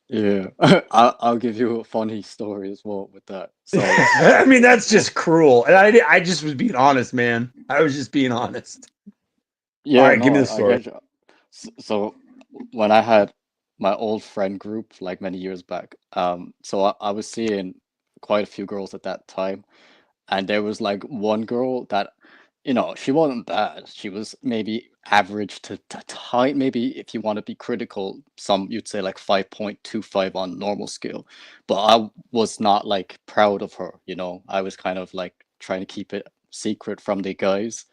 D: Yeah, I'll give you a funny story as well with that. So
F: I mean, that's just cruel. And I just was being honest, man. I was just being honest.
D: yeah,
F: All right,
D: no,
F: give me the
D: I
F: story.
D: get you. So when I had my old friend group like many years back, so I was seeing quite a few girls at that time, and there was like one girl that, you know, she wasn't bad. She was maybe average to high, maybe if you want to be critical, some you'd say like 5.25 on normal scale. But I was not like proud of her, you know. I was kind of like trying to keep it secret from the guys.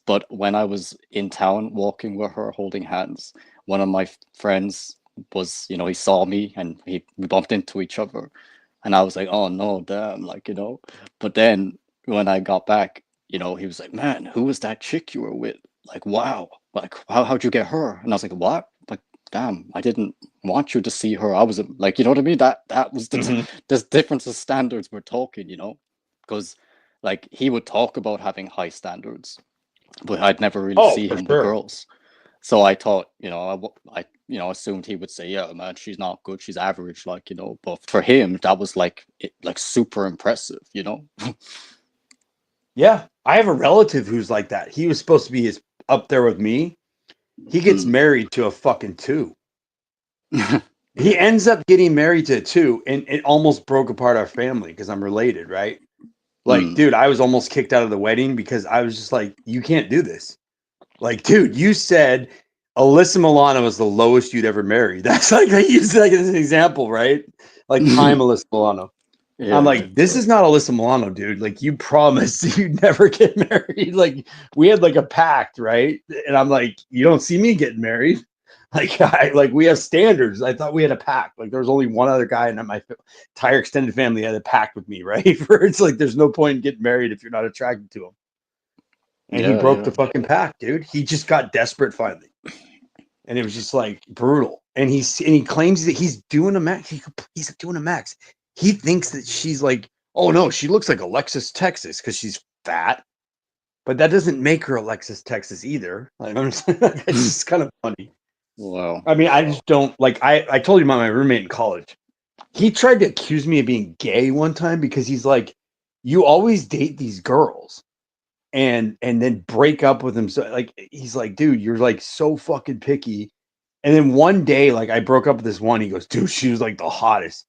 D: But when I was in town walking with her holding hands, one of my friends was, you know, he saw me and we bumped into each other. And I was like, oh no, damn, like, you know. But then when I got back, you know, he was like, man, who was that chick you were with? Like, wow, like, how'd you get her? And I was like, what? Like, damn, I didn't want you to see her. I was like, you know what I mean? That was the difference of standards we're talking, you know, because like he would talk about having high standards, but I'd never really
F: Oh,
D: see
F: for
D: him with
F: sure.
D: girls. So I thought, you know, I you know, assumed he would say, yeah, man, she's not good, she's average, like, you know. But for him, that was like, like super impressive, you know.
F: Yeah, I have a relative who's like that. He was supposed to be up there with me. He gets married to a fucking 2. He ends up getting married to a 2, and it almost broke apart our family because I'm related, right? Like, dude, I was almost kicked out of the wedding because I was just like, you can't do this. Like, dude, you said Alyssa Milano was the lowest you'd ever marry. That's like, I use it like as an example, right? Like, I'm Alyssa Milano. I'm
D: Yeah,
F: like, this is not Alyssa Milano, dude. Like, you promised you'd never get married. Like, we had like a pact, right? And I'm like, you don't see me getting married. Like we have standards. I thought we had a pact. Like there was only one other guy in my entire extended family that had a pact with me, right? Where it's like there's no point in getting married if you're not attracted to him. And he broke the fucking pact, dude. He just got desperate finally, and it was just like brutal. And he claims that he's doing a max. He's doing a max. He thinks that she's like, oh no, she looks like Alexis Texas because she's fat, but that doesn't make her Alexis Texas either. Like, I'm just, it's just kind of funny.
D: Wow.
F: I mean, I just don't like. I told you about my roommate in college. He tried to accuse me of being gay one time because he's like, you always date these girls and then break up with them. So like he's like, dude, you're like so fucking picky. And then one day, like I broke up with this one. He goes, dude, she was like the hottest.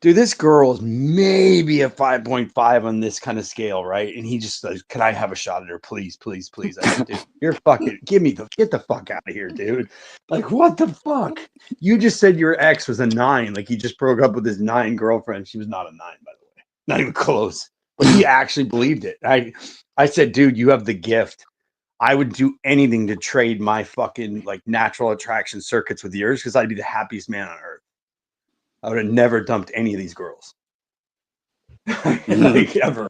F: Dude, this girl is maybe a 5.5 on this kind of scale, right? And he just says, can I have a shot at her? Please, please, please. I said, dude, you're fucking get the fuck out of here, dude. Like, what the fuck? You just said your ex was a 9. Like he just broke up with his 9 girlfriend. She was not a 9, by the way. Not even close. But he actually believed it. I said, dude, you have the gift. I would do anything to trade my fucking like natural attraction circuits with yours because I'd be the happiest man on earth. I would have never dumped any of these girls. Like ever.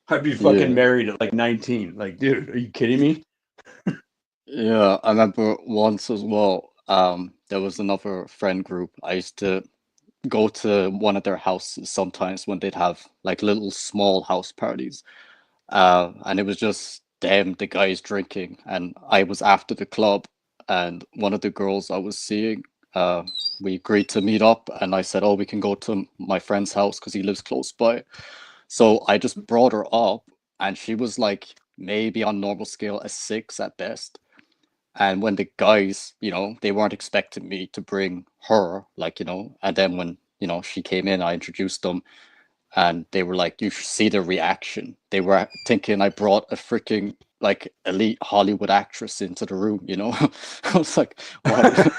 F: I'd be fucking married at like 19. Like, dude, are you kidding me?
D: Yeah, I remember once as well. There was another friend group. I used to go to one of their houses sometimes when they'd have like little small house parties. And it was just them, the guys drinking, and I was after the club, and one of the girls I was seeing, we agreed to meet up, and I said, "Oh, we can go to my friend's house because he lives close by." So I just brought her up, and she was like maybe on normal scale a 6 at best. And when the guys, you know, they weren't expecting me to bring her, like, you know, and then when, you know, she came in, I introduced them and they were like, you should see their reaction. They were thinking I brought a freaking like elite Hollywood actress into the room, you know? I was like, what?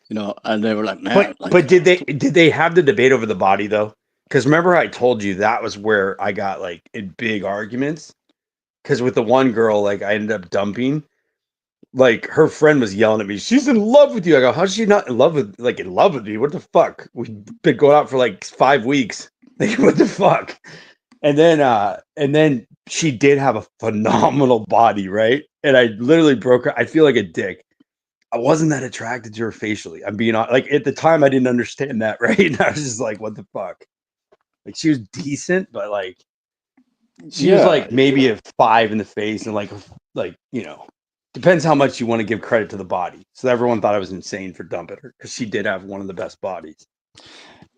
D: You know, and they were like, man, like,
F: But did they have the debate over the body though? Because remember I told you that was where I got like in big arguments. because with the one girl, like I ended up dumping. Like her friend was yelling at me. She's in love with you. I go, how's she not in love with me? What the fuck? We've been going out for like 5 weeks. Like, what the fuck? And then she did have a phenomenal body, right? And I literally broke her. I feel like a dick. I wasn't that attracted to her facially. I'm being honest. Like at the time, I didn't understand that, right? And I was just like, what the fuck? Like she was decent, but like she was like maybe a 5 in the face, and like depends how much you want to give credit to the body. So everyone thought I was insane for dumping her because she did have one of the best bodies.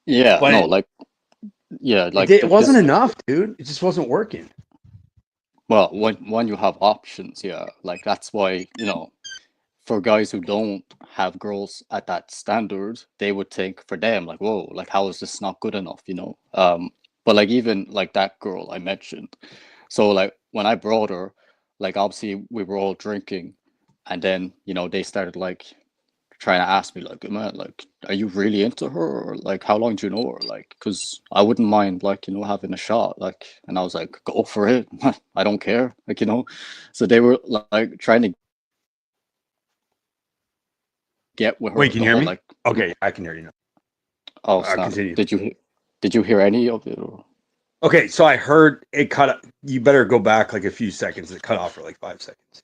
D: Yeah,
F: But
D: no, like yeah, like
F: it wasn't enough, dude. It just wasn't working.
D: well, when you have options, yeah, like that's why, for guys who don't have girls at that standard, they would think for them like, whoa, like how is this not good enough, but like even like that girl I mentioned, so like when I brought her, like obviously we were all drinking, and then they started like trying to ask me like, man, like, are you really into her, or like how long do you know her, like, because I wouldn't mind like having a shot, like, and I was like, go for it. I don't care, like, so they were like trying to get with her
F: Wait, can
D: the
F: you hear
D: whole
F: me?
D: like.
F: Okay, I can hear you now.
D: Oh snap.
F: Continue.
D: Did you hear any of it, or?
F: Okay, so I heard it cut. You better go back like a few seconds. It cut off for like 5 seconds.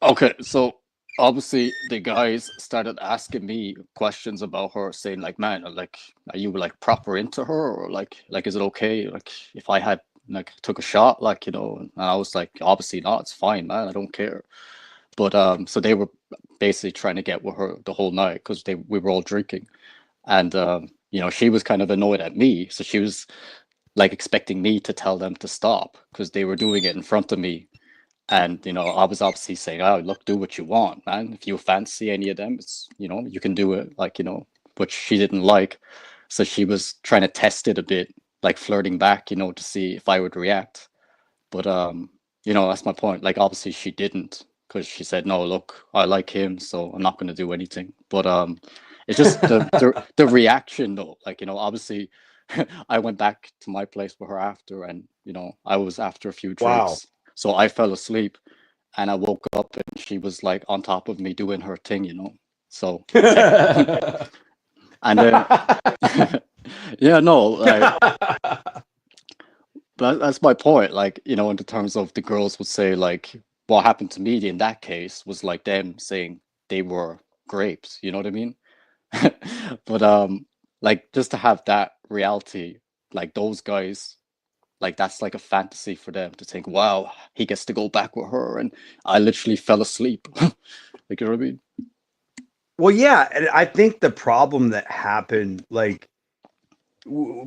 D: Okay, so obviously the guys started asking me questions about her, saying like, man, like, are you like proper into her, or like is it okay like if I had like took a shot, like, and I was like, obviously not, it's fine, man, I don't care. But so they were basically trying to get with her the whole night because we were all drinking, and she was kind of annoyed at me, so she was like expecting me to tell them to stop because they were doing it in front of me. And I was obviously saying, oh, look, do what you want, man. If you fancy any of them, it's you can do it, like, but she didn't like. So she was trying to test it a bit, like flirting back, to see if I would react. But that's my point. Like obviously she didn't, because she said, no, look, I like him, so I'm not gonna do anything. But it's just the reaction though. Like, obviously I went back to my place with her after, and I was after a few
F: Wow.
D: drinks. So I fell asleep, and I woke up and she was like on top of me doing her thing. So and then yeah, no, like, but that's my point. Like, in the terms of the girls would say like, what happened to me in that case was like them saying they were grapes. You know what I mean? But like just to have that reality, like those guys, like that's like a fantasy for them to think, wow, he gets to go back with her, and I literally fell asleep. Like, you know what I mean?
F: Well, yeah, and I think the problem that happened, like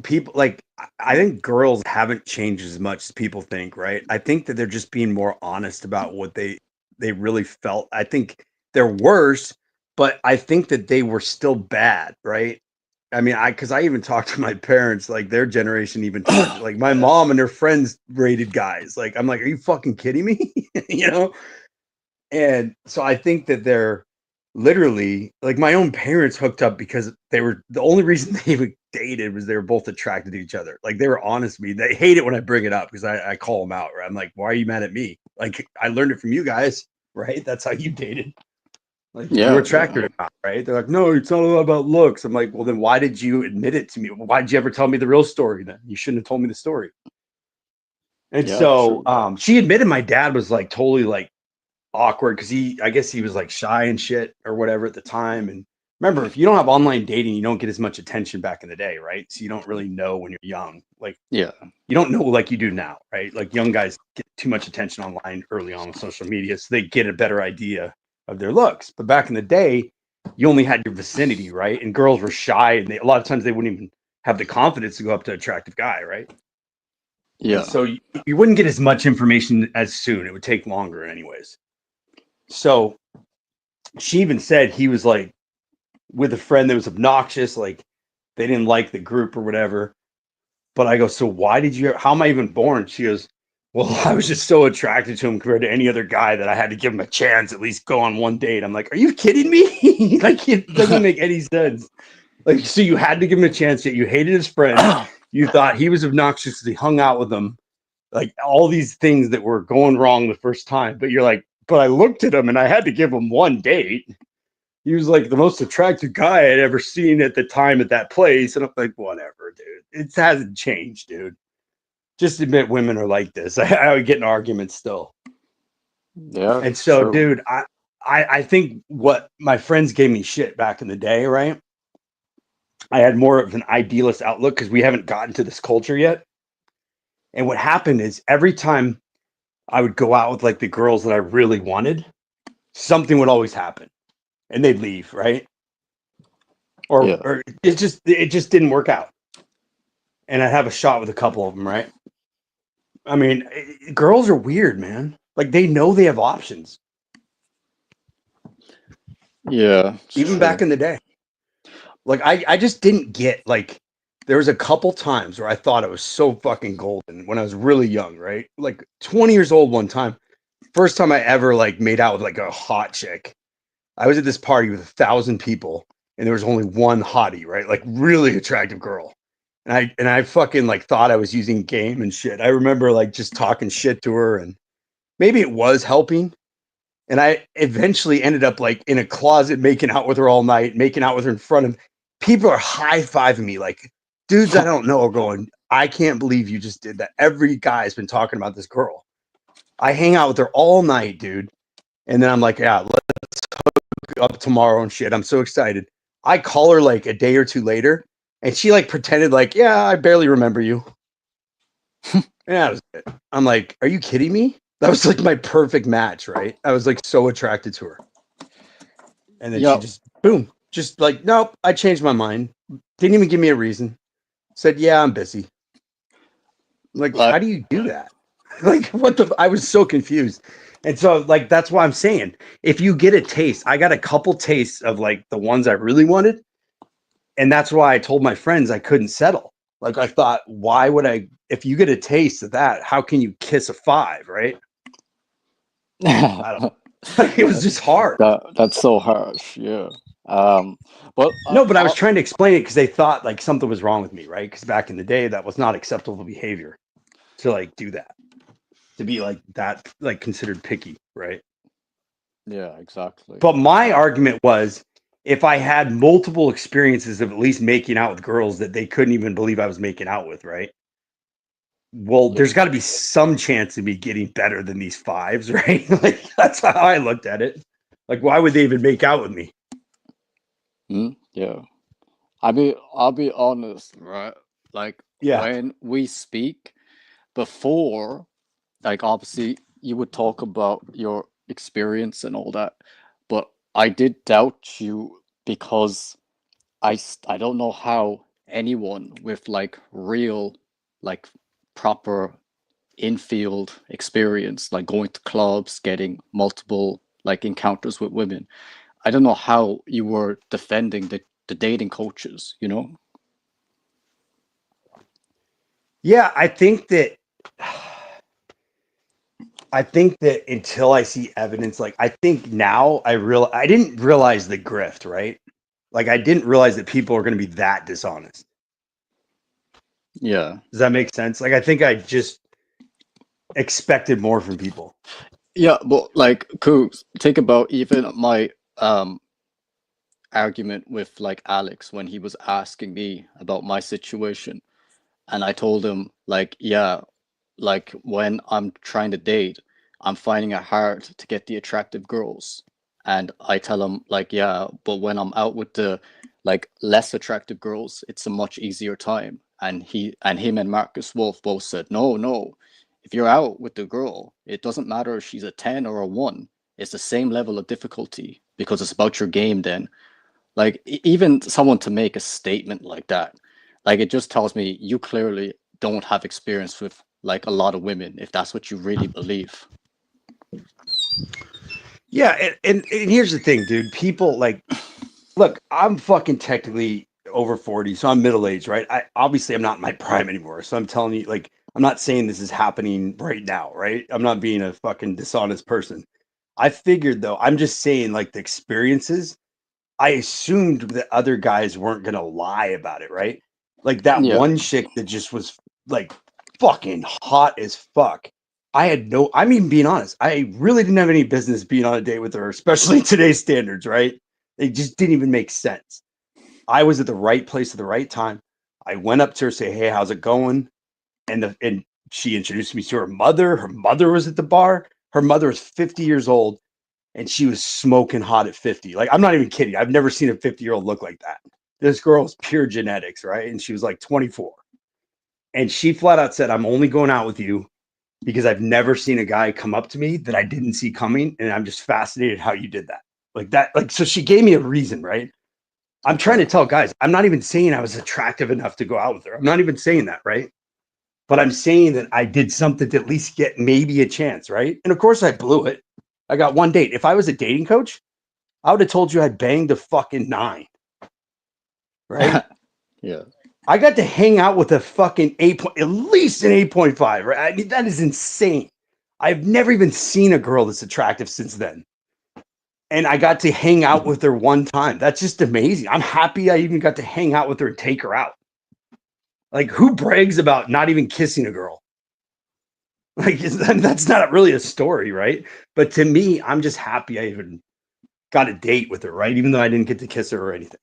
F: people, like I think girls haven't changed as much as people think, right? I think that they're just being more honest about what they really felt. I think they're worse, but I think that they were still bad, right? I mean, because I even talked to my parents, like their generation even talked, like my mom and her friends rated guys. Like, I'm like, are you fucking kidding me? You know? And so I think that they're literally like my own parents hooked up because they were the only reason they even dated was they were both attracted to each other. Like they were honest with me. They hate it when I bring it up because I call them out. Right? I'm like, why are you mad at me? Like I learned it from you guys, right? That's how you dated. Like you were attracted or not, right? They're like, no, it's not all about looks. I'm like, well, then why did you admit it to me? Why did you ever tell me the real story then? You shouldn't have told me the story. And so she admitted my dad was like totally like awkward because I guess he was like shy and shit or whatever at the time. And remember, if you don't have online dating, you don't get as much attention back in the day, right? So you don't really know when you're young. Like,
D: yeah,
F: you don't know like you do now, right? Like young guys get too much attention online early on with social media, so they get a better idea of their looks. But back in the day, you only had your vicinity, right? And girls were shy, and a lot of times they wouldn't even have the confidence to go up to an attractive guy, right?
D: Yeah.
F: And so you wouldn't get as much information as soon. It would take longer, anyways. So she even said he was like with a friend that was obnoxious, like they didn't like the group or whatever. But I go, so why did you, how am I even born? She goes, well, I was just so attracted to him compared to any other guy that I had to give him a chance, at least go on one date. I'm like, are you kidding me? Like, it doesn't make any sense. Like, so you had to give him a chance, yet you hated his friend. You thought he was obnoxious because he hung out with them. like all these things that were going wrong the first time. But you're like, but I looked at him and I had to give him one date. He was like the most attractive guy I'd ever seen at the time at that place. And I'm like, whatever, dude. It hasn't changed, dude. Just admit women are like this. I would get in arguments still.
D: Yeah.
F: And so,
D: True.
F: dude, I think what my friends gave me shit back in the day, right? I had more of an idealist outlook because we haven't gotten to this culture yet. And what happened is every time I would go out with like the girls that I really wanted, something would always happen and they'd leave, right?
D: Yeah.
F: Or it just didn't work out. And I'd have a shot with a couple of them, right? I mean, girls are weird, man. Like they know they have options.
D: Yeah.
F: Even
D: True.
F: back in the day. Like I just didn't get like there was a couple times where I thought it was so fucking golden when I was really young, right? Like 20 years old one time. First time I ever like made out with like a hot chick. I was at this party with 1,000 people and there was only one hottie, right? Like really attractive girl. And I fucking like thought I was using game and shit. I remember like just talking shit to her and maybe it was helping. And I eventually ended up like in a closet making out with her all night, making out with her in front of people are high-fiving me like dudes I don't know are going, I can't believe you just did that. Every guy's been talking about this girl. I hang out with her all night, dude. And then I'm like, yeah, let's hook up tomorrow and shit. I'm so excited. I call her like a day or two later, and she like pretended like, yeah, I barely remember you. And that was it. I'm like, are you kidding me? That was like my perfect match, right? I was like so attracted to her. And then she just, boom, just like, nope, I changed my mind. Didn't even give me a reason. Said, yeah, I'm busy. Like, how do you do that? Like, what the? I was so confused. And so, like, that's why I'm saying if you get a taste, I got a couple tastes of like the ones I really wanted. And that's why I told my friends I couldn't settle. Like, I thought, why would I? If you get a taste of that, how can you kiss a 5, right? I don't. It was just hard.
D: That's so harsh. Yeah. But
F: no, but I was trying to explain it because they thought like something was wrong with me, right? Because back in the day, that was not acceptable behavior to like do that, to be like that, like considered picky, right?
D: Yeah, exactly.
F: But my argument was if I had multiple experiences of at least making out with girls that they couldn't even believe I was making out with, right? Well, there's got to be some chance of me getting better than these 5s, right? Like that's how I looked at it. Like, why would they even make out with me?
D: Yeah. I'll be honest, right? Like when we speak before, like obviously you would talk about your experience and all that, but I did doubt you because I don't know how anyone with like real, like proper infield experience, like going to clubs, getting multiple like encounters with women. I don't know how you were defending the dating coaches, you know?
F: Yeah, I think that until I see evidence, like I think now I didn't realize the grift, right? Like I didn't realize that people are going to be that dishonest.
D: Yeah.
F: Does that make sense? Like I think I just expected more from people.
D: Yeah, but like cool. Think about even my argument with like Alex when he was asking me about my situation, and I told him like, yeah, like when I'm trying to date, I'm finding it hard to get the attractive girls. And I tell him like, yeah, but when I'm out with the like less attractive girls, it's a much easier time. And him and Marcus Wolf both said, no, no. If you're out with the girl, it doesn't matter if she's a 10 or a 1. It's the same level of difficulty because it's about your game then. Like even someone to make a statement like that, like it just tells me you clearly don't have experience with like a lot of women if that's what you really believe.
F: Yeah, and here's the thing, dude. People like, look, I'm fucking technically over 40, so I'm middle aged, right? Obviously I'm not in my prime anymore, so I'm telling you, like, I'm not saying this is happening right now, right? I'm not being a fucking dishonest person. I figured though, I'm just saying like the experiences. I assumed that other guys weren't gonna lie about it, right? Like that one chick that just was like fucking hot as fuck. I'm even being honest. I really didn't have any business being on a date with her, especially today's standards, right? It just didn't even make sense. I was at the right place at the right time. I went up to her, say, "Hey, how's it going?" And she introduced me to her mother. Her mother was at the bar. Her mother was 50 years old, and she was smoking hot at 50. Like, I'm not even kidding. I've never seen a 50-year-old look like that. This girl's pure genetics, right? And she was like 24. And she flat out said, "I'm only going out with you because I've never seen a guy come up to me that I didn't see coming. And I'm just fascinated how you did that." Like that, like, so she gave me a reason, right? I'm trying to tell guys, I'm not even saying I was attractive enough to go out with her. I'm not even saying that, right? But I'm saying that I did something to at least get maybe a chance, right? And of course I blew it. I got one date. If I was a dating coach, I would have told you I banged a fucking 9, right?
D: Yeah.
F: I got to hang out with a fucking 8, at least an 8.5, right? I mean, that is insane. I've never even seen a girl that's attractive since then. And I got to hang out with her one time. That's just amazing. I'm happy I even got to hang out with her and take her out. Like, who brags about not even kissing a girl? Like, that's not really a story, right? But to me, I'm just happy I even got a date with her, right? Even though I didn't get to kiss her or anything.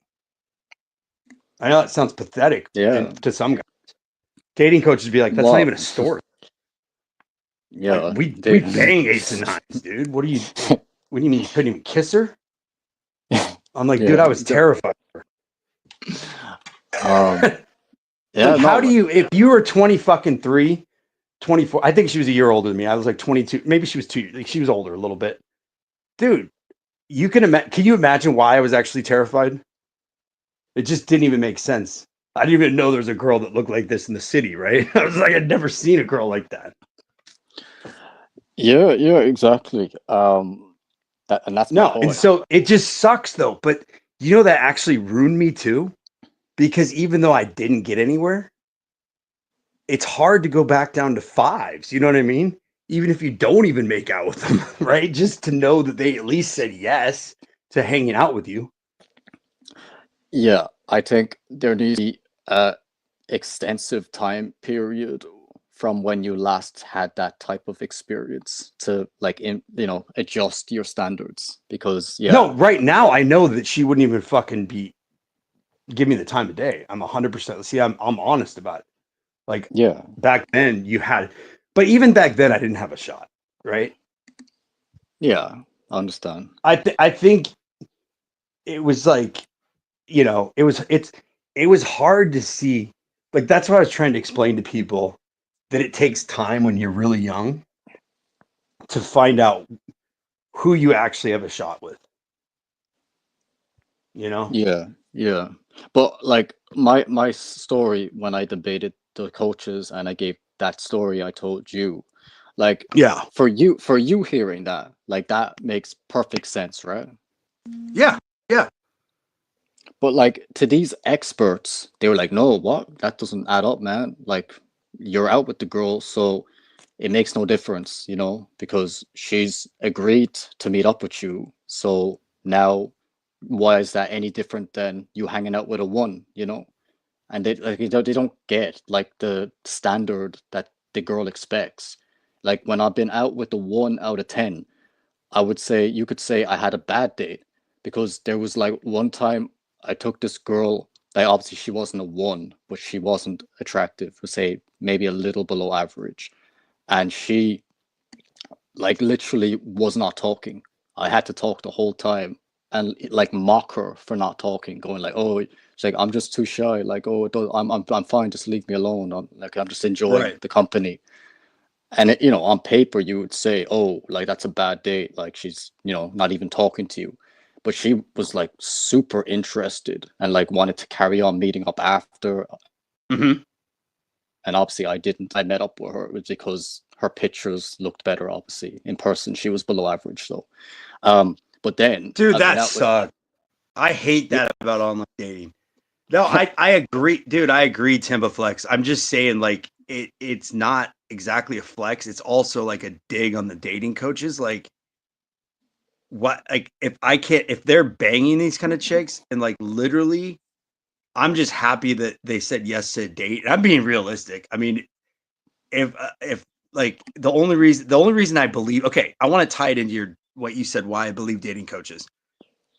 F: I know that sounds pathetic to some guys. Dating coaches be like, "That's not even a story."
D: Yeah,
F: like, we bang 8s and 9s, dude. What do you mean you couldn't even kiss her? I'm like, dude, I was terrified.
D: Yeah,
F: how do you, if you were 23, 24, I think she was a year older than me. I was like 22, maybe she was 2, like she was older a little bit. Dude, can you imagine why I was actually terrified? It just didn't even make sense. I didn't even know there was a girl that looked like this in the city, right? I was like, I'd never seen a girl like that.
D: Yeah, exactly. And that's my point.
F: And so it just sucks though. But you know that actually ruined me too, because even though I didn't get anywhere, it's hard to go back down to 5s. You know what I mean? Even if you don't even make out with them, right? Just to know that they at least said yes to hanging out with you.
D: Yeah, I think there needs to be a extensive time period from when you last had that type of experience to adjust your standards, because
F: No, right now I know that she wouldn't even fucking give me the time of day. I'm 100%. See, I'm honest about it. Like, back then you had, but even back then I didn't have a shot, right?
D: Yeah, I understand.
F: I think it was like, it was hard to see. Like, that's what I was trying to explain to people, that it takes time when you're really young to find out who you actually have a shot with.
D: Yeah. But like my story, when I debated the coaches and I gave that story I told you, like, for you hearing that, like, that makes perfect sense, right?
F: Yeah.
D: But like, to these experts, they were like, "No, what? That doesn't add up, man. Like, you're out with the girl, so it makes no difference, because she's agreed to meet up with you. So now, why is that any different than you hanging out with a 1, And they don't get like the standard that the girl expects. Like, when I've been out with the 1 out of 10, you could say I had a bad date, because there was like one time I took this girl. Like, obviously she wasn't a 1, but she wasn't attractive, say maybe a little below average, and she, like, literally was not talking. I had to talk the whole time and like mock her for not talking, going like, "Oh," she's like, "I'm just too shy." Like, "Oh, I'm fine. Just leave me alone. I'm just enjoying the company." And on paper you would say, "Oh, like, that's a bad date. Like, she's not even talking to you." But she was like super interested and like wanted to carry on meeting up after.
F: Mm-hmm.
D: And obviously I didn't. I met up with her because her pictures looked better. Obviously, in person she was below average. So, but then,
F: dude, that sucks. I hate that about online dating. No, I agree, dude. I agree, Timba Flex. I'm just saying, like, it's not exactly a flex. It's also like a dig on the dating coaches. Like, what? Like, if they're banging these kind of chicks, and like literally, I'm just happy that they said yes to a date. I'm being realistic. I mean, if like the only reason I believe, okay, I want to tie it into what you said, why I believe dating coaches.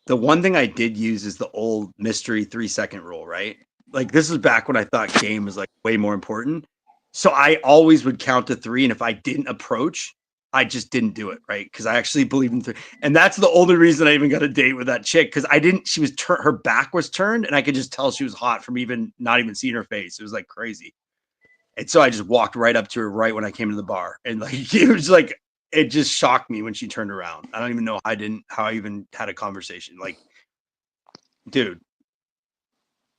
F: The one thing I did use is the old mystery 3-second rule, right? Like this is back when I thought game was like way more important. So I always would count to 3, and if I didn't approach, I just didn't do it, right? Because I actually believe in 3, and that's the only reason I even got a date with that chick. Because I didn't, she was her back was turned, and I could just tell she was hot from even not even seeing her face. It was like crazy, and so I just walked right up to her right when I came to the bar, and like it was like it just shocked me when she turned around. I don't even know how I even had a conversation. Like, dude,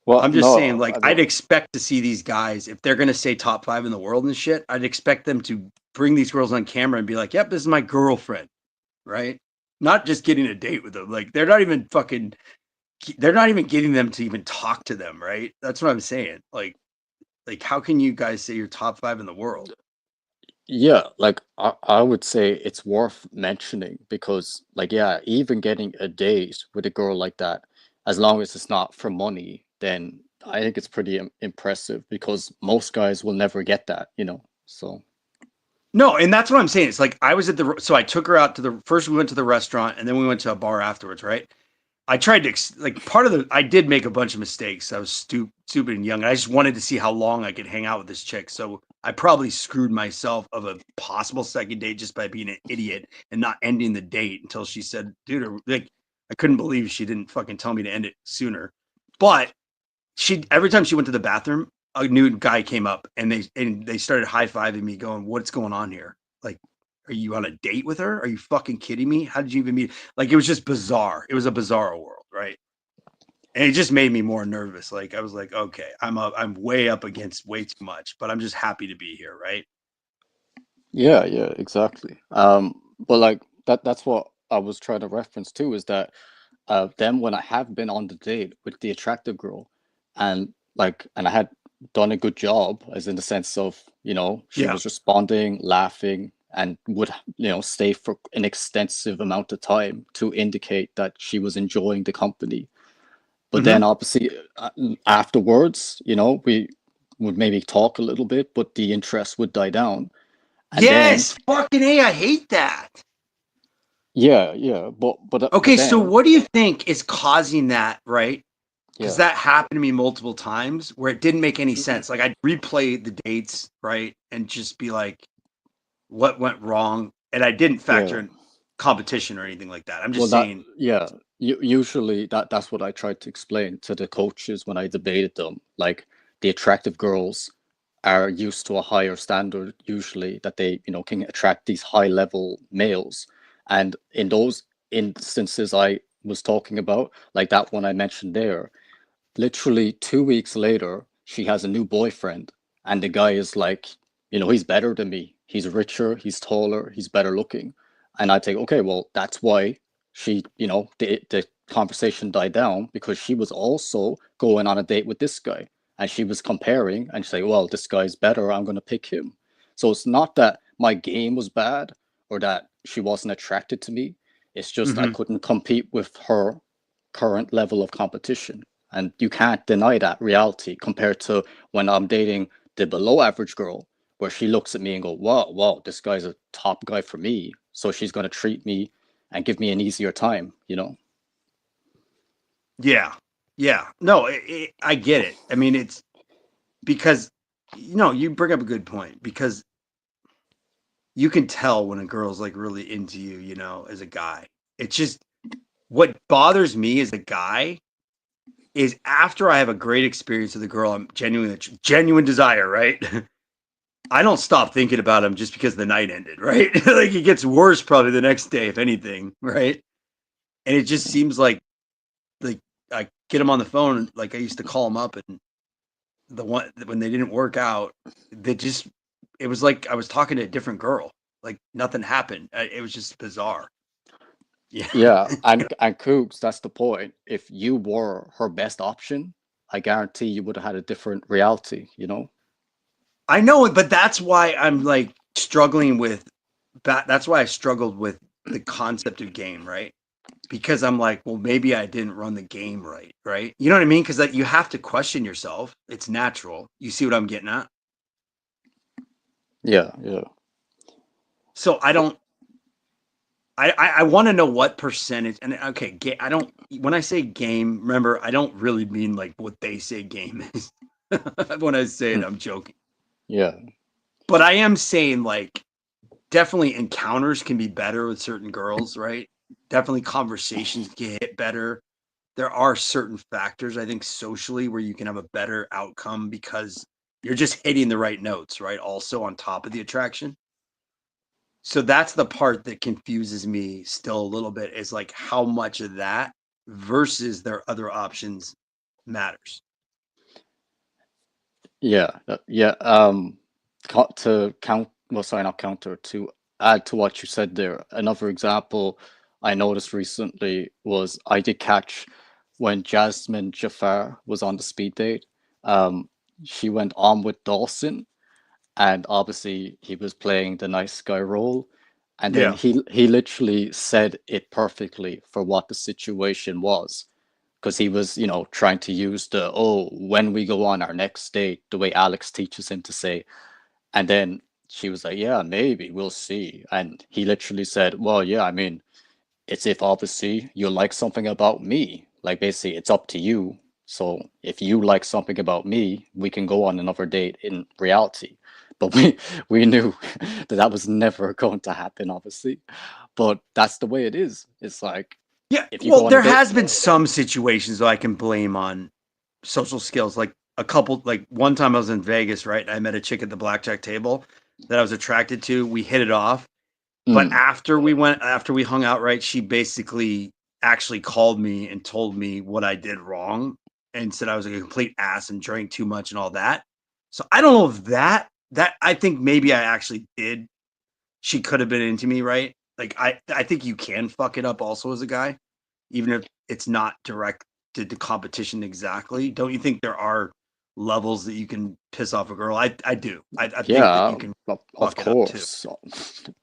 D: Well,
F: I'm just saying,
D: no,
F: like, I'd expect to see these guys, if they're gonna say top 5 in the world and shit, I'd expect them to bring these girls on camera and be like, "Yep, this is my girlfriend," right? Not just getting a date with them. Like, they're not even getting them to even talk to them, right? That's what I'm saying. Like, how can you guys say you're top 5 in the world?
D: yeah, like I would say it's worth mentioning because, like, yeah, even getting a date with a girl like that, as long as it's not for money, then I think it's pretty impressive because most guys will never get that, you know. So
F: No, and that's what I'm saying. It's like I was so I took her out to the first. We went to the restaurant, and then we went to a bar afterwards, right? I tried to like part of I did make a bunch of mistakes. I was stupid and young. And I just wanted to see how long I could hang out with this chick. So I probably screwed myself of a possible second date just by being an idiot and not ending the date until she said, "Dude," like I couldn't believe she didn't fucking tell me to end it sooner. But every time she went to the bathroom, a new guy came up and they started high-fiving me, going, "What's going on here? Like, are you on a date with her? Are you fucking kidding me? How did you even meet?" Like, it was just bizarre. It was a bizarre world, right? And it just made me more nervous. Like, I was like, okay, I'm way up against way too much, but I'm just happy to be here, right?
D: yeah, yeah, exactly. But like that's what I was trying to reference too, is that then when I have been on the date with the attractive girl and I had done a good job, as in the sense of, you know, she
F: Yeah.
D: was responding, laughing, and would, you know, stay for an extensive amount of time to indicate that she was enjoying the company. But
F: Mm-hmm.
D: then obviously afterwards, you know, we would maybe talk a little bit, but the interest would die down. And then
F: Yes, fucking A, I hate that.
D: yeah, yeah, but
F: Okay, so
D: then
F: what do you think is causing that, right? Because
D: yeah,
F: that happened to me multiple times where it didn't make any sense. Like I'd replay the dates, right, and just be like, what went wrong? And I didn't factor
D: yeah.
F: in competition or anything like that. I'm
D: Well,
F: just saying,
D: yeah, usually that's what I tried to explain to the coaches when I debated them. Like the attractive girls are used to a higher standard usually that they, you know, can attract these high level males. And in those instances I was talking about, like that one I mentioned there, literally 2 weeks later, she has a new boyfriend, and the guy is like, you know, he's better than me. He's richer, he's taller, he's better looking. And I think, okay, well, that's why she, you know, the conversation died down because she was also going on a date with this guy. And she was comparing and say, well, this guy's better, I'm going to pick him. So it's not that my game was bad or that she wasn't attracted to me. It's just I
F: mhm.
D: couldn't compete with her current level of competition. And you can't deny that reality compared to when I'm dating the below average girl, where she looks at me and go, wow, wow, this guy's a top guy for me. So she's going to treat me and give me an easier time, you know?
F: Yeah, yeah. No, I get it. I mean, it's because you bring up a good point because you can tell when a girl's like really into you, as a guy. It's just what bothers me as a guy is after I have a great experience with a girl, I'm genuine desire, right? I don't stop thinking about him just because the night ended, right? Like it gets worse probably the next day, if anything, right? And it just seems like I get him on the phone, like I used to call him up, and the one when they didn't work out, it was like I was talking to a different girl. Like nothing happened. It was just bizarre. Yeah.
D: Yeah, and Coogs, that's the point. If you were her best option, I guarantee you would have had a different reality, you know?
F: I know it, but that's why I'm like struggling with that. That's why I struggled with the concept of game, right? Because I'm like, well, maybe I didn't run the game right, right? You know what I mean? Because like you have to question yourself. It's natural. You see what I'm getting at?
D: Yeah, yeah.
F: So I don't. I want to know what percentage. And okay, I don't. When I say game, remember, I don't really mean like what they say game is. When I say it, I'm joking.
D: Yeah.
F: But I am saying like definitely encounters can be better with certain girls, right? Definitely conversations can hit better. There are certain factors, I think, socially where you can have a better outcome because you're just hitting the right notes, right? Also on top of the attraction. So that's the part that confuses me still a little bit is like how much of that versus their other options matters.
D: Yeah, yeah. To count, well, sorry, not counter, to add to what you said there. Another example I noticed recently was I did catch when Jasmine Jafar was on the speed date. Um, she went on with Dawson, and obviously he was playing the nice guy role, and then
F: Yeah.
D: he literally said it perfectly for what the situation was because he was, trying to use the, oh, when we go on our next date, the way Alex teaches him to say. And then she was like, yeah, maybe we'll see. And he literally said, well, yeah, I mean, it's if obviously you like something about me. Like basically, it's up to you. So if you like something about me, we can go on another date in reality. But we knew that was never going to happen, obviously. But that's the way it is. It's like
F: Yeah.
D: if you
F: Well,
D: go on a
F: there
D: date,
F: has been some situations that I can blame on social skills. Like a couple, like one time I was in Vegas, right? I met a chick at the blackjack table that I was attracted to. We hit it off. But
D: mm,
F: after we hung out, right, she basically actually called me and told me what I did wrong and said I was a complete ass and drank too much and all that. So I don't know if that I think maybe I actually did. She could have been into me, right? Like I think you can fuck it up also as a guy, even if it's not directed to competition exactly. Don't you think there are levels that you can piss off a girl? I do. I think that
D: yeah,
F: you can
D: of
F: fuck it up too.
D: course.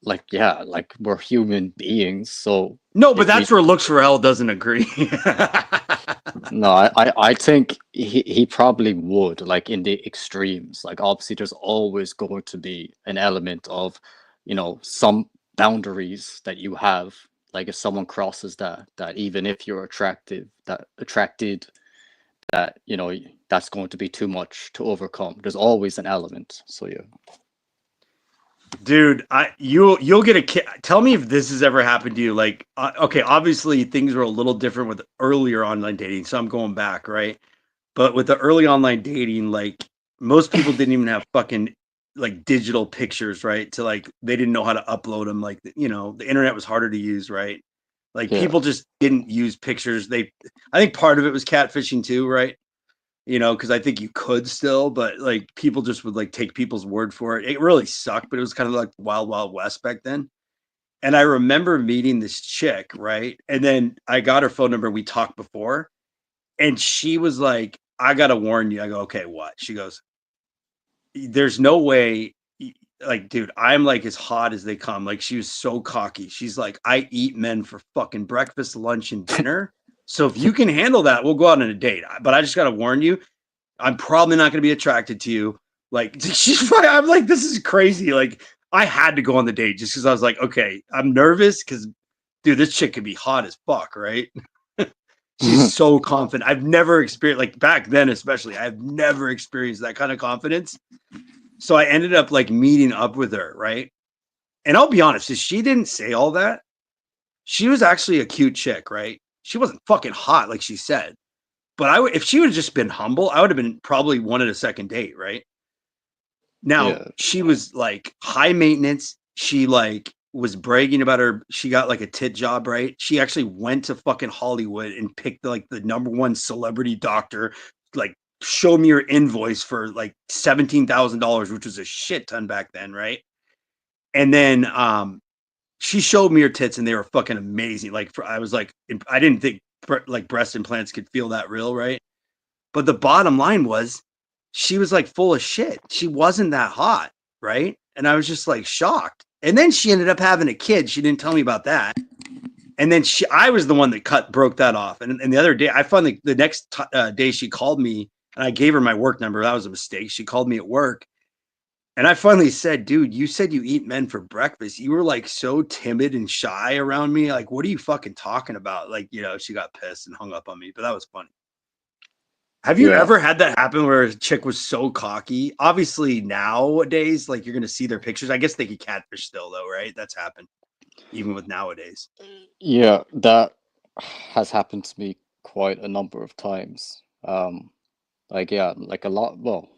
D: Like, yeah, like we're human beings. So
F: No, but
D: if we
F: that's where Looks for Hell doesn't agree.
D: No, I think he probably would, like in the extremes. Like obviously there's always going to be an element of, some boundaries that you have. Like if someone crosses that even if you're attracted, that, that's going to be too much to overcome. There's always an element. So yeah.
F: Dude, you'll get a kid. Tell me if this has ever happened to you. Like, okay, obviously things were a little different with earlier online dating, so I'm going back, right? But with the early online dating, like most people didn't even have fucking like digital pictures, right? To like they didn't know how to upload them. Like, the internet was harder to use, right? Like
D: Yeah.
F: people just didn't use pictures. I think part of it was catfishing too, right? Because I think you could still, but like people just would like take people's word for it. It really sucked, but it was kind of like Wild Wild West back then. And I remember meeting this chick, right? And then I got her phone number. We talked before, and she was like, I got to warn you. I go, okay, what? She goes, there's no way. Like, dude, I'm like as hot as they come. Like, she was so cocky. She's like, I eat men for fucking breakfast, lunch, and dinner. So if you can handle that, we'll go out on a date. But I just got to warn you, I'm probably not going to be attracted to you. Like, I'm like, this is crazy. Like, I had to go on the date just because I was like, okay, I'm nervous because, dude, this chick could be hot as fuck, right? She's so confident. I've never experienced, like, back then, especially, I've never experienced that kind of confidence. So I ended up like meeting up with her, right? And I'll be honest, if she didn't say all that, she was actually a cute chick, right? She wasn't fucking hot like she said. But if she would have just been humble, I would have been probably wanted a second date, right? Now
D: Yeah.
F: she was like high maintenance. She like was bragging about she got like a tit job, right? She actually went to fucking Hollywood and picked like the number one celebrity doctor, like show me your invoice for like $17,000, which was a shit ton back then, right? And then she showed me her tits and they were fucking amazing. Like I was like, I didn't think like breast implants could feel that real, right? But the bottom line was she was like full of shit. She wasn't that hot, right? And I was just like shocked. And then she ended up having a kid. She didn't tell me about that. And then I was the one that broke that off. And the other day, I found the next day she called me and I gave her my work number. That was a mistake. She called me at work And I finally said, dude, you said you eat men for breakfast. You were like so timid and shy around me. Like, what are you fucking talking about? Like, she got pissed and hung up on me, but that was funny. Have you ever had that happen where a chick was so cocky? Obviously nowadays, like you're going to see their pictures. I guess they could catfish still though, right? That's happened even with nowadays.
D: Yeah, that has happened to me quite a number of times. Like like a lot, well,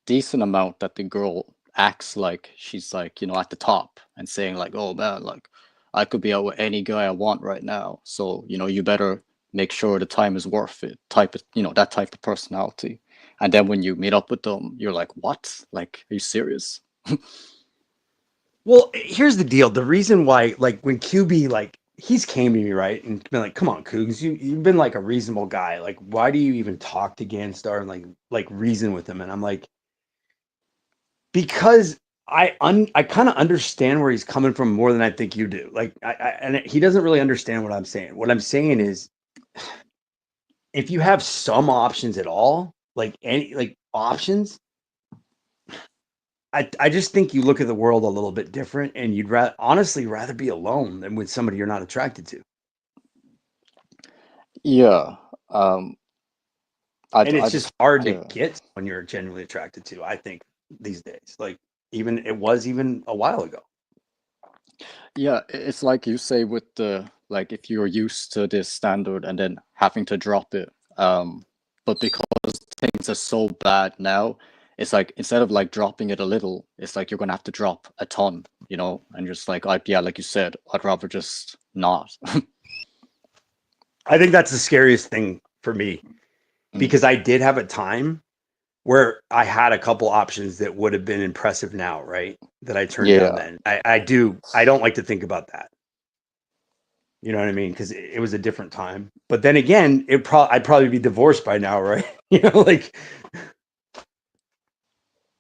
D: decent amount that the girl acts like she's like, at the top and saying like, oh man, like I could be out with any guy I want right now. So, you better make sure the time is worth it. Type of, that type of personality. And then when you meet up with them, you're like, what? Like, are you serious?
F: Well, here's the deal. The reason why, like, when QB, like, he's came to me, right, and been like, "Come on, Cougs, you've been like a reasonable guy. Like, why do you even talk to Ganstar and like reason with him?" And I'm like, because I kind of understand where he's coming from more than I think you do. Like, and he doesn't really understand what I'm saying. What I'm saying is, if you have some options at all, like any options, I just think you look at the world a little bit different, and you'd honestly rather be alone than with somebody you're not attracted to.
D: Yeah.
F: And it's just hard to
D: yeah.
F: get when you're genuinely attracted to, I think, these days. Like, it was even a while ago.
D: Yeah, it's like you say with like if you're used to this standard and then having to drop it. But because things are so bad now, it's like instead of like dropping it a little, it's like you're gonna have to drop a ton, and just like like you said, I'd rather just not.
F: I think that's the scariest thing for me, because I did have a time where I had a couple options that would have been impressive now, right? That I turned down then. I don't like to think about that. You know what I mean? Because it was a different time. But then again, I'd probably be divorced by now, right? like.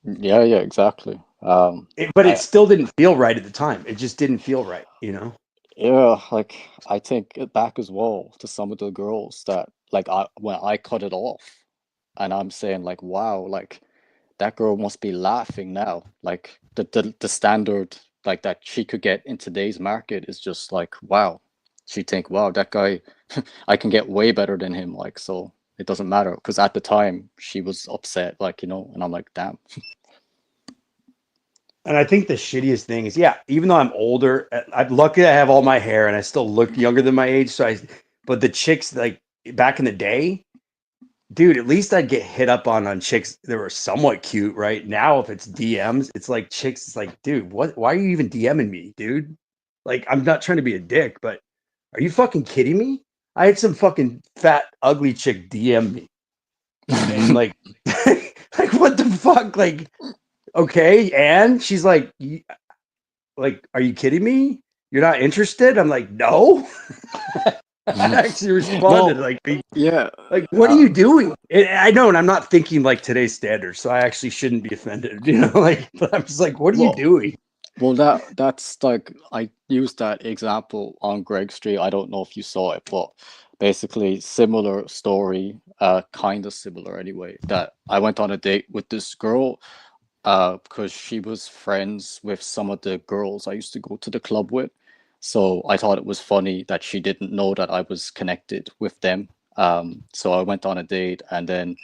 D: Yeah, exactly.
F: But it still didn't feel right at the time. It just didn't feel right,
D: Yeah, like I think back as well to some of the girls that like when I cut it off, and I'm saying like, wow, like that girl must be laughing now. Like the standard like that she could get in today's market is just like, wow. She think, wow, that guy, I can get way better than him. Like, so it doesn't matter because at the time she was upset, like, and I'm like, damn.
F: And I think the shittiest thing is, even though I'm older, I'm lucky I have all my hair and I still look younger than my age. But the chicks like back in the day, dude, at least I'd get hit up on chicks that were somewhat cute, right? Now, if it's DMs, it's like chicks. It's like, dude, why are you even DMing me, dude? Like, I'm not trying to be a dick, but are you fucking kidding me? I had some fucking fat, ugly chick DM me. And like, like, what the fuck? Like, okay. And she's like, are you kidding me? You're not interested? I'm like, no. I actually responded like, what are you doing? And I know, and I'm not thinking like today's standards, so I actually shouldn't be offended, but I'm just like, what are you doing?
D: Well, that's like I used that example on Greg Street. I don't know if you saw it, but basically similar story, kind of similar anyway. That I went on a date with this girl, because she was friends with some of the girls I used to go to the club with. So I thought it was funny that she didn't know that I was connected with them. So I went on a date, and then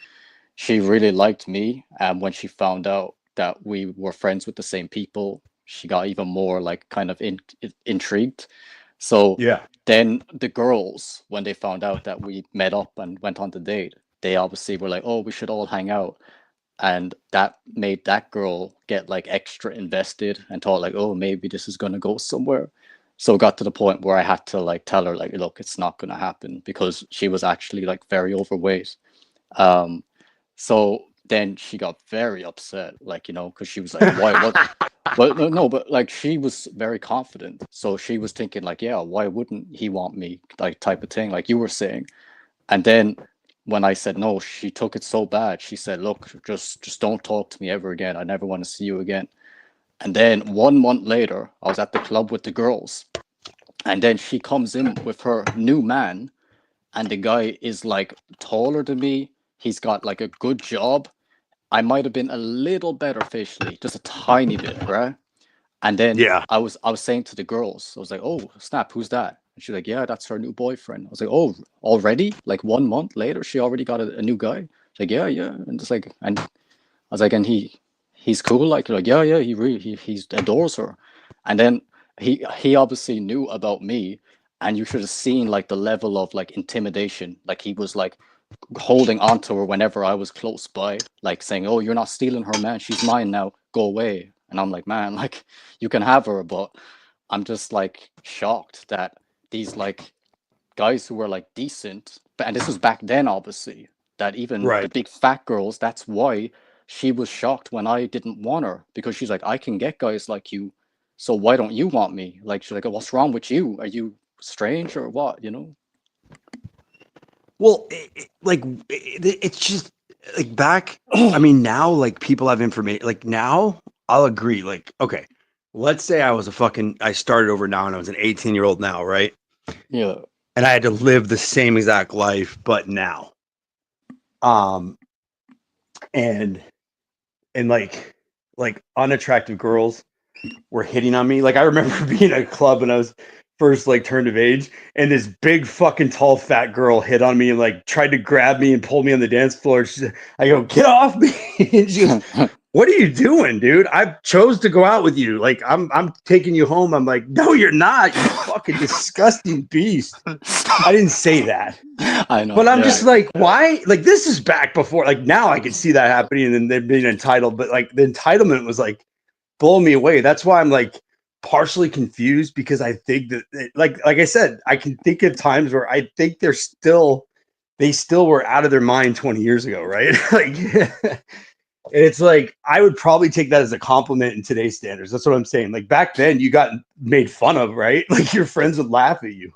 D: she really liked me. And when she found out that we were friends with the same people, she got even more like kind of intrigued. So then the girls, when they found out that we met up and went on the date, they obviously were like, oh, we should all hang out. And that made that girl get like extra invested and thought like, oh, maybe this is gonna go somewhere. So it got to the point where I had to like tell her like, look, it's not gonna happen, because she was actually like very overweight. So then she got very upset, like, because she was like, why, what? But no, but like she was very confident. So she was thinking like, yeah, why wouldn't he want me? Like type of thing, like you were saying. And then when I said no, she took it so bad. She said, look, just don't talk to me ever again. I never want to see you again. And then 1 month later, I was at the club with the girls. And then she comes in with her new man, and the guy is like taller than me. He's got like a good job. I might have been a little better facially, just a tiny bit, right? And then
F: Yeah.
D: I was saying to the girls, I was like, "Oh, snap, who's that?" And she's like, "Yeah, that's her new boyfriend." I was like, "Oh, already? Like 1 month later, she already got a new guy?" She's like, "Yeah, yeah." And it's like, and I was like, "And he's cool?" Like, "Yeah, yeah, he adores her." And then he obviously knew about me, and you should have seen like the level of like intimidation. Like he was like holding on to her whenever I was close by, like saying, "Oh, you're not stealing her, man. She's mine now. Go away." And I'm like, "Man, like you can have her," but I'm just like shocked that these like guys who were like decent, and this was back then, obviously, that even the
F: Right.
D: big fat girls, that's why she was shocked when I didn't want her, because she's like, "I can get guys like you, so why don't you want me?" Like she's like, "What's wrong with you? Are you strange or what?" You know?
F: Well, it's just like back. I mean, now like people have information. Like now, I'll agree. Like, okay, let's say I started over now and I was an 18-year-old now, right?
D: Yeah.
F: And I had to live the same exact life, but now. Um, and like unattractive girls were hitting on me. Like I remember being at a club when I was first like turned of age, and this big fucking tall fat girl hit on me and like tried to grab me and pull me on the dance floor. I go, "Get off me!" And she goes, "What are you doing, dude? I chose to go out with you. Like I'm taking you home." I'm like, "No, you're not. You fucking disgusting beast." I didn't say that.
D: I know.
F: But I'm
D: Yeah.
F: just like, why? Like, this is back before. Like, now I can see that happening and then they're being entitled. But like, the entitlement was like blowing me away. That's why I'm like partially confused, because I think that, like I said, I can think of times where I think they still were out of their mind 20 years ago, right? Like, and it's like I would probably take that as a compliment in today's standards. That's what I'm saying. Like back then, you got made fun of, right? Like your friends would laugh at you.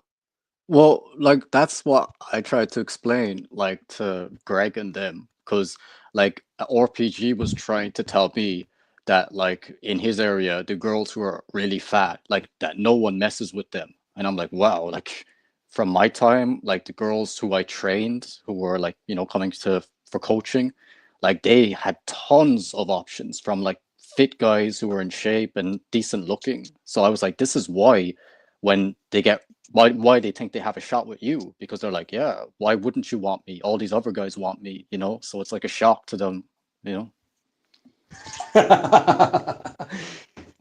D: Well, like that's what I tried to explain, like to Greg and them, because like RPG was trying to tell me that like in his area, the girls who are really fat, like that no one messes with them, and I'm like, wow, like from my time, like the girls who I trained, who were like coming to for coaching, like they had tons of options from like fit guys who were in shape and decent looking. So I was like, this is why when they get why they think they have a shot with you, because they're like, yeah, why wouldn't you want me? All these other guys want me, so it's like a shock to them, you know.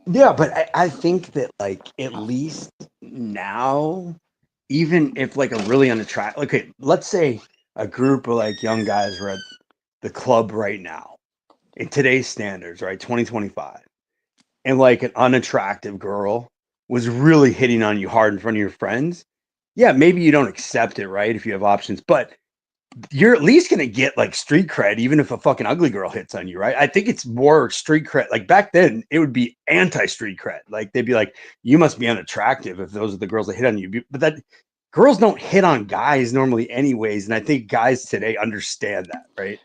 F: Yeah, but I think that like at least now, even if like a really unattractive, okay, let's say a group of like young guys were at the club right now in today's standards, right, 2025, and like an unattractive girl was really hitting on you hard in front of your friends. Yeah, maybe you don't accept it, right, if you have options, but you're at least going to get like street cred, even if a fucking ugly girl hits on you, right? I think it's more street cred. Like back then, it would be anti street cred. Like they'd be like, "You must be unattractive if those are the girls that hit on you." But that girls don't hit on guys normally, anyways. And I think guys today understand that, right?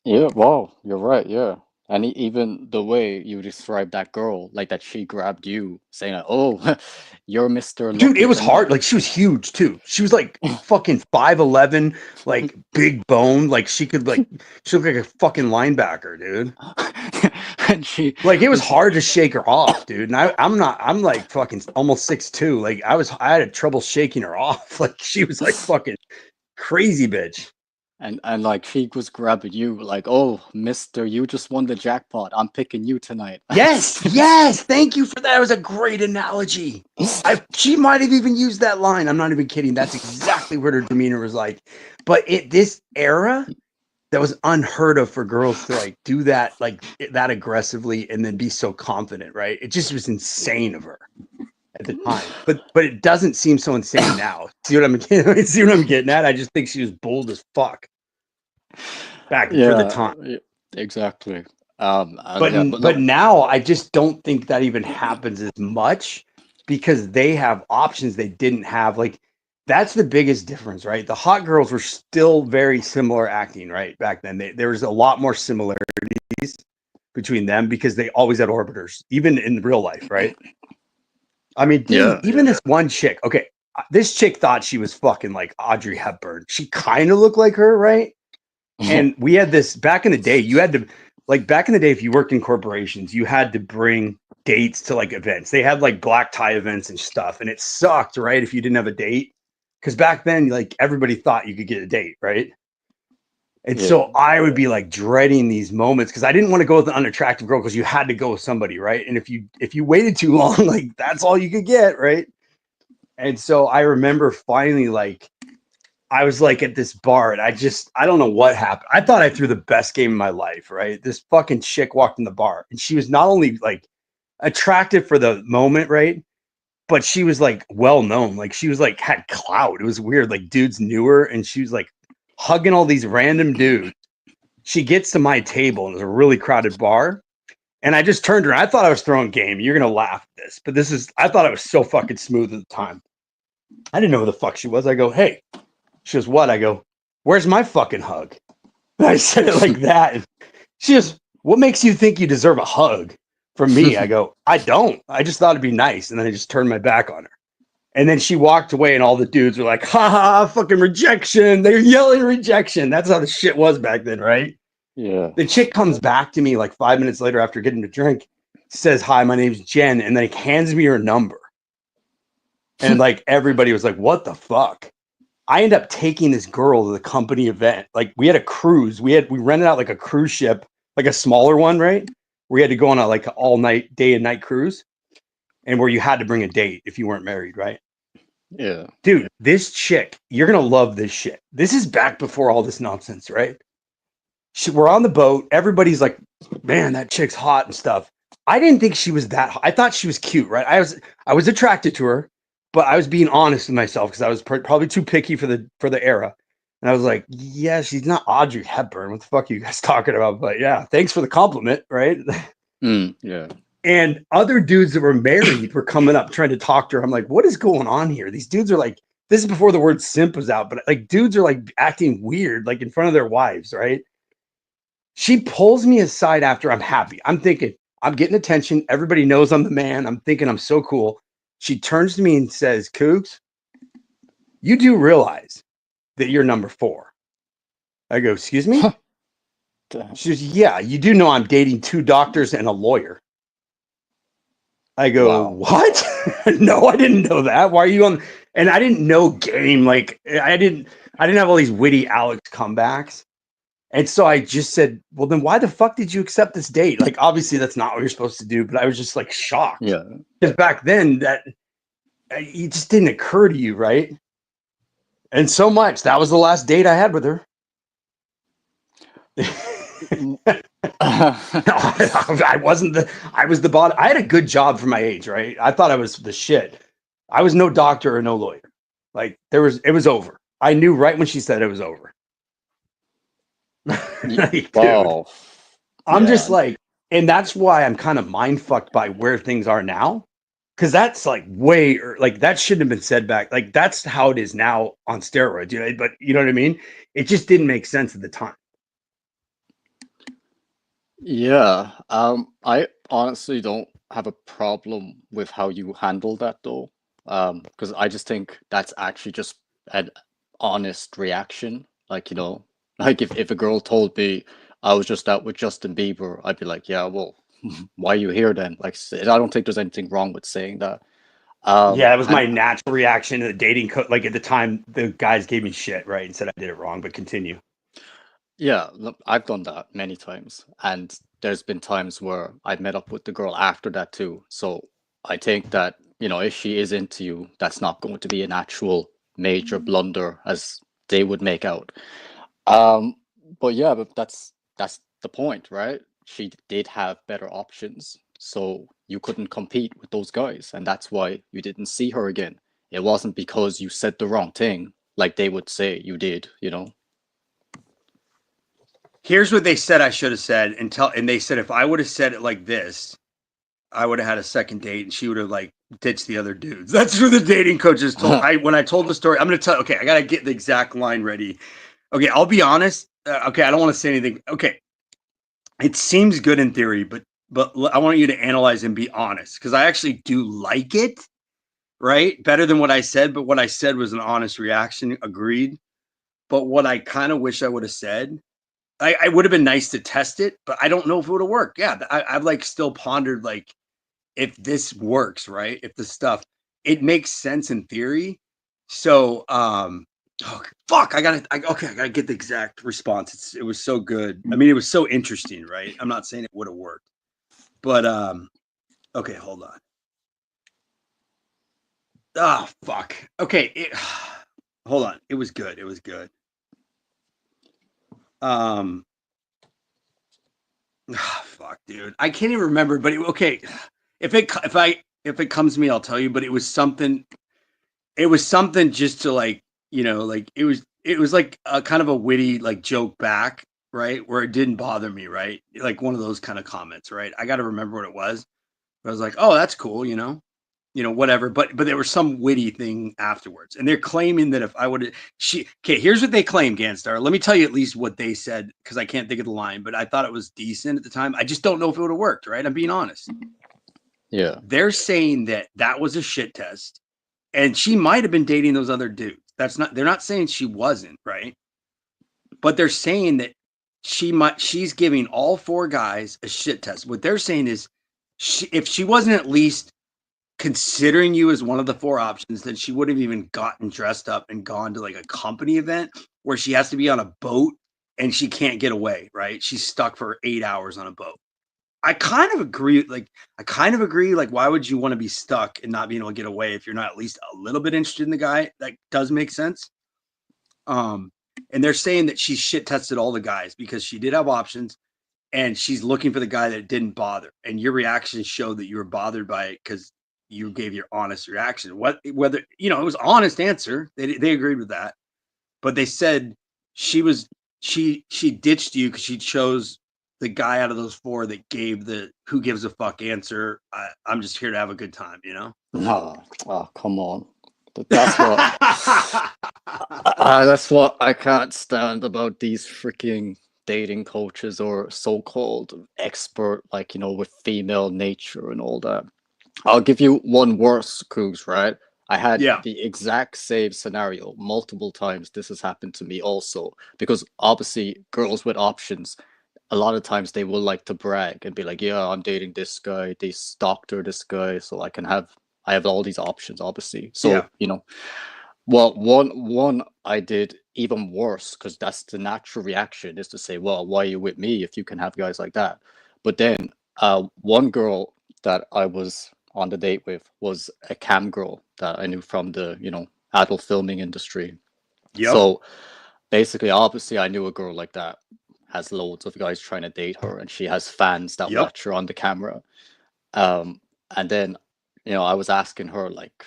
D: Yeah, wow, you're right. Yeah, and even the way you describe that girl, like that she grabbed you, saying, like, "Oh, you're Mr.
F: Dude, it
D: Lucky
F: was hard.
D: tonight."
F: Like she was huge too. She was like fucking 5'11", like big bone. Like she looked like a fucking linebacker, dude.
D: And she
F: Like it was
D: was
F: hard to shake her off, dude. And I'm like fucking almost 6'2". Like I had trouble shaking her off. Like she was like fucking crazy bitch.
D: and like she was grabbing you, like, "Oh, Mister, you just won the jackpot. I'm picking you tonight."
F: Yes, yes. Thank you for that. It was a great analogy. She might have even used that line. I'm not even kidding. That's exactly what her demeanor was like. But this era, that was unheard of for girls to like do that, like that aggressively and then be so confident, right? It just was insane of her at the time. But it doesn't seem so insane now. See what I'm see what I'm getting at? I just think she was bold as fuck back for the
D: Yeah,
F: time.
D: exactly.
F: But
D: Yeah, but
F: but
D: no,
F: now I just don't think that even happens as much, because they have options they didn't have. Like that's the biggest difference, right? The hot girls were still very similar acting, right? Back then, there was a lot more similarities between them because they always had orbiters, even in real life, right? I mean, dude,
D: yeah,
F: even this one chick. Okay, this chick thought she was fucking like Audrey Hepburn. She kind of looked like her, right? And we had this back in the day. You had to like back in the day, if you worked in corporations, you had to bring dates to like events. They had like black tie events and stuff, and it sucked, right? If you didn't have a date, because back then, like everybody thought you could get a date, right? And so I would be like dreading these moments because I didn't want to go with an unattractive girl because you had to go with somebody, right? And if you waited too long, like that's all you could get, right? And so I remember finally like I was like at this bar and I don't know what happened. I thought I threw the best game of my life, right? This fucking chick walked in the bar and she was not only like attractive for the moment, right? But she was like well known. Like she was like had clout. It was weird. Like dudes knew her and she was like hugging all these random dudes. She gets to my table and it was a really crowded bar. And I just turned around. I thought I was throwing game. You're going to laugh at this, but I thought it was so fucking smooth at the time. I didn't know who the fuck she was. I go, hey, she goes, what? I go, where's my fucking hug? And I said it like that. And she goes, what makes you think you deserve a hug from me? I go, I don't. I just thought it'd be nice. And then I just turned my back on her. And then she walked away and all the dudes were like, ha ha, fucking rejection. They're yelling rejection. That's how the shit was back then, right?
D: Yeah.
F: The chick comes back to me like 5 minutes later after getting a drink, says, hi, my name's Jen. And then hands me her number. And like everybody was like, what the fuck? I ended up taking this girl to the company event. Like we had a cruise. We rented out like a cruise ship, like a smaller one, right? We had to go on a like all night, day and night cruise. And where you had to bring a date if you weren't married, right?
D: Yeah.
F: Dude, this chick, you're going to love this shit. This is back before all this nonsense, right? We're on the boat. Everybody's like, man, that chick's hot and stuff. I didn't think she was that hot. I thought she was cute, right? I was attracted to her, but I was being honest with myself because I was probably too picky for the era. And I was like, yeah, she's not Audrey Hepburn. What the fuck are you guys talking about? But yeah, thanks for the compliment, right?
D: Yeah.
F: And other dudes that were married were coming up trying to talk to her. I'm like, what is going on here? These dudes are like, this is before the word simp was out, but like dudes are like acting weird, like in front of their wives, right? She pulls me aside after I'm happy. I'm thinking, I'm getting attention. Everybody knows I'm the man. I'm thinking I'm so cool. She turns to me and says, Cougs, you do realize that you're number 4. I go, excuse me? She goes, yeah, you do know I'm dating 2 doctors and a lawyer. I go, wow. What? No, I didn't know that. Why are you on? And I didn't know game. Like I didn't have all these witty Alex comebacks. And so I just said, well, then why the fuck did you accept this date? Like, obviously that's not what you're supposed to do, but I was just like shocked.
D: Yeah.
F: Because back then that it just didn't occur to you. Right. And so much, that was the last date I had with her. No, I was the bottom. I had a good job for my age, right? I thought I was the shit. I was no doctor or no lawyer. Like it was over. I knew right when she said it was over. Like,
D: wow.
F: Dude, I'm just like, and that's why I'm kind of mind fucked by where things are now. Cause that's like like that shouldn't have been said back. Like that's how it is now on steroids, you know, but you know what I mean? It just didn't make sense at the time.
D: Yeah. I honestly don't have a problem with how you handle that though. Because I just think that's actually just an honest reaction. Like, you know, like if a girl told me I was just out with Justin Bieber, I'd be like, yeah, well, why are you here then? Like, I don't think there's anything wrong with saying that.
F: Yeah, it was my natural reaction to the dating like at the time the guys gave me shit, right? And said I did it wrong, but continue.
D: Yeah, look, I've done that many times, and there's been times where I've met up with the girl after that too. So I think that, you know, if she is into you, that's not going to be an actual major blunder as they would make out. But yeah, but that's the point, right? She did have better options, so you couldn't compete with those guys, and that's why you didn't see her again. It wasn't because you said the wrong thing, like they would say you did, you know?
F: Here's what they said I should have said, and they said if I would have said it like this, I would have had a second date and she would have like ditched the other dudes. That's what the dating coaches told. When I told the story, I'm going to tell, okay, I got to get the exact line ready. Okay. I'll be honest. Okay. I don't want to say anything. Okay. It seems good in theory, but I want you to analyze and be honest. Cause I actually do like it, right? Better than what I said, but what I said was an honest reaction. Agreed. But what I kind of wish I would have said I would have been nice to test it, but I don't know if it would have worked. Yeah, I've like still pondered like if this works, right? If the stuff it makes sense in theory. So oh fuck, I gotta get the exact response. It was so good. I mean, it was so interesting, right? I'm not saying it would have worked, but okay, hold on. Ah, fuck. Okay, hold on. It was good. It was good. Fuck, dude. I can't even remember, but okay. If it comes to me, I'll tell you. But it was something. It was something just to like, like it was like a kind of a witty like joke back, right? Where it didn't bother me, right? Like one of those kind of comments, right? I got to remember what it was. But I was like, oh, that's cool, whatever. But there was some witty thing afterwards, and they're claiming that if I would, okay, here's what they claim, Ganstar. Let me tell you at least what they said because I can't think of the line, but I thought it was decent at the time. I just don't know if it would have worked, right? I'm being honest.
D: Yeah.
F: They're saying that was a shit test, and she might have been dating those other dudes. They're not saying she wasn't, right? But they're saying that she's giving all 4 guys a shit test. What they're saying is if she wasn't at least considering you as one of the 4 options, then she would have even gotten dressed up and gone to like a company event where she has to be on a boat and she can't get away, right? She's stuck for 8 hours on a boat. I kind of agree. Like, why would you want to be stuck and not being able to get away if you're not at least a little bit interested in the guy? That does make sense. And they're saying that she shit tested all the guys because she did have options and she's looking for the guy that didn't bother. And your reactions showed that you were bothered by it because you gave your honest reaction. Whether it was honest answer. They agreed with that, but they said she ditched you because she chose the guy out of those 4 that gave the who gives a fuck answer. I'm just here to have a good time,
D: No, oh come on. That's what that's what I can't stand about these freaking dating coaches or so-called expert, like with female nature and all that. I'll give you one worse, Cougs, right? I had the exact same scenario multiple times. This has happened to me also because obviously girls with options, a lot of times they will like to brag and be like, "Yeah, I'm dating this guy, this doctor, this guy, so I have all these options, obviously." So well, one I did even worse because that's the natural reaction is to say, "Well, why are you with me if you can have guys like that?" But then, one girl that I was on the date with was a cam girl that I knew from the adult filming industry.
F: Yep.
D: So basically, obviously, I knew a girl like that has loads of guys trying to date her, and she has fans that watch her on the camera. And then, I was asking her like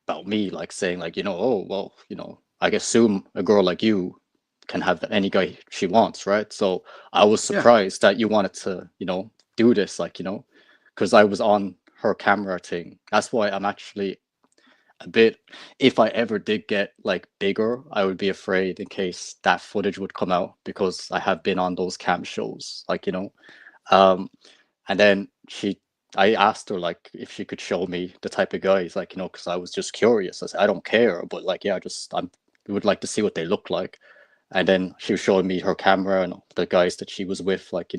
D: about me, like saying like, oh well, I assume a girl like you can have any guy she wants, right? So I was surprised that you wanted to, do this, like, because I was on her camera thing. That's why I'm actually a bit, if I ever did get like bigger, I would be afraid in case that footage would come out because I have been on those cam shows, like, and then I asked her like if she could show me the type of guys, like, because I was just curious. I said, I don't care, but like, yeah, I would like to see what they look like. And then she was showing me her camera and the guys that she was with, like,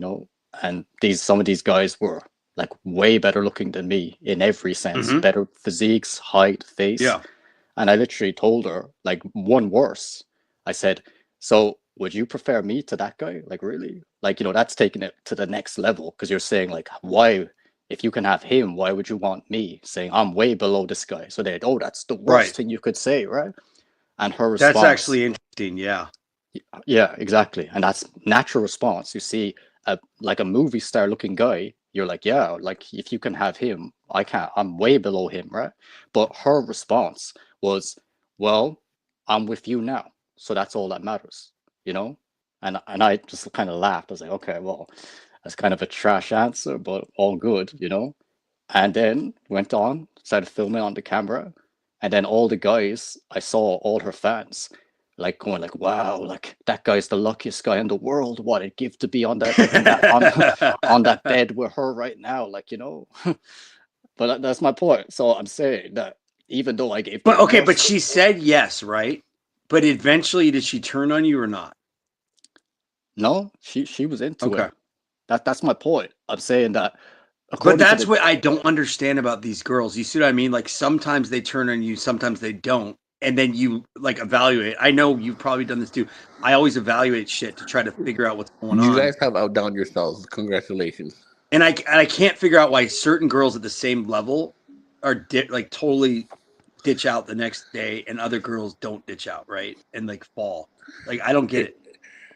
D: and some of these guys were like way better looking than me in every sense, better physiques, height, face.
F: Yeah.
D: And I literally told her like one worse. I said, so would you prefer me to that guy? Like, really? Like, that's taking it to the next level because you're saying like, why, if you can have him, why would you want me? Saying I'm way below this guy. So they're, oh, that's the worst thing you could say, right? And her response,
F: that's actually interesting.
D: Yeah, exactly. And that's natural response. You see like a movie star looking guy, you're like, yeah, like if you can have him, I can't. I'm way below him, right? But her response was, well, I'm with you now, so that's all that matters, And I just kind of laughed. I was like, okay, well, that's kind of a trash answer, but all good, And then went on, started filming on the camera, and then all the guys, I saw all her fans, like going like, wow, like that guy's the luckiest guy in the world. What a gift to be on that on that bed with her right now, like But that's my point. So I'm saying that even though I gave,
F: but she said yes, right? But eventually, did she turn on you or not?
D: No, she was into
F: Okay.
D: it. That's my point. I'm saying that.
F: But that's what I don't understand about these girls. You see what I mean? Like sometimes they turn on you, sometimes they don't, and then you like evaluate. I know you've probably done this too. I always evaluate shit to try to figure out what's going
A: You
F: on,
A: guys have outdone yourselves. Congratulations.
F: and I can't figure out why certain girls at the same level are like totally ditch out the next day, and other girls don't ditch out, right? And like fall. Like I don't get it.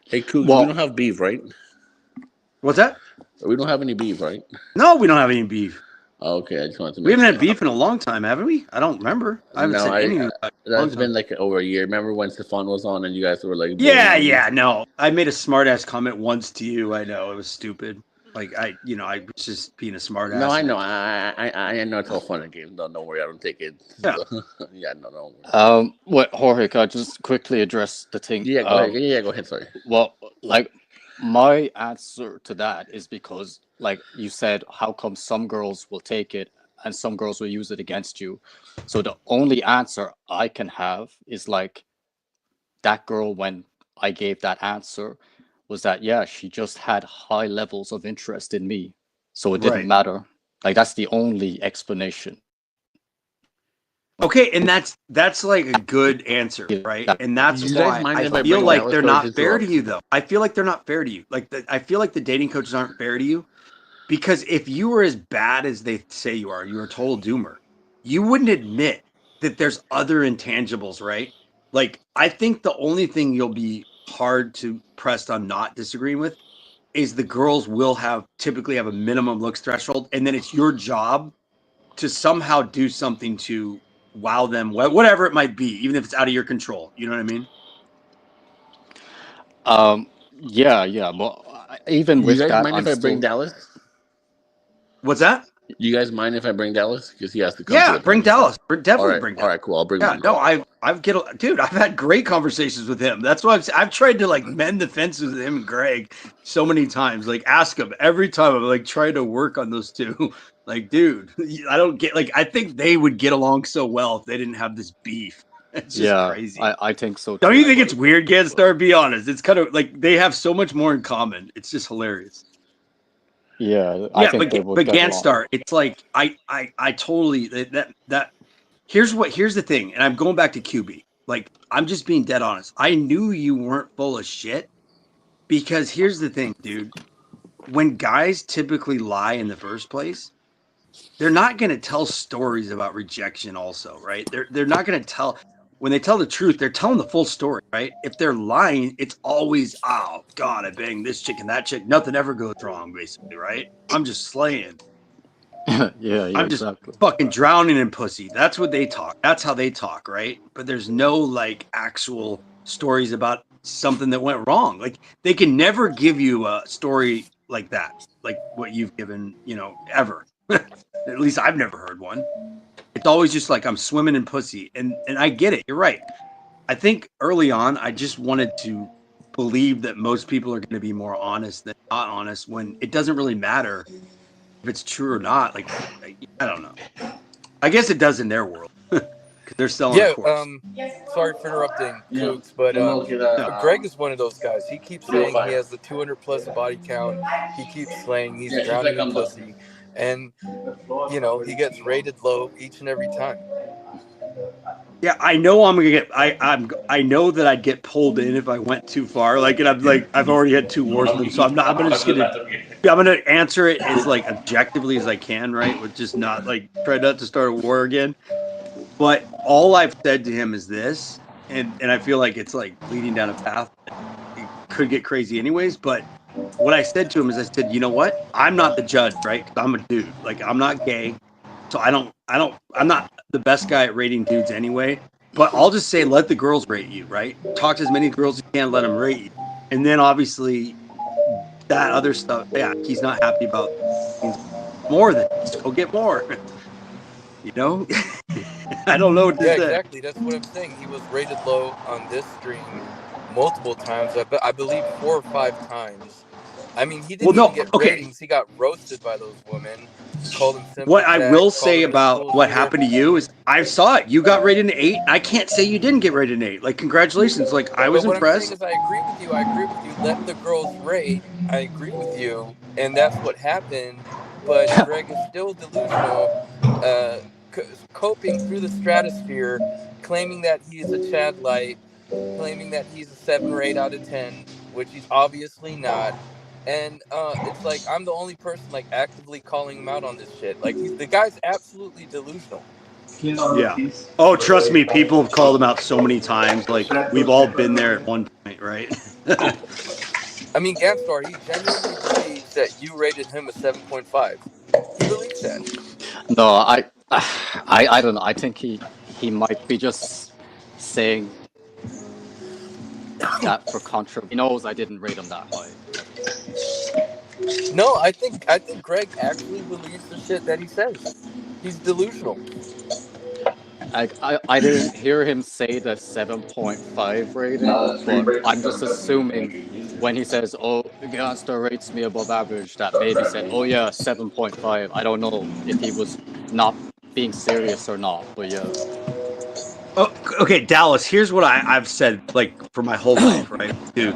A: Hey, Cougs, we
D: Well,
A: don't have beef, right?
F: What's that?
A: We don't have any beef, right?
F: No, we don't have any beef.
A: Okay, I just wanted to
F: We
A: make
F: haven't
A: sure.
F: had beef in a long time, haven't we? I don't remember. I haven't
A: No,
F: said anything about it in a long
A: that's
F: time.
A: been like over a year. Remember when Stefan was on and you guys were like,
F: Yeah,
A: bullying me?
F: yeah, no. I made a smart ass comment once to you. I know it was stupid. Like I was just being a smart ass.
A: No, I know. I know it's all fun and games. No, don't worry. I don't take it.
F: Yeah.
A: Yeah, no, don't worry.
D: What Jorge, can I just quickly address the thing?
A: Yeah, go ahead. Yeah, go ahead. Sorry.
D: Well, like my answer to that is because, like you said, how come some girls will take it and some girls will use it against you? So the only answer I can have is like that girl when I gave that answer was that yeah, she just had high levels of interest in me, so it didn't
F: Right.
D: matter. Like that's the only explanation.
F: Okay, and that's like a good answer, right? And that's
A: You guys
F: why
A: mind
F: I
A: if I
F: feel
A: bring
F: like
A: Dallas
F: they're
A: stories
F: not
A: into
F: fair
A: our-
F: to you, though. I feel like they're not fair to you. Like I feel like the dating coaches aren't fair to you because if you were as bad as they say you are a total doomer. You wouldn't admit that there's other intangibles, right? Like I think the only thing you'll be hard to pressed on not disagreeing with is the girls will typically have a minimum looks threshold, and then it's your job to somehow do something to wow them, whatever it might be, even if it's out of your control. You know what I mean?
D: Yeah. Well, even
A: You
D: with
A: guys
D: that,
A: mind
D: I'm
A: if I bring
D: still.
A: Dallas?
F: What's that?
A: You guys mind if I bring Dallas because he has to come to
F: Yeah,
A: the
F: bring
A: panel?
F: Dallas. Definitely bring
A: All
F: Dallas.
A: right, cool. I'll bring
F: Yeah,
A: him.
F: no, dude, I've had great conversations with him. That's why I've tried to like mend the fences with him and Greg so many times. Like ask him every time. I'm like trying to work on those two. Like, dude, I don't get like I think they would get along so well if they didn't have this beef. It's just
D: Yeah,
F: crazy.
D: I think so
F: Don't
D: too.
F: you think it's weird, Ganstar? Be honest. It's kind of like they have so much more in common. It's just hilarious.
D: Yeah, I
F: Yeah,
D: think they would
F: but
D: get along.
F: Ganstar, it's like I totally that here's the thing, and I'm going back to QB. Like I'm just being dead honest. I knew you weren't full of shit because here's the thing, dude. When guys typically lie in the first place, they're not going to tell stories about rejection also, right? They're not going to tell when they tell the truth, they're telling the full story, right? If they're lying, it's always, oh God, I banged this chick and that chick. Nothing ever goes wrong, basically, right? I'm just slaying.
D: Yeah,
F: I'm just
D: exactly.
F: fucking drowning in pussy. That's what they talk. That's how they talk, right? But there's no like actual stories about something that went wrong. Like they can never give you a story like that, like what you've given, ever. At least I've never heard one. It's always just like I'm swimming in pussy, and I get it. You're right. I think early on, I just wanted to believe that most people are going to be more honest than not honest when it doesn't really matter if it's true or not. Like I don't know. I guess it does in their world because they're selling a
M: Yeah,
F: course.
M: sorry for interrupting,
A: Yeah.
M: Kooks, but Greg is one of those guys. He keeps saying he
A: 305.
M: has the 200 plus body count. He keeps saying he's
A: Yeah, she's like,
M: drowning in
A: I'm done.
M: pussy, and he gets rated low each and every time.
F: Yeah, I know I'm gonna get. I know that I'd get pulled in if I went too far. Like, and I'm like, I've already had 2 wars with them, so I'm not. I'm gonna answer it as like objectively as I can, right? With just not like try not to start a war again. But all I've said to him is this, and I feel like it's like leading down a path that it could get crazy anyways. But what I said to him is, I said, you know what? I'm not the judge, right? 'Cause I'm a dude. Like, I'm not gay, so I'm not the best guy at rating dudes anyway. But I'll just say, let the girls rate you, right? Talk to as many girls as you can, let them rate you, and then obviously that other stuff. Yeah, he's not happy about more than just go get more. I don't know what to
M: Yeah,
F: say.
M: exactly. That's what I'm saying. He was rated low on this stream multiple times. I believe 4 or 5 times. I mean, he didn't even get ratings. He got roasted by those women. called him Simple
F: What I
M: Jack,
F: will
M: called
F: say
M: him a
F: about
M: school
F: what
M: shooter.
F: happened to you is I saw it. You got rated an 8. I can't say you didn't get rated an 8. Like, congratulations. Like, I was
M: But what I'm saying
F: impressed.
M: is, I agree with you. I agree with you. Let the girls rate. I agree with you, and that's what happened. But Greg is still delusional, uh, coping through the stratosphere, claiming that he's a Chad Light, claiming that he's a 7 or 8 out of 10, which he's obviously not. And it's like I'm the only person like actively calling him out on this shit. Like the guy's absolutely delusional.
F: Yeah. Oh, trust me, people have called him out so many times. Like, we've all been there at one point, right?
M: I mean, Ganstar, he genuinely believes that you rated him a 7.5. He believes that.
D: No, I don't know. I think he might be just saying that for contra. He knows I didn't rate him that high.
M: No, I think Greg actually believes the shit that he says. He's delusional.
D: I didn't hear him say the 7.5 rating, but I'm just assuming when he says, "Oh, Gangster rates me above average," that maybe said, "Oh yeah, 7.5." I don't know if he was not being serious or not, but yeah.
F: Oh, okay, Dallas, here's what I've said, like, for my whole life, right? Dude,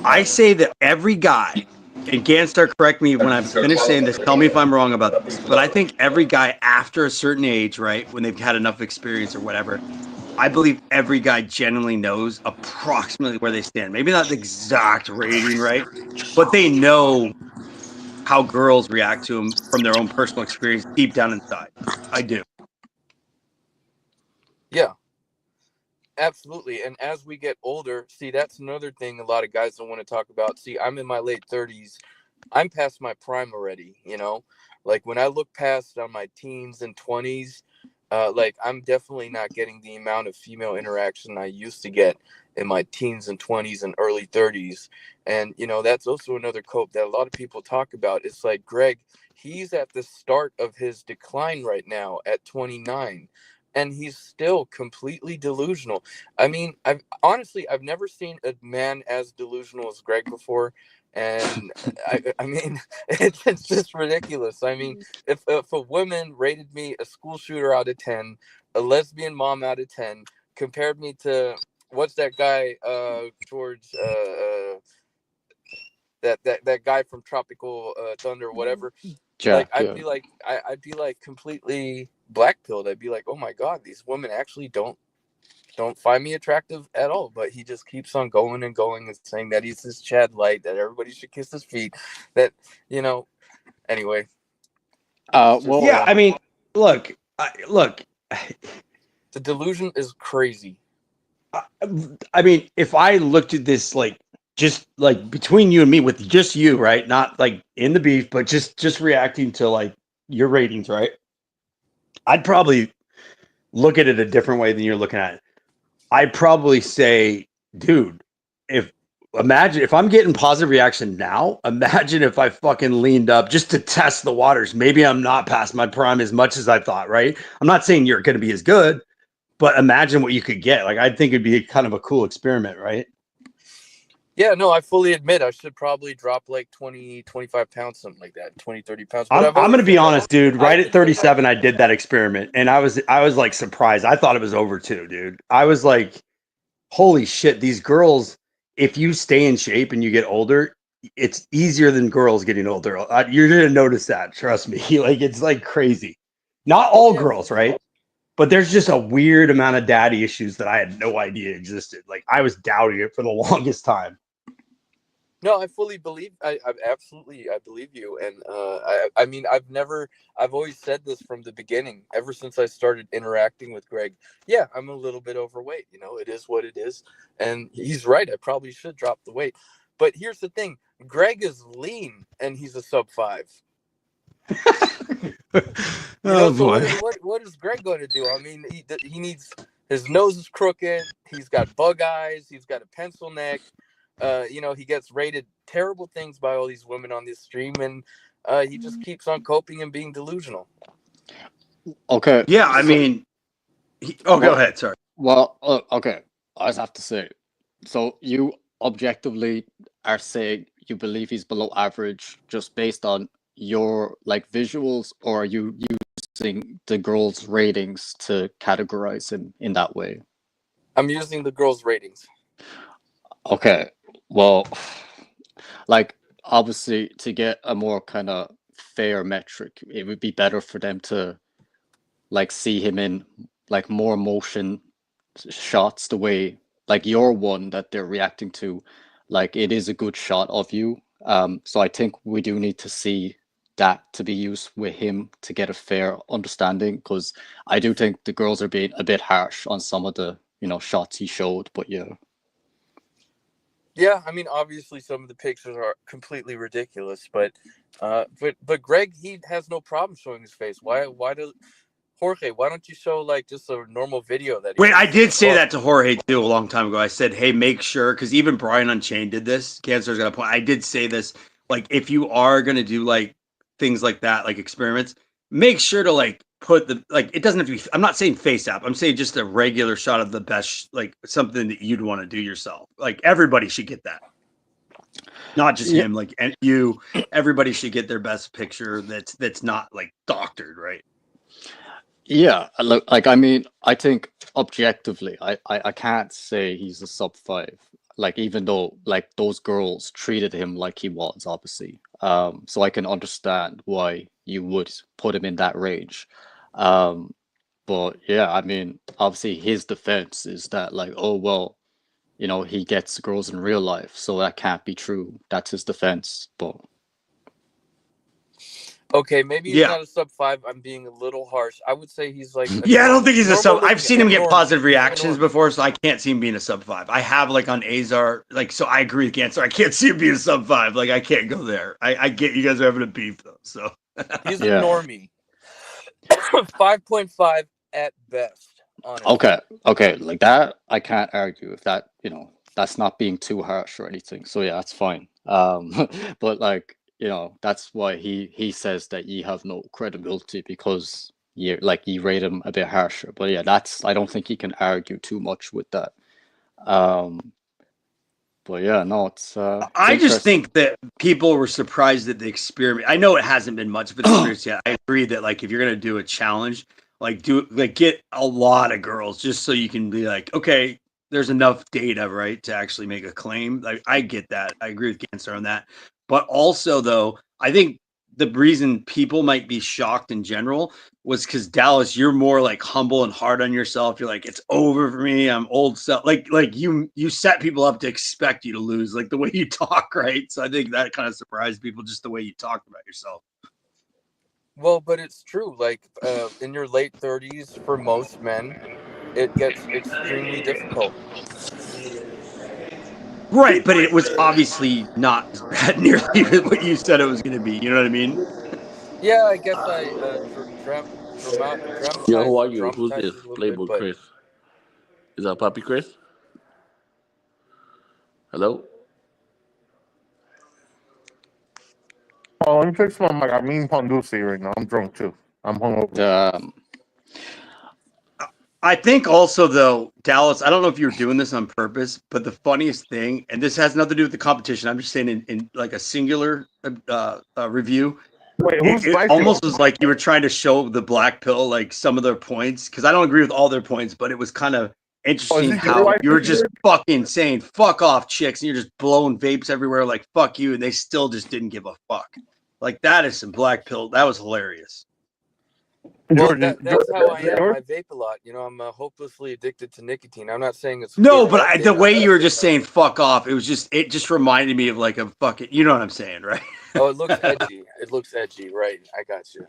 F: I say that every guy, and Ganstar, correct me when I'm finished saying this, tell me if I'm wrong about this, but I think every guy after a certain age, right, when they've had enough experience or whatever, I believe every guy generally knows approximately where they stand. Maybe not the exact rating, right? But they know how girls react to them from their own personal experience deep down inside. I do.
M: Yeah, absolutely. And as we get older, see, that's another thing a lot of guys don't want to talk about. See, I'm in my late 30s. I'm past my prime already, you know? Like when I look past on my teens and 20s, like I'm definitely not getting the amount of female interaction I used to get in my teens and 20s and early 30s. And that's also another cope that a lot of people talk about. It's like Greg, he's at the start of his decline right now at 29, and he's still completely delusional. I mean, I've never seen a man as delusional as Greg before. And I mean, it's just ridiculous. I mean, if a woman rated me a school shooter out of 10, a lesbian mom out of 10, compared me to what's that guy, George, that guy from Tropical Thunder or whatever, like
D: Jack, yeah.
M: I'd be like completely blackpilled. I'd be like, oh my god, these women actually don't find me attractive at all. But he just keeps on going and going and saying that he's this Chad Light, that everybody should kiss his feet. That anyway.
D: Well,
F: Yeah, I mean, look,
M: the delusion is crazy.
F: I mean, if I looked at this like just like between you and me, with just you, right? Not like in the beef, but just reacting to like your ratings, right? I'd probably look at it a different way than you're looking at it. I'd probably say, dude, imagine if I'm getting positive reaction now, imagine if I fucking leaned up just to test the waters. Maybe I'm not past my prime as much as I thought, right? I'm not saying you're going to be as good, but imagine what you could get. Like, I think it'd be kind of a cool experiment, right?
M: Yeah, no, I fully admit I should probably drop like 20, 25 pounds, something like that, 20, 30 pounds. But
F: I'm going to be honest, dude. Right at 37,
M: that.
F: I did that experiment, and I was like surprised. I thought it was over too, dude. I was like, holy shit, these girls, if you stay in shape and you get older, it's easier than girls getting older. You're going to notice that. Trust me. Like, it's like crazy. Not all girls, right? But there's just a weird amount of daddy issues that I had no idea existed. Like, I was doubting it for the longest time.
M: No, I fully believe. I believe you. And I mean, I've always said this from the beginning, ever since I started interacting with Greg. Yeah, I'm a little bit overweight. It is what it is. And he's right. I probably should drop the weight. But here's the thing: Greg is lean, and he's a sub-5.
F: Oh,
M: So
F: boy.
M: what is Greg going to do? I mean, he needs, his nose is crooked. He's got bug eyes. He's got a pencil neck. He gets rated terrible things by all these women on this stream, and he just keeps on coping and being delusional.
D: Okay.
F: Yeah, I mean, go ahead. Sorry.
D: Well, okay. I just have to say, so you objectively are saying you believe he's below average just based on your like visuals, or are you using the girls' ratings to categorize him in that way?
M: I'm using the girls' ratings.
D: Okay, well, like obviously to get a more kind of fair metric, it would be better for them to like see him in like more motion shots, the way like your one that they're reacting to, like it is a good shot of you. So I think we do need to see that to be used with him to get a fair understanding, because I do think the girls are being a bit harsh on some of the shots he showed. But yeah.
M: Yeah, I mean, obviously some of the pictures are completely ridiculous, but Greg, he has no problem showing his face. Why does Jorge? Why don't you show like just a normal video that he
K: Wait, I
M: makes?
K: did say that to Jorge too a long time ago. I said, hey, make sure, because even Brian Unchained did this. Cancer's got a point. I did say this, like, if you are gonna do like things like that, like experiments, make sure to like put the like. It doesn't have to be. I'm not saying face app. I'm saying just a regular shot of the best, like something that you'd want to do yourself. Like everybody should get that, not just him. Like, and you, everybody should get their best picture. That's not like doctored, right?
D: Yeah, like I mean, I think objectively, I can't say he's a sub 5. Like even though like those girls treated him like he was, obviously. So I can understand why you would put him in that range. But yeah, I mean, obviously his defense is that like, oh well, he gets girls in real life, so that can't be true. That's his defense. But
M: Okay, maybe he's not a sub 5. I'm being a little harsh. I would say he's like
K: Yeah, I don't think he's a sub. I've seen him get
M: normie.
K: positive reactions before, so I can't see him being a sub 5. I have like on Azar, like, so I agree with Cancer. I can't see him being a sub 5. Like, I can't go there. I get you guys are having a beef though. So
M: he's a normie. 5.5 at best. Honestly.
D: Okay, like that I can't argue if that, that's not being too harsh or anything. So yeah, that's fine. But like, that's why he says that you have no credibility, because you rate him a bit harsher. But yeah, I don't think he can argue too much with that. But yeah, no, it's
K: I just think that people were surprised at the experiment. I know it hasn't been much of an experience yet. I agree that like if you're gonna do a challenge, like get a lot of girls just so you can be like, okay, there's enough data, right, to actually make a claim. Like I get that. I agree with Cancer on that. But also though, I think the reason people might be shocked in general was because Dallas, you're more like humble and hard on yourself. You're like, it's over for me. I'm old stuff. Like you set people up to expect you to lose, like the way you talk, right? So I think that kind of surprised people, just the way you talk about yourself.
M: Well, but it's true. Like in your late 30s, for most men, it gets extremely difficult.
K: Right, but it was obviously not as bad nearly what you said it was going to be. You know what I mean?
M: Yeah, I guess I dramatized.
A: Yo, who are you? Who's
M: Dramatized
A: this?
M: it a little
A: Playboy
M: bit, but
A: Chris. Is that Poppy Chris? Hello?
N: Oh, let me fix my mic. I'm eating Pondusi right now. I'm drunk too. I'm hungover.
K: I think also though, Dallas, I don't know if you're doing this on purpose, but the funniest thing, and this has nothing to do with the competition, I'm just saying in like a singular review.
N: Wait,
K: it almost was like you were trying to show the black pill like some of their points, because I don't agree with all their points, but it was kind of interesting how you were just fucking saying fuck off chicks, and you're just blowing vapes everywhere like fuck you, and they still just didn't give a fuck. Like that is some black pill. That was hilarious.
M: Well, that's how I am. I vape a lot. I'm hopelessly addicted to nicotine. I'm not saying it's
K: no, but the way you were just saying "fuck off," it just reminded me of like a fucking. You know what I'm saying, right?
M: Oh, it looks edgy. It looks edgy, right? I got you.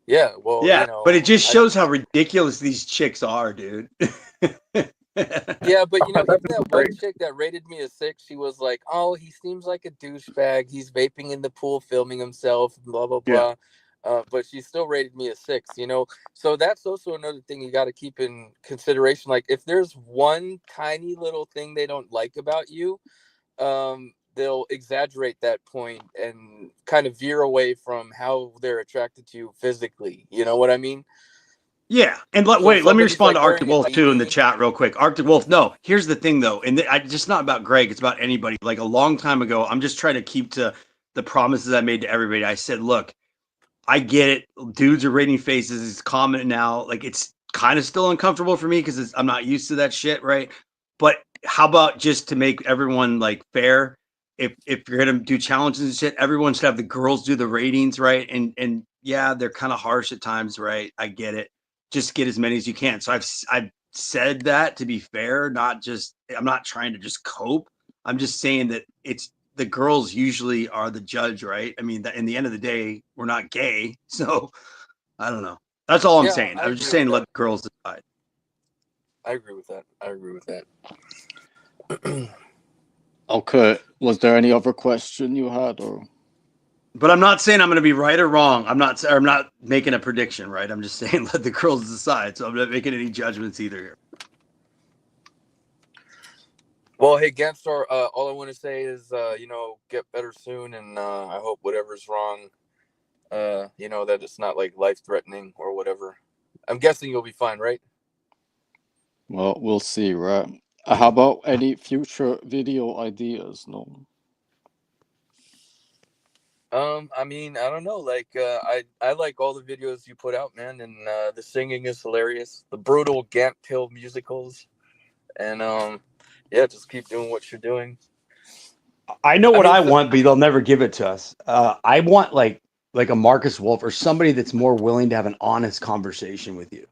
M: Yeah, well,
K: yeah, but it just shows how ridiculous these chicks are, dude.
M: Yeah, but even that one chick that rated me a 6, she was like, "Oh, he seems like a douchebag. He's vaping in the pool, filming himself, blah blah blah." Yeah. But she still rated me a 6, So that's also another thing you got to keep in consideration. Like if there's one tiny little thing they don't like about you, they'll exaggerate that point and kind of veer away from how they're attracted to you physically. You know what I mean?
K: Yeah, and wait, let me respond to Arctic Wolf too in the chat real quick. Arctic Wolf, no, here's the thing though, and it's just not about Greg, it's about anybody. Like a long time ago, I'm just trying to keep to the promises I made to everybody. I said, look,
F: I get it. Dudes are rating faces. It's common now. Like it's kind of still uncomfortable for me because I'm not used to that shit, right? But how about just to make everyone like fair? If you're gonna do challenges and shit, everyone should have the girls do the ratings, right? And yeah, they're kind of harsh at times, right? I get it. Just get as many as you can. So I've said that to be fair, not just I'm not trying to just cope. I'm just saying that it's the girls usually are the judge, right? I mean, in the end of the day, we're not gay, so I don't know. That's all I'm saying. I'm just saying let the girls decide.
M: I agree with that. I agree with that.
D: Okay. Was there any other question you had, or?
F: But I'm not saying I'm going to be right or wrong. I'm not making a prediction, right? I'm just saying let the girls decide. So I'm not making any judgments either here.
M: Well, hey, Ganstar, all I want to say is, get better soon, and I hope whatever's wrong, that it's not like life-threatening or whatever. I'm guessing you'll be fine, right?
D: Well, we'll see, right? How about any future video ideas? No.
M: I mean, I don't know. Like, I like all the videos you put out, man, and the singing is hilarious. The brutal Gant pill musicals, and yeah, just keep doing what you're doing.
F: I know what I want, but they'll never give it to us. I want like a Marcus Wolf or somebody that's more willing to have an honest conversation with you.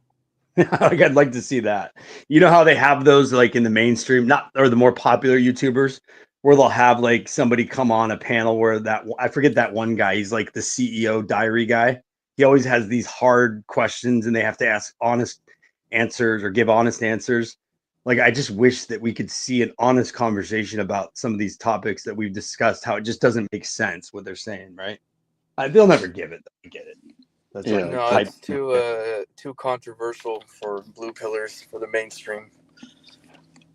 F: Like I'd like to see that. You know how they have those like in the mainstream, not or the more popular YouTubers, where they'll have like somebody come on a panel where I forget that one guy. He's like the CEO diary guy. He always has these hard questions, and they have to ask honest answers or give honest answers. Like I just wish that we could see an honest conversation about some of these topics that we've discussed. How it just doesn't make sense what they're saying, right? They'll never give it. I get it. That's
D: Yeah,
M: No, it's too controversial for blue pillars for the mainstream.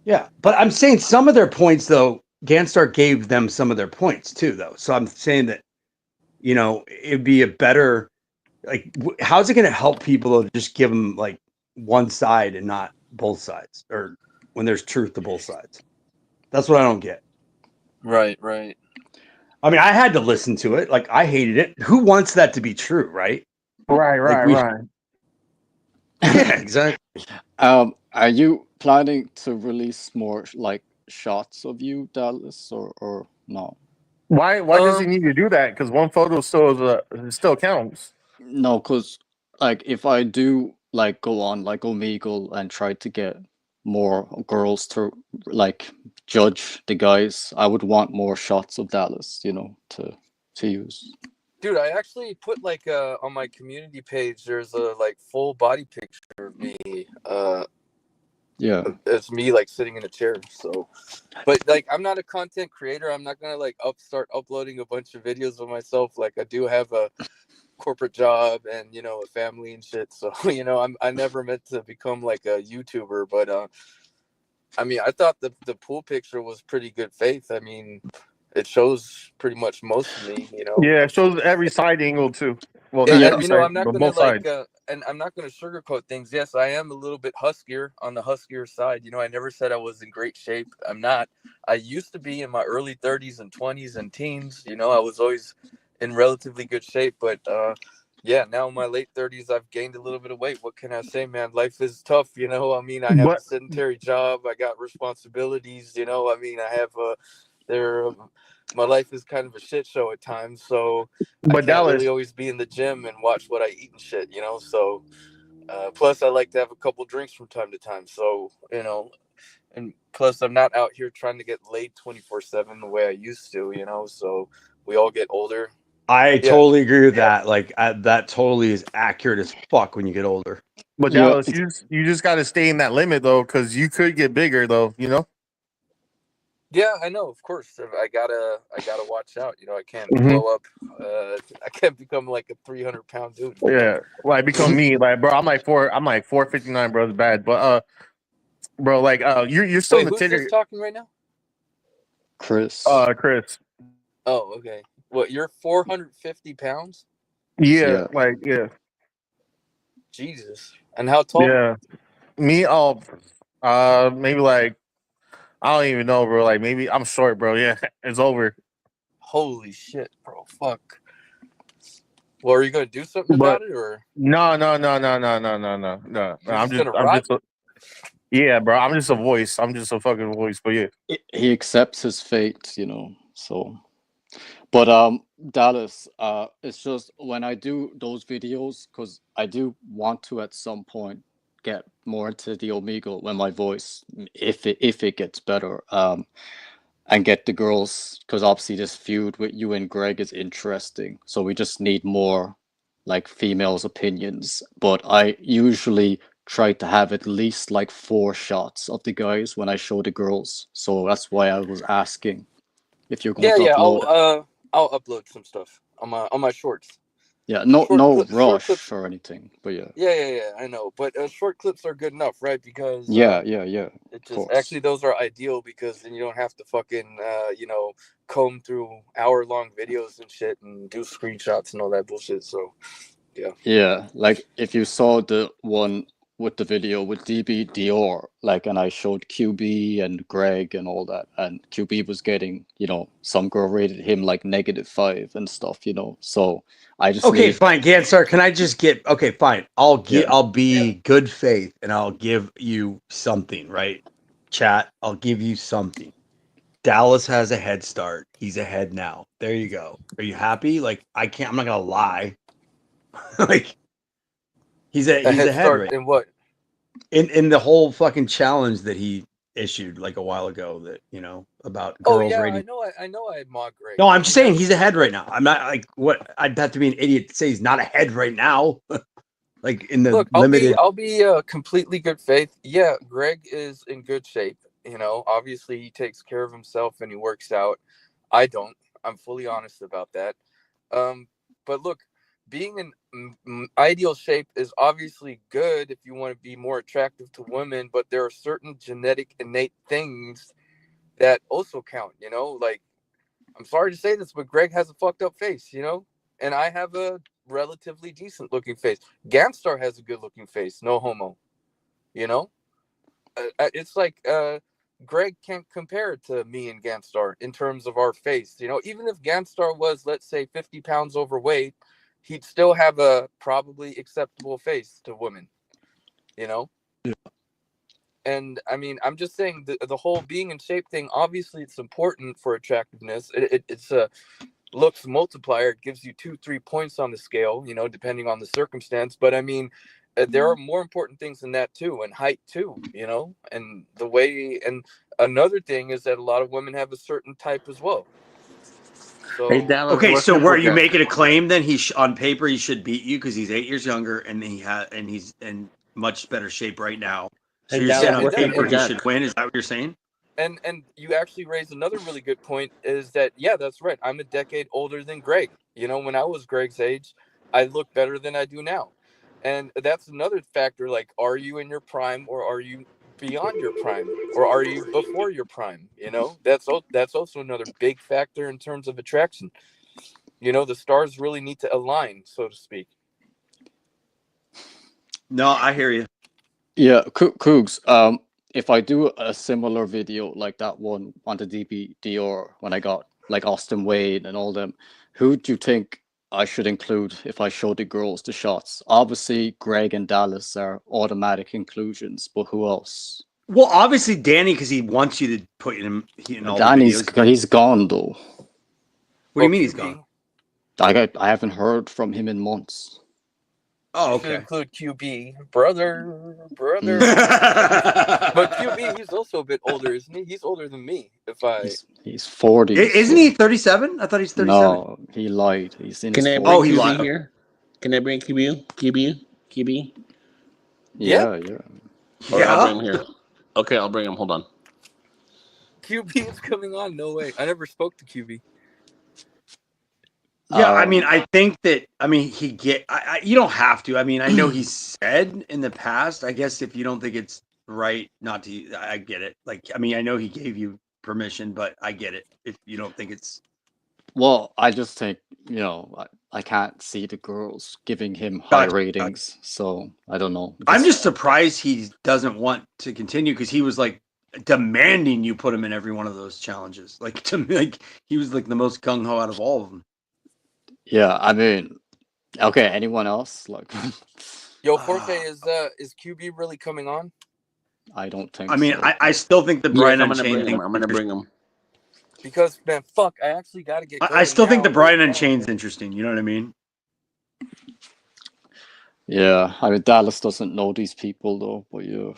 F: Yeah, but I'm saying some of their points, though, Ganstar gave them some of their points too, though. So I'm saying that, it'd be a better, like, how's it going to help people to just give them like one side and not both sides, or when there's truth to both sides? That's what I don't get.
M: Right.
F: I mean, I had to listen to it. Like, I hated it. Who wants that to be true, right?
N: Right.
F: Yeah, exactly.
D: Are you planning to release more like shots of you, Dallas, or no?
N: Why does he need to do that? Because one photo still counts.
D: No, because like if I do like go on like Omegle and try to get more girls to like judge the guys, I would want more shots of Dallas, to use.
M: Dude, I actually put like on my community page. There's a like full body picture of me.
D: Yeah.
M: It's me like sitting in a chair. So, but like I'm not a content creator. I'm not gonna like start uploading a bunch of videos of myself. Like I do have a corporate job and a family and shit. So I never meant to become like a YouTuber. But I mean, I thought the pool picture was pretty good faith. I mean, it shows pretty much most of me.
N: Yeah, it shows every side angle too. Well,
M: And,
N: not every side,
M: I'm not
N: but
M: gonna
N: both sides.
M: and I'm not gonna sugarcoat things. Yes, I am a little bit huskier on the huskier side. I never said I was in great shape. I'm not. I used to be in my early 30s and 20s and teens. I was always in relatively good shape, but yeah, now in my late 30s, I've gained a little bit of weight. What can I say, man? Life is tough. I mean, I have a sedentary job. I got responsibilities. I mean, I have my life is kind of a shit show at times, so I can't really always be in the gym and watch what I eat and shit, so plus I like to have a couple drinks from time to time, so and plus I'm not out here trying to get laid 24/7 the way I used to, so we all get older.
F: I totally agree with that. Like that totally is accurate as fuck when you get older.
N: But Dallas, you just got to stay in that limit though, because you could get bigger though.
M: Yeah, I know. Of course, I gotta watch out. I can't blow up. I can't become like a 300-pound dude.
N: Yeah, like become me, like bro. I'm like 459, bro. It's bad, but bro, like you're still
M: Wait,
N: in the
M: who's
N: Tinder.
M: this talking right now?
D: Chris.
N: Chris.
M: Oh, okay. What? You're 450 pounds?
N: Yeah, like yeah.
M: Jesus. And how tall?
N: Yeah, me. Maybe like I don't even know, bro. Like maybe I'm short, bro. Yeah, it's over.
M: Holy shit, bro. Fuck. Well, are you gonna do something
N: But
M: about it, or
N: no.
M: you're
N: I'm
M: just
N: just
M: gonna
N: I'm
M: ride?
N: just a, yeah, bro. I'm just a voice. I'm just a fucking voice. But yeah.
D: He accepts his fate, you know. So, but Dallas, it's just when I do those videos, because I do want to at some point get more into the Omegle when my voice, if it gets better, and get the girls, because obviously this feud with you and Greg is interesting. So we just need more like females' opinions. But I usually try to have at least like 4 shots of the guys when I show the girls. So that's why I was asking if you're going
M: Yeah,
D: to
M: yeah.
D: upload it.
M: I'll upload some stuff on my shorts.
D: Yeah, no
M: Short clips.
D: rush or anything, but yeah.
M: Yeah. I know, but short clips are good enough, right? Because
D: Yeah,
M: it
D: of
M: just
D: course.
M: actually those are ideal because then you don't have to fucking comb through hour-long videos and shit and do screenshots and all that bullshit. So yeah.
D: Yeah, like if you saw the one with the video with DB Dior, like, and I showed QB and Greg and all that, and QB was getting, some girl rated him like -5 and stuff, So I just
F: Okay,
D: need,
F: fine, Gansar. Can I just get? Okay, fine.
D: yeah,
F: I'll be good faith, and I'll give you something, right? Chat. I'll give you something. Dallas has a head start. He's ahead now. There you go. Are you happy? Like I can't. I'm not gonna lie. Like he's
M: A head
F: ahead
M: start
F: right
M: in what?
F: in the whole fucking challenge that he issued like a while ago. That about
M: Oh
F: girls
M: yeah,
F: rating.
M: I know. I mod Greg.
F: No,
M: I
F: I'm just
M: mean
F: saying
M: that's
F: he's ahead right now. I'm not like what I'd have to be an idiot to say he's not ahead right now. Like in the
M: look.
F: limited.
M: I'll be completely good faith. Yeah, Greg is in good shape. Obviously he takes care of himself and he works out. I don't. I'm fully honest about that. Um, but look, being in ideal shape is obviously good if you want to be more attractive to women, but there are certain genetic innate things that also count, like I'm sorry to say this, but Greg has a fucked up face, and I have a relatively decent looking face. Gamstar has a good looking face, no homo, you know? It's like Greg can't compare it to me and Ganstar in terms of our face. Even if Ganstar was, let's say, 50 pounds overweight, he'd still have a probably acceptable face to women. And I mean, I'm just saying the whole being in shape thing. Obviously, it's important for attractiveness. It's a looks multiplier. It gives you 2-3 points on the scale, depending on the circumstance. But I mean, there are more important things than that too, and height too, and the way. And another thing is that a lot of women have a certain type as well.
A: Hey
M: So
A: Dallas,
F: Okay,
A: what's
F: so where
A: Simple
F: are you
A: Jack?
F: making a claim then? On paper he should beat you because he's 8 years younger and he's in much better shape right now. So
A: Hey
F: you're saying
A: Dallas,
F: on
A: what's Simple
F: paper he
A: Jack?
F: should win? Is that what you're saying?
M: and you actually raised another really good point is that yeah, that's right, I'm a decade older than Greg. When I was Greg's age, I look better than I do now, and that's another factor. Like, are you in your prime or are you beyond your prime or are you before your prime? That's also another big factor in terms of attraction. The stars really need to align, so to speak.
F: No, I hear you.
D: yeah, Cougs, if I do a similar video like that one on the DBD or when I got like Austin Wade and all them, who do you think I should include if I show the girls the shots? Obviously, Greg and Dallas are automatic inclusions, but who else?
F: Well, obviously Danny because he wants you to put him in all the
D: Danny's
F: videos.
D: he's gone though.
F: What do you mean he's gone?
D: I haven't heard from him in months.
F: Oh,
M: You should
F: okay.
M: include QB, brother. But QB, he's also a bit older, isn't he? He's older than me.
D: He's 40.
F: Isn't he 37? I thought he's 37.
D: No, he lied. He's in
A: Can
D: his
A: I bring
F: Oh, he
D: 40s.
A: QB
F: lied.
A: here? Can I bring QB? QB?
M: Yeah,
D: Yeah.
A: All right, I'll
F: Yeah.
A: bring him here. Okay, I'll bring him. Hold on.
M: QB is coming on. No way. I never spoke to QB.
F: Yeah, I mean, I think that you don't have to. I mean, I know he said in the past. I guess if you don't think it's right not to, I get it. Like, I mean, I know he gave you permission, but I get it if you don't think it's.
D: Well, I just think, I can't see the girls giving him high
F: Gotcha.
D: ratings, so I don't know.
F: I'm just surprised he doesn't want to continue because he was like demanding you put him in every one of those challenges. Like to me, like he was like the most gung ho out of all of them.
D: Yeah, I mean, Okay, anyone else? Like,
M: Yo, Jorge, is QB really coming on?
D: I don't think
F: I mean,
D: so.
F: I still think the
A: Yes,
F: Brian
A: I'm gonna
F: Unchained
A: bring
F: thing.
A: him. I'm gonna bring him.
M: Because man, fuck, I actually got to get going
F: I still think
M: now,
F: the Brian
M: but,
F: Unchained's interesting. You know what I mean?
D: Yeah, I mean Dallas doesn't know these people though, but yeah.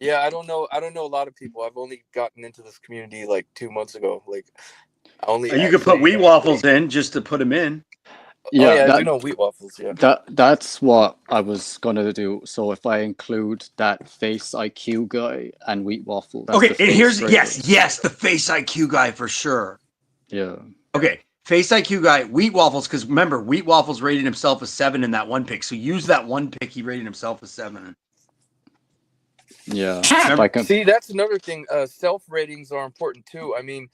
M: yeah, I don't know a lot of people. I've only gotten into this community like 2 months ago. Like, I only
F: You could put Wheat Waffles in just to put him in.
M: Oh
D: Yeah,
M: yeah, I
D: that
M: do know Wheat Waffles. Yeah.
D: that's what I was gonna do. So if I include that Face IQ guy and Wheat Waffle, that's
F: Okay,
D: the
F: and
D: face
F: here's
D: rating.
F: yes, the Face IQ guy for sure.
D: Yeah.
F: Okay, Face IQ guy, Wheat Waffles, because remember, Wheat Waffles rated himself a 7 in that one pick. So use that one pick he rated himself a 7 in.
D: Yeah. If I can
M: See, that's another thing. Self ratings are important too. I mean,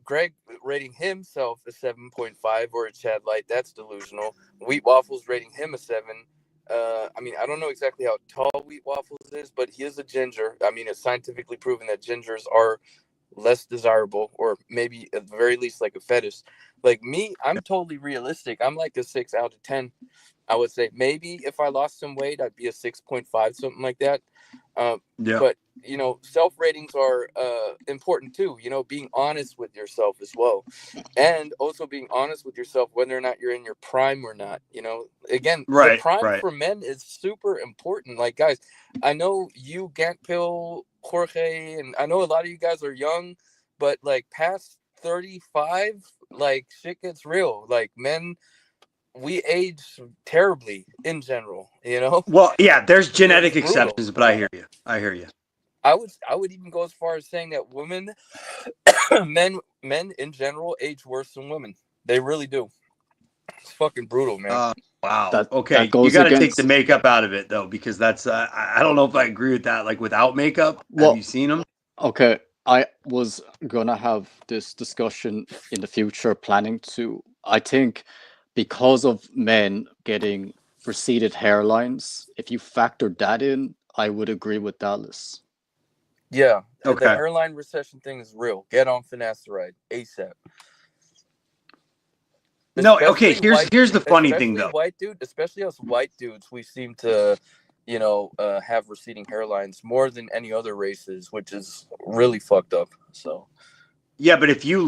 M: Greg rating himself a 7.5 or a Chad Light, that's delusional. Wheat Waffles rating him a 7. I mean, I don't know exactly how tall Wheat Waffles is, but he is a ginger. I mean, it's scientifically proven that gingers are less desirable, or maybe at the very least like a fetish. Like me, I'm totally realistic. I'm like a 6 out of 10. I would say maybe if I lost some weight, I'd be a 6.5, something like that.
F: Yeah.
M: But self ratings are important too. Being honest with yourself as well, and also being honest with yourself whether or not you're in your prime or not. Again, the
F: Right,
M: prime
F: right.
M: for men is super important. Like, guys, I know you, Gant Pill, Jorge, and I know a lot of you guys are young, but like past 35, like shit gets real. Like, men, we age terribly in general.
F: Well, yeah, there's genetic
M: It's brutal.
F: exceptions, but I hear you. I hear you.
M: I would even go as far as saying that women, men in general age worse than women. They really do. It's fucking brutal, man.
F: Wow.
D: that
F: Okay, you
D: goes
F: got to take the
D: against
F: makeup out of it though, because that's I don't know if I agree with that. Like without makeup, have you
D: well,
F: seen them?
D: okay, I was gonna have this discussion in the future, planning to. I think because of men getting receded hairlines, if you factor that in, I would agree with Dallas.
M: Yeah, the
F: Okay.
M: hairline recession thing is real. Get on finasteride ASAP.
F: No, okay.
M: Especially
F: Here's the funny thing though.
M: Especially us white dudes, we seem to, have receding hairlines more than any other races, which is really fucked up. So
F: Yeah, but if you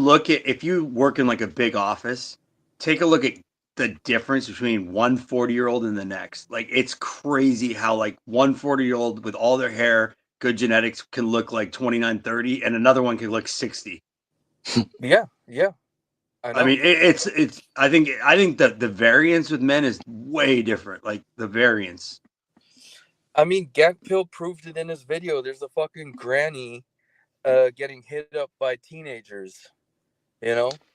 F: work in like a big office, take a look at the difference between one 40-year-old and the next. Like it's crazy how like one 40-year-old with all their hair, good genetics can look like 29, 30, and another one can look 60.
M: yeah. I know.
F: I mean, it's I think that the variance with men is way different. Like the variance.
M: I mean, Gant Pill proved it in his video. There's a fucking granny getting hit up by teenagers.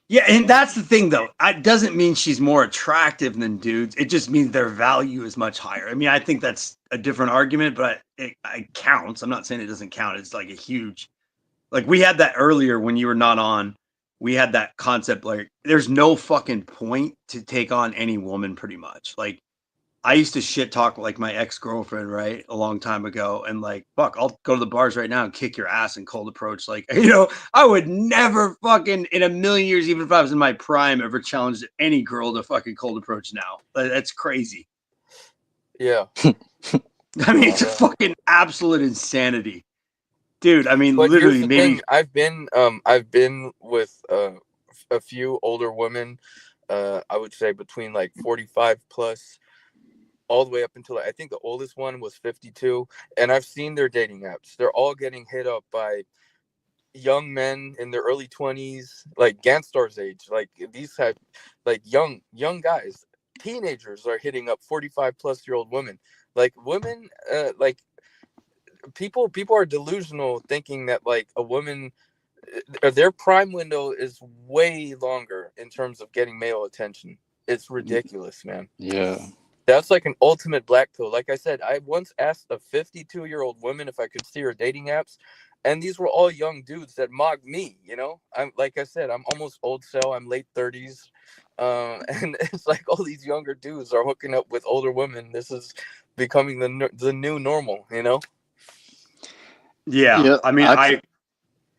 F: Yeah, and that's the thing though. It doesn't mean she's more attractive than dudes. It just means their value is much higher. I mean, I think that's a different argument, but it counts. I'm not saying it doesn't count. It's like a huge, like we had that earlier when you were not on. We had that concept like there's no fucking point to take on any woman pretty much. Like I used to shit talk like my ex-girlfriend, right? A long time ago. And like, fuck, I'll go to the bars right now and kick your ass in cold approach. Like, I would never fucking in a million years, even if I was in my prime, ever challenge any girl to fucking cold approach now. That's crazy.
M: Yeah.
F: I mean, it's a fucking absolute insanity. Dude, I mean,
M: But
F: literally
M: here's the
F: maybe
M: thing. I've been with a few older women, I would say between like 45 plus all the way up until I think the oldest one was 52, and I've seen their dating apps. They're all getting hit up by young men in their early 20s, like Ganstar's age. Like these have like young guys, teenagers are hitting up 45 plus year old women. Like women, like people are delusional thinking that like a woman, their prime window is way longer in terms of getting male attention. It's ridiculous, man.
D: Yeah.
M: That's like an ultimate black pill. Like I said, I once asked a 52-year-old woman if I could see her dating apps, and these were all young dudes that mocked me. I'm like I said, I'm almost old cell. I'm late 30s, and it's like all these younger dudes are hooking up with older women. This is becoming the new normal.
F: Yeah.
D: Yeah,
F: I mean,
D: actually,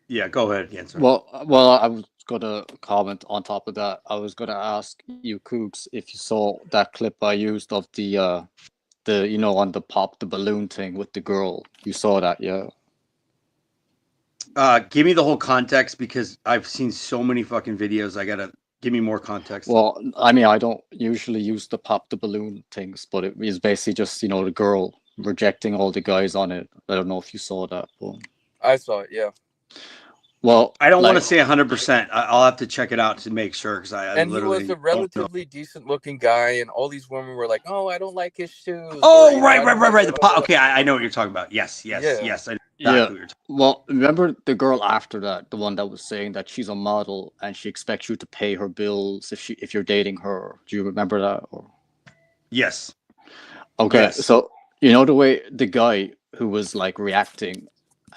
F: yeah, go ahead, Ganser.
D: well, I was gonna comment on top of that. I was gonna ask you, Cougs, if you saw that clip I used of the on the pop the balloon thing with the girl. You saw that, yeah?
K: Give me the whole context because I've seen so many fucking videos. I gotta give me more context.
D: Well, I mean, I don't usually use the pop the balloon things, but it is basically just the girl rejecting all the guys on it. I don't know if you saw that, but
M: I saw it. Yeah.
D: well,
K: I don't want to
D: like,
K: say 100%. I'll have to check it out to make sure because I
M: And he was
K: literally
M: a
K: don't know.
M: relatively decent looking guy, and all these women were like, "Oh, I don't like his shoes."
K: Oh,
M: or, you know,
K: right.
M: "I don't like
K: The
M: blah,
K: pop.
M: blah,
K: Okay, I know what you're talking about. Yes.
M: Yeah.
K: I know exactly
D: yeah.
K: what you're talking
D: Well, remember the girl after that, the one that was saying that she's a model and she expects you to pay her bills if you're dating her. Do you remember that? Or
K: Yes.
D: okay,
K: Yes.
D: so you know the way the guy who was like reacting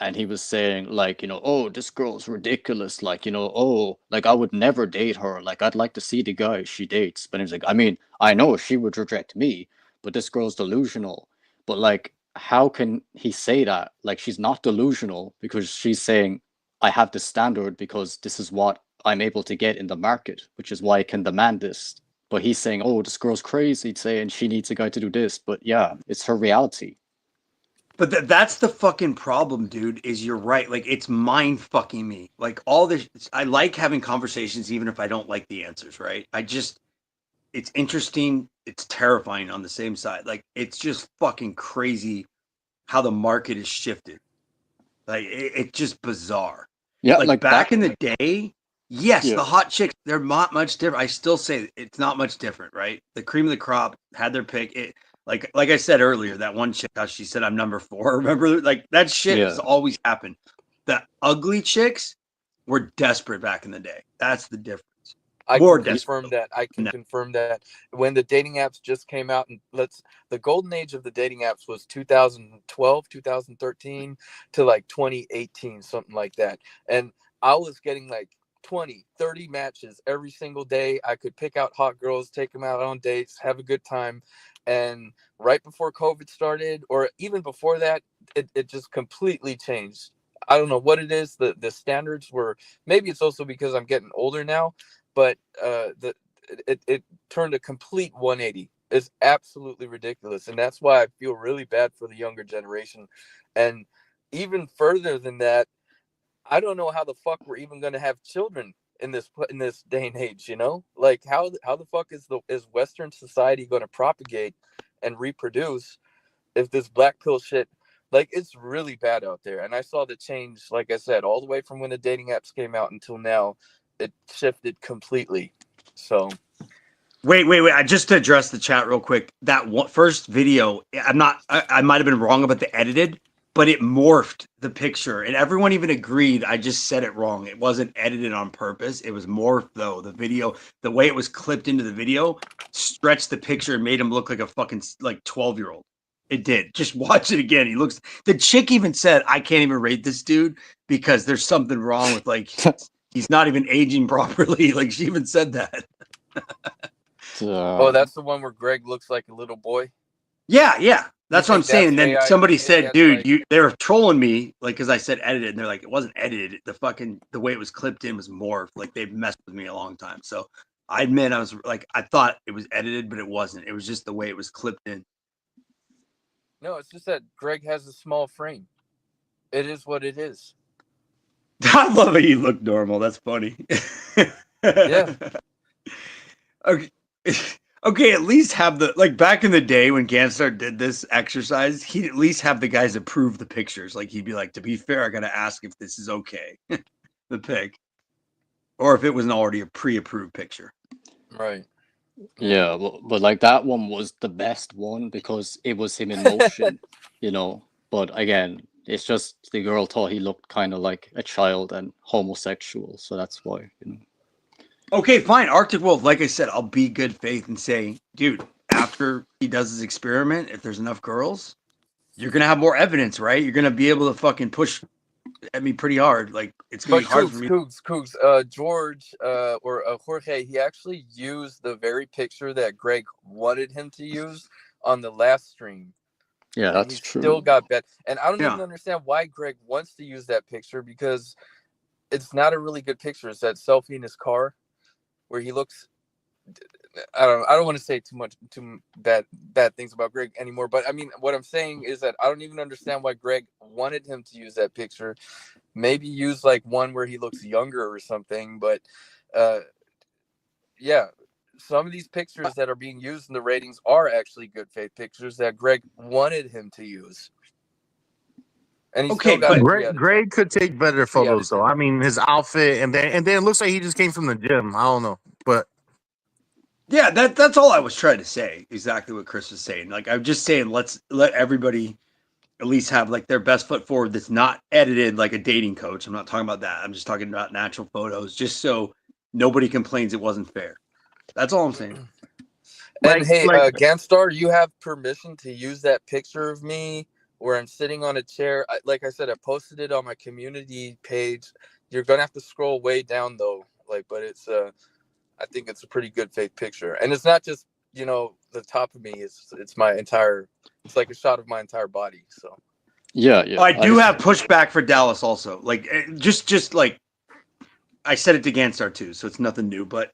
D: and he was saying like, oh, this girl's ridiculous, like, oh, like I would never date her. Like I'd like to see the guy she dates. But he was like, I mean, I know she would reject me, but this girl's delusional. But like, how can he say that? Like she's not delusional because she's saying I have this standard because this is what I'm able to get in the market, which is why I can demand this. But he's saying, "Oh, this girl's crazy," saying she needs a guy to do this. But yeah, it's her reality.
K: But that's the fucking problem, dude, is you're right. Like, it's mind fucking me. Like, all this, I like having conversations even if I don't like the answers, right? It's interesting. It's terrifying on the same side. Like, it's just fucking crazy how the market has shifted. Like, it's just bizarre.
D: Yeah,
K: Like,
D: like
K: back in the day, yes,
D: Yeah,
K: the hot chicks, they're not much different. I still say it's not much different, right? The cream of the crop had their pick. Like I said earlier, that one chick, how she said I'm number 4. Remember, like that shit has
D: yeah,
K: always happened. The ugly chicks were desperate back in the day. That's the difference.
M: I
K: More
M: can
K: desperate.
M: confirm that. I can confirm that when the dating apps just came out, and the golden age of the dating apps was 2012, 2013 to like 2018, something like that. And I was getting like 20, 30 matches every single day. I could pick out hot girls, take them out on dates, have a good time. And right before COVID started, or even before that, it just completely changed. I don't know what it is. The standards were, maybe it's also because I'm getting older now, but it turned a complete 180. It's absolutely ridiculous, and that's why I feel really bad for the younger generation. And even further than that, I don't know how the fuck we're even going to have children in this day and age. Like how the fuck is Western society going to propagate and reproduce if this black pill shit, like, it's really bad out there. And I saw the change, like I said, all the way from when the dating apps came out until now. It shifted completely. So
K: Wait. Just to address the chat real quick, that first video, I might have been wrong about the edited, but it morphed the picture, and everyone even agreed. I just said it wrong. It wasn't edited on purpose. It was morphed though. The video, the way it was clipped into the video, stretched the picture and made him look like a fucking like 12-year-old. It did. Just watch it again. He looks. The chick even said, "I can't even rate this dude because there's something wrong with like he's not even aging properly." Like she even said that.
M: oh, that's the one where Greg looks like a little boy.
K: Yeah. That's what I'm
M: think that's
K: saying. And then
M: AI
K: somebody
M: created?
K: said,
M: That's
K: dude,
M: like,
K: they were trolling me, like, because I said edited, and they're like, it wasn't edited. The way it was clipped in was morphed. Like, they've messed with me a long time. So I admit, I was like, I thought it was edited, but it wasn't. It was just the way it was clipped in.
M: no, it's just that Greg has a small frame. It is what it is.
K: I love how you look normal. That's funny.
M: Yeah.
K: Okay. Okay, at least have the, like, back in the day when Ganstar did this exercise, he'd at least have the guys approve the pictures. Like, he'd be like, to be fair, I gotta ask if this is okay, the pic, or if it was already a pre-approved picture.
M: Right.
D: yeah. But like that one was the best one because it was him in motion, But again, it's just the girl thought he looked kind of like a child and homosexual, so that's why.
K: Okay, fine. Arctic Wolf, like I said, I'll be good faith and say, dude, after he does his experiment, if there's enough girls, you're gonna have more evidence, right? You're gonna be able to fucking push at me pretty hard. Like, it's gonna
M: But
K: be hard for me.
M: Cougs, George or Jorge, he actually used the very picture that Greg wanted him to use on the last stream.
D: Yeah,
M: And
D: that's
M: he
D: true.
M: still got bet. And I don't
K: Yeah.
M: even understand why Greg wants to use that picture, because it's not a really good picture. It's that selfie in his car where he looks. I don't want to say too bad things about Greg anymore. But I mean, what I'm saying is that I don't even understand why Greg wanted him to use that picture. Maybe use like one where he looks younger or something. But yeah, some of these pictures that are being used in the ratings are actually good faith pictures that Greg wanted him to use. And he still got a 3 out of 10.
N: Greg could take better
M: 3 out of
N: photos though.
M: 10.
N: I mean, his outfit and then it looks like he just came from the gym. I don't know, but
F: Yeah, that's all I was trying to say. Exactly what Chris was saying. Like I'm just saying, let's let everybody at least have like their best foot forward. That's not edited like a dating coach. I'm not talking about that. I'm just talking about natural photos, just so nobody complains it wasn't fair. That's all I'm saying.
M: And hey, Ganstar, you have permission to use that picture of me where I'm sitting on a chair. Like I said, I posted it on my community page. You're gonna have to scroll way down though. But it's I think it's a pretty good fake picture, and it's not just the top of me. It's my entire. It's like a shot of my entire body. So
D: yeah.
F: I do have pushback for Dallas also. Like just like I said it to Ganstar too, so it's nothing new. But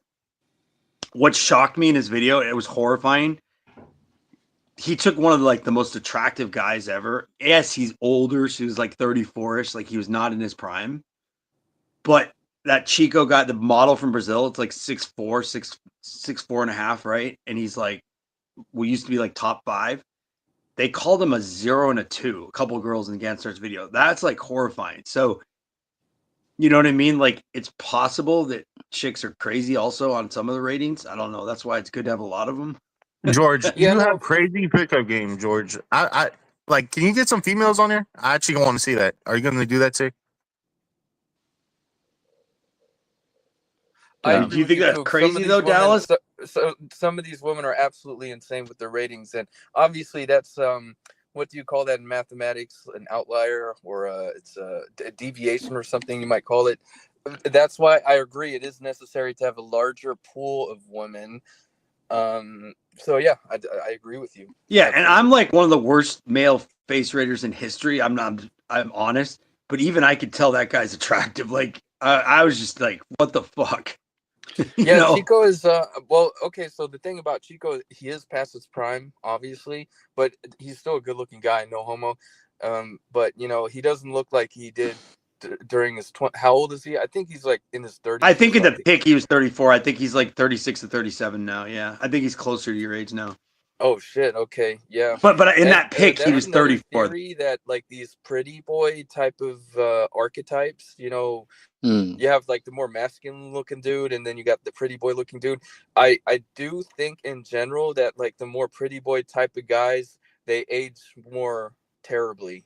F: what shocked me in his video, it was horrifying. He took one of the most attractive guys ever. Yes, he's older. So he was like 34ish. Like he was not in his prime. But that Chico guy, the model from Brazil, it's like 6'4", 6'4.5", right? And he's like, we used to be like top 5. They called him a 0 and a 2. A couple of girls in Ganstar's video. That's like horrifying. So, you know what I mean? Like it's possible that chicks are crazy also on some of the ratings. I don't know. That's why it's good to have a lot of them.
N: George, you have crazy pickup game, George. I like. Can you get some females on here? I actually want to see that. Are you going to do that too?
F: Do you think that's crazy though, Dallas?
M: So some of these women are absolutely insane with their ratings, and obviously that's what do you call that in mathematics? An outlier, or it's a deviation or something you might call it. That's why I agree it is necessary to have a larger pool of women. So yeah, I agree with you.
F: Yeah, and I'm like one of the worst male face raters in history. I'm honest, but even I could tell that guy's attractive. Like I was just like, what the fuck?
M: Chico is well, okay, so the thing about Chico, he is past his prime, obviously, but he's still a good looking guy, no homo. But he doesn't look like he did during his how old is he? I think he's like in his 30s.
F: I think in the pic he was 34. I think he's like 36 to 37 now. Yeah, I think he's closer to your age now.
M: Oh shit! Okay, yeah.
F: But in that pic he was 34.
M: Theory that like these pretty boy type of archetypes, you have like the more masculine looking dude, and then you got the pretty boy looking dude. I do think in general that like the more pretty boy type of guys, they age more terribly.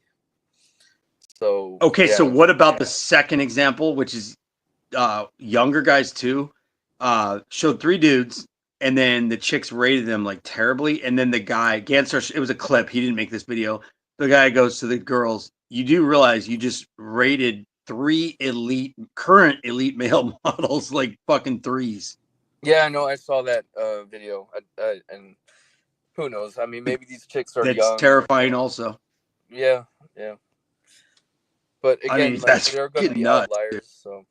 M: So
F: okay, so what about the second example, which is younger guys too? Showed 3 dudes, and then the chicks rated them like terribly, and then the guy Ganstar, it was a clip. He didn't make this video. The guy goes to the girls, "You do realize you just rated 3 current elite male models like fucking 3s."
M: Yeah, I know. I saw that video, and who knows? I mean, maybe these chicks are young.
F: That's terrifying, also.
M: Yeah. But again,
F: that's
M: they're going to be
F: nuts,
M: outliers.
F: dude.
M: So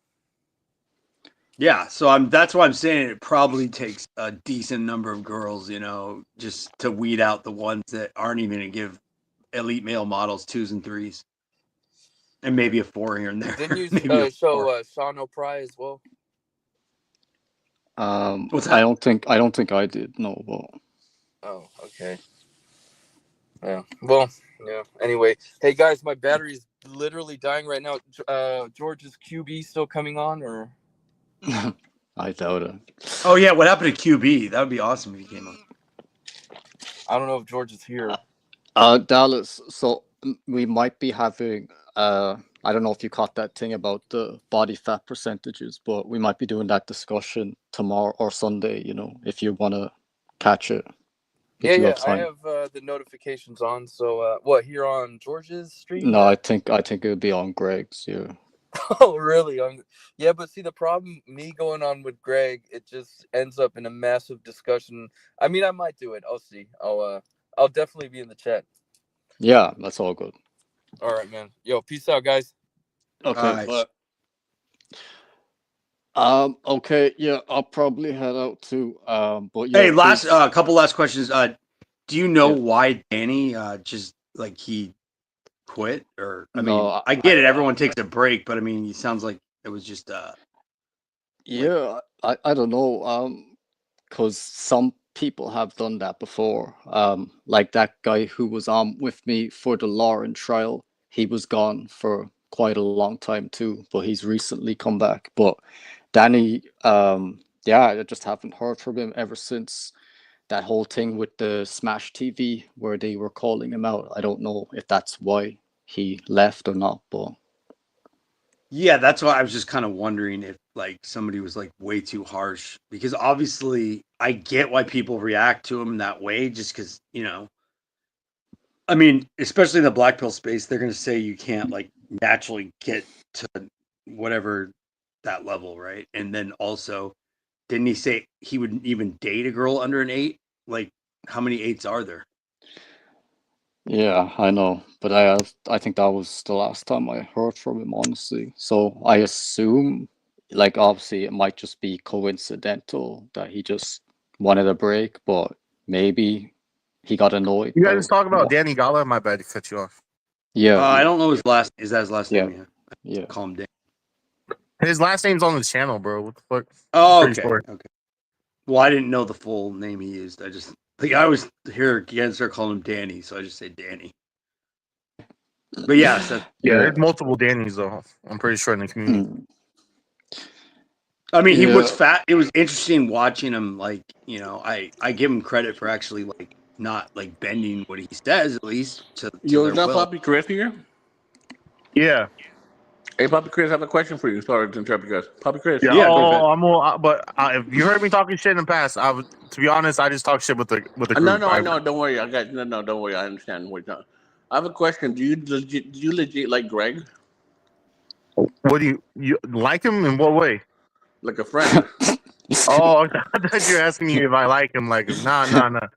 F: yeah, so that's why I'm saying it probably takes a decent number of girls, just to weed out the ones that aren't even going to give elite male models 2s and 3s, and maybe a 4 here and there.
M: Didn't you show Sean O'Pry as well?
D: What's that? I don't think I did. No. Well.
M: Oh, okay. Yeah. Well, yeah. Anyway, hey guys, my battery's literally dying right now. George's QB still coming on, or?
D: I doubt it.
F: Oh yeah, what happened to QB? That would be awesome if he came on.
M: I don't know if George is here.
D: Dallas. So we might be having. I don't know if you caught that thing about the body fat percentages, but we might be doing that discussion tomorrow or Sunday. If you want to catch it.
M: Yeah. I have the notifications on. So, what, here on George's stream?
D: No, I think it would be on Greg's. Yeah.
M: Oh, really? Yeah, but see, the problem, me going on with Greg, it just ends up in a massive discussion. I mean, I might do it. I'll see. I'll definitely be in the chat.
D: Yeah, that's all good.
M: All right, man. Yo, peace out, guys.
D: Okay. Bye. Okay, yeah, I'll probably head out too. But yeah,
F: Hey, last
D: Coops.
F: couple last questions. Do you know
D: Yeah.
F: why Danny just like he quit? Or I mean,
D: No,
F: I get it. Everyone takes a break, but I mean, it sounds like it was just like
D: yeah, I don't know. Because some people have done that before. Like that guy who was on with me for the Lauren trial. He was gone for quite a long time too, but he's recently come back. But Danny, yeah, I just haven't heard from him ever since that whole thing with the Smash TV where they were calling him out. I don't know if that's why he left or not, but
F: yeah. That's why I was just kind of wondering if like somebody was like way too harsh because obviously I get why people react to him that way, just because I mean, especially in the black pill space, they're going to say you can't like naturally get to whatever that level, right? And then also, didn't he say he would even date a girl under an 8? Like, how many 8s are there?
D: yeah, I know. But I think that was the last time I heard from him, honestly. So I assume, like, obviously, it might just be coincidental that he just wanted a break, but maybe he got annoyed
N: You
D: by
N: guys talk about
D: what.
N: Danny Gala? My bad to cut you off.
D: Yeah,
F: I don't know his last. Is that his last
D: yeah,
F: name? Yeah.
D: yeah.
F: Call him Dan.
N: His last name's on the channel, bro. What the fuck?
F: Oh,
N: Pretty
F: okay.
N: sure.
F: Okay. Well, I didn't know the full name he used. I just like I always hear Gensler calling him Danny, so I just say Danny. But yes, that's
N: Yeah,
D: Yeah.
N: there's multiple Dannys though. I'm pretty sure in the community.
D: Mm.
F: I mean, he was
D: Yeah.
F: fat. It was interesting watching him. Like, I give him credit for actually like not like bending what he says, at least to
A: Yo, is
F: their
A: that
F: will.
A: Poppy Chris here?
N: Yeah,
A: Hey, Poppy Chris, I have a question for you. Sorry to interrupt you guys. Poppy Chris.
N: yeah.
F: Yeah, go
N: Oh,
F: ahead.
N: I'm all, but if you heard me talking shit in the past, to be honest, I just talk shit with the
A: No,
N: group.
A: no, I know. Don't worry. I got no. Don't worry. I understand what you're talking. I have a question. Do you legit like Greg?
N: What do you like him in what way?
A: Like a friend?
N: Oh, I thought you were asking me if I like him. Like him? Nah, nah, nah.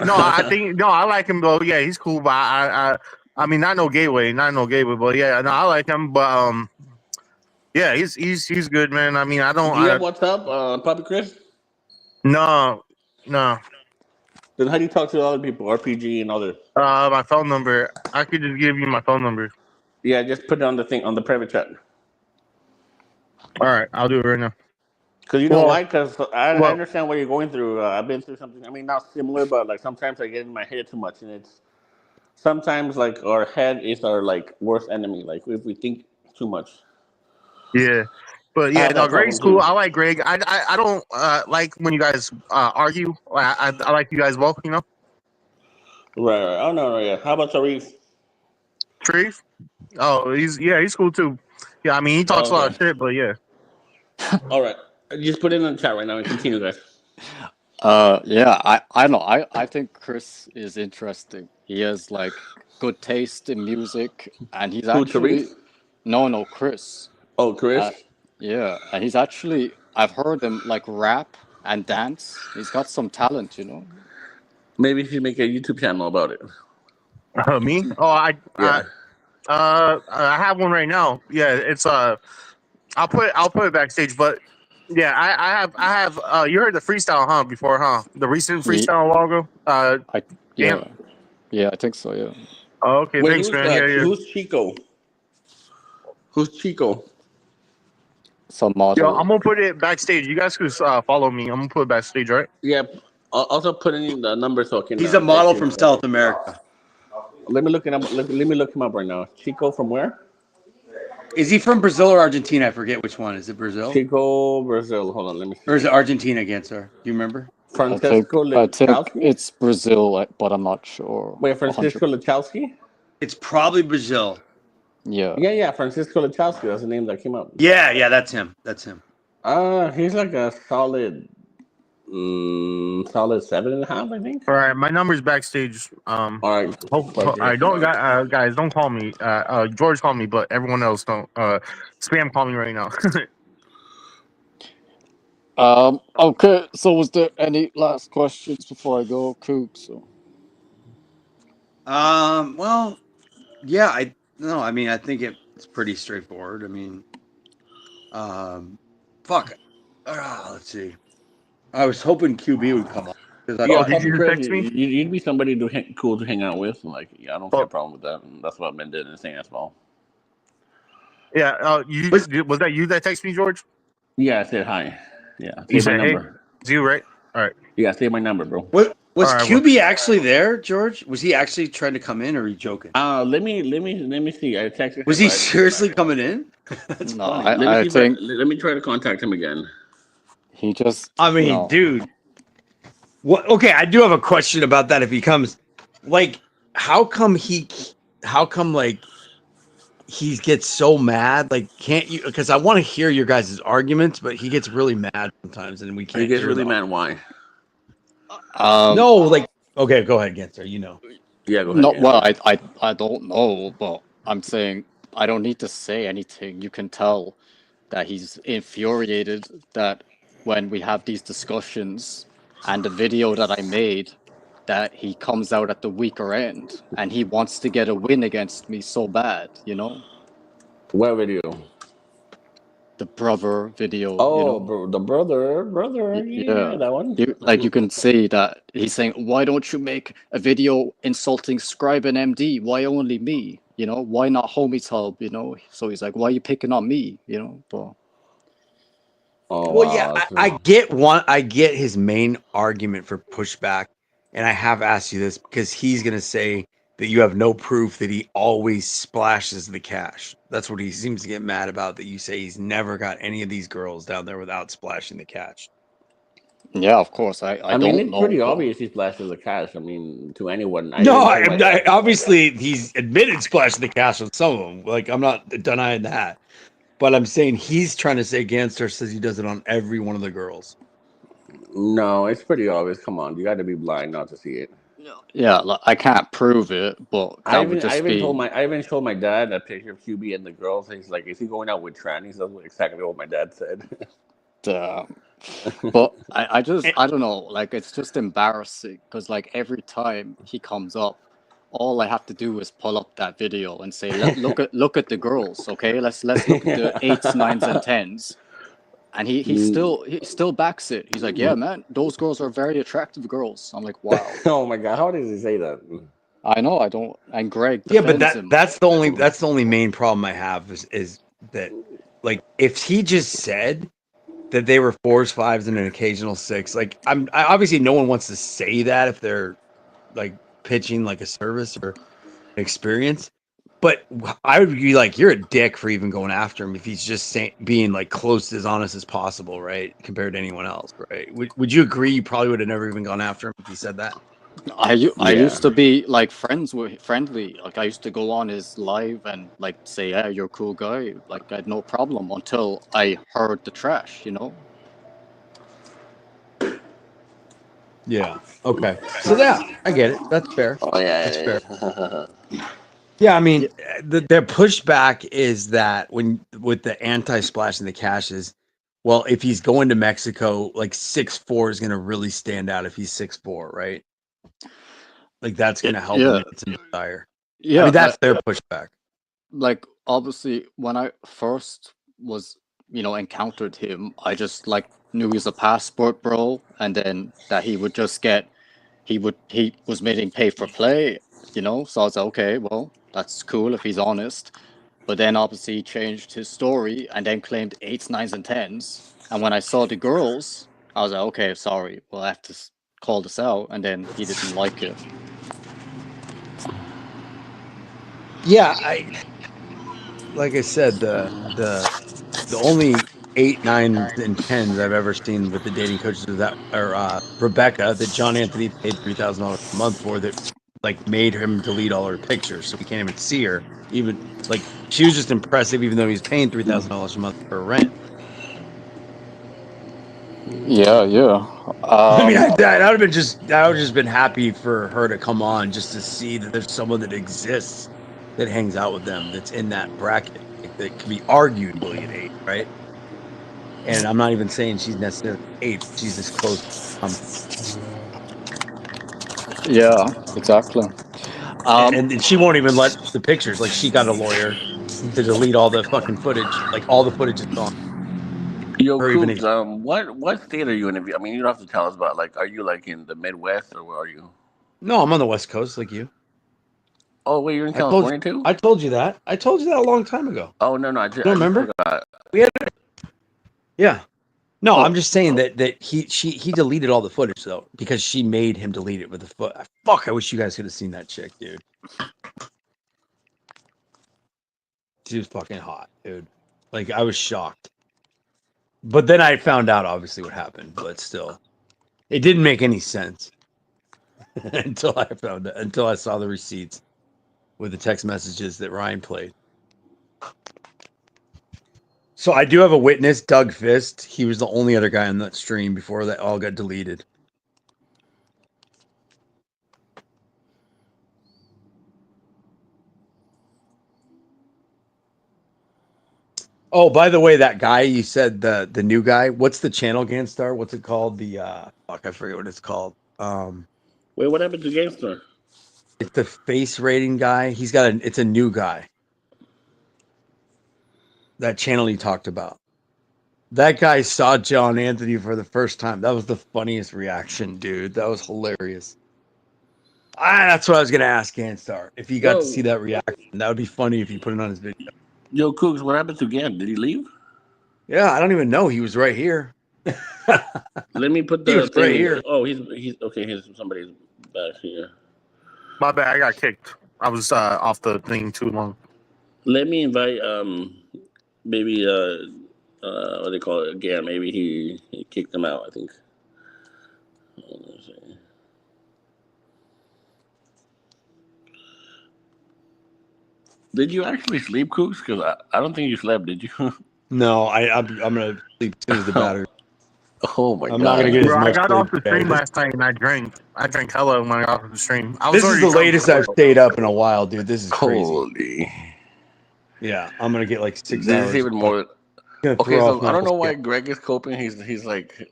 N: No, I think no, I like him though. Yeah, he's cool, but I mean, not no gateway, not no gateway, but yeah, no, I like him, but yeah, he's good, man. I mean, I don't,
A: Do you have WhatsApp, Poppy Chris?
N: no, no.
A: Then how do you talk to other people, RPG and others?
N: My phone number. I could just give you my phone number.
A: Yeah, just put it on the thing on the private chat.
N: All right, I'll do it right now.
A: Cause you know
N: Well,
A: why? Cause I
N: well,
A: understand what you're going through. I've been through something. I mean, not similar, but like sometimes I get in my head too much, and it's sometimes like our head is our like worst enemy. Like if we think too much,
N: yeah, but
A: I
N: yeah,
A: have
N: no,
A: that
N: Greg's
A: problem
N: cool.
A: too.
N: I like Greg. I don't like when you guys argue. I like you guys both. You know,
A: Right, right. Oh no, no, yeah. How about Sharif?
N: Trees. Oh, he's cool too. Yeah, I mean, he talks
A: Oh,
N: a lot of
A: okay.
N: shit, but yeah.
A: All right. Just put it in the chat right now and continue, guys.
D: Yeah, I know. I think Chris is interesting. He has like good taste in music, and he's
A: Who,
D: actually
A: Sharif?
D: no, Chris.
A: Oh,
D: Uh,
A: Chris.
D: yeah, and he's actually I've heard him like rap and dance. He's got some talent, you know.
A: Maybe you should make a YouTube channel about it.
N: Me? Oh,
A: Yeah.
N: I have one right now. Yeah, it's I'll put it backstage, but yeah, I have you heard the freestyle, huh? Before, huh? The recent
D: He,
N: freestyle a while ago.
D: I
N: Gant.
D: yeah, yeah, I think so. Yeah,
N: Oh, okay,
A: Wait,
N: thanks, man. Yeah, yeah.
A: who's Chico? Who's Chico?
D: some
N: Yo,
D: model.
N: I'm gonna put it backstage. You guys could follow me. I'm gonna put it backstage, right?
A: Yeah. I'll also put in the number so I can
F: He's a
A: text
F: model
A: you and
F: from
A: stuff.
F: South America.
A: Let me look it up. Let me look him up right now. Chico from where?
F: Is he from Brazil or Argentina? I forget which one. Is it Brazil
A: Chico, Brazil. Hold on, let me
F: or is
A: see.
F: it Argentina again, sir? Do you remember?
A: Francesco
D: I think
A: Lechowski.
D: it's Brazil, but I'm not sure.
A: Wait,
D: 100.
A: Francisco Lechowski.
F: It's probably Brazil.
D: Yeah,
A: Yeah, yeah, Francisco Lechowski. That's the name that came up.
F: Yeah, that's him. That's him.
A: He's like a solid, solid 7.5, I think.
N: All right, my number's backstage.
A: All right,
N: I don't guys don't call me. George called me, but everyone else don't. Spam call me right now.
D: Okay, so was there any last questions before I go, Coop? So
F: Well, yeah, I no, I mean, I think it's pretty straightforward. I mean, um, fuck. Let's see. I was hoping QB would come up.
A: Yeah,
N: did you
A: Chris,
N: text me?
A: you'd be somebody cool to hang out with. Like, yeah, I don't see a
N: Oh,
A: problem with that. And that's what Ben did in saying as well.
N: yeah. Was that you that texted me, George?
A: Yeah, I said hi. Yeah,
N: You
A: save my
N: said, "Hey,
A: number.
N: it's you, right?" All right.
A: Yeah, save my number, bro.
F: What was
N: All right, well.
F: QB actually there, George? Was he actually trying to come in, or are you joking?
A: Let me see. I texted him.
F: Was he seriously coming in?
D: That's no,
F: funny.
A: Let me
D: I
A: see
D: think
A: let me try to contact him again.
D: he just.
F: I mean, dude. What? Okay, I do have a question about that. If he comes, like, how come like he gets so mad? Like, can't you? Because I want to hear your guys' arguments, but he gets really mad sometimes, and we can't.
A: He gets really mad. Why?
F: No, like, okay, go ahead, Gantzer. You know.
A: Yeah, go ahead.
D: No,
A: Yeah.
D: well, I don't know, but I'm saying I don't need to say anything. You can tell that he's infuriated that when we have these discussions and the video that I made, that he comes out at the weaker end and he wants to get a win against me so bad, you know?
A: What video?
D: The brother video,
A: Oh,
D: you know?
A: the brother. Yeah, that one.
D: You can see that he's saying, why don't you make a video insulting Scribe and MD? Why only me? You know, why not Homie's Hub? You know, so he's like, why are you picking on me? You know, but
A: oh,
F: well, yeah, I get his main argument for pushback, and I have asked you this because he's gonna say that you have no proof that he always splashes the cash. That's what he seems to get mad about. That you say he's never got any of these girls down there without splashing the cash.
D: yeah, of course. I
A: mean,
D: don't
A: it's
D: know.
A: pretty
D: But
A: obvious he splashes the cash. I mean, to anyone.
F: Obviously he's admitted splashing the cash on some of them. Like, I'm not denying that, but I'm saying he's trying to say Gangster says he does it on every one of the girls.
A: No, it's pretty obvious. Come on, you got to be blind not to see it.
D: yeah, like, I can't prove it, but that would just be.
A: I even showed my dad a picture of QB and the girls. He's like, "Is he going out with trannies?" That's exactly what my dad said.
D: But I don't know, like, it's just embarrassing because, like, every time he comes up, all I have to do is pull up that video and say, look at the girls, okay? Let's look at the 8s, 9s, and 10s. And he still backs it. He's like, yeah, man, those girls are very attractive girls. I'm like, wow.
A: Oh my god, how does he say that?
D: I know, I don't. And Greg
F: Yeah, but
D: defends him.
F: that's the only main problem I have is that, like, if he just said that they were 4s, 5s, and an occasional 6, like, obviously no one wants to say that if they're like pitching like a service or an experience. But I would be like, you're a dick for even going after him if he's just being like close to as honest as possible, right? Compared to anyone else, right? Would you agree? You probably would have never even gone after him if he said that.
D: I used to be like friendly. Like, I used to go on his live and like say, yeah, you're a cool guy. Like, I had no problem until I heard the trash, you know?
F: Yeah. Okay. So yeah, I get it. That's fair.
A: Oh yeah,
F: that's fair. Yeah, I mean, their pushback is that when with the anti-splash and the cashes, well, if he's going to Mexico, like 6'4" is going to really stand out if he's 6'4", right? Like, that's going to help him get some desire.
D: Yeah,
F: I mean, that's their pushback.
D: Like, obviously, when I first was, encountered him, I just like knew he's a passport bro, and then that he would just he was making pay for play, So I was like, okay, well, that's cool if he's honest. But then obviously he changed his story and then claimed 8s, 9s, and 10s. And when I saw the girls, I was like, okay, sorry, well, I have to call this out. And then he didn't like it.
F: Yeah, like I said, the only 8, 9s, and 10s I've ever seen with the dating coaches that are Rebecca, that John Anthony paid $3,000 a month for, that like made him delete all her pictures, so we can't even see her. Even like, she was just impressive, even though he's paying $3,000 a month for rent.
D: Yeah.
F: I mean, I would have just been happy for her to come on just to see that there's someone that exists that hangs out with them that's in that bracket, like, that can be arguably an 8, right? And I'm not even saying she's necessarily 8. She's this close.
D: Yeah, exactly.
F: And she won't even let the pictures. Like, she got a lawyer to delete all the fucking footage. Like, all the footage is gone.
A: Yo,
F: or even
A: Cougs, what state are you in? I mean, you don't have to tell us about like, are you like in the Midwest or where are you?
F: no, I'm on the West Coast like you.
A: Oh, wait, you're in
F: I told you.
A: California too?
F: I told you that. I told you that a long time ago.
A: Oh no,
F: You don't
A: I just
F: remember?
A: forgot.
F: We had. Yeah. No,
A: Oh,
F: I'm just saying that he deleted all the footage though because she made him delete it with the foot. Fuck! I wish you guys could have seen that chick, dude. She was fucking hot, dude. Like I was shocked. But then I found out obviously what happened, but still, it didn't make any sense until I saw the receipts with the text messages that Ryan played. So I do have a witness, Doug Fist. He was the only other guy on that stream before that all got deleted. Oh, by the way, that guy you said the new guy. What's the channel, Ganstar? What's it called? The fuck, I forget what it's called.
A: wait, what happened to Gangster?
F: It's the face rating guy. It's a new guy. That channel you talked about. That guy saw John Anthony for the first time. That was the funniest reaction, dude. That was hilarious. That's what I was gonna ask Ganstar. If he got to see that reaction, that would be funny if he put it on his video.
A: Yo, Cougs, what happened to Gant? Did he leave?
F: Yeah, I don't even know. He was right here.
A: Let me put
F: He
A: the
F: was
A: thing.
F: right here.
A: Oh, he's okay. Somebody's back here.
N: My bad. I got kicked. I was off the thing too long.
A: Let me invite maybe what do they call it? Gant. Maybe he kicked him out. I think. Let's see. Did you actually sleep, Cougs? Because I don't think you slept. Did you?
F: No, I'm gonna sleep as soon as the battery.
A: Oh my
F: I'm
A: god!
F: not gonna get as
N: Bro, I
F: much
N: got
F: sleep
N: off the
F: today.
N: stream last night and I drank. I drank hella when I got off the stream. I was
F: This is
N: already
F: the
N: drunk
F: latest
N: before.
F: I've stayed up in a while, dude. This is crazy.
A: Holy.
F: Yeah, I'm gonna get like 6
A: This
F: hours.
A: is even more.
F: Gonna
A: Okay,
F: throw off
A: so I
F: my
A: don't know
F: whole
A: why
F: schedule.
A: Greg is coping. He's like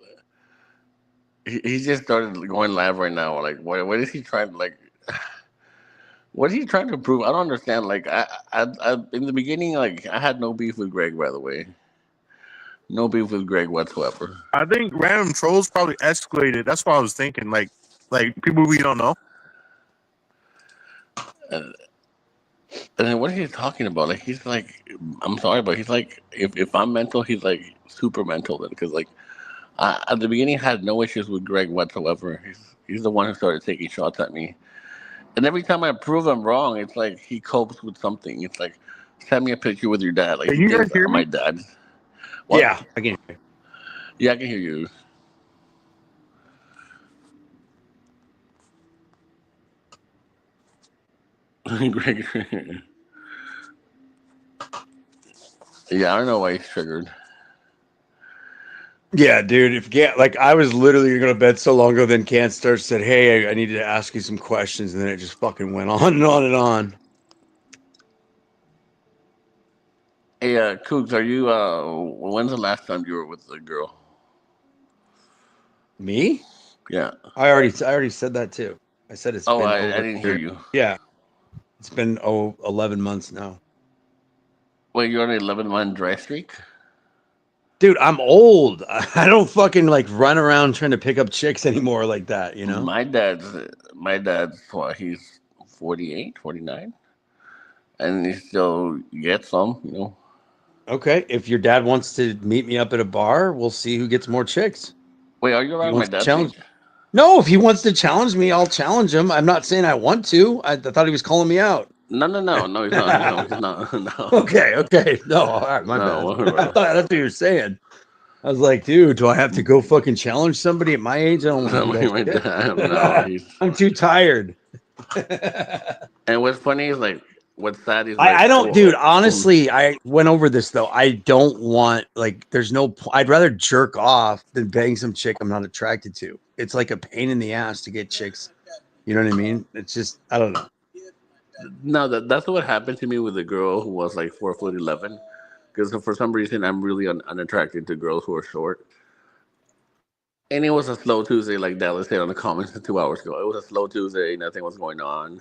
A: he just started going live right now. Like, what is he trying to like? What is he trying to prove? I don't understand. Like, I in the beginning, like I had no beef with Greg. By the way, no beef with Greg whatsoever.
N: I think random trolls probably escalated. That's what I was thinking. Like people we don't know.
A: And, and then what is he talking about? Like, he's like, I'm sorry, but he's like, if I'm mental, he's like super mental. Then, because like at the beginning, I had no issues with Greg whatsoever. He's the one who started taking shots at me. And every time I prove him wrong, it's like he copes with something. It's like, send me a picture with your dad. Like
N: Can
A: he
N: you guys
A: thinks
N: hear
A: my
N: me?
A: dad. What?
F: Yeah, I can hear you.
A: Yeah, I can hear you. Greg. Yeah, I don't know why he's triggered.
F: Yeah, dude. Like I was literally gonna go to bed so long ago, then Ganstar said, "Hey, I need to ask you some questions," and then it just fucking went on and on and on.
A: Hey, Cougs, are you? When's the last time you were with a girl?
F: Me?
A: Yeah.
F: I already said that too. I said it's
A: Oh,
F: been
A: I
F: over.
A: didn't hear you.
F: Yeah, it's been 11 months now.
A: Wait, you're on an 11-month dry streak?
F: Dude, I'm old. I don't fucking like run around trying to pick up chicks anymore like that, you know?
A: My dad's what? He's 48, 49, and he still gets some. You know.
F: Okay, if your dad wants to meet me up at a bar, we'll see who gets more chicks.
A: Wait, are you
F: If he
A: around my
F: wants to
A: dad's
F: challenge.
A: age?
F: No, if he wants to challenge me, I'll challenge him. I'm not saying I want to. I thought he was calling me out.
A: No, he's not. No, he's not. No.
F: Okay. No, all right, my
A: No,
F: bad. I thought that's what you were saying. I was like, dude, do I have to go fucking challenge somebody at my age? I don't want to do
A: my
F: that
A: dad. No,
F: shit.
A: he's.
F: I'm too tired.
A: And what's funny is like, what's sad is like,
F: I don't, dude. Honestly, I went over this though. I don't want like. There's no. I'd rather jerk off than bang some chick I'm not attracted to. It's like a pain in the ass to get chicks. You know what I mean? It's just I don't know.
A: no, that's what happened to me with a girl who was like 4'11", because for some reason I'm really unattracted to girls who are short. And it was a slow Tuesday, like Dallas said on the comments 2 hours ago. It was a slow Tuesday. Nothing was going on.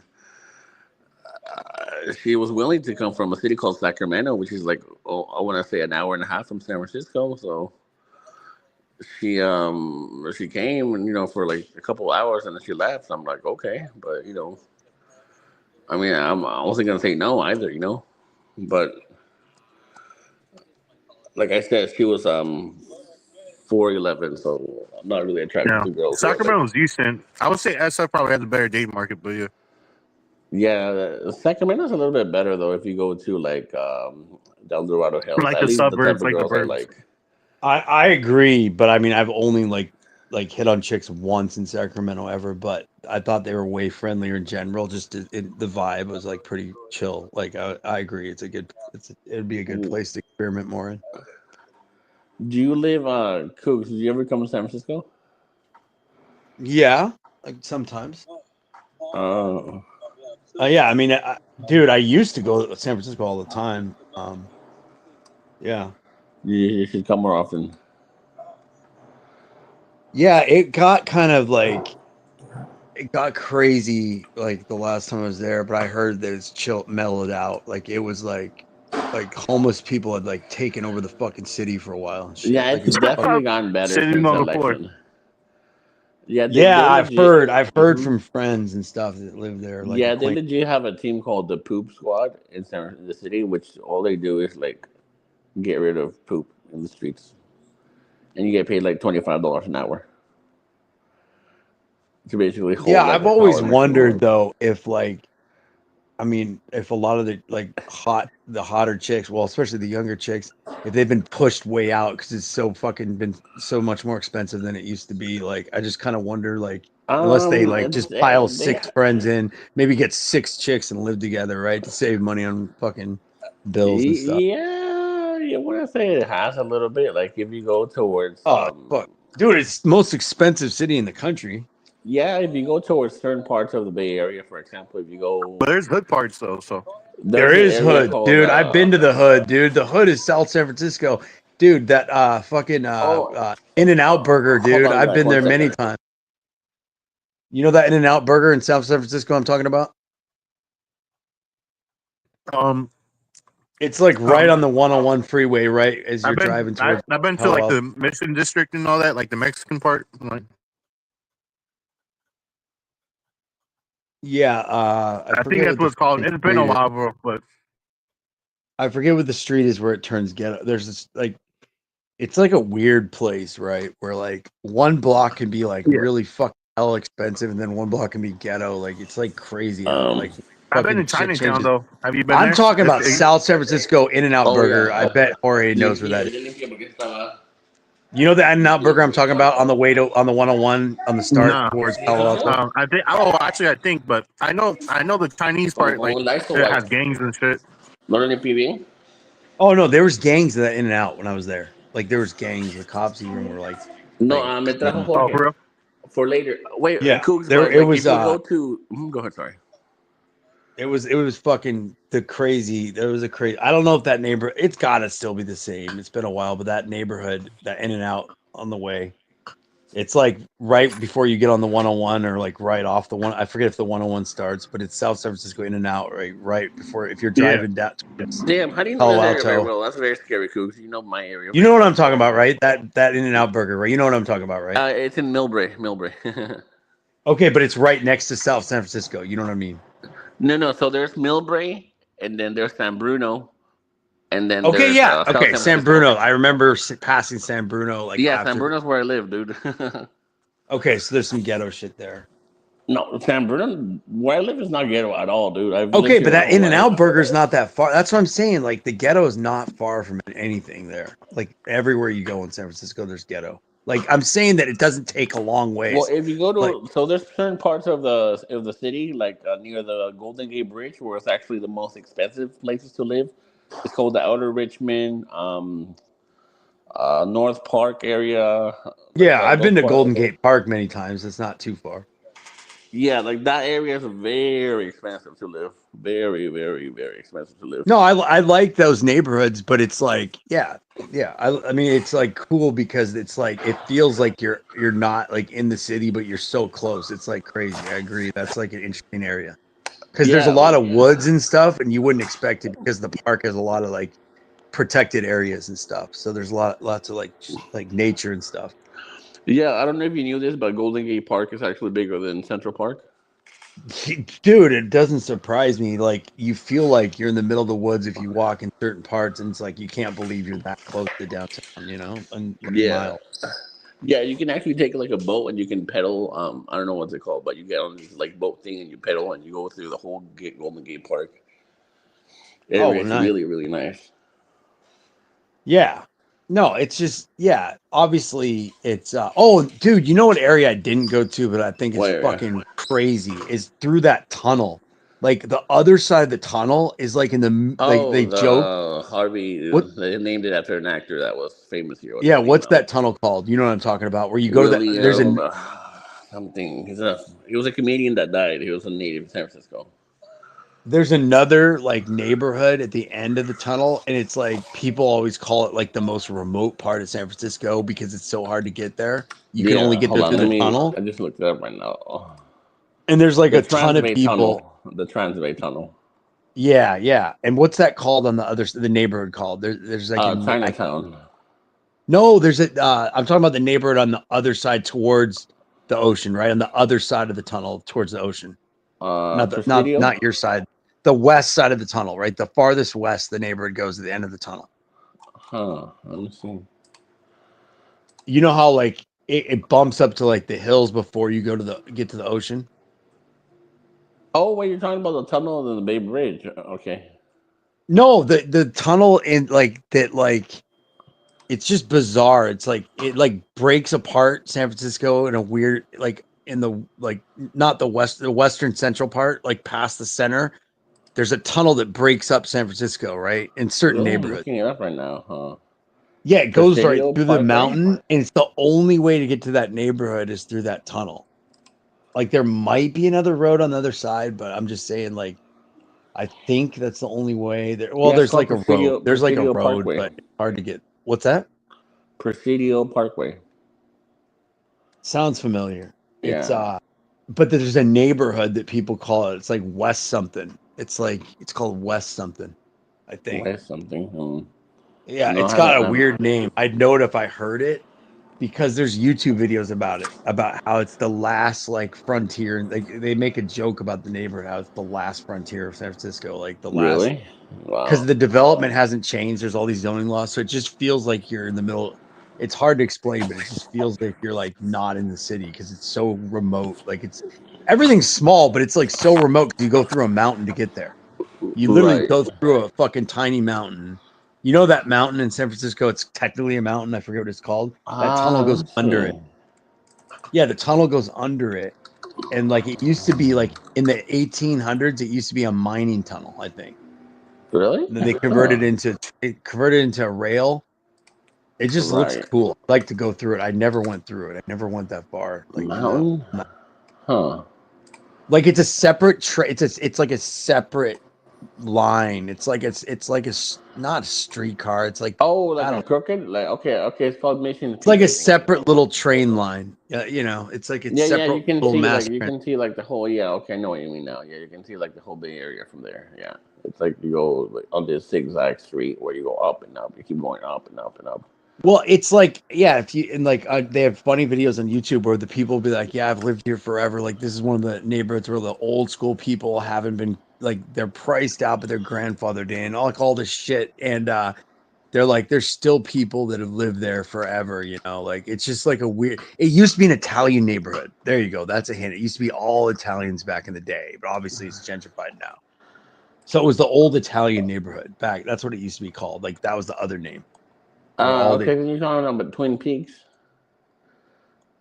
A: She was willing to come from a city called Sacramento, which is like, oh, I want to say an hour and a half from San Francisco. So she came and for like a couple hours and then she left. I'm like, okay, but I mean, I wasn't gonna say no either. But like I said, she was 4'11", so I'm not really attracted
N: Yeah,
A: to girls who are like.
N: Sacramento's decent. I would say SF probably has a better date market, but yeah.
A: Yeah, Sacramento's a little bit better though if you go to like Del Dorado Hills.
N: Like
A: At
N: the
A: least the type
N: suburbs,
A: of
N: like the
A: girls I
N: burbs.
A: like.
F: I agree, but I mean, I've only like hit on chicks once in Sacramento ever, but I thought they were way friendlier in general. Just the vibe was like pretty chill. Like I agree, it'd be a good place to experiment more in.
A: Do you live Cooks? Did you ever come to San Francisco?
F: Yeah, like sometimes.
A: Uh,
F: Yeah, I mean, dude, I used to go to San Francisco all the time. Yeah.
A: you should come more often.
F: Yeah, it got kind of like it got crazy like the last time I was there, but I heard that it's mellowed out. Like it was like homeless people had like taken over the fucking city for a while and shit.
A: Yeah,
F: Like
A: it's
F: it was
A: definitely gotten better
N: Sitting
A: since the
N: on the floor.
A: election. Yeah,
F: yeah,
A: they legit.
F: I've heard
A: Hmm.
F: from friends and stuff that live there, like
A: Yeah, they
F: acquaintances.
A: legit have a team called the Poop Squad in the city, which all they do is like get rid of poop in the streets, and you get paid like $25 an hour to basically
F: Yeah,
A: hold like
F: I've
A: a
F: always
A: power machine.
F: wondered though if like I mean, if a lot of the like the hotter chicks, well, especially the younger chicks, if they've been pushed way out because it's so fucking been so much more expensive than it used to be. Like, I just kind of wonder, like, unless they like
A: It's
F: just pile
A: they
F: six friends in, maybe get six chicks and live together, right, to save money on fucking bills and stuff.
A: yeah, you want to say it has a little bit. Like if you go towards
F: Oh fuck, dude, it's the most expensive city in the country.
A: yeah, if you go towards certain parts of the Bay Area, for example, if you
N: But
A: go,
N: there's hood parts though, so
F: There
A: there's an
F: is
A: area
F: hood,
A: called
F: dude. I've been to the hood, dude. The hood is South San Francisco, dude. That fucking
A: oh,
F: In and Out Burger,
A: hold
F: dude.
A: on,
F: I've
A: Zach,
F: been
A: one
F: there many
A: second.
F: times. You know that In and Out Burger in South San Francisco I'm talking about?
N: um
F: It's like right
N: um
F: on the 101 freeway, right as you're driving towards
N: I've been to
F: Palo
N: like
F: Alto.
N: the Mission District and all that, like the Mexican part. Like,
F: Yeah, I
N: I think
F: forget
N: that's
F: what
N: what
F: the
N: it's called.
F: fucking
N: It's been a
F: street is.
N: while, bro, but
F: I forget what the street is where it turns ghetto. There's this like it's like a weird place, right? Where like one block can be like
N: yeah.
F: really fucking hell expensive, and then one block can be ghetto. Like it's like crazy how
A: Um,
F: like
N: I've been
F: fucking
N: in
F: shit
N: Chinatown
F: changes.
N: though. Have you been
F: I'm
N: there?
F: talking
N: It's,
F: about South San Francisco In and Out
A: oh
F: Burger. I
A: yeah,
F: bet Jorge knows where that is. You know the In and Out Burger I'm talking about on the way to on the 101 on the start
N: nah.
F: towards Palo Alto.
N: I think. Oh, actually, I think, but I know the Chinese part. Like,
A: con lights o
N: it
A: white.
N: has gangs and shit.
A: ¿No lo limpié bien?
F: Oh no, there was gangs of that In and Out when I was there. Like there was gangs. The cops even were
A: No,
F: like
A: me trajo
N: Oh,
A: Jorge
N: for real?
A: for later. Wait,
F: yeah.
A: Cooks,
F: There
A: but
F: it
A: like
F: was
A: if you go to, go ahead, sorry.
F: it was fucking the crazy. There was a crazy. I don't know if that neighbor. It's gotta still be the same. It's been a while, but that neighborhood, that In and Out on the way, it's like right before you get on the 101 or like right off the one. I forget if the 101 starts, but it's South San Francisco In and Out right before if you're
N: Yeah.
F: driving down towards
A: Damn, how do you know
F: Palo
A: this area very
F: Alto.
A: well? That's very scary, Cooks. You know my area
F: You
A: very
F: know what
A: well.
F: I'm talking about, right? That In and Out burger, right? You know what I'm talking about, right?
A: It's in Millbrae, Millbrae.
F: Okay, but it's right next to South San Francisco. You know what I mean?
A: No. So there's Millbrae, and then there's San Bruno, and then
F: Okay,
A: there's
F: yeah.
A: South
F: Okay,
A: San
F: San
A: Francisco.
F: Bruno. I remember passing San Bruno like
A: Yeah, San
F: after.
A: Bruno's where I live, dude.
F: Okay, so there's some ghetto shit there.
A: No, San Bruno, where I live is not ghetto at all, dude. I've lived
F: Okay,
A: here
F: but
A: my
F: that
A: whole
F: In and
A: life.
F: Out burger is not that far. That's what I'm saying. Like the ghetto is not far from anything there. Like everywhere you go in San Francisco, there's ghetto. Like I'm saying that it doesn't take a long
A: Well,
F: ways.
A: if you go
F: Like
A: to, so there's certain parts of the city, like near the Golden Gate Bridge, where it's actually the most expensive places to live. It's called the Outer Richmond, North Park area, like
F: yeah, I've
A: those
F: been to
A: parts.
F: Golden Gate Park many times. It's not too far.
A: Yeah, like that area is very expensive to live. Very, very, very expensive to live.
F: No, I like those neighborhoods, but it's like, yeah, yeah. I mean, it's like cool because it's like it feels like you're not like in the city, but you're so close. It's like crazy. I agree. That's like an interesting area because there's a
A: Yeah,
F: lot of woods and stuff, and you wouldn't expect it because the park has a lot of like protected areas and stuff. So there's lots of like nature and stuff.
A: Yeah, I don't know if you knew this, but Golden Gate Park is actually bigger than Central Park.
F: Dude, it doesn't surprise me. Like you feel like you're in the middle of the woods if you walk in certain parts, and it's like you can't believe you're that close to downtown, you know, and like
A: Yeah.
F: miles.
A: Yeah, you can actually take like a boat and you can pedal. I don't know what's it called, but you get on this like boat thing and you pedal and you go through the whole Golden Gate Park area.
F: Oh,
A: It's
F: nice.
A: really really nice.
F: Yeah. No, it's just obviously it's oh dude, you know what area I didn't go to, but I think is
A: What area?
F: fucking crazy is through that tunnel. Like the other side of the tunnel is like in the like
A: Oh,
F: they joke.
A: the Harvey.
F: What
A: They named it after an actor that was famous here. What's
F: yeah,
A: his name
F: what's
A: now?
F: that tunnel called? You know what I'm talking about? Where you go to the there's a
A: William something. He was a comedian that died. He was a native in San Francisco.
F: there's another like neighborhood at the end of the tunnel, and it's like people always call it like the most remote part of San Francisco because it's so hard to get there. You can only
A: Yeah,
F: get
A: hold
F: there
A: on.
F: through
A: Let
F: the
A: me.
F: tunnel,
A: I just looked it up right now.
F: and there's like
A: The
F: a ton of
A: Transbay
F: people.
A: Tunnel. The Transbay Tunnel.
F: Yeah, yeah. And what's that called on the other the neighborhood called? There's like
A: Chinatown.
F: no, there's a I'm talking about the neighborhood on the other side towards the ocean, right? On the other side of the tunnel towards the ocean. Not the
A: Presidio.
F: not your side. The west side of the tunnel, right? The farthest west the neighborhood goes at the end of the tunnel.
A: Huh. Let me see.
F: You know how like it bumps up to like the hills before you go to get to the ocean?
A: Oh, wait, you're talking about the tunnel and the Bay Bridge. Okay.
F: No, the tunnel in like that like it's just bizarre. It's like it like breaks apart San Francisco in a weird like in the like not the western central part, like past the center. There's a tunnel that breaks up San Francisco, right? In certain
A: Really? I'm
F: neighborhoods.
A: looking it up right now, huh?
F: Yeah, it goes right
A: Presidio
F: through the
A: Parkway?
F: mountain, and it's the only way to get to that neighborhood is through that tunnel. Like there might be another road on the other side, but I'm just saying like I think that's the only way there. Well,
A: Yeah, it's
F: there's
A: called
F: like a road. There's like a
A: Presidio
F: road,
A: Parkway.
F: but it's hard to get. What's that?
A: Presidio Parkway.
F: Sounds familiar. It's
A: Yeah.
F: but there's a neighborhood that people call it. It's like West something. It's like it's called West something, I think.
A: West something.
F: Yeah,
A: No,
F: it's
A: I
F: got a
A: haven't.
F: weird name. I'd know it if I heard it because there's YouTube videos about it, about how it's the last like frontier. And they make a joke about the neighborhood, how it's the last frontier of San Francisco, like the last
A: Really?
F: because
A: Wow.
F: the development hasn't changed. There's all these zoning laws, so it just feels like you're in the middle. It's hard to explain, but it just feels like you're like not in the city because it's so remote. Like it's everything's small, but it's like so remote because you go through a mountain to get there. You literally
A: Right.
F: go through a fucking tiny mountain. You know that mountain in San Francisco? It's technically a mountain. I forget what it's called. That tunnel
A: Let
F: goes
A: me
F: under it.
A: see.
F: Yeah, the tunnel goes under it. And like it used to be like in the 1800s, it used to be a mining tunnel, I think.
A: Really?
F: And then they
A: Huh.
F: converted into a rail. It just looks
A: Right.
F: cool. I'd like to go through it. I never went through it. I never went that far. Like through that.
A: Mountain? Huh.
F: Like it's a separate it's like a separate line. It's like not a streetcar. It's like
A: Oh,
F: I
A: like a
F: don't.
A: crooked? Like okay, it's called Mission
F: It's like
A: Peak,
F: a
A: I think.
F: separate little train line. Yeah, you know, it's like it's
A: Yeah,
F: separate
A: you can
F: little
A: see
F: mass
A: like you
F: transit.
A: can see like the whole. Yeah, okay, I know what you mean now. Yeah, you can see like the whole Bay Area from there. Yeah, it's like you go like, on this zigzag street where you go up and up. You keep going up and up and up.
F: Well, it's like yeah, if you and like they have funny videos on YouTube where the people will be like, "Yeah, I've lived here forever. Like this is one of the neighborhoods where the old school people haven't been like they're priced out, but they're grandfathered in, all this shit." And they're like, there's still people that have lived there forever, you know. Like it's just like a weird. It used to be an Italian neighborhood. There you go. That's a hint. It used to be all Italians back in the day, but obviously it's gentrified now. So it was the old Italian neighborhood back. That's what it used to be called. Like that was the other name. Where all the
A: Okay, then you're talking about Twin Peaks.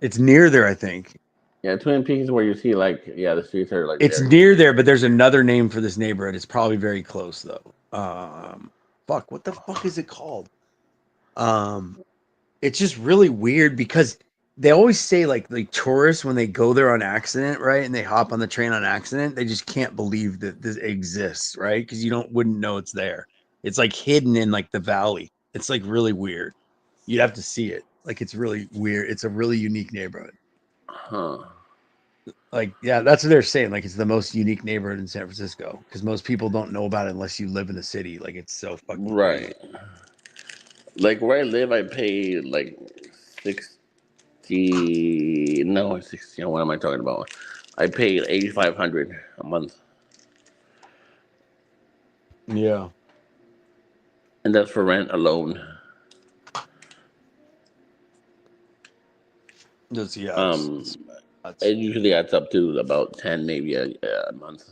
F: it's near there, I think.
A: Yeah, Twin Peaks is where you see like the streets are like
F: It's
A: very.
F: near there, but there's another name for this neighborhood. It's probably very close though. Fuck, what the fuck is it called? Um, it's just really weird because they always say like tourists when they go there on accident, right? And they hop on the train on accident, they just can't believe that this exists, right? Because you wouldn't know it's there. It's like hidden in like the valley. It's like really weird. You'd have to see it. Like it's really weird. It's a really unique neighborhood.
A: Huh.
F: Like, yeah, that's what they're saying. Like it's the most unique neighborhood in San Francisco because most people don't know about it unless you live in the city. Like it's so fucking crazy.
A: Right. Like where I live, I pay like 60. No, 60. What am I talking about? I pay 8,500 a month,
F: Yeah.
A: and that's for rent alone.
F: That's
A: Um,
F: that's
A: it usually adds up to about 10, maybe a month.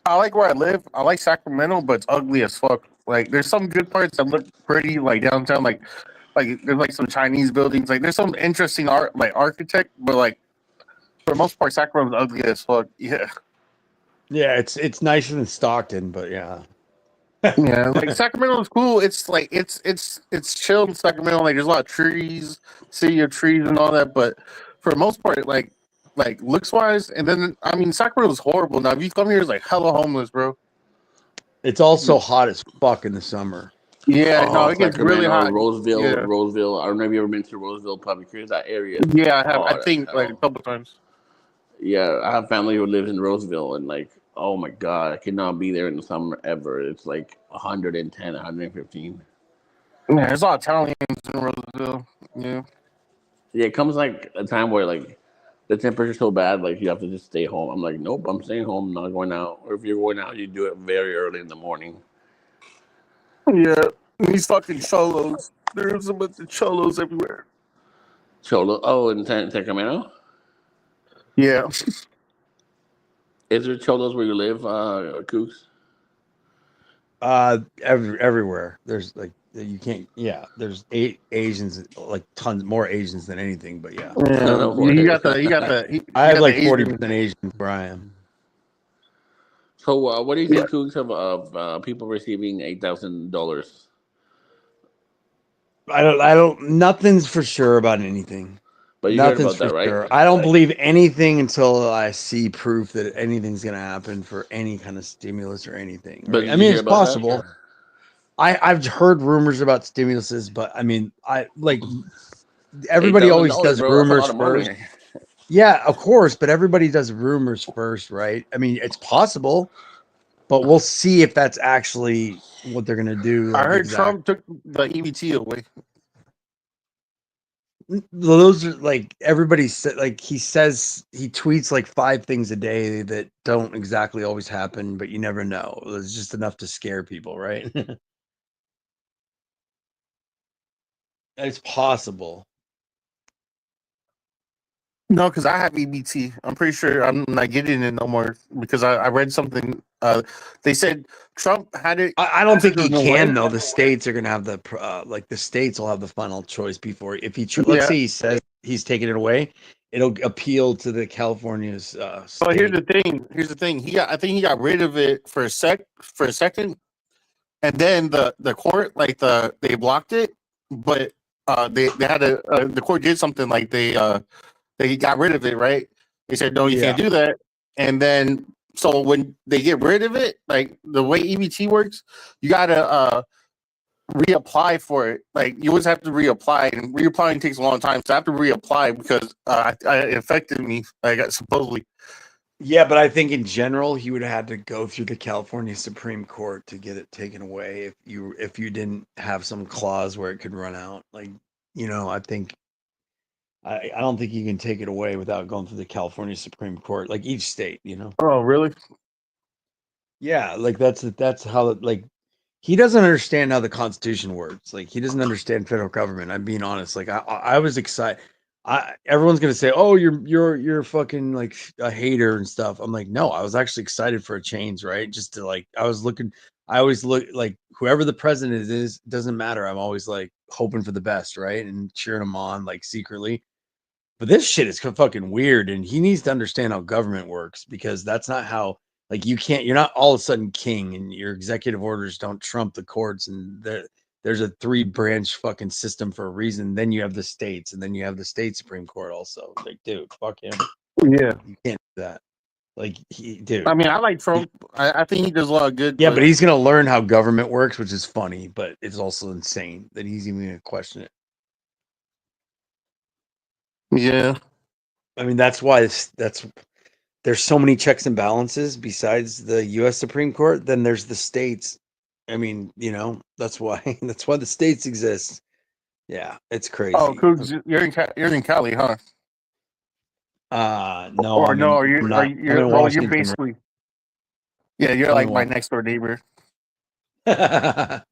N: I like where I live. I like Sacramento, but it's ugly as fuck. Like, there's some good parts that look pretty, like downtown. Like there's like some Chinese buildings. Like, there's some interesting art, like architect. But like for the most part, Sacramento's ugly as fuck. Yeah,
F: yeah. It's nicer than Stockton, but yeah.
N: yeah. Like Sacramento's cool. It's like it's chill in Sacramento. Like, there's a lot of trees, city of trees and all that. But for the most part, like looks wise, and then I mean Sacramento's horrible. Now if you come here, it's like hella homeless, bro.
F: It's also hot as fuck in the summer.
N: Yeah, no,
A: Oh,
N: it gets really
A: Sacramento,
N: hot.
A: Roseville,
N: Yeah.
A: Roseville. I don't know if you ever been to Roseville Public Creek. That area is
N: Yeah, I have. I
A: hot as
N: think like a
A: hell.
N: couple times.
A: Yeah, I have family who lives in Roseville, and like, oh my god, I cannot be there in the summer ever. It's like 110, 115.
N: Yeah, there's a lot of Italians in Roseville. Yeah.
A: Yeah, it comes like a time where like the temperature's so bad, like you have to just stay home. I'm like, nope, I'm staying home, not going out. Or if you're going out, you do it very early in the morning.
N: Yeah. These fucking cholos. There's a bunch of cholos everywhere.
A: Cholo, oh, in Sacramento,
N: Yeah.
A: is there cholos where you live, Kooks?
F: Everywhere. There's like you can't. Yeah, there's eight Asians, like tons more Asians than anything. But yeah,
N: Yeah.
A: No
N: You
A: way.
N: got the you got the
F: I
N: you
F: have
N: got the
F: like
N: Asian.
F: 40% Asian where I am.
A: So, what do you
N: Yeah.
A: think, Kooks, of people receiving $8,000?
F: I don't. Nothing's for sure about anything.
A: But you heard
F: Nothing's
A: about
F: for
A: that, right?
F: sure. I don't believe anything until I see proof that anything's gonna happen for any kind of stimulus or anything.
A: But
F: Right?
A: did
F: I
A: you
F: mean,
A: hear
F: it's
A: about that?
F: possible. I've heard rumors about stimuluses, but I mean, I like
A: Eight
F: everybody
A: thousand
F: always
A: dollars,
F: does
A: bro. That's a
F: rumors
A: lot of
F: first.
A: money.
F: Yeah, of course, but everybody does rumors first, right? I mean, it's possible, but we'll see if that's actually what they're gonna do.
N: I
F: Like
N: heard
F: exact.
N: Trump took the EBT away.
F: Those are like everybody said. Like he says, he tweets like 5 things a day that don't exactly always happen, but you never know. It's just enough to scare people, right? It's possible.
N: No, because I have EBT. I'm pretty sure I'm not getting it no more because I read something. They said Trump had it
F: I don't think he
N: taken away.
F: can though. The states are gonna have the like the states will have the final choice before if he let's
N: Yeah.
F: say he says he's taking it away, it'll appeal to the California's
N: But here's
F: state.
N: the thing. Here's the thing. I think he got rid of it for a second, and then the court they blocked it, but they had a the court did something like they got rid of it, right? They said no, you
F: Yeah.
N: can't do that, and then so when they get rid of it, like the way EBT works, you gotta reapply for it. Like you always have to reapply, and reapplying takes a long time. So I have to reapply because it affected me. Like supposedly.
F: Yeah, but I think in general he would have had to go through the California Supreme Court to get it taken away if you didn't have some clause where it could run out. Like, I think I don't think you can take it away without going through the California Supreme Court, like each state.
N: Oh, really?
F: Yeah, like that's how like he doesn't understand how the Constitution works. Like he doesn't understand federal government. I'm being honest. Like I was excited. Everyone's gonna say, "Oh, you're fucking like a hater and stuff." I'm like, no, I was actually excited for a change, right? Just to like, I was looking. I always look like whoever the president is doesn't matter. I'm always like hoping for the best, right, and cheering him on like secretly. But this shit is fucking weird, and he needs to understand how government works because that's not how. Like you're not all of a sudden king, and your executive orders don't trump the courts, and there's a 3 branch fucking system for a reason. Then you have the states, and then you have the state Supreme Court also. Like, dude, fuck him.
N: Yeah.
F: You can't do that. Like,
N: I
F: dude.
N: mean, I like Trump. I think he does a lot of good.
F: Yeah, but he's gonna learn how government works, which is funny, but it's also insane that he's even gonna question it.
N: Yeah.
F: I mean, that's why there's so many checks and balances besides the U.S. Supreme Court. Then there's the states
K: I mean, that's why the states exist. Yeah, it's crazy.
N: Oh, Cougs, you're in Cali, huh?
K: No,
N: Or
K: I'm
N: no?
K: in.
N: Are you?
K: I'm
N: Are
K: not.
N: you?
K: I'm in
N: Well, you're
K: Washington.
N: basically. Yeah, you're
K: I'm
N: like
K: in
N: my next door neighbor.
K: Washington.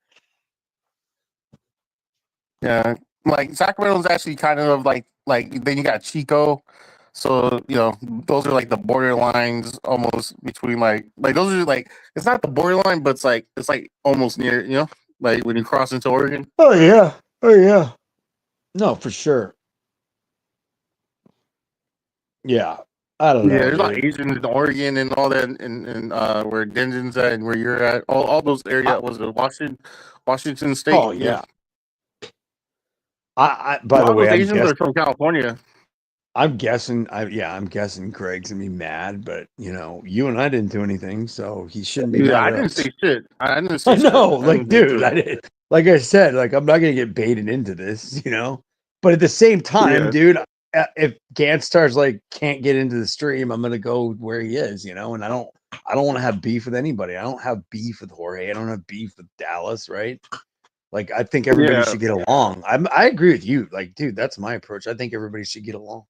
N: Yeah, like Sacramento's actually kind of like then you got Chico, so those are like the borderlines almost between like those are like it's not the borderline, but it's like almost near like when you cross into Oregon.
K: Oh yeah. Oh yeah. No, for sure. Yeah. I don't
N: Yeah,
K: know,
N: there's a lot of
K: dude.
N: Asians in Oregon and all that, and where Denton's at and where you're at, all those areas was it Washington State.
K: Oh
N: Yeah,
K: yeah. I
N: a
K: by
N: lot
K: the
N: of
K: way,
N: those
K: I'm
N: Asians
K: guessing.
N: are from California.
K: I'm guessing. I'm guessing Greg's gonna be mad, but you and I didn't do anything, so he shouldn't be
N: Yeah,
K: mad
N: I
K: at
N: didn't
K: us.
N: say shit. I didn't
K: I
N: say shit.
K: know,
N: I
K: like,
N: didn't say
K: dude,
N: shit.
K: I did. Like I said, like I'm not gonna get baited into this, But at the same time,
N: Yeah,
K: dude, if Gant stars like can't get into the stream, I'm gonna go where he is, And I don't want to have beef with anybody. I don't have beef with Jorge. I don't have beef with Dallas, right? Like I think everybody
N: yeah,
K: should get along. I agree with you. Like, dude, that's my approach. I think everybody should get along.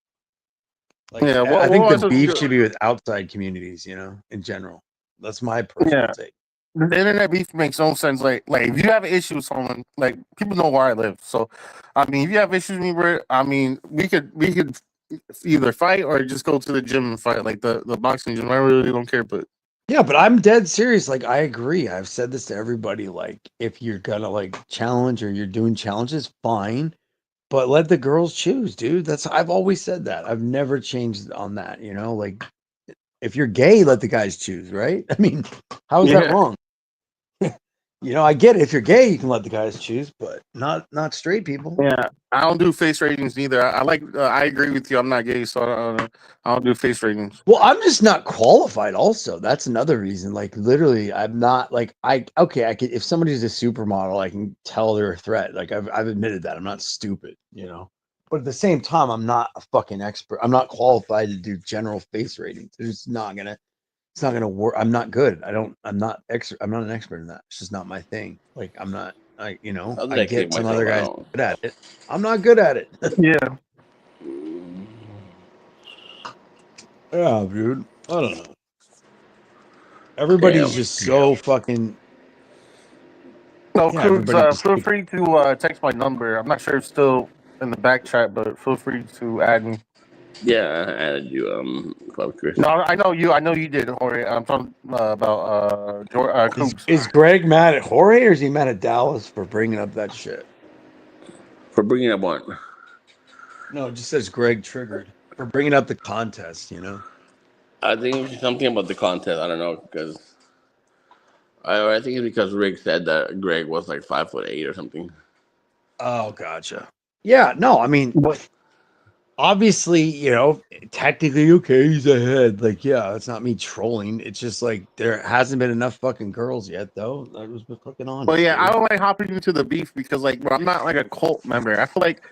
K: Like
N: yeah.
K: I
N: What
K: think the
N: was
K: beef
N: it?
K: should be with outside communities, in general. That's my personal
N: Yeah,
K: take.
N: the internet beef makes no sense. Like if you have an issue with someone, like people know where I live. So, I mean, if you have issues with me, bro, I mean, we could either fight or just go to the gym and fight, like the boxing gym. I really don't care, but
K: Yeah, but I'm dead serious. Like, I agree. I've said this to everybody. Like, if you're gonna like challenge or you're doing challenges, fine. But let the girls choose, dude. I've always said that. I've never changed on that, Like, if you're gay, let the guys choose, right? I mean, how is that
N: yeah,
K: wrong? I get it. If you're gay, you can let the guys choose, but not straight people.
N: yeah. I don't do face ratings neither. I like. I agree with you. I'm not gay, so I don't do face ratings.
K: Well, I'm just not qualified also. That's another reason. Like literally, I'm not like I could if somebody's a supermodel, I can tell they're a threat. Like I've admitted that. I'm not stupid. But at the same time, I'm not a fucking expert. I'm not qualified to do general face ratings. It's not gonna work. I'm not good. I'm not an expert in that. It's just not my thing. Like I'm not
A: How did
K: I
A: I kick
K: get some
A: myself
K: other guys
A: out?
K: good at it. I'm not good at it.
N: Yeah,
K: Yeah, dude. I don't know. Everybody's
A: Damn.
K: just so fucking
N: so
K: yeah,
N: Coogs,
K: everybody just
N: feel free to text my number. I'm not sure if it's still in the back chat, but feel free to add me.
A: Yeah, I added you, Club Chris.
N: No, I know you. I know you did, Jorge. I'm talking about Coogs.
K: is Greg mad at Jorge or is he mad at Dallas for bringing up that shit?
A: For bringing up one.
K: No, it just says Greg triggered for bringing up the contest.
A: I think it's something about the content. I don't know because I think it's because Rick said that Greg was like 5'8" or something.
K: Oh, gotcha. Yeah, no, I mean,
N: But
K: obviously, technically, okay, he's ahead. Like, yeah, it's not me trolling. It's just like there hasn't been enough fucking girls yet, though. That was fucking
N: But
K: honest,
N: yeah, I
K: dude.
N: don't like hopping into the beef because like bro, I'm not like a cult member. I feel like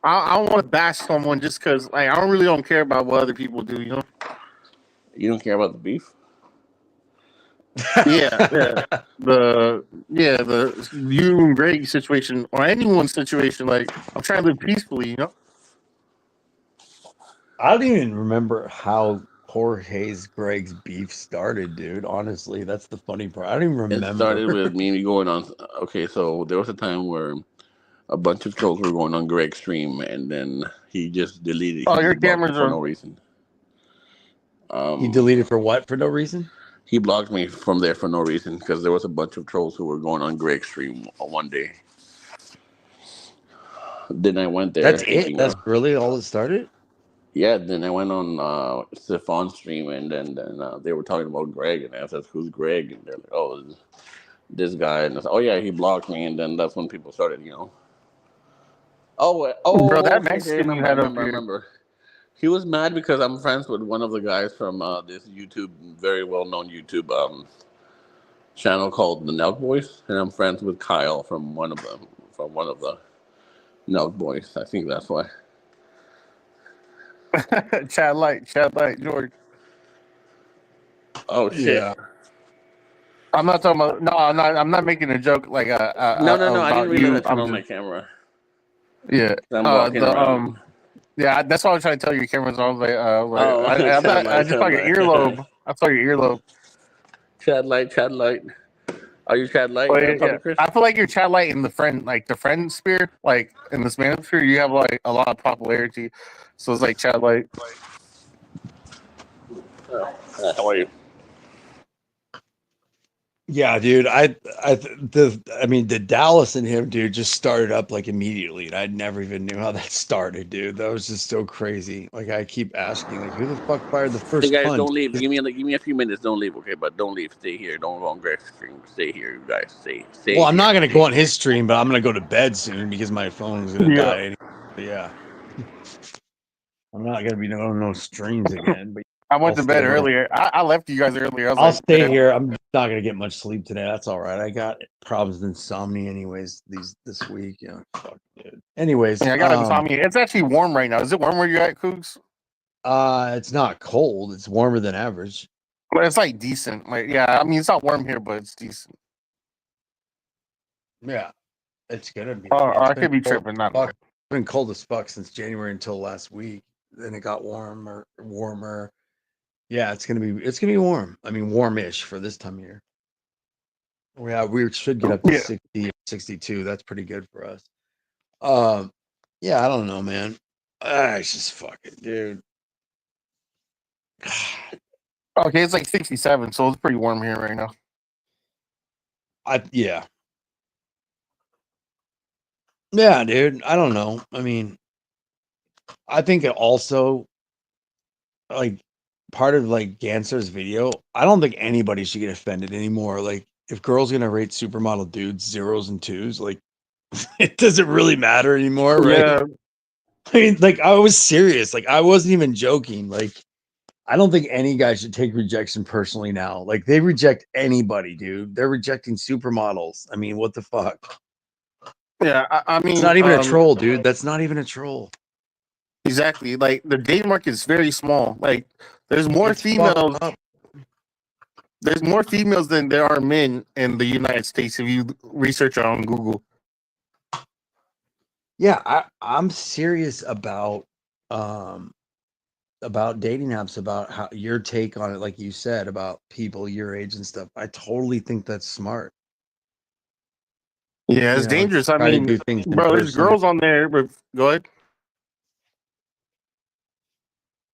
N: I don't want to bash someone just because like I don't really don't care about what other people do.
A: You don't care about the beef?
N: Yeah, yeah. The you and Greg situation or anyone's situation. Like I'm trying to live peacefully.
K: I don't even remember how Jorge's Greg's beef started, dude. Honestly, that's the funny part. I don't even
A: It started
K: remember.
A: with me going on. Okay, so there was a time where a bunch of trolls were going on Greg's stream, and then he just deleted.
N: Oh,
A: He
N: your
A: just blocked me
N: cameras
A: for
N: are.
A: no reason.
K: He
A: Um,
K: deleted for what? For no reason?
A: he blocked me from there for no reason because there was a bunch of trolls who were going on Greg's stream one day. Then I went there
K: That's it?
A: thinking,
K: That's really all it started?
A: yeah. Then I went on Stefan's stream, and then they were talking about Greg, and I said, "Who's Greg?" And they're like, "Oh, this guy." And I said, "Oh yeah, he blocked me." And then that's when people started.
N: Bro, that
A: Okay, okay. I
N: Mexican you
A: remember, I
N: had up
A: remember, I
N: here.
A: remember. He was mad because I'm friends with one of the guys from this YouTube, very well known YouTube channel called the Nelk Boys, and I'm friends with Kyle from one of the Nelk Boys. I think that's why.
N: Chad Light, George.
A: Oh shit!
K: Yeah.
N: I'm not talking about. No, I'm not making a joke like
A: No, I didn't
N: about
A: realize
N: you.
A: I turned
N: I'm
A: on
N: just
A: my camera.
N: yeah.
A: I'm walking
N: The
A: around.
N: yeah. That's why I was trying to tell your cameras. I was like,
A: Oh,
N: I'm
A: Chad
N: not. I
A: light,
N: just saw
A: Chad
N: your
A: light.
N: earlobe. I saw your earlobe.
A: Chad light. Are you Chad light,
N: But yeah,
A: Puppy Chris?
N: I feel like you're Chad Light in the friend sphere. Like in this manosphere, you have like a lot of popularity. So it's like Chad Light.
A: How are you?
K: Yeah, dude. I mean, the Dallas and him, dude, just started up like immediately, and I never even knew how that started, dude. That was just so crazy. Like, I keep asking, like, who the fuck fired the
A: Hey
K: first
A: guys,
K: punch?
A: don't leave. Give me a few minutes. Don't leave, okay? But don't leave. Stay here. Don't go on Greg's stream. Stay here, you guys. Stay
K: Well, I'm
A: here.
K: not gonna go on his stream, but I'm gonna go to bed soon because my phone's gonna
N: Yeah.
K: die. But yeah, I'm not gonna be doing no streams again. But
N: I went
K: I'll
N: to
K: stay
N: bed
K: here.
N: earlier. I left you guys earlier. I was
K: I'll
N: like,
K: stay
N: man.
K: here. I'm not gonna get much sleep today. That's all right. I got problems with insomnia, anyways. This week, yeah. Fuck, dude. Anyways,
N: Yeah, I got insomnia. It's actually warm right now. Is it warm where you're at, Cougs?
K: it's not cold. It's warmer than average.
N: But it's like decent. Like, yeah, I mean, it's not warm here, but it's decent.
K: Yeah, it's gonna be.
N: Oh,
K: It's
N: I
K: been
N: could be
K: cold
N: tripping.
K: as
N: Not
K: fuck. It's been cold as fuck since January until last week. Then it got warmer. Yeah, it's gonna be warm. I mean, warmish for this time of year. Yeah, we should get up to
N: Yeah.
K: 60, 62. That's pretty good for us. Um, yeah, I don't know, man. It's just fuck it, dude.
N: Okay, it's like 67, so it's pretty warm here right now.
K: Yeah. Yeah, dude. I don't know. I mean, I think it also like part of like Ganser's video. I don't think anybody should get offended anymore. Like, if girls gonna rate supermodel dudes zeros and twos, like it doesn't really matter anymore, right?
N: Yeah.
K: I mean, like, I was serious. Like, I wasn't even joking. Like, I don't think any guy should take rejection personally now. Like, they reject anybody, dude. They're rejecting supermodels. I mean, what the fuck?
N: Yeah, I mean,
K: It's not even a troll, dude. That's not even a troll.
N: Exactly. Like the dating market is very small. Like there's more
K: It's
N: females.
K: fucked up.
N: There's more females than there are men in the United States if you research on Google.
K: Yeah, I'm serious about dating apps, about how your take on it, like you said, about people your age and stuff. I totally think that's smart.
N: Yeah, it's dangerous. I
K: Try to
N: mean,
K: do things in
N: bro, there's
K: person.
N: girls on there. Go ahead.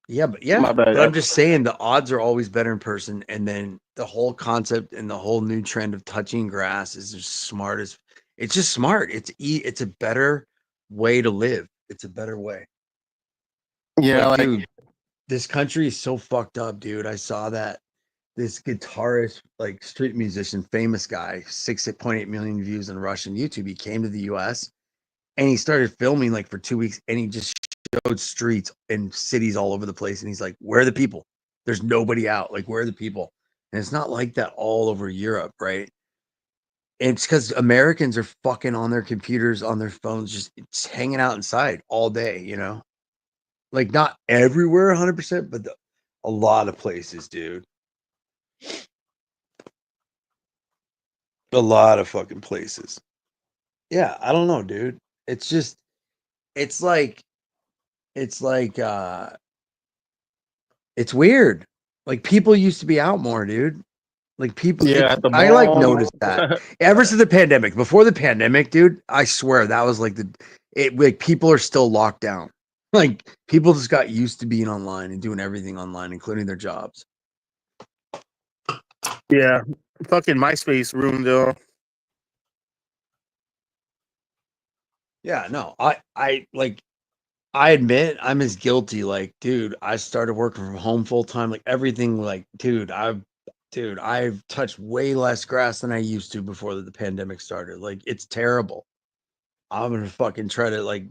K: Yeah, but
N: My bad.
K: I'm just saying the odds are always better in person. And then the whole concept and the whole new trend of touching grass is just smart as it's just smart. It's a better way to live. It's a better way.
N: Yeah,
K: Like,
N: like
K: dude, this country is so fucked up, dude. I saw that this guitarist, like street musician, famous guy, 6.8 million views on Russian YouTube. He came to the US and he started filming like for 2 weeks, and he just showed streets and cities all over the place. And he's like, where are the people? There's nobody out. Like, where are the people? And it's not like that all over Europe, right? And it's because Americans are fucking on their computers, on their phones, just hanging out inside all day, you know? Like, not everywhere 100%, but a lot of places, dude. A lot of fucking places. Yeah, I don't know, dude. It's just, it's like, it's like, it's weird. Like, people used to be out more, dude. Like, people,
N: yeah, at the
K: I like
N: mall.
K: noticed that ever since the pandemic. Before the pandemic, dude, I swear that was like like people are still locked down. Like, people just got used to being online and doing everything online, including their jobs.
N: Yeah, fucking MySpace ruined though.
K: Yeah, no, I like, I admit I'm as guilty. Like, dude, I started working from home full time. Like, everything, like, dude, I've touched way less grass than I used to before the pandemic started. Like, it's terrible. I'm gonna fucking try to like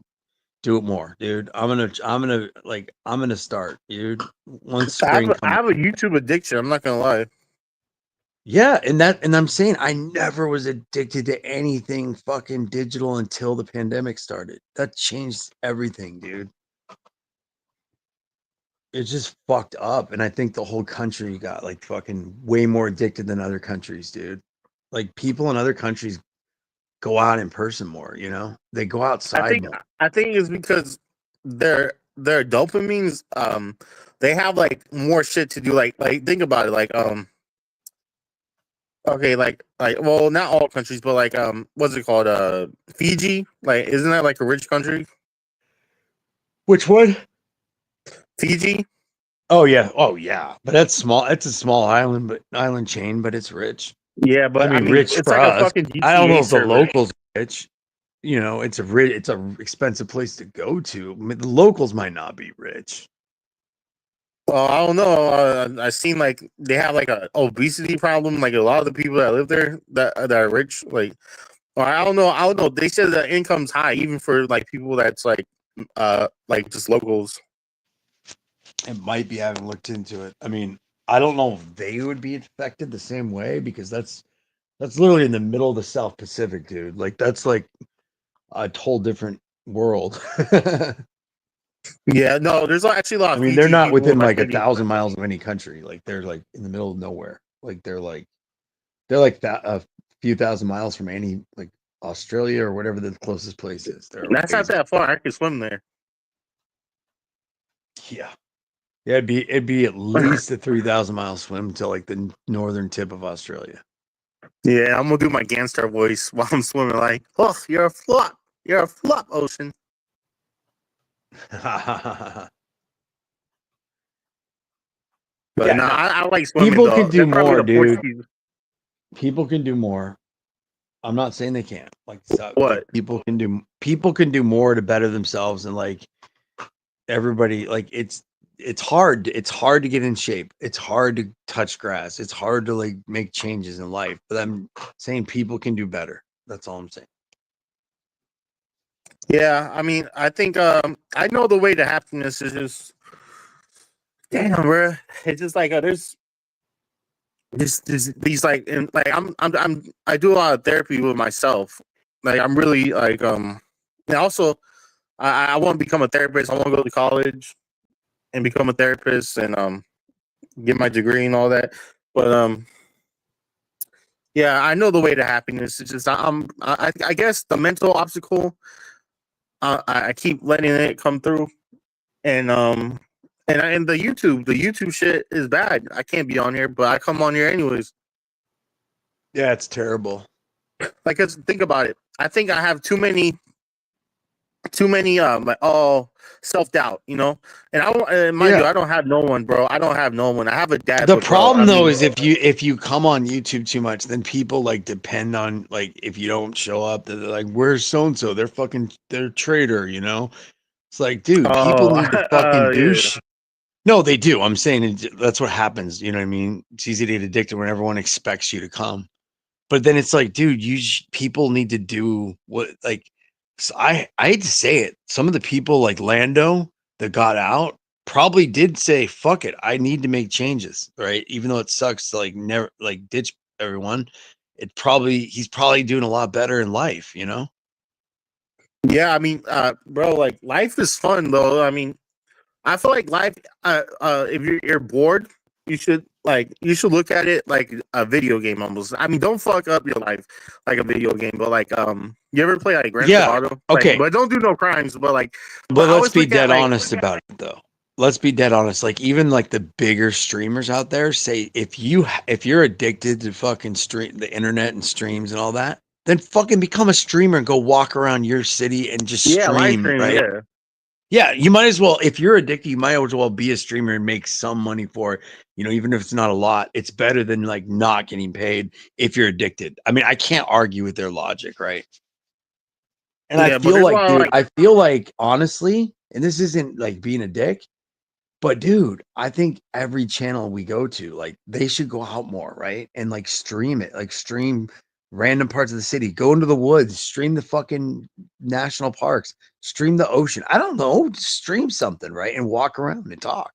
K: do it more, dude. I'm gonna start, dude. Once spring
N: I
K: comes.
N: have a YouTube addiction. I'm not gonna lie.
K: Yeah, and I'm saying I never was addicted to anything fucking digital until the pandemic started. That changed everything, dude. it's just fucked up. And I think the whole country got like fucking way more addicted than other countries, dude. Like people in other countries go out in person more, you know? They go outside more.
N: I think it's because their dopamines they have like more shit to do. Like think about it. Like okay, like well, not all countries, but like what's it called? Fiji. Like isn't that like a rich country?
K: Which one?
N: Fiji.
K: Oh yeah. But that's small. It's a small island chain, but it's rich.
N: Yeah, but
K: I mean, rich
N: it's
K: for
N: like a
K: us.
N: fucking
K: I don't know
N: GTA
K: if the
N: server.
K: locals are rich. You know, it's a expensive place to go to. I mean, the locals might not be rich.
N: Well, I don't know. I seen like they have like a obesity problem. Like a lot of the people that live there that are rich, like, or I don't know. I don't know. They said the income's high even for like people that's like just locals.
K: It might be. I haven't looked into it. I mean, I don't know if they would be affected the same way because that's literally in the middle of the South Pacific, dude. Like that's like a whole different world.
N: Yeah, no, there's actually a lot
K: I
N: of
K: mean, they're
N: Fiji
K: not
N: people
K: within
N: like
K: like
N: living.
K: 1,000 miles of any country. Like they're like in the middle of nowhere. Like they're like that a few thousand miles from any like Australia or whatever the closest place is. They're
N: That's not
K: ways.
N: that far. I could swim there.
K: Yeah. Yeah, it'd be at least a 3,000 mile swim to like the northern tip of Australia.
N: Yeah, I'm gonna do my gangster voice while I'm swimming. Like, oh, you're a flop. You're a flop, ocean. But
K: Yeah,
N: no,
K: no.
N: I like swimming
K: People
N: though.
K: can
N: They're
K: do
N: probably
K: more,
N: the
K: dude.
N: Portuguese.
K: People can do more. I'm not saying they can't. Like, so,
N: What?
K: like people can do more to better themselves, and like everybody, like it's hard. It's hard to get in shape. It's hard to touch grass. It's hard to like make changes in life. But I'm saying people can do better. That's all I'm saying.
N: Yeah, I mean, I think I know the way to happiness is just damn, bro. It's just like there's these like and like I do a lot of therapy with myself. Like I'm really like and also I want to become a therapist. I want to go to college and become a therapist and get my degree and all that. But yeah, I know the way to happiness. It's just I guess the mental obstacle. I keep letting it come through, and and the YouTube shit is bad. I can't be on here, but I come on here anyways.
K: Yeah, it's terrible.
N: Like, 'cause think about it. I think I have too many like self doubt, you know. And I don't mind you,
K: Yeah.
N: I don't have no one, bro. I don't have no one. I have a dad.
K: The
N: But bro,
K: problem
N: I
K: though
N: mean,
K: is if you come on YouTube too much, then people like depend on like if you don't show up, they're like, "Where's so and so? They're traitor," you know. It's like, dude, people
N: oh,
K: need to fucking do
N: yeah.
K: No, they do. I'm saying that's what happens. You know what I mean? It's easy to get addicted when everyone expects you to come. But then it's like, dude, people need to do what like I hate to say it. Some of the people like Lando that got out probably did say, fuck it, I need to make changes, right? Even though it sucks to like never like ditch everyone, he's probably doing a lot better in life, you know?
N: Yeah, I mean, bro, like life is fun though. I mean, I feel like life. If you're bored, you should look at it like a video game almost. I mean, don't fuck up your life like a video game, but like you ever play like Grand Theft
K: Yeah.
N: Auto? Like,
K: Okay.
N: but don't do no crimes.
K: But
N: I
K: let's
N: always
K: be
N: look at
K: dead
N: like
K: honest about it though. Let's be dead honest. Like even like the bigger streamers out there say if you're addicted to fucking stream the internet and streams and all that, then fucking become a streamer and go walk around your city and just
N: live
K: stream,
N: stream,
K: right?
N: yeah.
K: Yeah, you might as well if you're addicted, you might as well be a streamer and make some money for it. You know, even if it's not a lot, it's better than like not getting paid if you're addicted. I mean, I can't argue with their logic, right? And I
N: Yeah, but
K: feel
N: there's a
K: like,
N: lot of
K: dude,
N: like
K: I feel like honestly, and this isn't like being a dick, but dude, I think every channel we go to, like they should go out more, right? And like stream it, like stream random parts of the city, go into the woods, stream the fucking national parks, stream the ocean. I don't know, stream something, right? And walk around and talk.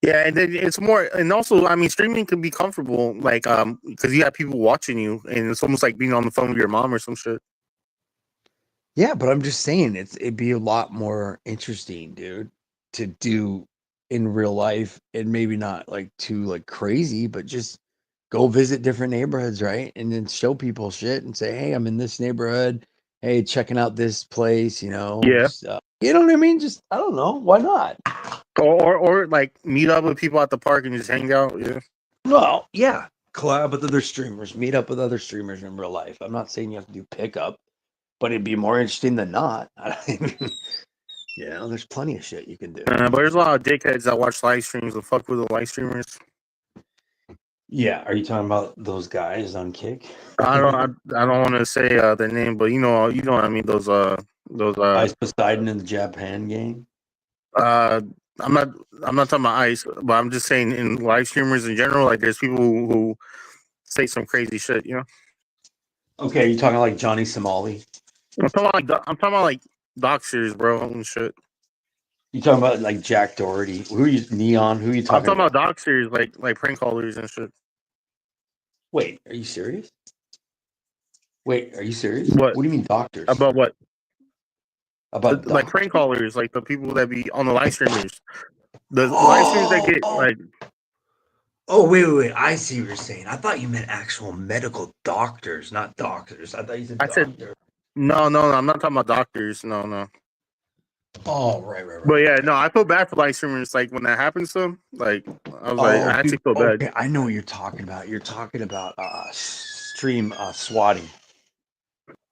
N: yeah, and then it's more, and also, I mean, streaming can be comfortable, like because you have people watching you, and it's almost like being on the phone with your mom or some shit.
K: Yeah, but I'm just saying it'd be a lot more interesting, dude, to do
F: in real life, and maybe not like too like crazy, but just go visit different neighborhoods, right? And then show people shit and say, hey, I'm in this neighborhood. Hey, checking out this place, you know.
N: Yeah.
F: You know what I mean? Just I don't know. Why not?
N: Or like meet up with people at the park and just hang out. Yeah.
F: Well, yeah. Collab with other streamers, meet up with other streamers in real life. I'm not saying you have to do pickup, but it'd be more interesting than not. You know, there's plenty of shit you can do.
N: But there's a lot of dickheads that watch live streams and fuck with the live streamers.
F: Yeah, are you talking about those guys on Kick?
N: I don't want to say their name, but you know what I mean. Those
F: Ice Poseidon in the Japan game.
N: I'm not talking about Ice, but I'm just saying in live streamers in general. Like there's people who say some crazy shit. You know.
F: Okay, you talking like Johnny Somali?
N: I'm talking about like doxers, bro, and shit.
F: You talking about like Jack Doherty? Who are you? Neon? Who are you
N: I'm
F: talking
N: talking about doxers, like prank callers and shit.
F: Wait, are you serious? Wait, are you serious?
N: What?
F: What do you mean doctors?
N: About what?
F: About
N: like prank callers, like the people that be on the live streamers. The live streamers that get like.
F: Oh, wait. I see what you're saying. I thought you meant actual medical doctors, not doctors. I thought you said doctor.
N: No, I'm not talking about doctors. No.
F: Oh, right.
N: But yeah, no, I feel bad for live streamers. Like when that happens to them, like I was like, I actually feel bad.
F: Okay, I know what you're talking about. You're talking about stream swatting.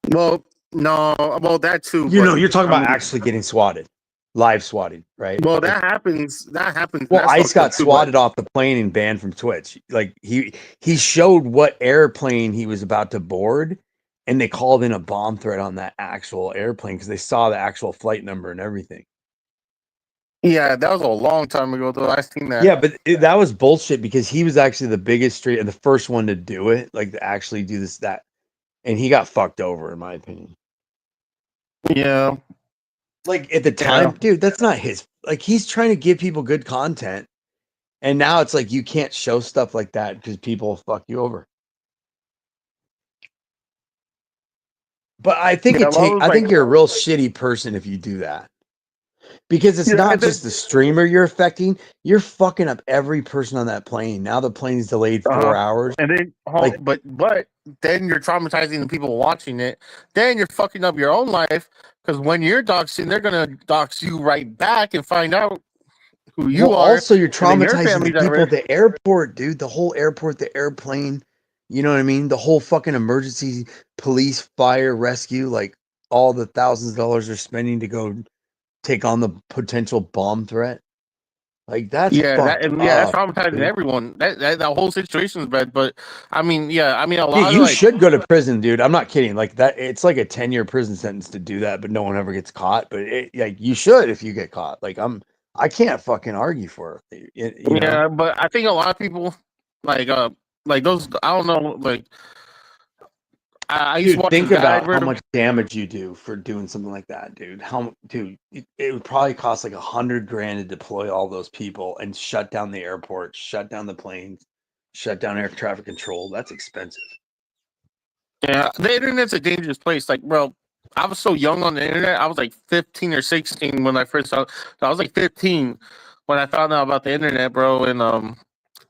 N: Well, no, well that too.
F: You know, you're talking about actually getting swatted, live swatting, right?
N: Well, that happens.
F: Well, Ice got swatted off the plane and banned from Twitch. Like he showed what airplane he was about to board, and they called in a bomb threat on that actual airplane because they saw the actual flight number and everything.
N: Yeah, that was a long time ago though. I seen that.
F: Yeah, but that was bullshit because he was actually the biggest street and the first one to do it, like to actually do that, and he got fucked over, in my opinion.
N: Yeah.
F: Like at the time, dude, that's not his. Like he's trying to give people good content, and now it's like you can't show stuff like that because people will fuck you over. But I think I think you're a real shitty person if you do that, because it's not just the streamer you're affecting. You're fucking up every person on that plane. Now the plane's delayed 4 hours,
N: and then but then you're traumatizing the people watching it. Then you're fucking up your own life because when you're doxing, they're gonna dox you right back and find out who you are.
F: Also, you're traumatizing the people at the airport, dude. The whole airport, the airplane. You know what I mean? The whole fucking emergency, police, fire, rescue, like all the thousands of dollars they're spending to go take on the potential bomb threat. Like that's
N: that's traumatizing everyone. That whole situation is bad. But I mean, a lot.
F: You should go to prison, dude. I'm not kidding. Like that, it's like a 10-year prison sentence to do that, but no one ever gets caught. But like you should if you get caught. Like I can't fucking argue for it. You know?
N: But I think a lot of people like those. I don't know. Like I used to watch
F: think about how much damage you do for doing something like that, dude. It would probably cost like $100,000 to deploy all those people and shut down the airport, shut down the planes, shut down air traffic control. That's expensive.
N: Yeah, the internet's a dangerous place. Like, bro, I was so young on the internet. I was like 15 or 16 when I first saw. I was like 15 when I found out about the internet, bro. And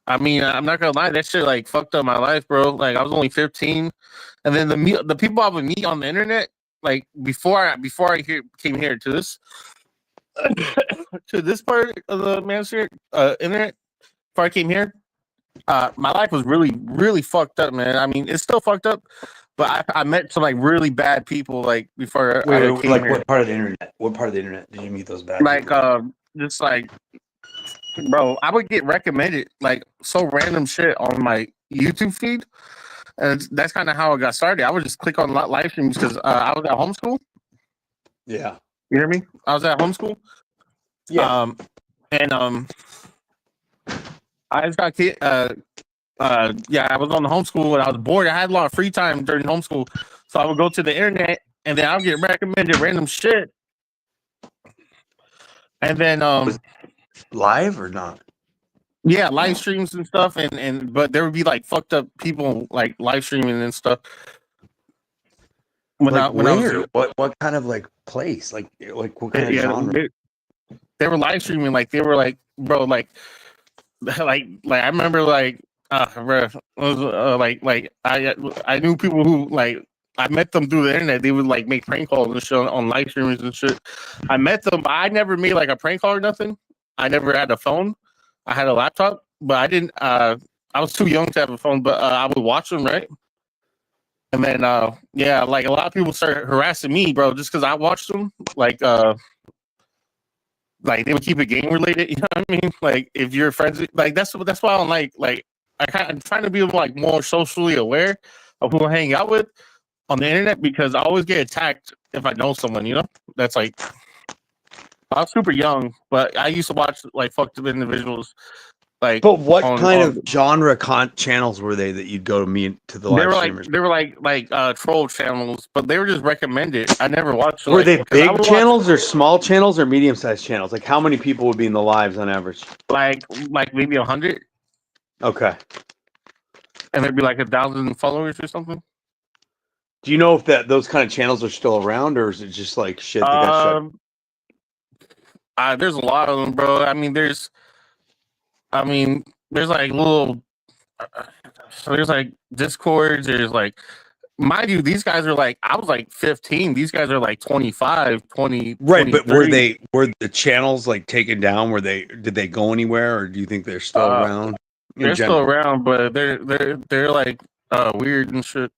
N: I mean, I'm not gonna lie, that shit like fucked up my life, bro. Like I was only 15, and then the people I would meet on the internet, like before I came here to this to this part of the manosphere internet, before I came here, my life was really, really fucked up, man. I mean, it's still fucked up, but I met some like really bad people like before I came
F: like
N: here.
F: what part of the internet? What part of the internet did you meet those bad
N: Like
F: people?
N: just like, bro, I would get recommended like so random shit on my YouTube feed, and that's kind of how it got started. I would just click on live streams because I was at homeschool.
F: Yeah,
N: you hear me? I was at homeschool.
F: Yeah,
N: I just got I was on the homeschool and I was bored. I had a lot of free time during homeschool, so I would go to the internet and then I would get recommended random shit. And then
F: live or not?
N: Yeah, live streams and stuff, and but there would be like fucked up people like live streaming and stuff.
F: What kind of like place? Like what kind of genre?
N: they were live streaming, like they were like, bro, like I remember bro, it was, I knew people who like I met them through the internet. They would like make prank calls and shit on live streamers and shit. I met them, but I never made like a prank call or nothing. I never had a phone. I had a laptop, but I didn't. I was too young to have a phone, but I would watch them, right? And then, yeah, like a lot of people started harassing me, bro, just because I watched them. Like they would keep it game related. You know what I mean? Like if you're friends, like that's why I don't like. I'm trying to be like more socially aware of who I hang out with on the internet because I always get attacked if I know someone. You know, that's like I was super young, but I used to watch like fucked up individuals. Like,
K: but what kind of genre channels were they that you'd go to meet to the live streamers?
N: They were like troll channels, but they were just recommended. I never watched.
K: Were they big channels or small channels or medium sized channels? Like how many people would be in the lives on average?
N: Like maybe 100.
K: Okay.
N: And there'd be like 1,000 followers or something.
K: Do you know if those kind of channels are still around, or is it just like shit? They got shut?
N: There's a lot of them, bro. I mean, there's like little. So there's like Discords. There's like, mind you, these guys are like, I was like 15. These guys are like 25, 20.
K: Right,
N: 23.
K: but were the channels like taken down? Did they go anywhere, or do you think they're still around?
N: They're still around, but they're like weird and shit.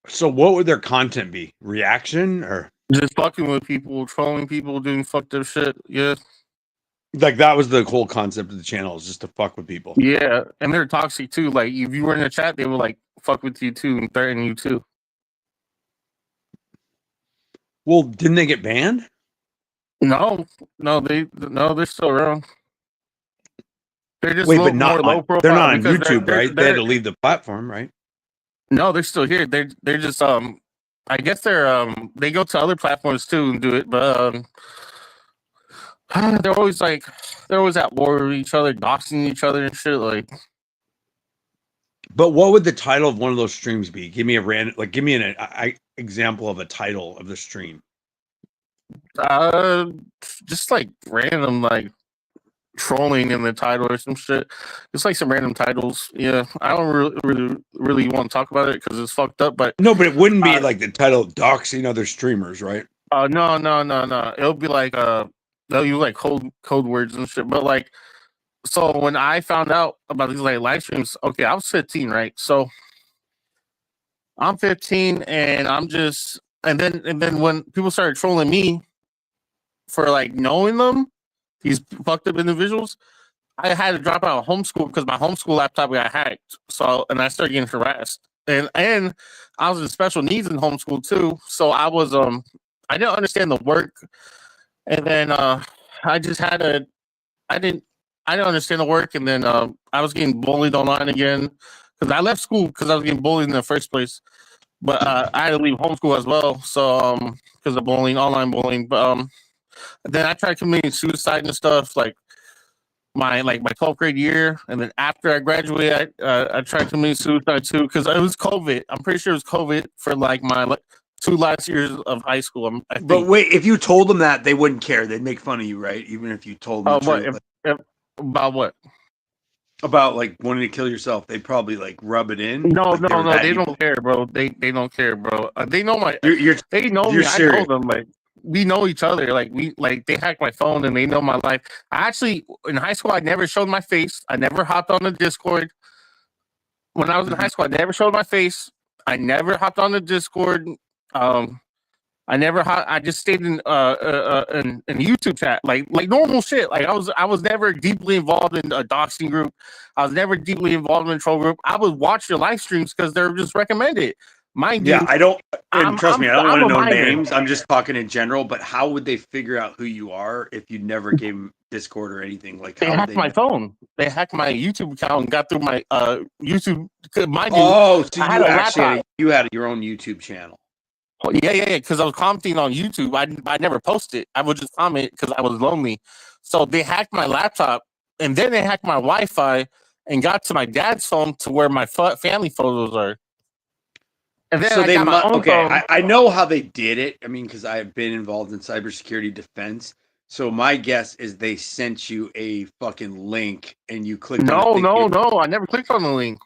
K: So what would their content be? Reaction or
N: just fucking with people, trolling people, doing fucked up shit? Yeah.
K: Like that was the whole concept of the channel, is just to fuck with people.
N: Yeah, and they're toxic too. Like if you were in a chat, they would like fuck with you too and threaten you too.
K: Well, didn't they get banned?
N: No, they're still around. They're just
K: but not
N: more low profile.
K: They're not on YouTube, right? They had to leave the platform, right?
N: No, they're still here. They're just I guess they go to other platforms too and do it, but they're always at war with each other, doxing each other and shit. Like,
K: but what would the title of one of those streams be? Give me a random, like, give me an example of a title of the stream.
N: Just like random, like trolling in the title or some shit. It's like some random titles. Yeah, I don't really want to talk about it because it's fucked up. But
K: no, but it wouldn't be like the title doxing other streamers, right?
N: No. It'll be like they'll use like code words and shit. But like, so when I found out about these like live streams, okay, I was 15, right? So I'm 15, and I'm just, and then when people started trolling me for like knowing them, these fucked up individuals, I had to drop out of homeschool because my homeschool laptop got hacked. So, and I started getting harassed, and I was in special needs in homeschool too. So I was I didn't understand the work, and then I just had to, I didn't understand the work, and then I was getting bullied online again because I left school because I was getting bullied in the first place. But I had to leave homeschool as well, so because of bullying, online bullying. But then I tried committing suicide and stuff, like my 12th grade year, and then after I graduated, I tried committing suicide too because it was COVID. I'm pretty sure it was COVID for like my 2 last years of high school.
K: But wait, if you told them that, they wouldn't care. They'd make fun of you, right? Even if you told them
N: about what?
K: About like wanting to kill yourself, they probably like rub it in.
N: No,
K: like,
N: they don't care, bro. They don't care, bro. They know my. They know me.
K: Serious.
N: I know them. Like we know each other. Like they hacked my phone and they know my life. I actually in high school I never showed my face. I never hopped on the Discord. When I was in high school, I never showed my face. I never hopped on the Discord. I just stayed in YouTube chat, like normal shit. Like I was never deeply involved in a doxing group. I was never deeply involved in a troll group. I would watch your live streams because they're just recommended. Mind you,
K: I don't. And trust me, I don't want to know names. I'm just talking in general. But how would they figure out who you are if you never gave them Discord or anything? Like
N: they hacked my phone. They hacked my YouTube account and got through my YouTube. Mind you,
K: so you had your own YouTube channel.
N: Yeah. Because I was commenting on YouTube. I never posted. I would just comment because I was lonely. So they hacked my laptop, and then they hacked my Wi-Fi and got to my dad's phone to where my family photos are. And then
K: So
N: I
K: they
N: got my own
K: okay.
N: phone.
K: I know how they did it. I mean, because I have been involved in cybersecurity defense. So my guess is they sent you a fucking link and you clicked on a thing.
N: No. I never clicked on the link.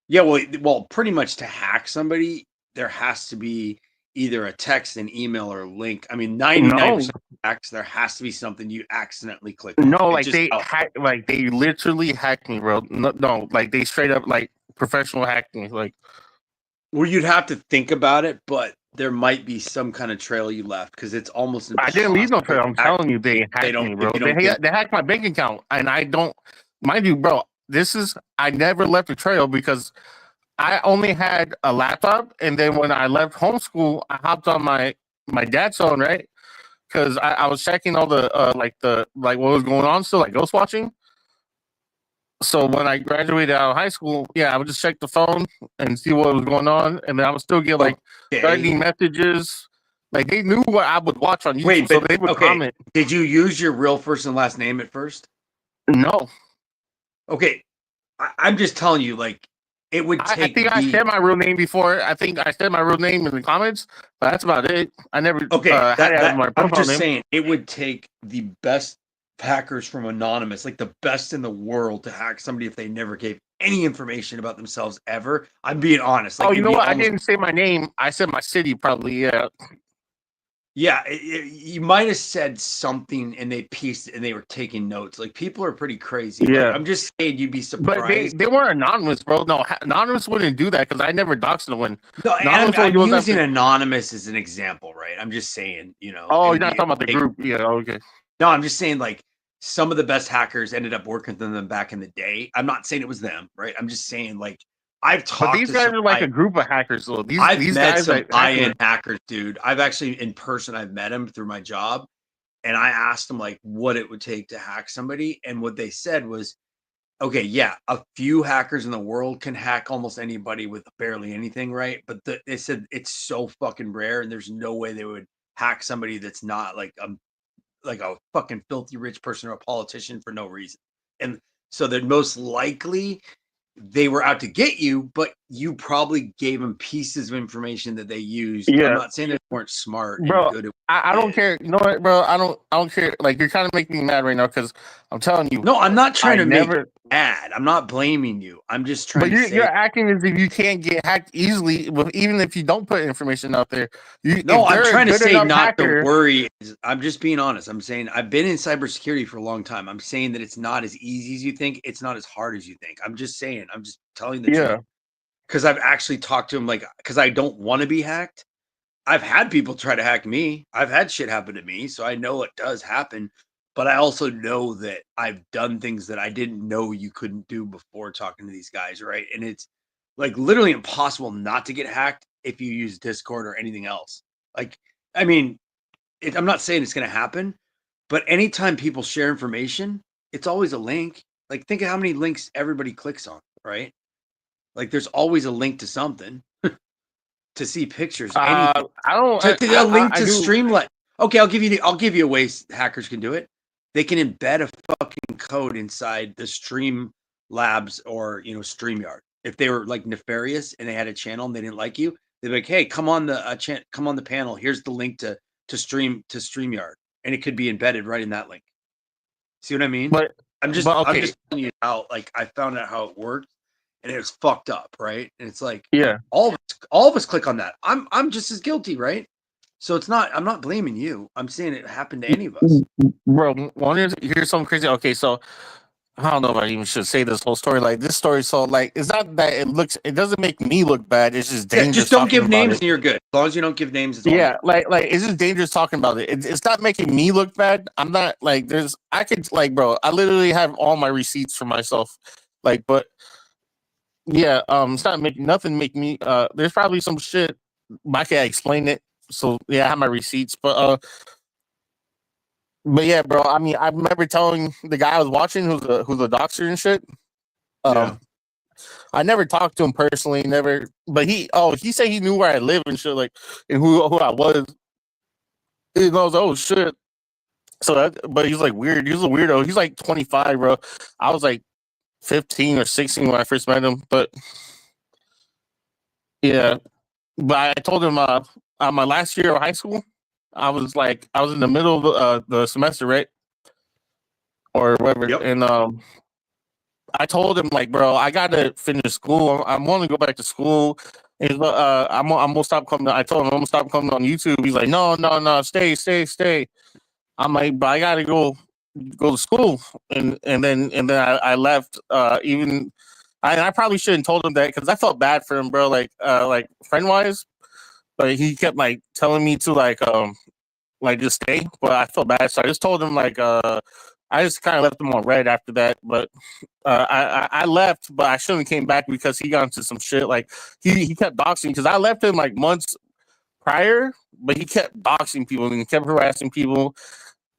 K: Yeah, well, pretty much to hack somebody, there has to be either a text, an email, or a link. I mean, 99% of hacks, there has to be something you accidentally click on.
N: No,
K: It
N: like
K: just
N: they literally hacked me, bro. No, like they straight up like professional hacked me. Like,
K: well, you'd have to think about it, but there might be some kind of trail you left because it's almost
N: I
K: impossible.
N: didn't leave no trail. I'm telling you, they hacked me, bro. They hacked my bank account, and I don't, mind you, bro. I never left a trail because I only had a laptop, and then when I left homeschool, I hopped on my dad's phone, right? Because I was checking all the like what was going on still, like ghost watching. So when I graduated out of high school, yeah, I would just check the phone and see what was going on, and then I would still get like threatening messages. Like they knew what I would watch on YouTube,
K: Wait,
N: so
K: but
N: they would comment.
K: Did you use your real first and last name at first?
N: No.
K: Okay, I'm just telling you, like it would take.
N: I think I said my real name before. I think I said my real name in the comments, but that's about it. I never had it as my
K: I'm
N: profile
K: just
N: name.
K: saying it would take the best hackers from Anonymous, like the best in the world, to hack somebody if they never gave any information about themselves ever. I'm being honest. Like,
N: Oh, you know what? I didn't say my name. I said my city, probably. Yeah.
K: Yeah, you might have said something and they pieced it and they were taking notes. Like people are pretty crazy.
N: Yeah.
K: Like, I'm just saying you'd be surprised.
N: But they weren't anonymous, bro. No, anonymous wouldn't do that because I never doxed no one.
K: No,
N: Anonymous
K: I'm
N: goes
K: using
N: after-
K: anonymous as an example, right? I'm just saying,
N: Oh, you're not talking about the group. Yeah, okay.
K: No, I'm just saying like some of the best hackers ended up working with them back in the day. I'm not saying it was them, right? I'm just saying like I've talked
N: But these
K: to
N: guys
K: some
N: are like a group of hackers, though.
K: I've
N: These
K: met
N: guys
K: some
N: that
K: high-end hackers, dude. I've actually in person I've met them through my job. And I asked them like what it would take to hack somebody. And what they said was, okay, yeah, a few hackers in the world can hack almost anybody with barely anything, right? But they said it's so fucking rare, and there's no way they would hack somebody that's not like a fucking filthy rich person or a politician for no reason. And so they're most likely they were out to get you, but you probably gave them pieces of information that they used.
N: Yeah.
K: I'm not saying they weren't smart
N: bro,
K: and good at
N: I don't care. You know what, bro? I don't care. Like you're kind of making me mad right now because I'm telling you.
K: No, I'm not trying to
N: make
K: make mad. I'm not blaming you. I'm just trying
N: But
K: to say.
N: you're acting as if you can't get hacked easily, even if you don't put information out there.
K: No, I'm trying to say not
N: hacker,
K: to worry. I'm just being honest. I'm saying I've been in cybersecurity for a long time. I'm saying that it's not as easy as you think. It's not as hard as you think. I'm just saying. I'm just telling the truth. Because I've actually talked to him, like, because I don't want to be hacked. I've had people try to hack me. I've had shit happen to me, so I know it does happen. But I also know that I've done things that I didn't know you couldn't do before talking to these guys, right? And it's like literally impossible not to get hacked if you use Discord or anything else. Like, I mean, I'm not saying it's going to happen, but anytime people share information, it's always a link. Like, think of how many links everybody clicks on, right? Like, there's always a link to something to see pictures. Anything.
N: I don't.
K: A link to Streamlit. Okay, I'll give you a way hackers can do it. They can embed a fucking code inside the Stream Labs or StreamYard. If they were like nefarious and they had a channel and they didn't like you, they'd be like, "Hey, come on the panel. Here's the link to StreamYard," and it could be embedded right in that link. See what I mean?
N: But
K: I'm just telling you how like I found out how it worked, and it was fucked up, right? And it's like, all of us click on that. I'm just as guilty, right? So it's not. I'm not blaming you. I'm saying it happened to any of us.
N: Bro, here's something crazy. Okay, so I don't know if I even should say this whole story. Like this story, so like it's not that it doesn't make me look bad. It's just dangerous.
K: Just don't give names, and you're good. As long as you don't give names, it's all good.
N: like it's just dangerous talking about it. It's not making me look bad. I'm not like I could like, bro. I literally have all my receipts for myself. Like, but yeah, it's not making nothing make me. There's probably some shit. I can't explain it. So yeah, I have my receipts, but yeah, bro. I mean, I remember telling the guy I was watching, who's a doctor and shit. I never talked to him personally, never. But he said he knew where I live and shit, like, and who I was. He knows, oh shit. So, but he's like weird. He's a weirdo. He's like 25, bro. I was like 15 or 16 when I first met him, but yeah. but I told him my last year of high school, I was in the middle of the semester, right? Or whatever.
K: Yep.
N: And I told him like, bro, I gotta finish school. I want to go back to school. And I'm gonna stop coming. I told him I'm gonna stop coming on YouTube. He's like, no, stay. I'm like, but I gotta go to school. And then I left. I probably shouldn't told him that because I felt bad for him, bro. Like friend wise, but he kept like telling me to like just stay. But I felt bad, so I just told him like I just kind of left him on red after that. But I left, but I shouldn't have came back because he got into some shit. Like he kept doxing because I left him like months prior, but he kept doxing people and he kept harassing people.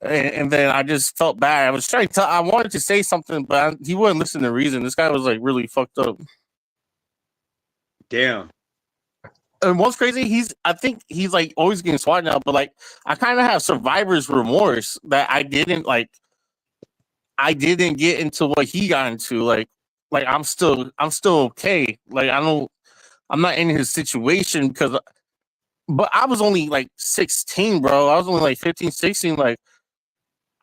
N: And then I just felt bad. I was trying to I wanted to say something, but he wouldn't listen to reason. This guy was like really fucked up.
K: Damn.
N: And what's crazy, I think he's like always getting swatted now, but like I kind of have survivor's remorse that I didn't get into what he got into. Like I'm still okay. Like I'm not in his situation but I was only like 16, bro. I was only like 15, 16. Like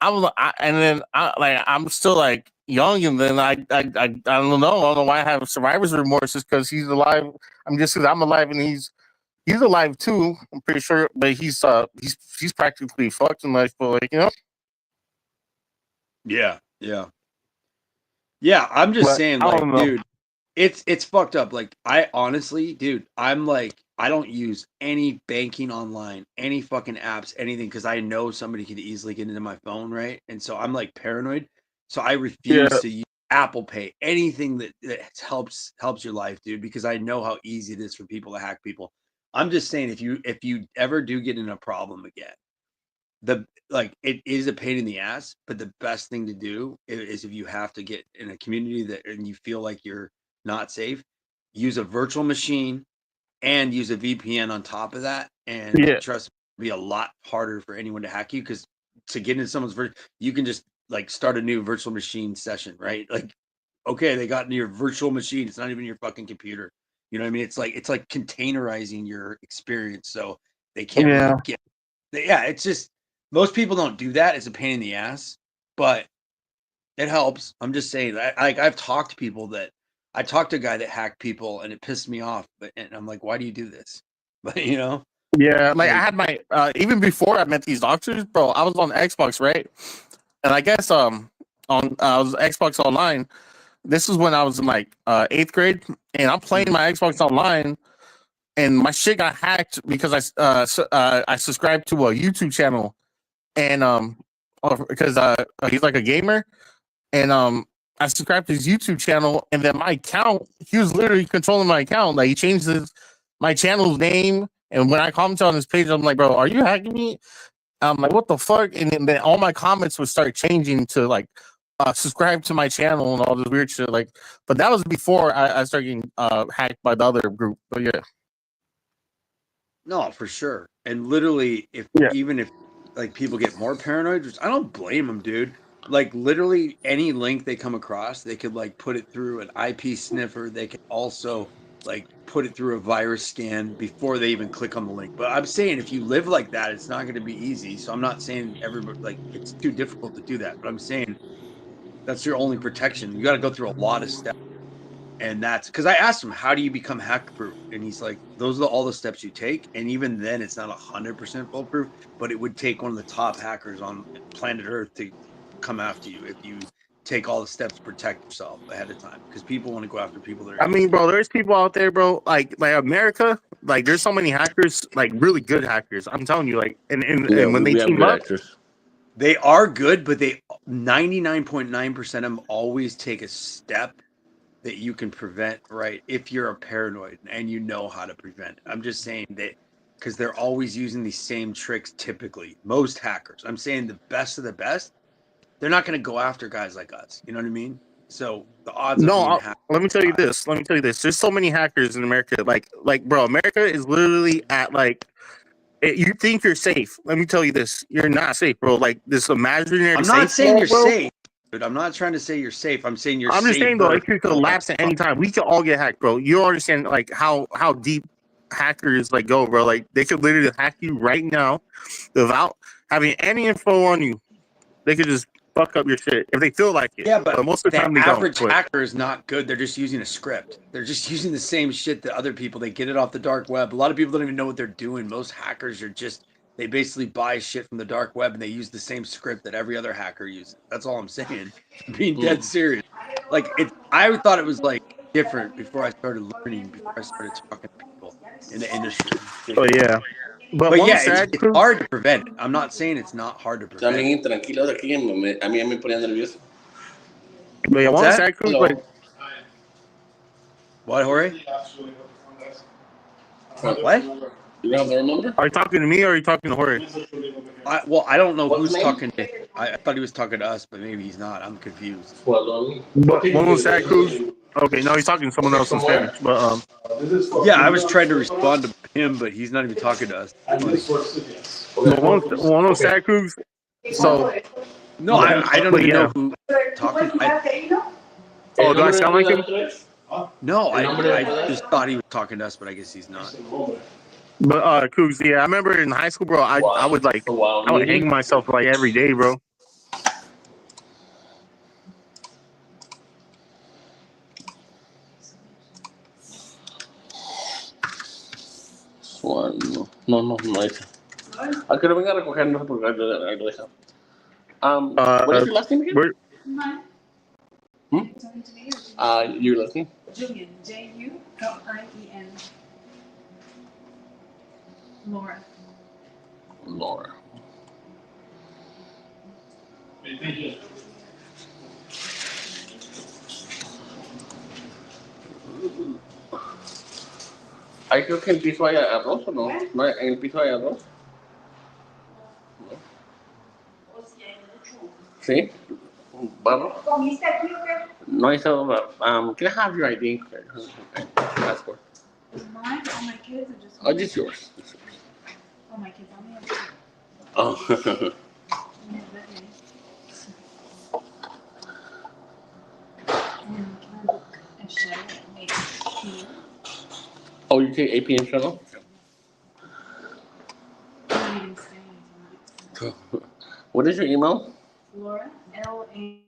N: I'm still like young, and then I don't know. I don't know why I have survivor's remorse because he's alive. Because I'm alive and he's alive too. I'm pretty sure, but he's practically fucked in life. But
K: Yeah. I'm just saying, like, dude, it's fucked up. Like, I honestly, dude, I'm like, I don't use any banking online, any fucking apps, anything, because I know somebody could easily get into my phone, right? And so I'm like paranoid. So I refuse to use Apple Pay, anything that helps your life, dude, because I know how easy it is for people to hack people. I'm just saying, if you ever do get in a problem again, it is a pain in the ass, but the best thing to do is if you have to get in a community and you feel like you're not safe, use a virtual machine and use a VPN on top of that. And trust me, it'll be a lot harder for anyone to hack you, because to get into someone's you can just like start a new virtual machine session, right? Like, okay, they got into your virtual machine. It's not even your fucking computer. You know what I mean? It's like containerizing your experience, so they can't really get. Yeah, it's just most people don't do that. It's a pain in the ass, but it helps. I'm just saying. I've talked to people I talked to a guy that hacked people, and it pissed me off. And I'm like, why do you do this? But
N: yeah, like I had my even before I met these doctors, bro. I was on Xbox, right? And I guess I was Xbox Online. This is when I was in like 8th grade, and I'm playing my Xbox Online, and my shit got hacked because I subscribed to a YouTube channel, and because he's like a gamer, and I subscribed to his YouTube channel, and then my account, he was literally controlling my account. Like he changed my channel's name, and when I comment on his page, I'm like, bro, are you hacking me? I'm like, what the fuck? And then all my comments would start changing to like subscribe to my channel and all this weird shit. Like, but that was before I started getting hacked by the other group. But yeah.
K: No, for sure. And literally, even if like people get more paranoid, which I don't blame them, dude. Like literally any link they come across, they could like put it through an IP sniffer. They could also like put it through a virus scan before they even click on the link. But I'm saying if you live like that, it's not going to be easy. So I'm not saying everybody like it's too difficult to do that. But I'm saying that's your only protection. You got to go through a lot of steps. And that's because I asked him, how do you become hack proof? And he's like, those are all the steps you take. And even then, it's not 100% foolproof, but it would take one of the top hackers on planet Earth to come after you if you take all the steps to protect yourself ahead of time. Because people want to go after people that are.
N: I mean, bro, there's people out there, bro, like America, like there's so many hackers, like really good hackers. I'm telling you, like, and when they team up,
K: they are good, but they 99.9% of them always take a step that you can prevent, right? If you're a paranoid and you know how to prevent it. I'm just saying that because they're always using these same tricks typically. Most hackers, I'm saying the best of the best, they're not going to go after guys like us. You know what I mean? So the odds of being hacked.
N: Let me tell you this. There's so many hackers in America. Like, bro, America is literally at like, you think you're safe. Let me tell you this. You're not safe, bro. Like this imaginary.
K: I'm not saying you're safe. Dude, I'm not trying to say you're safe. I'm saying you're safe.
N: I'm just saying though, it could collapse at any time. We could all get hacked, bro. You don't understand like how deep hackers like go, bro. Like they could literally hack you right now without having any info on you. They could just fuck up your shit if they feel like it.
F: Yeah, but
N: most of the
F: the
N: time they don't.
F: average
N: But
F: hacker is not good. They're just using a script. They're just using the same shit that other people. They get it off the dark web. A lot of people don't even know what they're doing. Most hackers are just they basically buy shit from the dark web and they use the same script that every other hacker uses. That's all I'm saying. I'm being dead serious. Like it's I thought it was like different before I started learning, before I started talking to people in the industry.
N: oh yeah. But one
F: yeah,
N: sad
F: it's
N: truth.
F: hard to prevent it. I'm not saying it's not hard to prevent.
A: También tranquilo de aquí, a mí ya me ponía nervioso.
N: But yeah,
F: What's
N: one
F: that?
N: sad truth.
A: Hello.
N: Like,
F: What, Jorge? What?
A: You have their number?
N: are you talking to me or are you talking to Jorge?
F: Well, I don't know
A: What's
F: who's
A: his name?
F: talking to. I thought he was talking to us, but maybe he's not. I'm confused.
N: But one was sad Cruz. Okay, no, he's talking to someone else in Spanish. But
F: Yeah, I was trying to respond to him, but he's not even talking to us. Funny.
N: but one was sad Cruz. So
F: No, I don't
N: but
F: even
N: yeah.
F: know who talking.
N: Oh, do I sound like him?
F: No, I just thought he was talking to us, but I guess he's not.
N: But Cruz, yeah, I remember in high school, bro. I would like I would hang myself like every day, bro.
A: No esa. A que lo venga a recoger, no sé por qué ahí lo deja. What is your last name again?
N: Where,
A: Your last name?
O: Julian, Julien. Laura.
A: Laura. Ahí creo que en el piso hay arroz o no. ¿No hay- en el piso hay arroz? ¿Sí? ¿Barro?
O: ¿Comiste aquí o qué?
A: No hay so. Can I have your ID? Passport.
O: Mine, all my kids, or just
A: Oh, just yours. Just yours.
O: all my kids? I only have two.
A: Oh.
O: I only have that many. And can I book a shuttle at 8 p.m.?
A: Oh, you take 8 p.m. shuttle?
O: I'm not even staying until
A: What is your email?
O: Laura, L-A.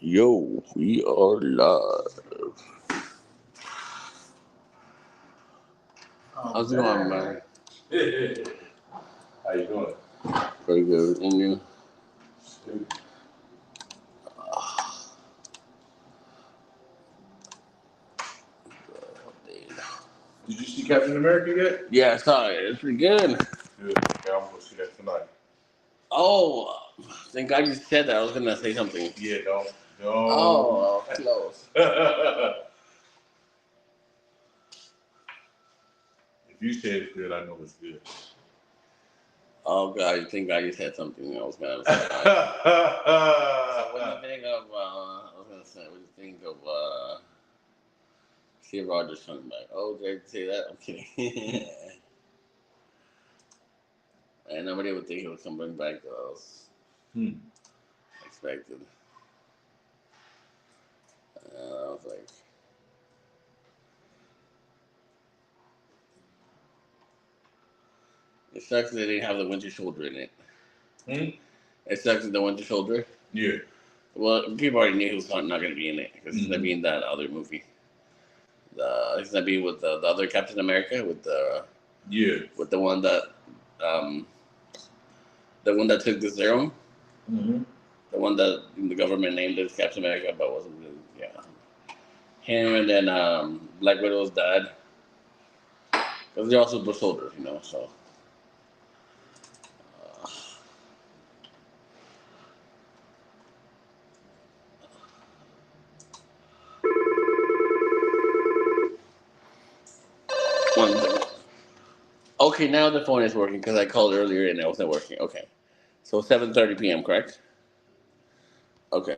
A: Yo, we are live. How's it going, man?
P: How you doing?
A: Pretty good. And you?
P: Did you see Captain America yet?
A: Yeah, I saw it. It's pretty good.
P: Good. Okay, I'm gonna see that tonight.
A: Oh, thank God you said that. I was gonna say something.
P: Yeah, don't.
A: Oh, close.
P: If you say it's good, I know it's good.
A: Oh God, thank God you said something. I was gonna say. So what do you think of? I was gonna say, what do you think of? Steve Rogers coming back. Oh, did I say that? I'm kidding. And nobody would think he was coming back. Though. I was expected. I was like, it sucks that they didn't have the Winter Soldier in it. It sucks that the Winter Soldier.
P: Yeah.
A: Well, people already knew he was not going to be in it because he's going to be in that other movie. He's going to be with the other Captain America with the with the one that took the serum.
P: Mm-hmm.
A: The one that the government named as Captain America, but wasn't really, yeah. Him and then Black Widow's dad. Because they're all super soldiers, you know, so. One thing. Okay, now the phone is working because I called earlier and it wasn't working. Okay. So 7:30 p.m., correct? Okay.